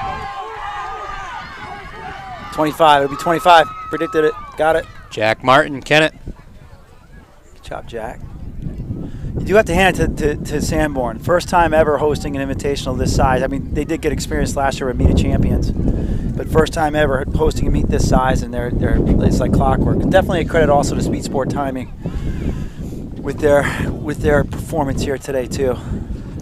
25, it'll be 25. Predicted it, got it. Jack Martin, Kennett. Good job, Jack. You do have to hand it to Sanborn. First time ever hosting an invitational this size. I mean, they did get experience last year with Meet of Champions, but first time ever hosting a meet this size, and it's like clockwork. Definitely a credit also to Speed Sport Timing with their performance here today too.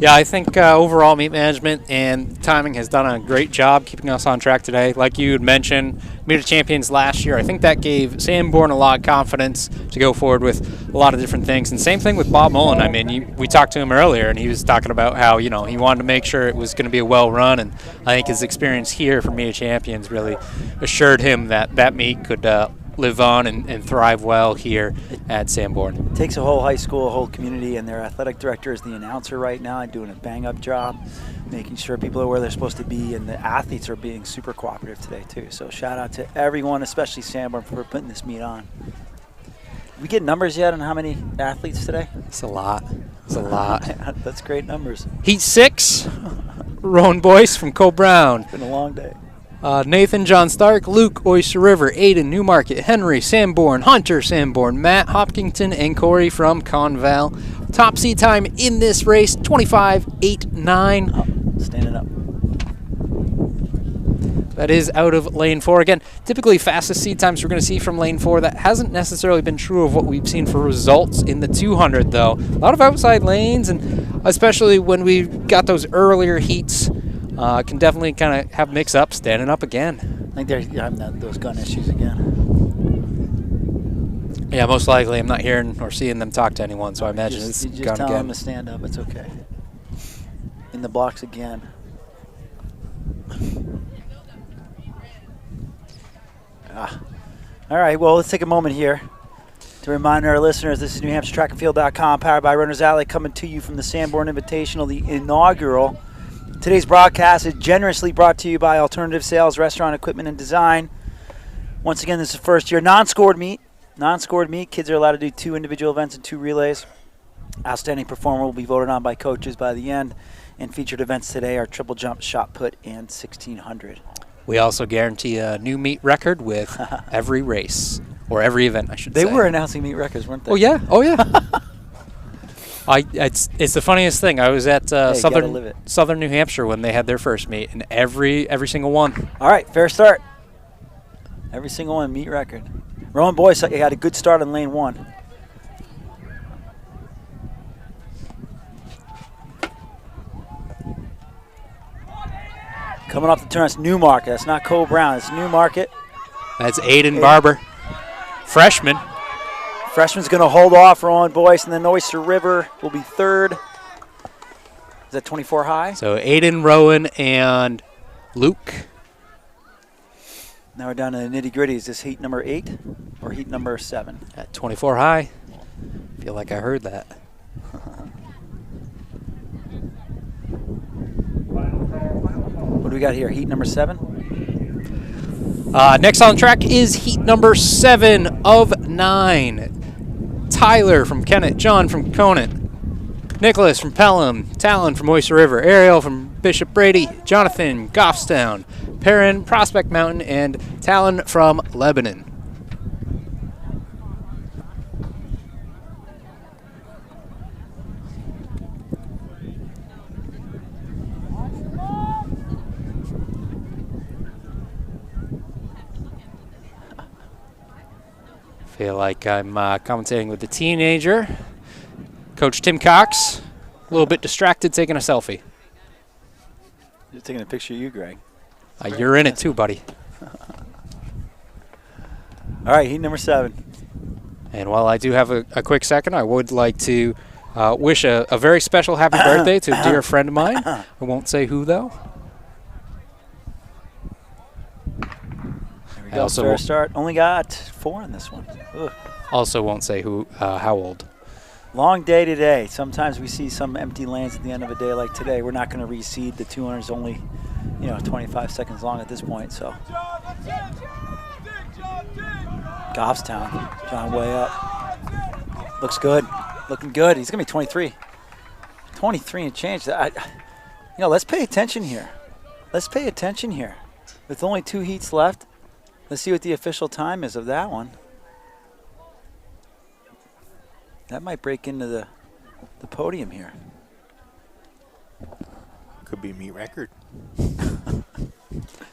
Yeah, I think overall meet management and timing has done a great job keeping us on track today. Like you had mentioned, Meet of Champions last year, I think that gave Sanborn a lot of confidence to go forward with a lot of different things. And same thing with Bob Mullen. I mean, we talked to him earlier, and he was talking about how, he wanted to make sure it was going to be a well-run. And I think his experience here for Meet of Champions really assured him that that meet could live on and thrive well here at Sanborn. It takes a whole high school, a whole community, and their athletic director is the announcer right now and doing a bang-up job, making sure people are where they're supposed to be, and the athletes are being super cooperative today too. So shout out to everyone, especially Sanborn, for putting this meet on. We get numbers yet on how many athletes today? It's a lot. It's a lot. That's great numbers. Heat 6, Rowan Boyce from Cole Brown. It's been a long day. Nathan John Stark, Luke Oyster River, Aiden Newmarket, Henry Sanborn, Hunter Sanborn, Matt Hopkinton, and Corey from Conval. Top seed time in this race, 25.89. Oh, standing up. That is out of lane 4. Again, typically fastest seed times we're going to see from lane 4. That hasn't necessarily been true of what we've seen for results in the 200, though. A lot of outside lanes, and especially when we got those earlier heats, can definitely kind of have mix-ups, standing up again. I think they're having those gun issues again. Yeah, most likely. I'm not hearing or seeing them talk to anyone, so I imagine it's you just gone tell again. them to stand up. It's okay. In the blocks again. All right, well, let's take a moment here to remind our listeners this is NewHampshireTrackandField.com, powered by Runners Alley, coming to you from the Sanborn Invitational, the inaugural. Today's broadcast is generously brought to you by Alternative Sales, Restaurant Equipment and Design. Once again, this is the first year non-scored meet. Non-scored meet, kids are allowed to do 2 individual events and 2 relays. Outstanding performer will be voted on by coaches by the end. And featured events today are triple jump, shot put, and 1600. We also guarantee a new meet record with every race, or every event, I should say. They were announcing meet records, weren't they? Oh, yeah. Oh, yeah. It's the funniest thing. I was at Southern New Hampshire when they had their first meet, and every single one. All right, fair start. Every single one, meet record. Rowan Boyce had a good start on lane 1. Coming off the turn, it's Newmarket. That's not Cole Brown. It's Newmarket. That's Aiden Barber, freshman. Freshman's going to hold off Rowan Boyce, and then Oyster River will be third. Is that 24 high? So Aiden, Rowan, and Luke. Now we're down to the nitty-gritty. Is this heat number 8 or heat number 7? At 24 high. Feel like I heard that. What do we got here? Heat number 7? Next on track is heat number 7 of 9. Tyler from Kennett, John from Conant, Nicholas from Pelham, Talon from Oyster River, Ariel from Bishop Brady, Jonathan, Goffstown, Perrin, Prospect Mountain, and Talon from Lebanon. Feel like I'm commentating with the teenager. Coach Tim Cox, a little bit distracted, taking a selfie. Just taking a picture of you, Greg. You're in it too, buddy. All right, heat number 7. And while I do have a quick second, I would like to wish a very special happy birthday to a dear friend of mine. I won't say who, though. There we go, fair start. Only got 4 on this one. Ugh. Also won't say who, how old. Long day today. Sometimes we see some empty lanes at the end of a day like today. We're not going to reseed. The 200 is only, 25 seconds long at this point. So, Goffstown, John way up. Looks good. Looking good. He's going to be 23. 23 and change. Let's pay attention here. Let's pay attention here. With only 2 heats left, let's see what the official time is of that one. That might break into the the podium here. Could be meet record.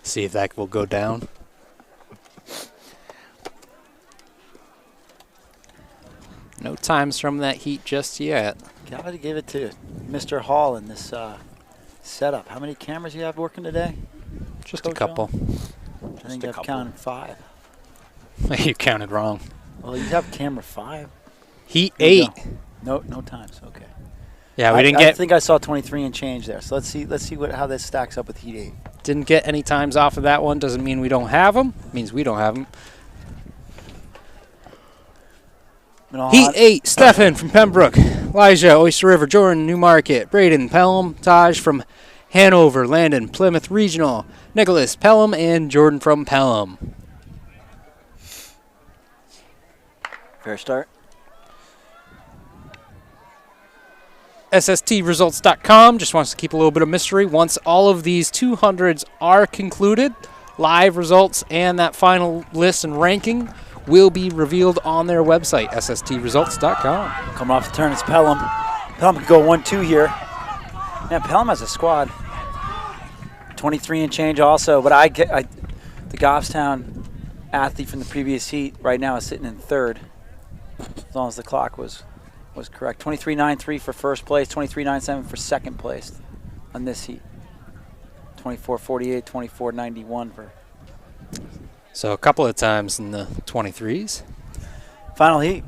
See if that will go down. No times from that heat just yet. Gotta give it to Mr. Hall in this setup. How many cameras do you have working today? Just Coach a couple. I think I've counted 5. You counted wrong. Well, you have camera 5. Heat Here we 8. go. No times. Okay. Yeah, we I didn't get think I saw 23 and change there. So let's see how this stacks up with Heat 8. didn't get any times off of that one. Doesn't mean we don't have them. Means we don't have them. Heat 8, Stefan from Pembroke, Elijah, Oyster River, Jordan, Newmarket, Braden, Pelham, Taj from Hanover, Landon, Plymouth Regional, Nicholas, Pelham, and Jordan from Pelham. Fair start. SSTresults.com just wants to keep a little bit of mystery. Once all of these 200s are concluded, live results and that final list and ranking will be revealed on their website, SSTresults.com. Coming off the turn, it's Pelham. Pelham could go 1-2 here. Yeah, Pelham has a squad. 23 and change also, but the Goffstown athlete from the previous heat right now is sitting in 3rd, as long as the clock was correct. 23.93 for first place, 23.97 for second place on this heat. 24.48, 24.91 for. So a couple of times in the 23s. Final heat.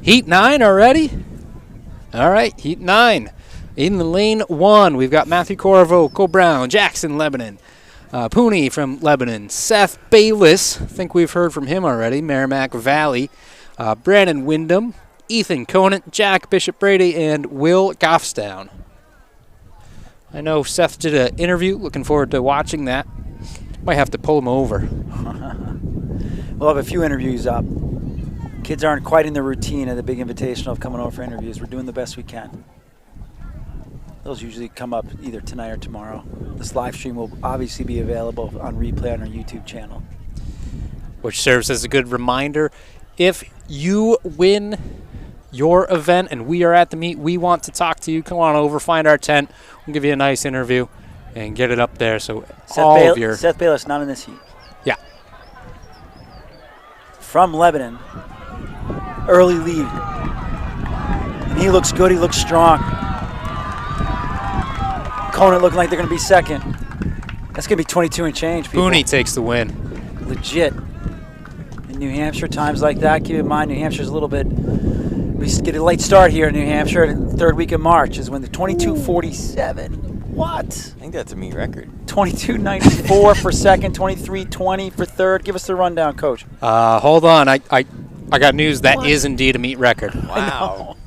Heat 9 already? All right, Heat 9. In the lane 1, we've got Matthew Corvo, Cole Brown, Jackson, Lebanon, Pooney from Lebanon, Seth Bayless, I think we've heard from him already, Merrimack Valley, Brandon Wyndham, Ethan Conant, Jack Bishop Brady, and Will Goffstown. I know Seth did an interview. Looking forward to watching that. Might have to pull him over. We'll have a few interviews up. Kids aren't quite in the routine of the big invitational of coming over for interviews. We're doing the best we can. Those usually come up either tonight or tomorrow. This live stream will obviously be available on replay on our YouTube channel. Which serves as a good reminder. If you win your event and we are at the meet, we want to talk to you. Come on over, find our tent. We'll give you a nice interview and get it up there. So Seth Bayless not in this heat. Yeah. From Lebanon, early lead. And he looks good, he looks strong. Conant looking like they're going to be second. That's going to be 22 and change, people. Pooney takes the win. Legit. In New Hampshire, times like that, keep in mind, New Hampshire's a little bit, we get a late start here in New Hampshire. The third week of March is when the 22:47. What? I think that's a meet record. 22.94 for second, 23.20 for third. Give us the rundown, Coach. Hold on. I got news. That is indeed a meet record. Wow.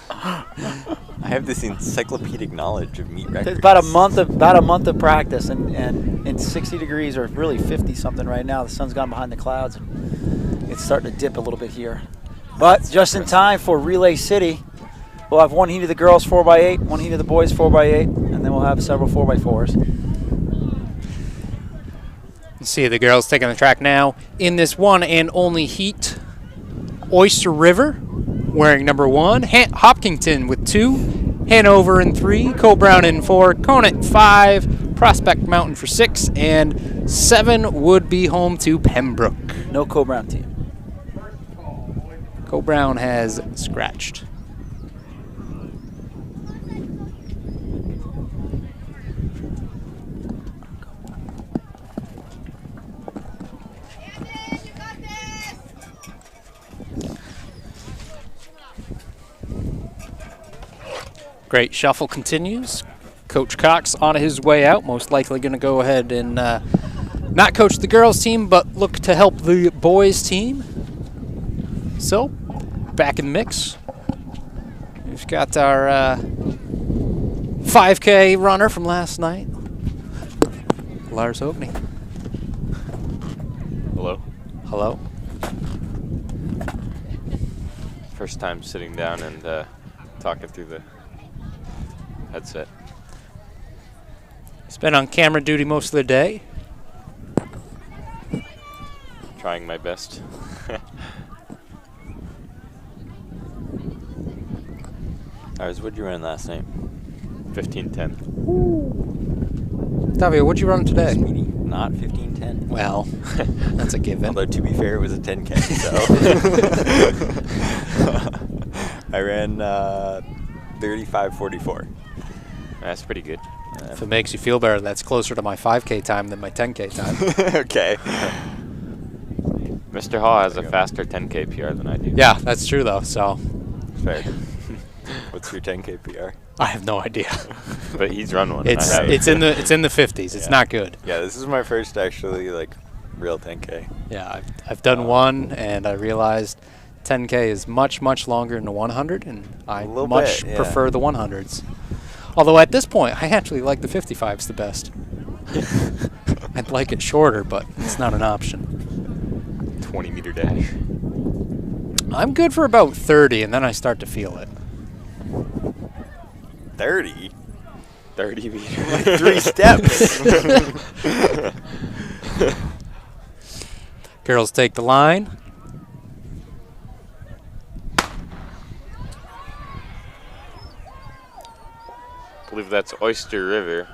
I have this encyclopedic knowledge of meet records. It's about a month of practice, and in 60 degrees or really 50 something right now. The sun's gone behind the clouds, and it's starting to dip a little bit here. But just in time for Relay City. We'll have one heat of the girls 4x8, one heat of the boys 4x8, and then we'll have several 4x4s. You see the girls taking the track now in this one and only heat. Oyster River wearing number 1, Hopkinton with 2, Hanover in 3, Cole Brown in 4, Conant 5, Prospect Mountain for 6, and 7 would be home to Pembroke. No Cole Brown team. Cole Brown has scratched. Great shuffle continues. Coach Cox on his way out, most likely going to go ahead and not coach the girls team, but look to help the boys team. So, back in the mix. We've got our 5K runner from last night, Lars Hogney. Hello. Hello. First time sitting down and talking through the headset. He's been on camera duty most of the day. Trying my best. Ours, what'd you run last night? 15:10. Tavio, what'd you run today? Speedy. Not 15:10. Well, that's a given. Although, to be fair, it was a 10K, so. I ran 35:44. That's pretty good. If it makes you feel better, that's closer to my 5K time than my 10K time. Okay. Mr. Hall has a faster 10K PR than I do. Yeah, that's true though. So Fair. What's your 10K PR? I have no idea. But he's run one. It's I have. it's in the 50s. It's Yeah. not good. Yeah, this is my first actually like real 10K. Yeah, I've done one, and I realized 10K is much longer than the 100, and I little much bit, yeah. prefer the 100s. Although at this point, I actually like the 55s the best. I'd like it shorter, but it's not an option. 20-meter dash. I'm good for about 30, and then I start to feel it. 30? 30 meters. Like 3 steps. Girls take the line. I believe that's Oyster River.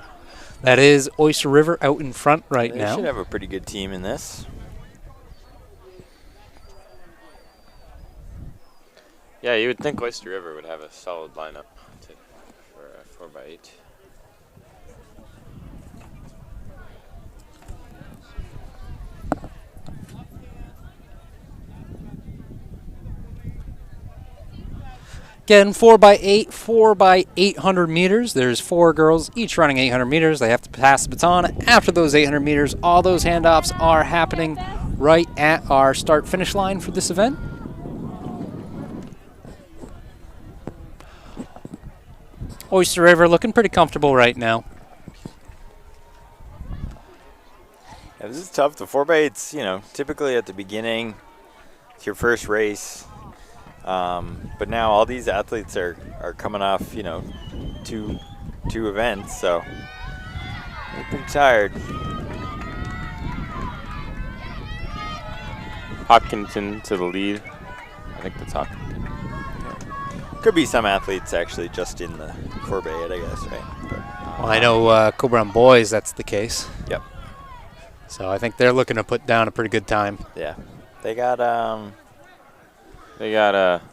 That is Oyster River out in front right They now. should have a pretty good team in this. Yeah, you would think Oyster River would have a solid lineup for a 4x8. Again, 4x8, 4x800 meters. There's 4 girls, each running 800 meters. They have to pass the baton. After those 800 meters, all those handoffs are happening right at our start-finish line for this event. Oyster River looking pretty comfortable right now. Yeah, this is tough. The 4x8's, you know, typically at the beginning, it's your first race. But now all these athletes are coming off, you know, two events, so they're pretty tired. Hopkinton to the lead. I think that's Hopkinton. Could be some athletes actually just in the 4x8, I guess, right? But, Well, I know Coburn boys, that's the case. Yep. So I think they're looking to put down a pretty good time. Yeah. They got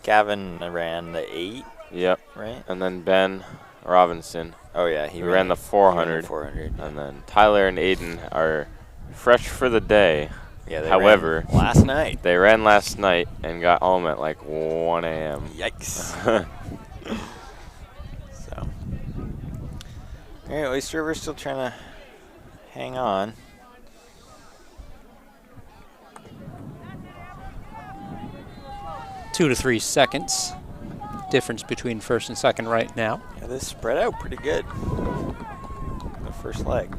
Gavin ran the 8, Yep. right? And then Ben Robinson. Oh yeah, He ran the 400. 400. And then Tyler and Aiden are fresh for the day. Yeah, they However, ran last night. They ran last night and got home at like 1 a.m. Yikes. So, all right, Oyster River's still trying to hang on. Two to 3 seconds difference between first and second right now. Yeah, this spread out pretty good. The first leg.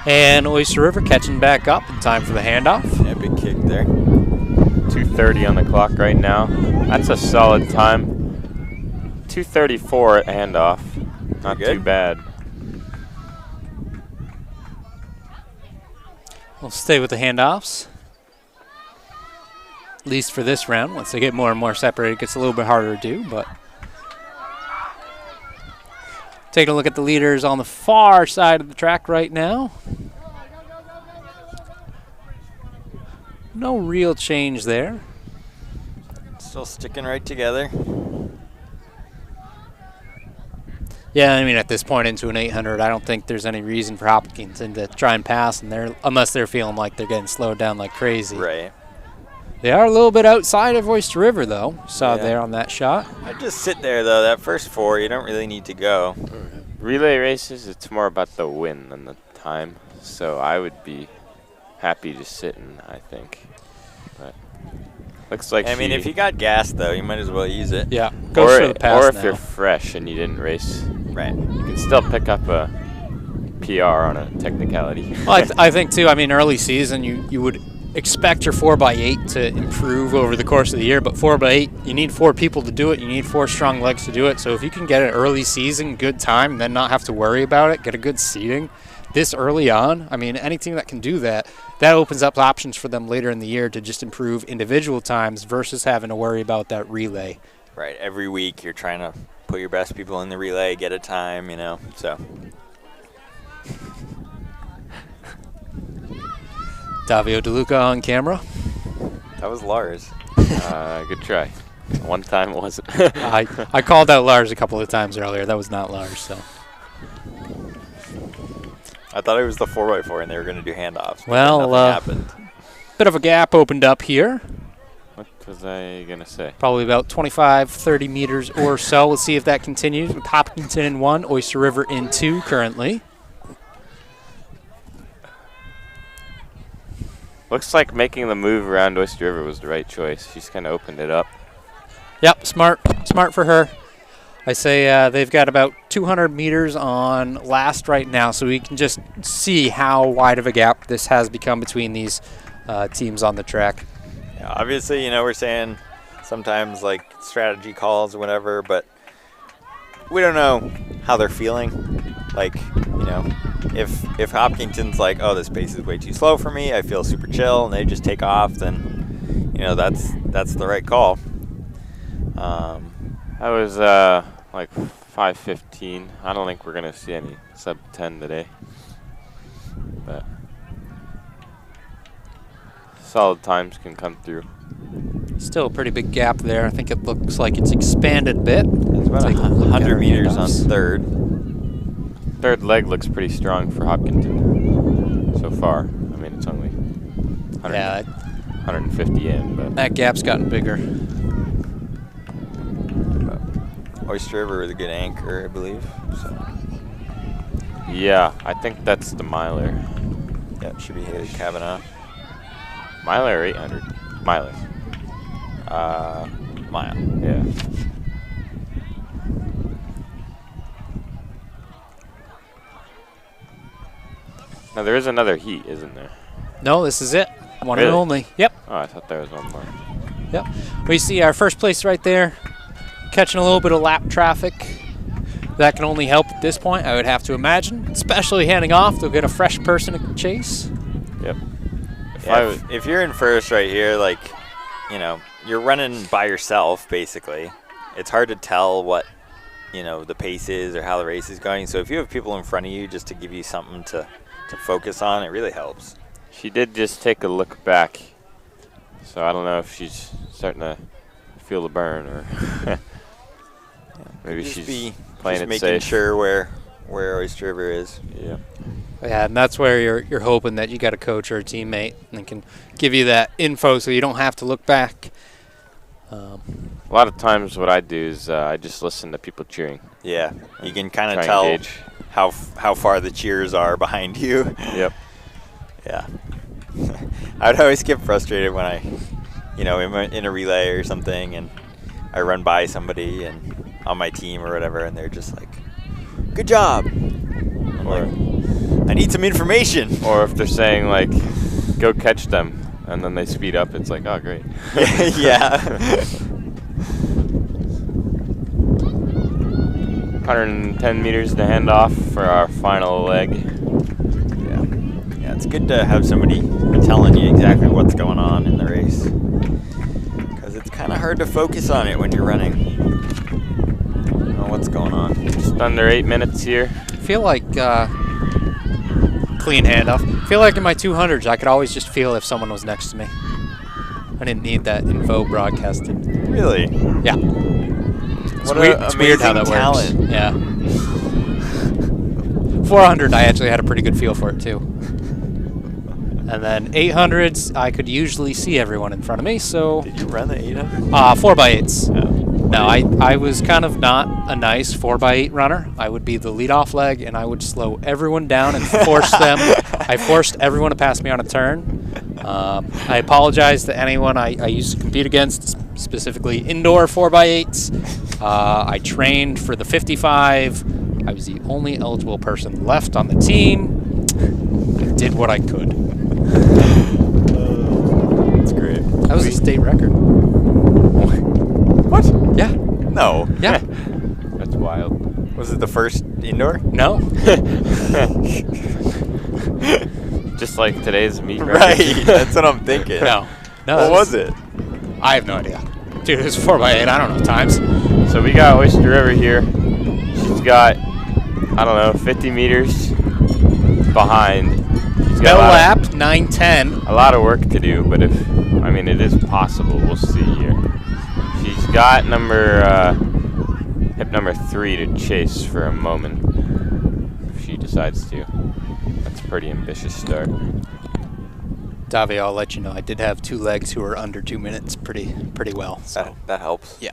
And Oyster River catching back up in time for the handoff. Yeah, big kick there. 2:30 on the clock right now. That's a solid time. 2:34 at handoff. Not good. too bad. We'll stay with the handoffs. At least for this round. Once they get more and more separated, it gets a little bit harder to do, but taking a look at the leaders on the far side of the track right now. No real change there. Still sticking right together. Yeah, I mean, at this point into an 800, I don't think there's any reason for Hopkinton to try and pass, unless they're feeling like they're getting slowed down like crazy. Right. They are a little bit outside of Oyster River, though. Saw Yeah. there on that shot. I'd just sit there, though. That first 4, you don't really need to go. Relay races, it's more about the win than the time. So I would be happy to sit in, I think. But looks like I mean, if you got gas, though, you might as well use it. Yeah, goes for the pass or if now. you're fresh and you didn't race, Right. you can still pick up a PR on a technicality. Well, I think too. I mean, early season, you would expect your 4x8 to improve over the course of the year, but 4x8, you need 4 people to do it. You need 4 strong legs to do it. So if you can get an early season, good time, and then not have to worry about it, get a good seating this early on, I mean, any team that can do that, that opens up options for them later in the year to just improve individual times versus having to worry about that relay. Right. Every week you're trying to put your best people in the relay, get a time, so. Davio DeLuca on camera. That was Lars. Good try. One time it wasn't. I called out Lars a couple of times earlier. That was not Lars, so. I thought it was the 4x4 and they were going to do handoffs. Well, nothing happened. Bit of a gap opened up here. What was I going to say? Probably about 25, 30 meters or so. Let's see if that continues with Hopkinton in 1, Oyster River in 2 currently. Looks like making the move around Oyster River was the right choice. She's kind of opened it up. Yep, smart for her. I say they've got about 200 meters on last right now, so we can just see how wide of a gap this has become between these teams on the track. Yeah, obviously, we're saying sometimes like strategy calls or whatever, but we don't know how they're feeling. Like, if Hopkinton's like, oh, this pace is way too slow for me, I feel super chill, and they just take off, then, that's the right call. That was like 5:15. I don't think we're going to see any sub 10 today. But solid times can come through. Still a pretty big gap there. I think it looks like it's expanded a bit. It's about 100 meters on third. Third leg looks pretty strong for Hopkinton so far. I mean, it's only 150 in, but that gap's gotten bigger. Oyster River is a good anchor, I believe. So. Yeah, I think that's the miler. Yep, should be Haley Kavanaugh. Miler or 800? Miler. Mile. Yeah. Now there is another heat, isn't there? No, this is it. One Really? and only. Yep. Oh, I thought there was one more. Yep. We see our first place right there, catching a little bit of lap traffic. That can only help at this point, I would have to imagine. Especially handing off, they'll get a fresh person to chase. Yep. If you're in first right here, like, you're running by yourself, basically. It's hard to tell what, the pace is or how the race is going. So if you have people in front of you just to give you something to focus on, it really helps. She did just take a look back, so I don't know if she's starting to feel the burn or maybe she's playing it making safe. sure where Oyster River is. Yeah. Yeah, and that's where you're hoping that you got a coach or a teammate and can give you that info so you don't have to look back. A lot of times what I do is I just listen to people cheering. Yeah, you can kind of Try and tell gauge. how far the cheers are behind you. Yep. Yeah. I would always get frustrated when I, in a relay or something, and I run by somebody and on my team or whatever, and they're just like, "Good job." I'm like, I need some information. Or if they're saying like, "Go catch them," and then they speed up, it's like, "Oh, great." Yeah. 110 meters to hand off for our final leg. Yeah, it's good to have somebody telling you exactly what's going on in the race, because it's kind of hard to focus on it when you're running. I don't know what's going on. Just under 8 minutes here. I feel like clean handoff. I feel like in my 200s, I could always just feel if someone was next to me. I didn't need that info broadcasted. Really? Yeah. What It's weird how that talent. works. Yeah. 400, I actually had a pretty good feel for it too. And then 800s, I could usually see everyone in front of me, so... Did you run the 800? 4x8s. Oh. No, I was kind of not a nice 4x8 runner. I would be the leadoff leg, and I would slow everyone down and force them. I forced everyone to pass me on a turn. I apologize to anyone I used to compete against, specifically indoor 4x8s. I trained for the 55. I was the only eligible person left on the team. I did what I could. state record. What? Yeah. No. Yeah. That's wild. Was it the first indoor? No. Just like today's meet record. Right. That's what I'm thinking. No. No. What was it? I have no idea. Dude, it was 4x8. I don't know times. So we got Oyster River here. She's got, I don't know, 50 meters behind. She's Bell got lap, 9:10. a lot of work to do, but it is possible. We'll see here. She's got hip number 3 to chase for a moment if she decides to. That's a pretty ambitious start. Davi, I'll let you know. I did have 2 legs who were under 2 minutes pretty well. So That helps. yeah.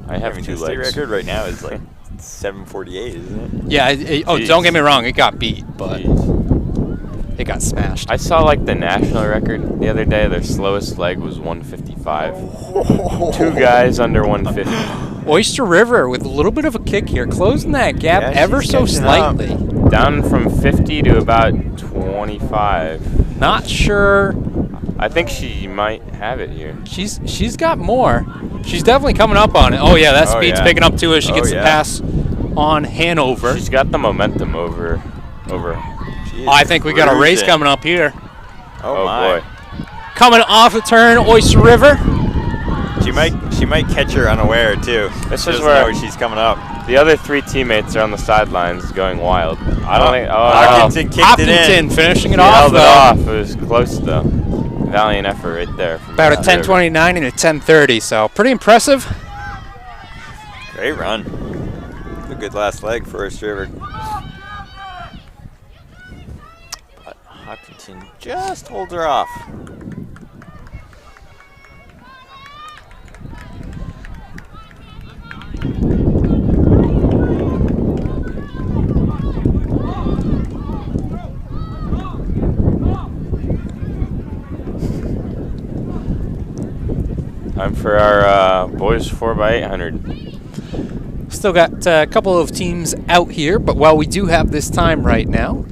I have 2 the state legs. record right now is like 7:48, isn't it? Yeah. Jeez. Don't get me wrong. It got beat, but Jeez. it got smashed. I saw like the national record the other day. Their slowest leg was 155. 2 guys under 150. Oyster River with a little bit of a kick here, closing that gap Yeah, ever she's so catching up. slightly. Down from 50 to about 25. Not sure. I think she might have it here. She's got more. She's definitely coming up on it. Oh yeah, that Oh, speed's yeah. picking up too as she Oh, gets the yeah. pass on Hanover. She's got the momentum over. She is I think we got a race cruising. coming up here. Oh, Oh my. boy. Coming off the turn, Oyster River. She might catch her unaware too. This She is doesn't where- know she's coming up. The other 3 teammates are on the sidelines going wild. I don't think. Oh, Hopkinton kicked it Hopkinton in. finishing it no. off Held it though. off. It was close though. Valiant effort right there. From About a Oyster River. 10:29 and a 10:30, so pretty impressive. Great run. A good last leg for Oyster River. But Hopkinton just holds her off. Time for our boys 4x800. Still got a couple of teams out here, but while we do have this time right now,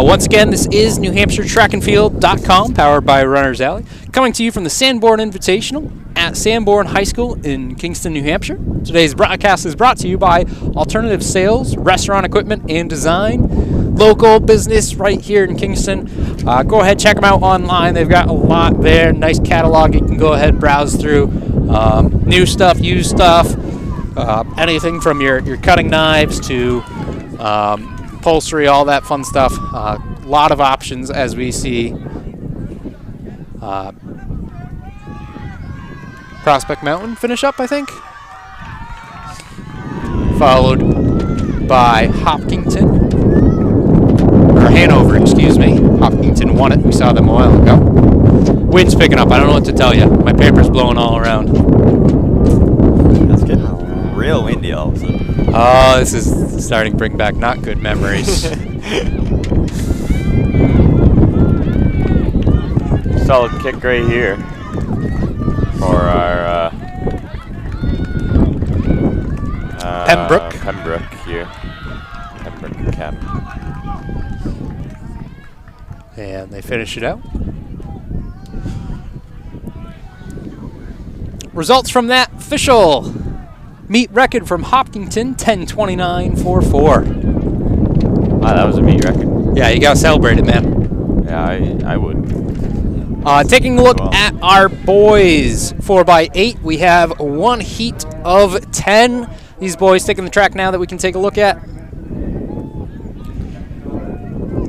once again, this is NewHampshireTrackandField.com, powered by Runners Alley, coming to you from the Sanborn Invitational at Sanborn High School in Kingston, New Hampshire. Today's broadcast is brought to you by Alternative Sales, Restaurant Equipment and Design, local business right here in Kingston. Go ahead, check them out online. They've got a lot there, nice catalog. You can go ahead, browse through new stuff, used stuff, anything from your cutting knives to upholstery, all that fun stuff. A lot of options as we see Prospect Mountain finish up, I think. Followed by Hopkinton. Or Hanover, excuse me. Hopkinton won it. We saw them a while ago. Wind's picking up. I don't know what to tell you. My paper's blowing all around. It's getting real windy all of a sudden. Oh, this is starting to bring back not good memories. Solid kick right here for our Pembroke. Pembroke here. Pembroke cap. And they finish it out. Results from that official meet record from Hopkinton, 10:29.44. Wow, that was a meet record. Yeah, you gotta celebrate it, man. Yeah, I would. Taking a look at our boys 4x8, we have one heat of 10. These boys taking the track now that we can take a look at.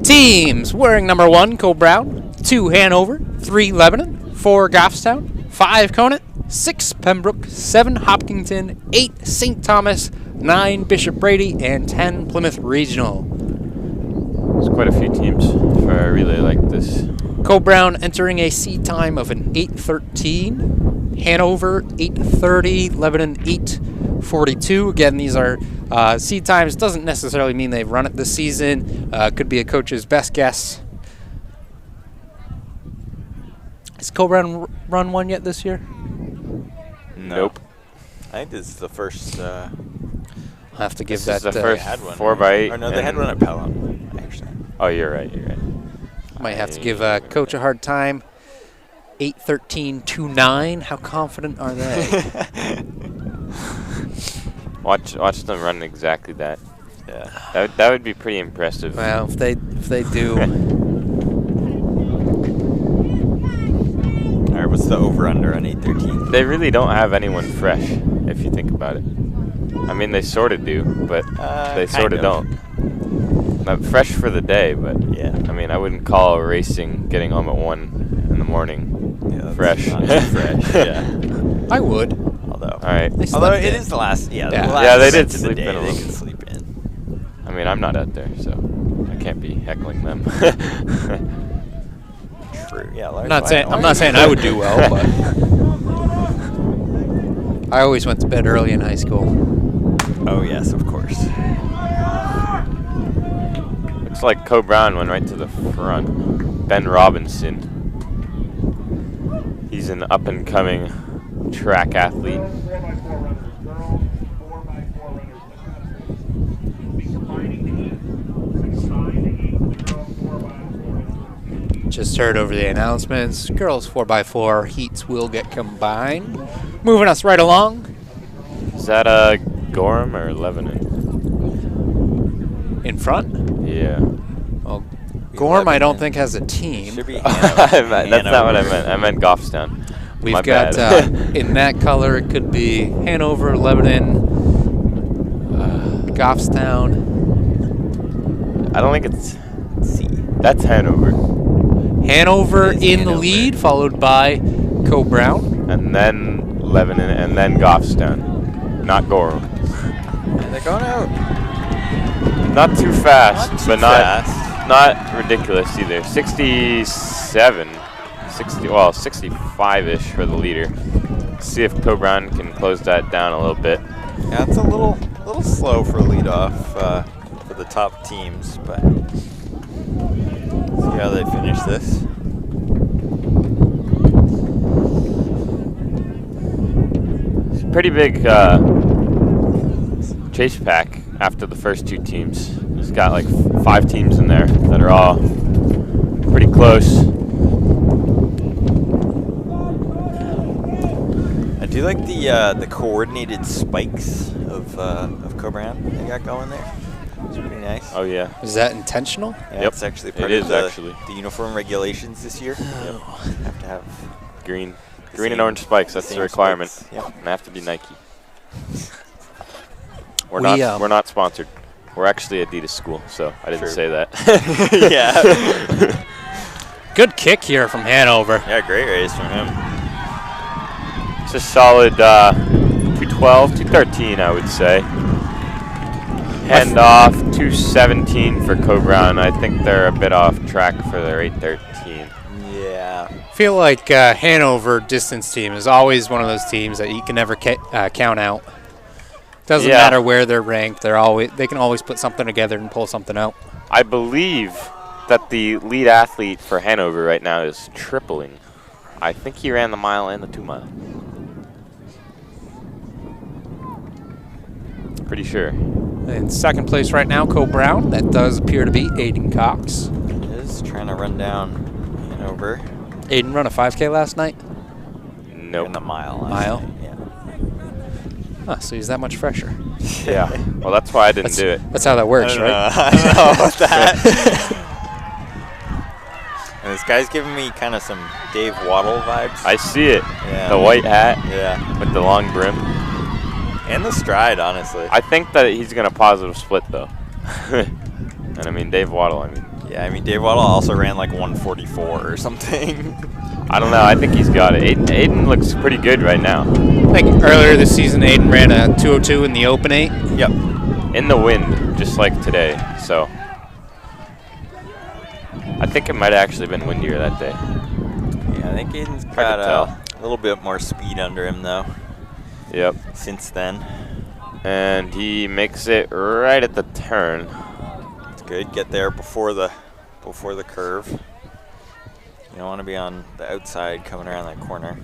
Teams wearing number 1, Cole Brown, 2, Hanover, 3, Lebanon, 4, Goffstown, 5, Conant, 6, Pembroke, 7, Hopkinton, 8, St. Thomas, 9, Bishop Brady, and 10, Plymouth Regional. There's quite a few teams for a relay like this. Cole Brown entering a seed time of an 8:13, Hanover 8:30, Lebanon 8:42. Again, these are seed times. Doesn't necessarily mean they've run it this season. Could be a coach's best guess. Has Cole Brown run one yet this year? Nope. I think this is the first. I'll have to give This that. is the first Had one, 4x8. Or no, they had one at Pelham, actually. Oh, you're right. You're right. Might have to give Coach a hard time. 8:13.29. How confident are they? Watch them run exactly that. Yeah. That would be pretty impressive. Well, if they do, All right, what's the over/under on 8:13? They really don't have anyone fresh, if you think about it. I mean, they sort of do, but they sort of don't. Not fresh for the day, but Yeah. I mean, I wouldn't call racing getting home at 1 in the morning Yeah, fresh. Not too fresh. Yeah. I would. Although. All right. They Although slept it in. is the last. Yeah. Yeah. The last Yeah, they did event of the sleep day, in a They little. can sleep in. I mean, I'm not out there, so I can't be heckling them. True. Yeah. Lars, I'm not saying I would do well, but I always went to bed early in high school. Oh yes, of course. Looks like Co Brown went right to the front. Ben Robinson. He's an up-and-coming track athlete. 4x4 runners, girls, 4x4 runners in the country. We'll be combining the heat. 6-9 to 8 for the girls, 4x4. Just heard over the announcements. Girls 4x4 heats will get combined. Moving us right along. Is that Gorham or Lebanon? In front. Yeah. Well, Gorham, I don't think has a team. Should be. That's not what I meant. I meant Goffstown. We've My got bad. in that color. It could be Hanover, Lebanon, Goffstown. I don't think it's. C. That's Hanover. Hanover It is in the Hanover. lead, followed by Co Brown. And then Lebanon, and then Goffstown. Not Gorham. And they're going out. Not too fast, Not too but fast. not ridiculous either. 67, 65-ish for the leader. See if Co Brown can close that down a little bit. Yeah, it's a little slow for leadoff for the top teams, but see how they finish this. It's a pretty big chase pack after the first two teams. It's got like 5 teams in there that are all pretty close. I do like the coordinated spikes of Co Brown they got going there. It's pretty nice. Oh yeah. Is that intentional? Yeah, Yep. it's actually It part is of the, actually. the uniform regulations this year. Yep. Have to have Green the and same- orange spikes, that's the same requirement. spikes. Yep. And they have to be Nike. We're We, we're not sponsored. We're actually Adidas school, so I didn't True. say that. Yeah. Good kick here from Hanover. Yeah, great race from him. It's a solid 212, 213, I would say. Hand off 217 for Co Brown. I think they're a bit off track for their 813. Yeah. I feel like Hanover distance team is always one of those teams that you can never count out. Doesn't Yeah. matter where they're ranked. They can always put something together and pull something out. I believe that the lead athlete for Hanover right now is tripling. I think he ran the mile and the 2 mile. Pretty sure. In second place right now, Co Brown. That does appear to be Aiden Cox. It is trying to run down Hanover. Aiden run a 5K last night. Nope. In the mile. Mile? Yeah. Huh, so he's that much fresher. Yeah. Well, that's why I didn't do it. That's how that works, right? I don't know about that. And this guy's giving me kind of some Dave Waddle vibes. I see it. Yeah. The white hat Yeah. with the long brim. And the stride, honestly. I think that he's going to positive split, though. And I mean, Dave Waddle, Yeah, I mean, Dave Waddle also ran like 144 or something. I don't know. I think he's got it. Aiden looks pretty good right now. I think earlier this season, Aiden ran a 202 in the Open 8. Yep. In the wind, just like today. So I think it might have actually been windier that day. Yeah, I think Aiden's to got tell. a little bit more speed under him, though, Yep. since then. And he makes it right at the turn. It's good. Get there before the curve. You don't want to be on the outside coming around that corner.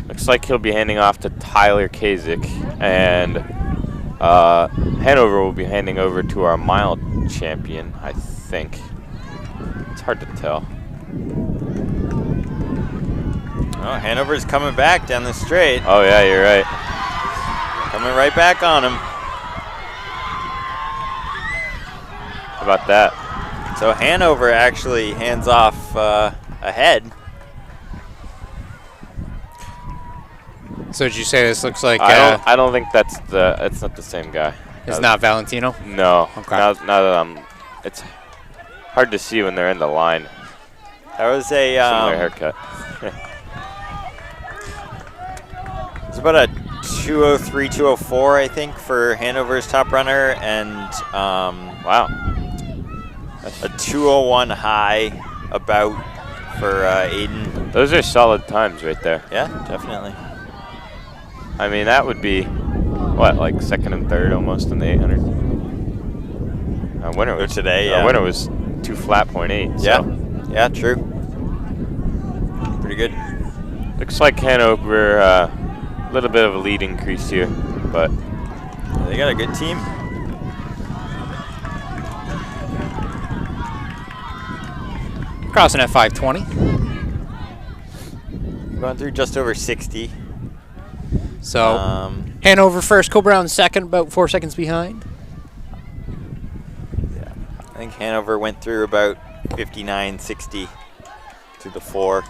Looks like he'll be handing off to Tyler Kasich. And Hanover will be handing over to our mile champion, I think. It's hard to tell. Oh, Hanover's coming back down the straight. Oh, yeah, you're right. Coming right back on him. How about that? So Hanover actually hands off ahead. So did you say this looks like I don't think it's not the same guy. it's not Valentino? No. Okay. Now that it's hard to see when they're in the line. That was a Similar haircut. it's about a 203, 204, I think, for Hanover's top runner, and Wow. a 201 high about for Aiden. Those are solid times right there. Yeah, definitely. I mean, that would be, what, like second and third almost in the 800? Winner was today, yeah. Winner was 2 flat 0.8. Yeah, So. yeah, true. Pretty good. Looks like Hanover, a little bit of a lead increase here, but They got a good team. Crossing at 520. Going through just over 60. So Hanover first, Co-Brown second, about 4 seconds behind. Yeah, I think Hanover went through about 59, 60 to the 4.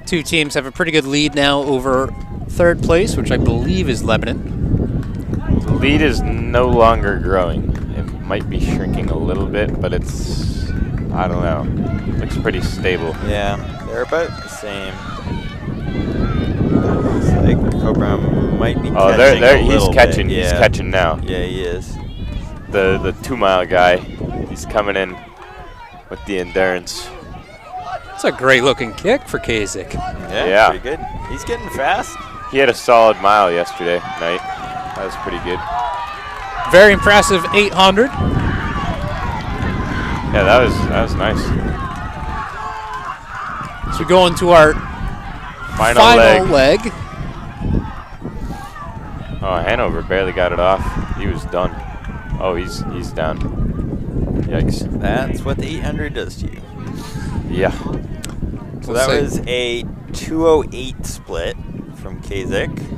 Two teams have a pretty good lead now over third place, which I believe is Lebanon. the lead is no longer growing. It might be shrinking a little bit, but it's, I don't know, looks pretty stable. Yeah, they're about the same. Looks like Co-Brown might be catching a he's little catching. bit. He's Yeah. catching now. Yeah, he is. The 2 mile guy, he's coming in with the endurance. It's a great looking kick for Kasich. Yeah. Pretty good. He's getting fast. He had a solid mile yesterday night. That was pretty good. Very impressive 800. Yeah, that was nice. So we go into our Final final leg. leg. Oh, Hanover barely got it off. He was done. Oh, he's down. Yikes. That's what the 800 does to you. Yeah. So that was a 208 split from Kasich.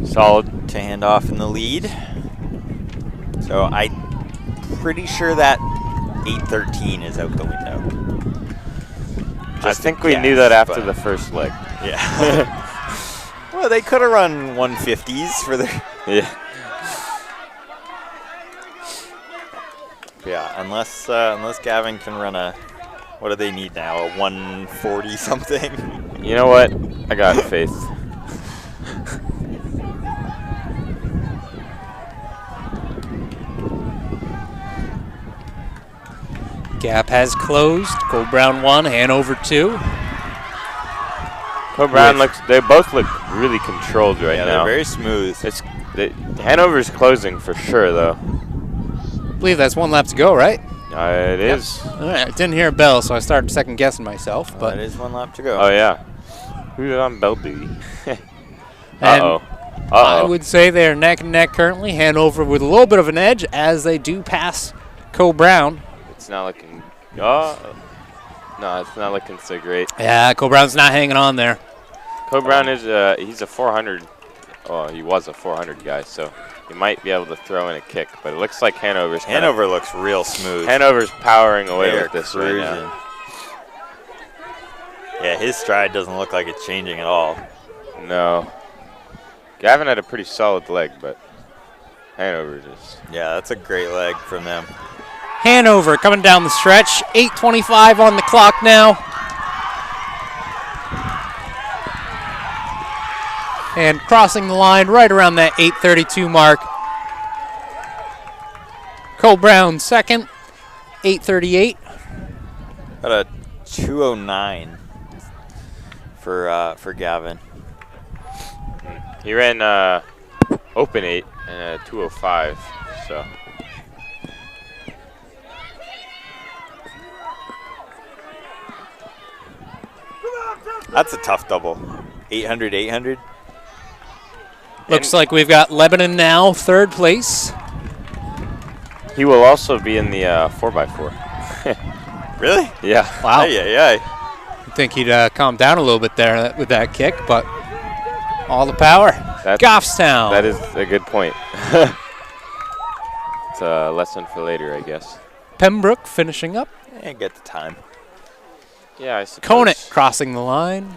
Solid. To hand off in the lead. So I'm pretty sure that 813 is out the window. I think we knew that after the first leg. Yeah. Well, they could have run 150s for their. Yeah. Yeah, unless Gavin can run a. What do they need now? A 140 something? You know what? I got faith. Gap has closed. Co-Brown 1, Hanover 2. Co-Brown they both look really controlled right Yeah, now. they're very smooth. Hanover's closing for sure, though. I believe that's 1 lap to go, right? It is. All right, I didn't hear a bell, so I started second guessing myself. But That is 1 lap to go. Oh, yeah. Who's on bell duty? I would say they're neck and neck currently. Hanover with a little bit of an edge as they do pass Co-Brown. It's not looking. Oh. No, it's not looking so great. Yeah, Co-Brown's not hanging on there. Co-Brown is he's a 400. Oh, he was a 400 guy, so he might be able to throw in a kick. But it looks like Hanover looks real smooth. Hanover's powering away They're with this cruising. right now. Yeah, his stride doesn't look like it's changing at all. No. Gavin had a pretty solid leg, but Hanover just. Yeah, that's a great leg from them. Hanover coming down the stretch. 8:25 on the clock now. And crossing the line right around that 8:32 mark. Co-Brown second, 8:38. Got a 209 for Gavin. He ran open 8 and a 205, so. That's a tough double. 800, 800. Looks like we've got Lebanon now, third place. He will also be in the 4x4. Really? Yeah. Wow. Yeah. I think he'd calm down a little bit there with that kick, but all the power. Goffstown. That is a good point. It's a lesson for later, I guess. Pembroke finishing up. And get the time. Yeah, I suppose. Conant crossing the line.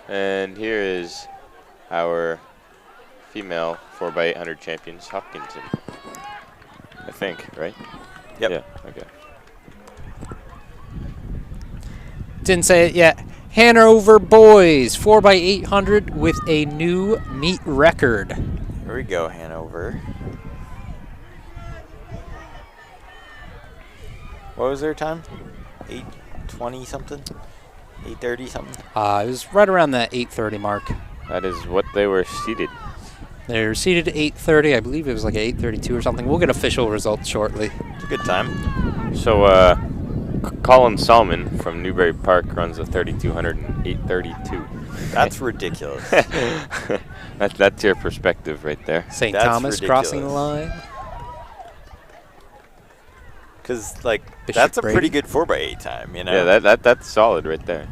And here is our female 4x800 champions, Hopkinson. I think, right? Yep. Yeah, okay. Didn't say it yet. Hanover boys 4x800 with a new meet record. Here we go, Hanover. What was their time? 8:20 something? 8:30 something? It was right around that 8:30 mark. That is what they were seated. They're seated at 8:30. I believe it was like 8:32 or something. We'll get official results shortly. It's a good time. So, Colin Salmon from Newbury Park runs a 3200 and 832. That's ridiculous. That's your perspective right there. St. That's Thomas crossing the ridiculous. line. Because, like, Bishop that's a Brady. pretty good 4x8 time, you know? Yeah, that's solid right there.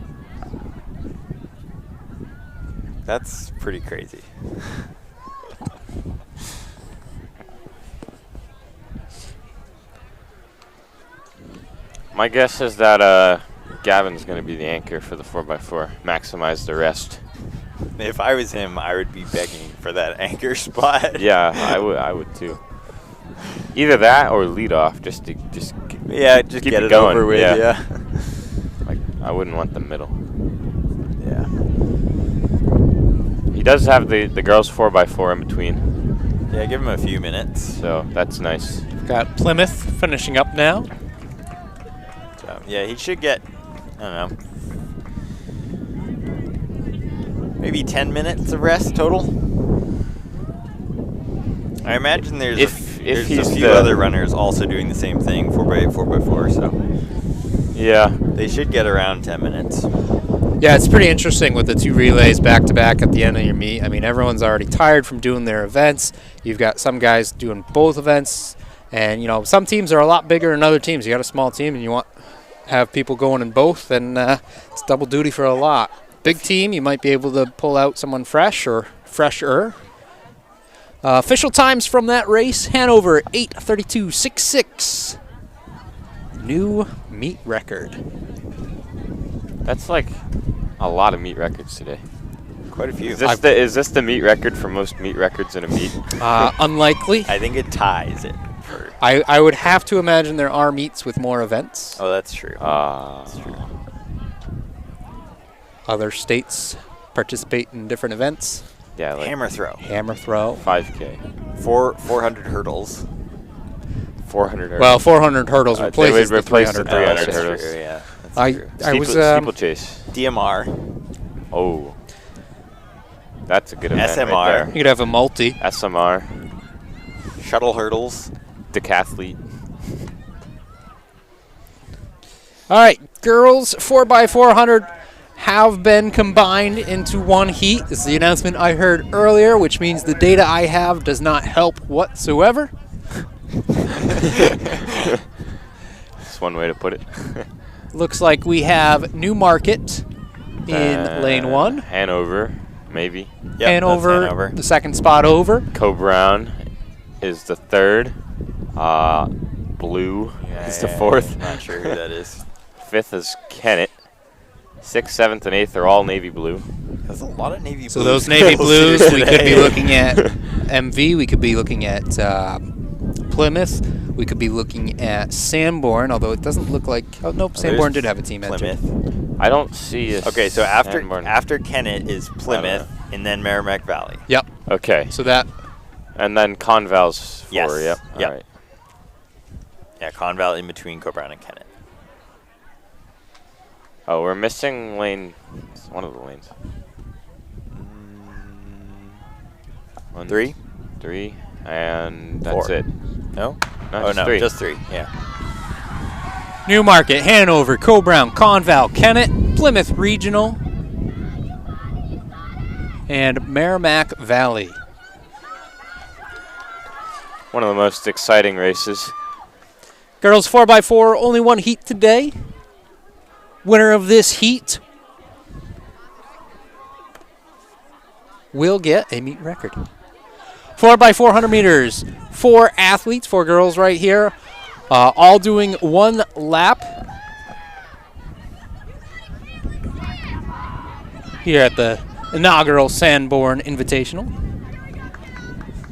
That's pretty crazy. My guess is that Gavin's going to be the anchor for the 4x4. Maximize the rest. If I was him, I would be begging for that anchor spot. Yeah, I would too. Either that or lead off, just get keep it going. over with. Yeah. Like, I wouldn't want the middle. Yeah. He does have the girls 4x4 in between, Yeah, give him a few minutes. so that's nice. Got Plymouth finishing up now. So, yeah, he should get, I don't know, maybe 10 minutes of rest total. I imagine there's If a he's few other runners also doing the same thing, 4x8, 4x4, so Yeah, they should get around 10 minutes. Yeah, it's pretty interesting with the two relays back to back at the end of your meet. I mean, everyone's already tired from doing their events. You've got some guys doing both events, and some teams are a lot bigger than other teams. You got a small team, and you want to have people going in both, and it's double duty for a lot. Big team, you might be able to pull out someone fresh or fresher. Official times from that race: Hanover 8:32.66. New meet record. that's like a lot of meet records today. Quite a few. Is this the meet record for most meet records in a meet? Unlikely. I think it ties it. For I would have to imagine there are meets with more events. Oh, that's true. That's true. Other states participate in different events. Yeah, like Hammer throw. Hammer throw. 5K. 400 hurdles. 400 hurdles. Well, 400 hurdles replaces they would the replace the 300 300 hurdles. hurdles. True, yeah. That's I true. was Steeplechase. DMR. Oh. That's a good event SMR. right You could have a multi. there. SMR. Shuttle hurdles. Decathlete. All right, girls 4x400 have been combined into one heat. This is the announcement I heard earlier, which means the data I have does not help whatsoever. That's one way to put it. Looks like we have Newmarket in lane 1. Hanover, maybe. Yep, Hanover, that's Hanover. the second spot over. Co-Brown is the third. Blue is the fourth. Not sure who that is. Fifth is Kennett. 6th, 7th, and 8th are all navy blue. There's a lot of navy blues. So those navy girls blues, here we could be today. looking at MV, we could be looking at Plymouth, we could be looking at Sanborn, although it doesn't look like... Oh, nope, Sanborn did have a team Plymouth. entered. I don't see a Okay, so after Sanborn. Kennett is Plymouth, and then Merrimack Valley. Yep, Okay. so that... And then Conval's 4, Yes. yep. Yep. All right. Yeah, Conval in between Co-Brown and Kennett. Oh, we're missing lane... one of the lanes. 1, 3? 3, and that's 4. it. No? No, Oh, just no, 3. just 3. Yeah. Newmarket, Hanover, Co-Brown, Conval, Kennett, Plymouth Regional. and Merrimack Valley. One of the most exciting races. Girls 4x4, only one heat today. Winner of this heat will get a meet record. 4x400 meters. 4 athletes, 4 girls right here, all doing 1 lap here at the inaugural Sanborn Invitational.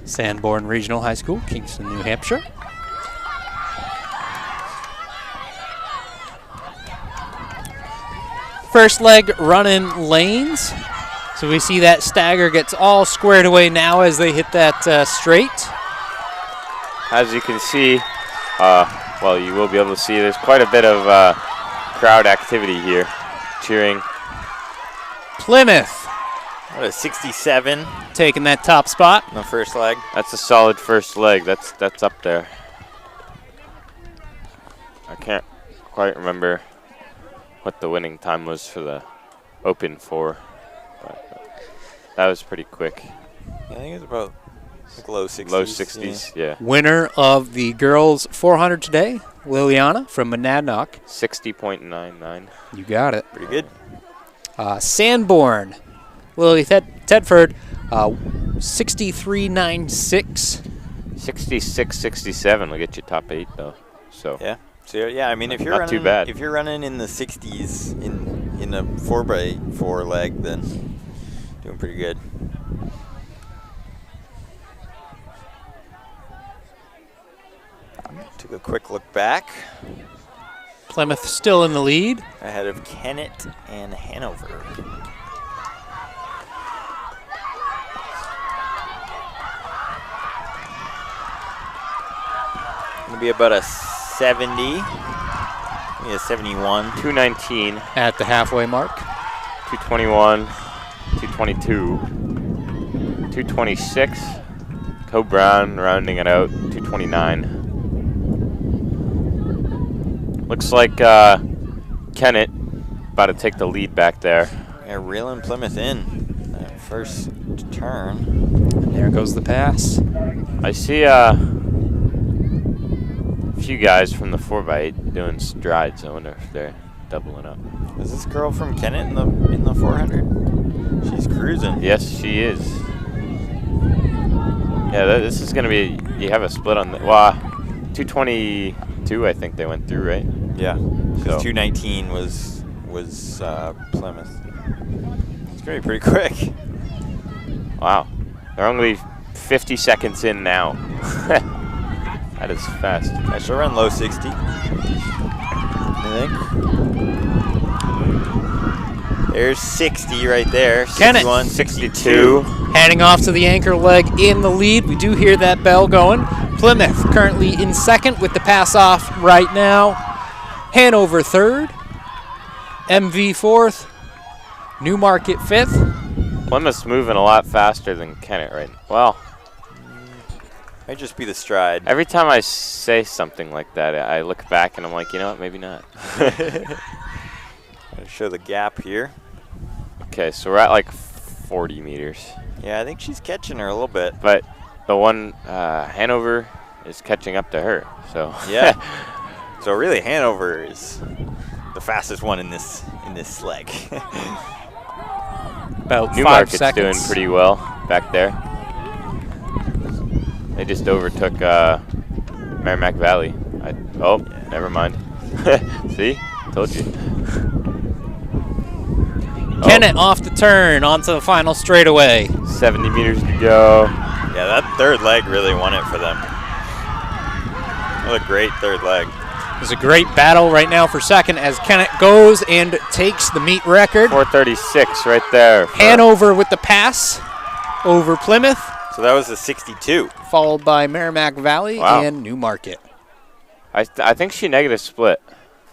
Sanborn Regional High School, Kingston, New Hampshire. First leg running lanes. So we see that stagger gets all squared away now as they hit that straight. As you can see, well, you will be able to see, there's quite a bit of crowd activity here, cheering. Plymouth What a 67 taking that top spot. in the first leg. That's a solid first leg. That's up there. I can't quite remember what the winning time was for the Open 4, but that was pretty quick. I think it was about like low 60s. Low 60s, yeah. Winner of the girls 400 today, Liliana from Monadnock. 60.99. You got it. Pretty good. Sanborn, Lily Tedford, 63.96. 66.67 will get you top 8 though. So Yeah. So yeah, I mean, if you're Not running, too bad. if you're running in the 60s in a 4x4 leg, then doing pretty good. Took a quick look back Plymouth still in the lead. ahead of Kennett and Hanover. Gonna be about a 70, maybe a 71. 219, At the halfway mark. 221, 222, 226. Co Brown rounding it out, 229. Looks like Kennett about to take the lead back there. Yeah, reeling Plymouth in that first turn. And there goes the pass. I see a few guys from the 4x8 doing strides. I wonder if they're doubling up. Is this girl from Kennett in the 400? She's cruising. Yes, she is. Yeah, this is going to be, you have a split on the, 222 I think they went through, right? Yeah, because So- 219 was Plymouth. It's gonna be pretty quick. Wow. They're only 50 seconds in now. That is fast. I should run low 60. I think. There's 60 right there. Kennett. 61, 62. Heading off to the anchor leg in the lead. We do hear that bell going. Plymouth currently in second with the pass off right now. Hanover third. MV fourth. Newmarket fifth. Plymouth's moving a lot faster than Kennett right now. Well, Might just be the stride. every time I say something like that, I look back and I'm like, you know what, maybe not. I'll show the gap here. Okay, so we're at like 40 meters. Yeah, I think she's catching her a little bit. But the one, Hanover, is catching up to her. So Yeah. So really, Hanover is the fastest one in this leg. About 5 Newmarket's seconds. doing pretty well back there. They just overtook Merrimack Valley. Never mind. See? Told you. Kennett off the turn onto the final straightaway. 70 meters to go. Yeah, that third leg really won it for them. What a great third leg. There's a great battle right now for second as Kennett goes and takes the meet record. 436 right there. Hanover with the pass over Plymouth, So that was a 62. followed by Merrimack Valley Wow. and Newmarket. I think she negative split.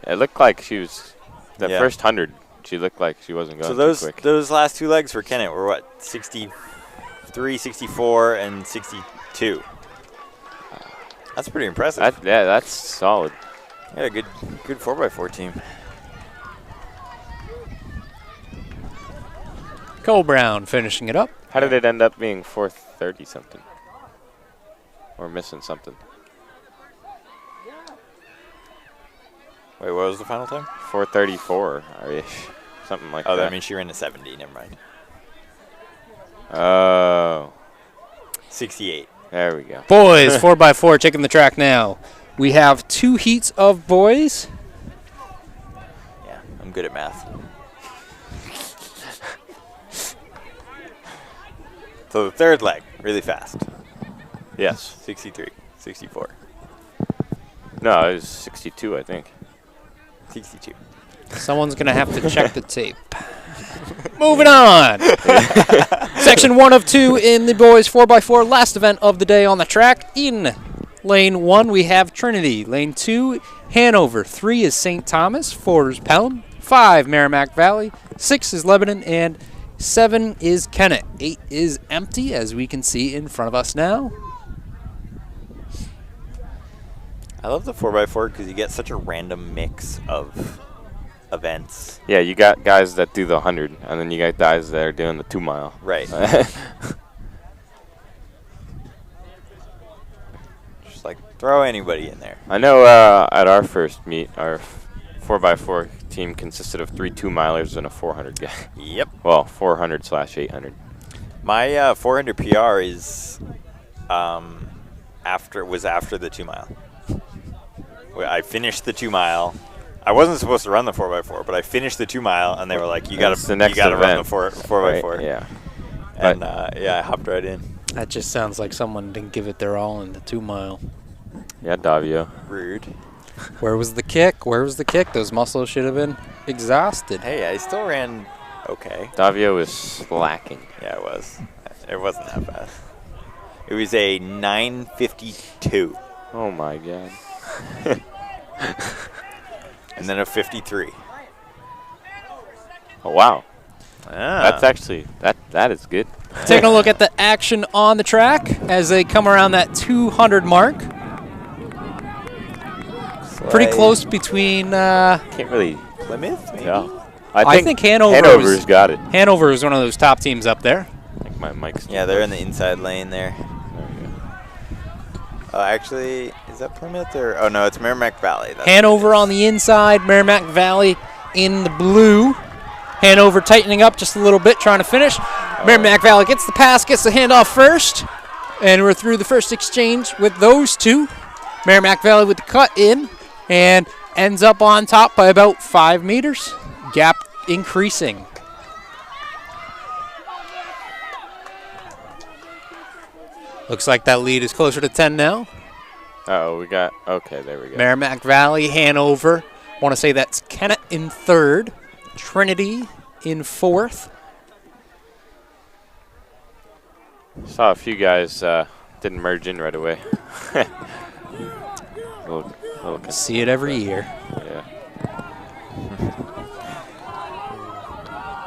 It looked like she was, the Yeah. first 100, she looked like she wasn't going So too quick. those last two legs for Kennett were what? 63, 64, and 62. That's pretty impressive. That's solid. Yeah, good 4x4 team. Cole Brown finishing it up. How did it end up being 430 something? Or missing something? Wait, what was the final time? 434-ish. Something like that. Oh, that means she ran a 70. Never mind. Oh. 68. There we go. Boys, 4x4 taking the track now. We have 2 heats of boys. Yeah, I'm good at math. So the third leg, really fast. Yes. 63, 64, No, it was 62, I think. 62. Someone's going to have to check the tape. Moving on. Section 1 of 2 in the boys 4x4, last event of the day on the track. In lane 1, we have Trinity. Lane 2, Hanover. 3 is St. Thomas. 4 is Pelham. 5, Merrimack Valley. 6 is Lebanon. And 7 is Kennett. 8 is empty, as we can see in front of us now. I love the 4x4 because you get such a random mix of events. Yeah, you got guys that do the 100, and then you got guys that are doing the 2 mile. Right. Just like throw anybody in there. I know at our first meet, our 4x4 team consisted of 3 2-milers and a 400 guy. Yep. Well, 400/800. My 400 PR is after the 2 mile. I finished the 2 mile. I wasn't supposed to run the 4x4, but I finished the 2 mile, and they were like, "You got to run the 4x4." Right, yeah. And yeah, I hopped right in. That just sounds like someone didn't give it their all in the 2 mile. Yeah, Davio. Rude. Where was the kick? Where was the kick? Those muscles should have been exhausted. Hey, I still ran okay. Davio was slacking. Yeah, it was. It wasn't that fast. It was a 9:52. Oh my god. And then a 53. Oh wow. Ah. That's actually that is good. Taking a look at the action on the track as they come around that 200 mark. Pretty close between. Can't really Plymouth, maybe? tell. I think Hanover's got it. Hanover is one of those top teams up there. I think my mic's Yeah, they're in the inside lane there. There we go. Actually, is that Plymouth or? Oh no, it's Merrimack Valley. That's Hanover on the inside, Merrimack Valley in the blue. Hanover tightening up just a little bit, trying to finish. Merrimack Valley gets the pass, gets the handoff first, and we're through the first exchange with those two. Merrimack Valley with the cut in, and ends up on top by about 5 meters. Gap increasing. Looks like that lead is closer to 10 now. Uh-oh, we got, okay, there we go. Merrimack Valley, Hanover. Want to say that's Kennett in 3rd, Trinity in 4th. Saw a few guys didn't merge in right away. little See it every year. Yeah.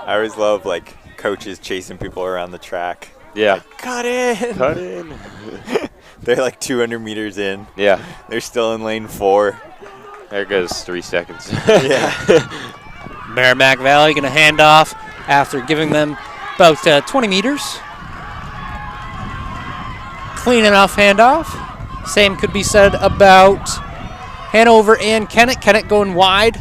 I always love like coaches chasing people around the track. Yeah. Like, cut in. Cut in. They're like 200 meters in. Yeah. They're still in lane 4. There goes 3 seconds. Yeah. Merrimack Valley going to hand off after giving them about 20 meters. Clean enough handoff. Same could be said about Hanover and Kennett. Kennett going wide.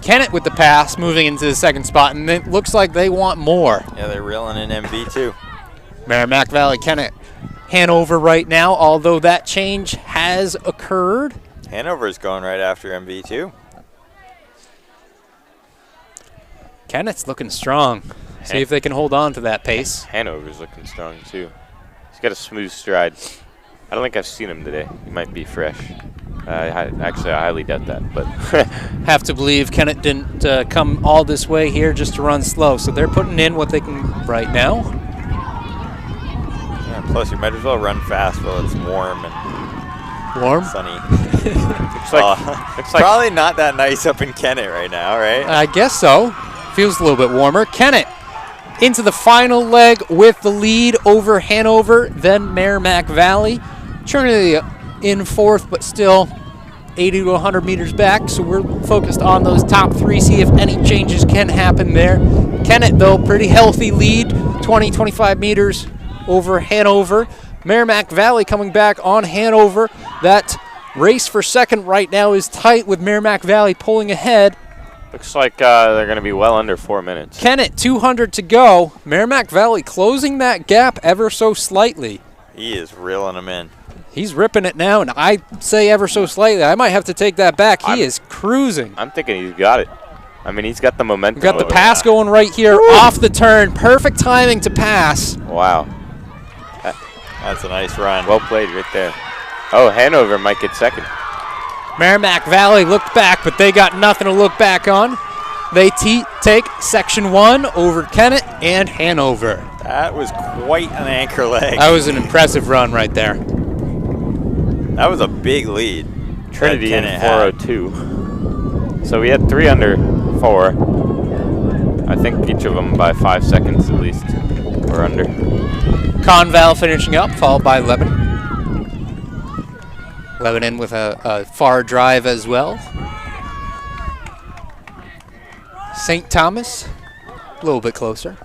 Kennett with the pass, moving into the 2nd spot, and it looks like they want more. Yeah, they're reeling in MV too. Merrimack Valley, Kennett, Hanover right now, although that change has occurred. Hanover's going right after MV too. Kennett's looking strong. See if they can hold on to that pace. Hanover's looking strong too. He's got a smooth stride. I don't think I've seen him today. He might be fresh. Actually, I highly doubt that, but have to believe Kennett didn't come all this way here just to run slow, so they're putting in what they can right now. Yeah, plus you might as well run fast while it's warm and sunny. looks like probably not that nice up in Kennett right now, right? I guess so. Feels a little bit warmer. Kennett into the final leg with the lead over Hanover, then Merrimack Valley. Trinity in 4th, but still 80 to 100 meters back, so we're focused on those top 3, see if any changes can happen there. Kennett, though, pretty healthy lead, 20, 25 meters over Hanover. Merrimack Valley coming back on Hanover. That race for second right now is tight with Merrimack Valley pulling ahead. Looks like they're going to be well under 4 minutes. Kennett, 200 to go. Merrimack Valley closing that gap ever so slightly. He is reeling them in. He's ripping it now, and I say ever so slightly. I might have to take that back. He is cruising. I'm thinking he's got it. I mean, he's got the momentum. Got the pass going right here off the turn. Perfect timing to pass. Wow. That's a nice run. Well played right there. Oh, Hanover might get second. Merrimack Valley looked back, but they got nothing to look back on. They take Section 1 over Kennett and Hanover. That was quite an anchor leg. That was an impressive run right there. That was a big lead. Trinity in 4:02. So we had 3 under 4. I think each of them by 5 seconds at least or under. Conval finishing up, followed by Lebanon. Lebanon with a far drive as well. St. Thomas, a little bit closer.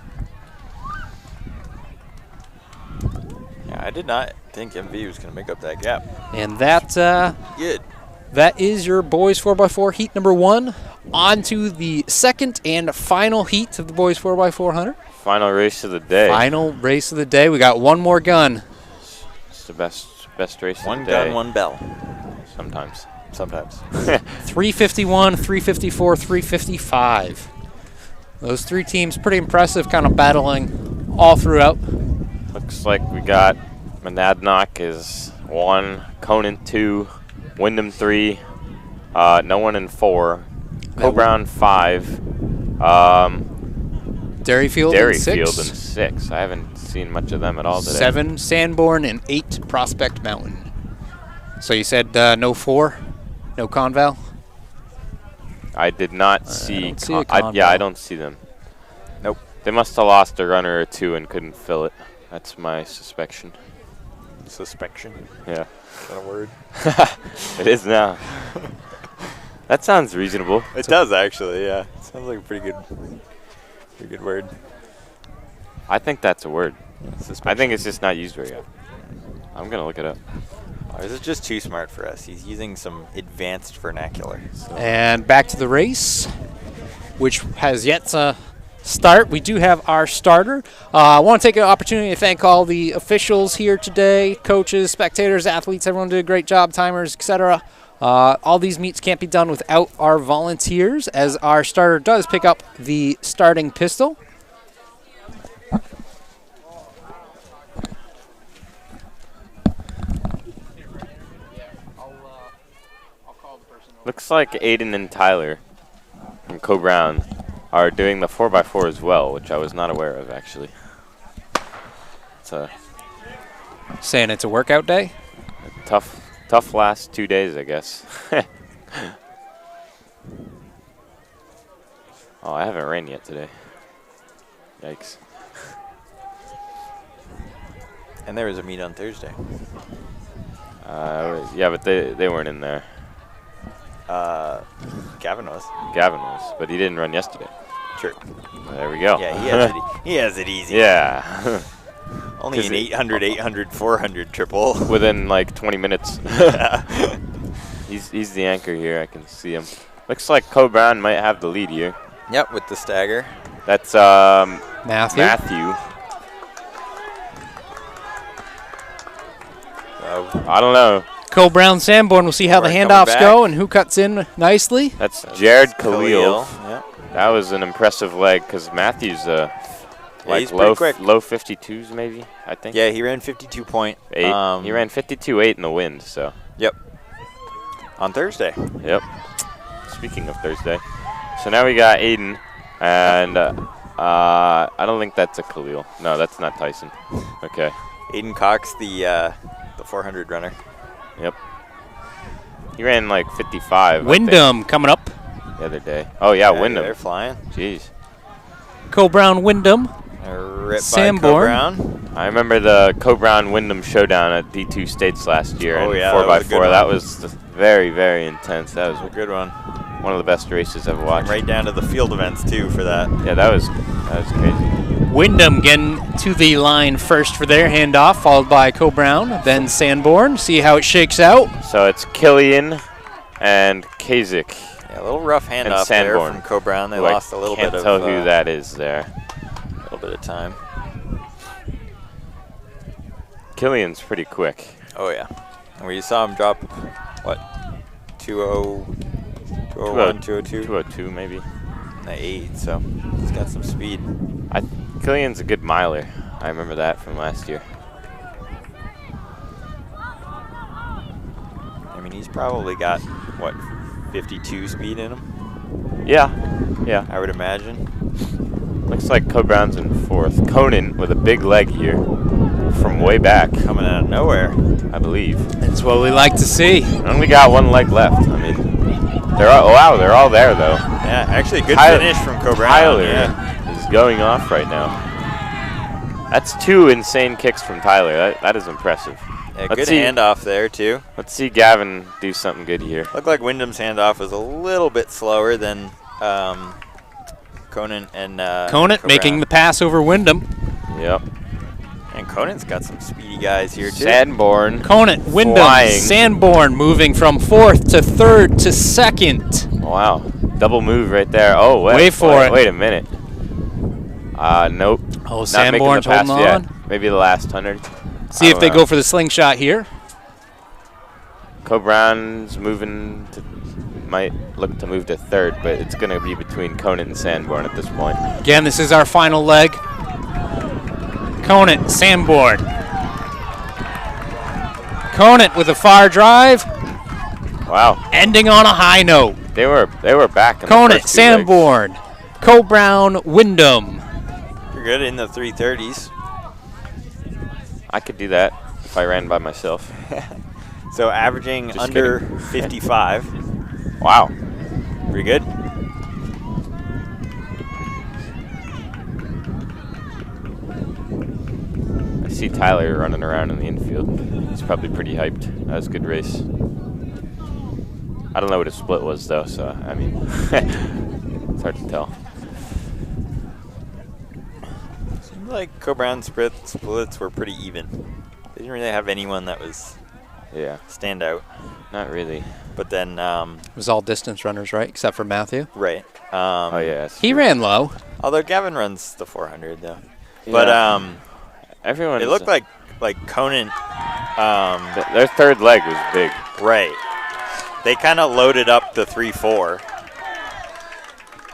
Yeah, I did not think MV was going to make up that gap. And that Good. that is your boys 4x4 heat number 1. On to the second and final heat of the boys 4x400. Final race of the day. Final race of the day. We got one more gun. It's the best race One of the day. gun, one bell. Sometimes. 351, 354, 355. Those 3 teams pretty impressive, kind of battling all throughout. Looks like we got Monadnock is 1, Conant 2, Wyndham 3, no one in 4, Cobrown 5, Derryfield in 6. I haven't seen much of them at all today. 7 Sanborn and 8 Prospect Mountain. So you said no 4, no Conval? I did not see. don't see a I Conval. don't see them. Nope. They must have lost a runner or 2 and couldn't fill it. That's my suspicion. Suspicion. Yeah. Is that a word? It is now. That sounds reasonable. It does actually, yeah. It sounds like a pretty good word. I think that's a word. Suspicion. I think it's just not used very often. I'm gonna look it up. Or is it just too smart for us? He's using some advanced vernacular. So. And back to the race, which has yet to start. We do have our starter. I want to take an opportunity to thank all the officials here today, coaches, spectators, athletes. Everyone did a great job, timers, etc. All these meets can't be done without our volunteers, as our starter does pick up the starting pistol. Looks like Aiden and Tyler from Co-Brown are doing the 4x4 as well, which I was not aware of actually. It's a Saying it's a workout day. tough last 2 days, I guess. Oh, I haven't ran yet today. Yikes. And there was a meet on Thursday. Yeah, but they weren't in there. Gavin was. Gavin was, but he didn't run yesterday. Sure. There we go. Yeah, he has it easy. Yeah. Only an 800, 800, 400 triple. Within like 20 minutes. He's the anchor here. I can see him. Looks like Co-Brown might have the lead here. Yep, with the stagger. That's Matthew. I don't know. Cole Brown Sanborn. We'll see how the Right, coming handoffs back. go and who cuts in nicely. That's Jared Khalil. Yep. That was an impressive leg because Matthew's like he's pretty quick. low 52s maybe, I think. Yeah, he ran 52.8. He ran 52.8 in the wind, so. Yep. On Thursday. Yep. Speaking of Thursday. So now we got Aiden, and I don't think that's a Khalil. No, that's not Tyson. Okay. Aiden Cox, the 400 runner. Yep. He ran like 55. Wyndham coming up. The other day. Oh yeah, Wyndham. They're flying. Jeez. Cole Brown Wyndham. Rip Sanborn. by Brown. I remember the Co-Brown Wyndham showdown at D2 States last year Oh, in yeah, that was a 4x4. good That one. was very, very intense. That was A good one. one of the best races I've watched. Right down to the field events too for that. Yeah, that was crazy. Wyndham getting to the line first for their handoff, followed by Co-Brown, then Sanborn. See how it shakes out. So it's Killian and Kasich. Yeah, a little rough handoff there Sanborn, from Co-Brown. They who lost a little bit of. Can't tell who that is there. A little bit of time. Killian's pretty quick. Oh yeah. Where you saw him drop, what, 201, 202? 202 maybe. The 8, so he's got some speed. Killian's a good miler. I remember that from last year. I mean, he's probably got, what, 52 speed in him? Yeah, yeah. I would imagine. Looks like Co-Brown's in 4th. Conan with a big leg here from way back. Coming out of nowhere. I believe. That's what we like to see. Only got one leg left. I mean, they're all there though. Yeah, actually a good Tyler, finish from Co-Brown. Tyler Yeah. is going off right now. That's 2 insane kicks from Tyler. That is impressive. Yeah, good handoff there too. Let's see Gavin do something good here. Looked like Wyndham's handoff was a little bit slower than Conan and Conant making the pass over Wyndham. Yep. And Conant's got some speedy guys here too. Sanborn. Conant, Wyndham, flying. Sanborn moving from 4th to 3rd to 2nd. Wow. Double move right there. Oh, Wait for it. Wait a minute. Nope. Oh, Not making Sanborn's the pass holding yet. on. Maybe the last 100. See if they go for the slingshot here. Co-Brown's might look to move to 3rd, but it's going to be between Conant and Sanborn at this point. Again, this is our final leg. Conant, Sanborn. Conant with a far drive. Wow. Ending on a high note. They were back in Conant, the first 2 legs. Sanborn, Co-Brown, Wyndham. You're good in the 330s. I could do that if I ran by myself. So averaging Just under kidding. 55. Wow. Pretty good. I see Tyler running around in the infield. He's probably pretty hyped. That was a good race. I don't know what his split was though, so I mean, it's hard to tell. Seemed like Co-Brown splits were pretty even. They didn't really have anyone that was stand out. Not really. But then It was all distance runners, right? Except for Matthew. right. Oh yeah. He ran low. Although Gavin runs the 400 though. Yeah. But everyone. it looked like Conan. Their 3rd leg was big. Right. They kind of loaded up the 3-4.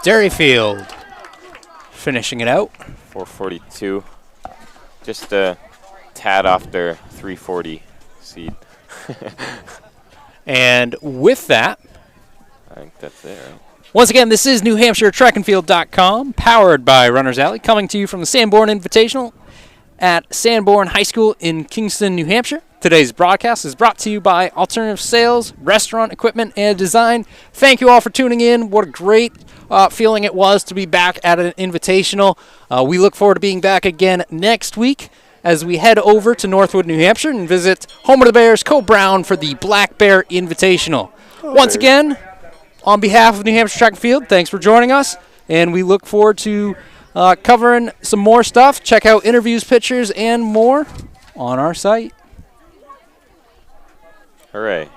Derryfield finishing it out. 442. Just a tad off their 340 seed. And with that, I think that's it, right? once again, this is NewHampshireTrackandField.com, powered by Runners Alley, coming to you from the Sanborn Invitational at Sanborn High School in Kingston, New Hampshire. Today's broadcast is brought to you by Alternative Sales, Restaurant Equipment and Design. Thank you all for tuning in. What a great feeling it was to be back at an Invitational. We look forward to being back again next week as we head over to Northwood, New Hampshire and visit home of the Bears, Co-Brown, for the Black Bear Invitational. Once again, on behalf of New Hampshire Track and Field, thanks for joining us, and we look forward to covering some more stuff. Check out interviews, pictures, and more on our site. Hooray.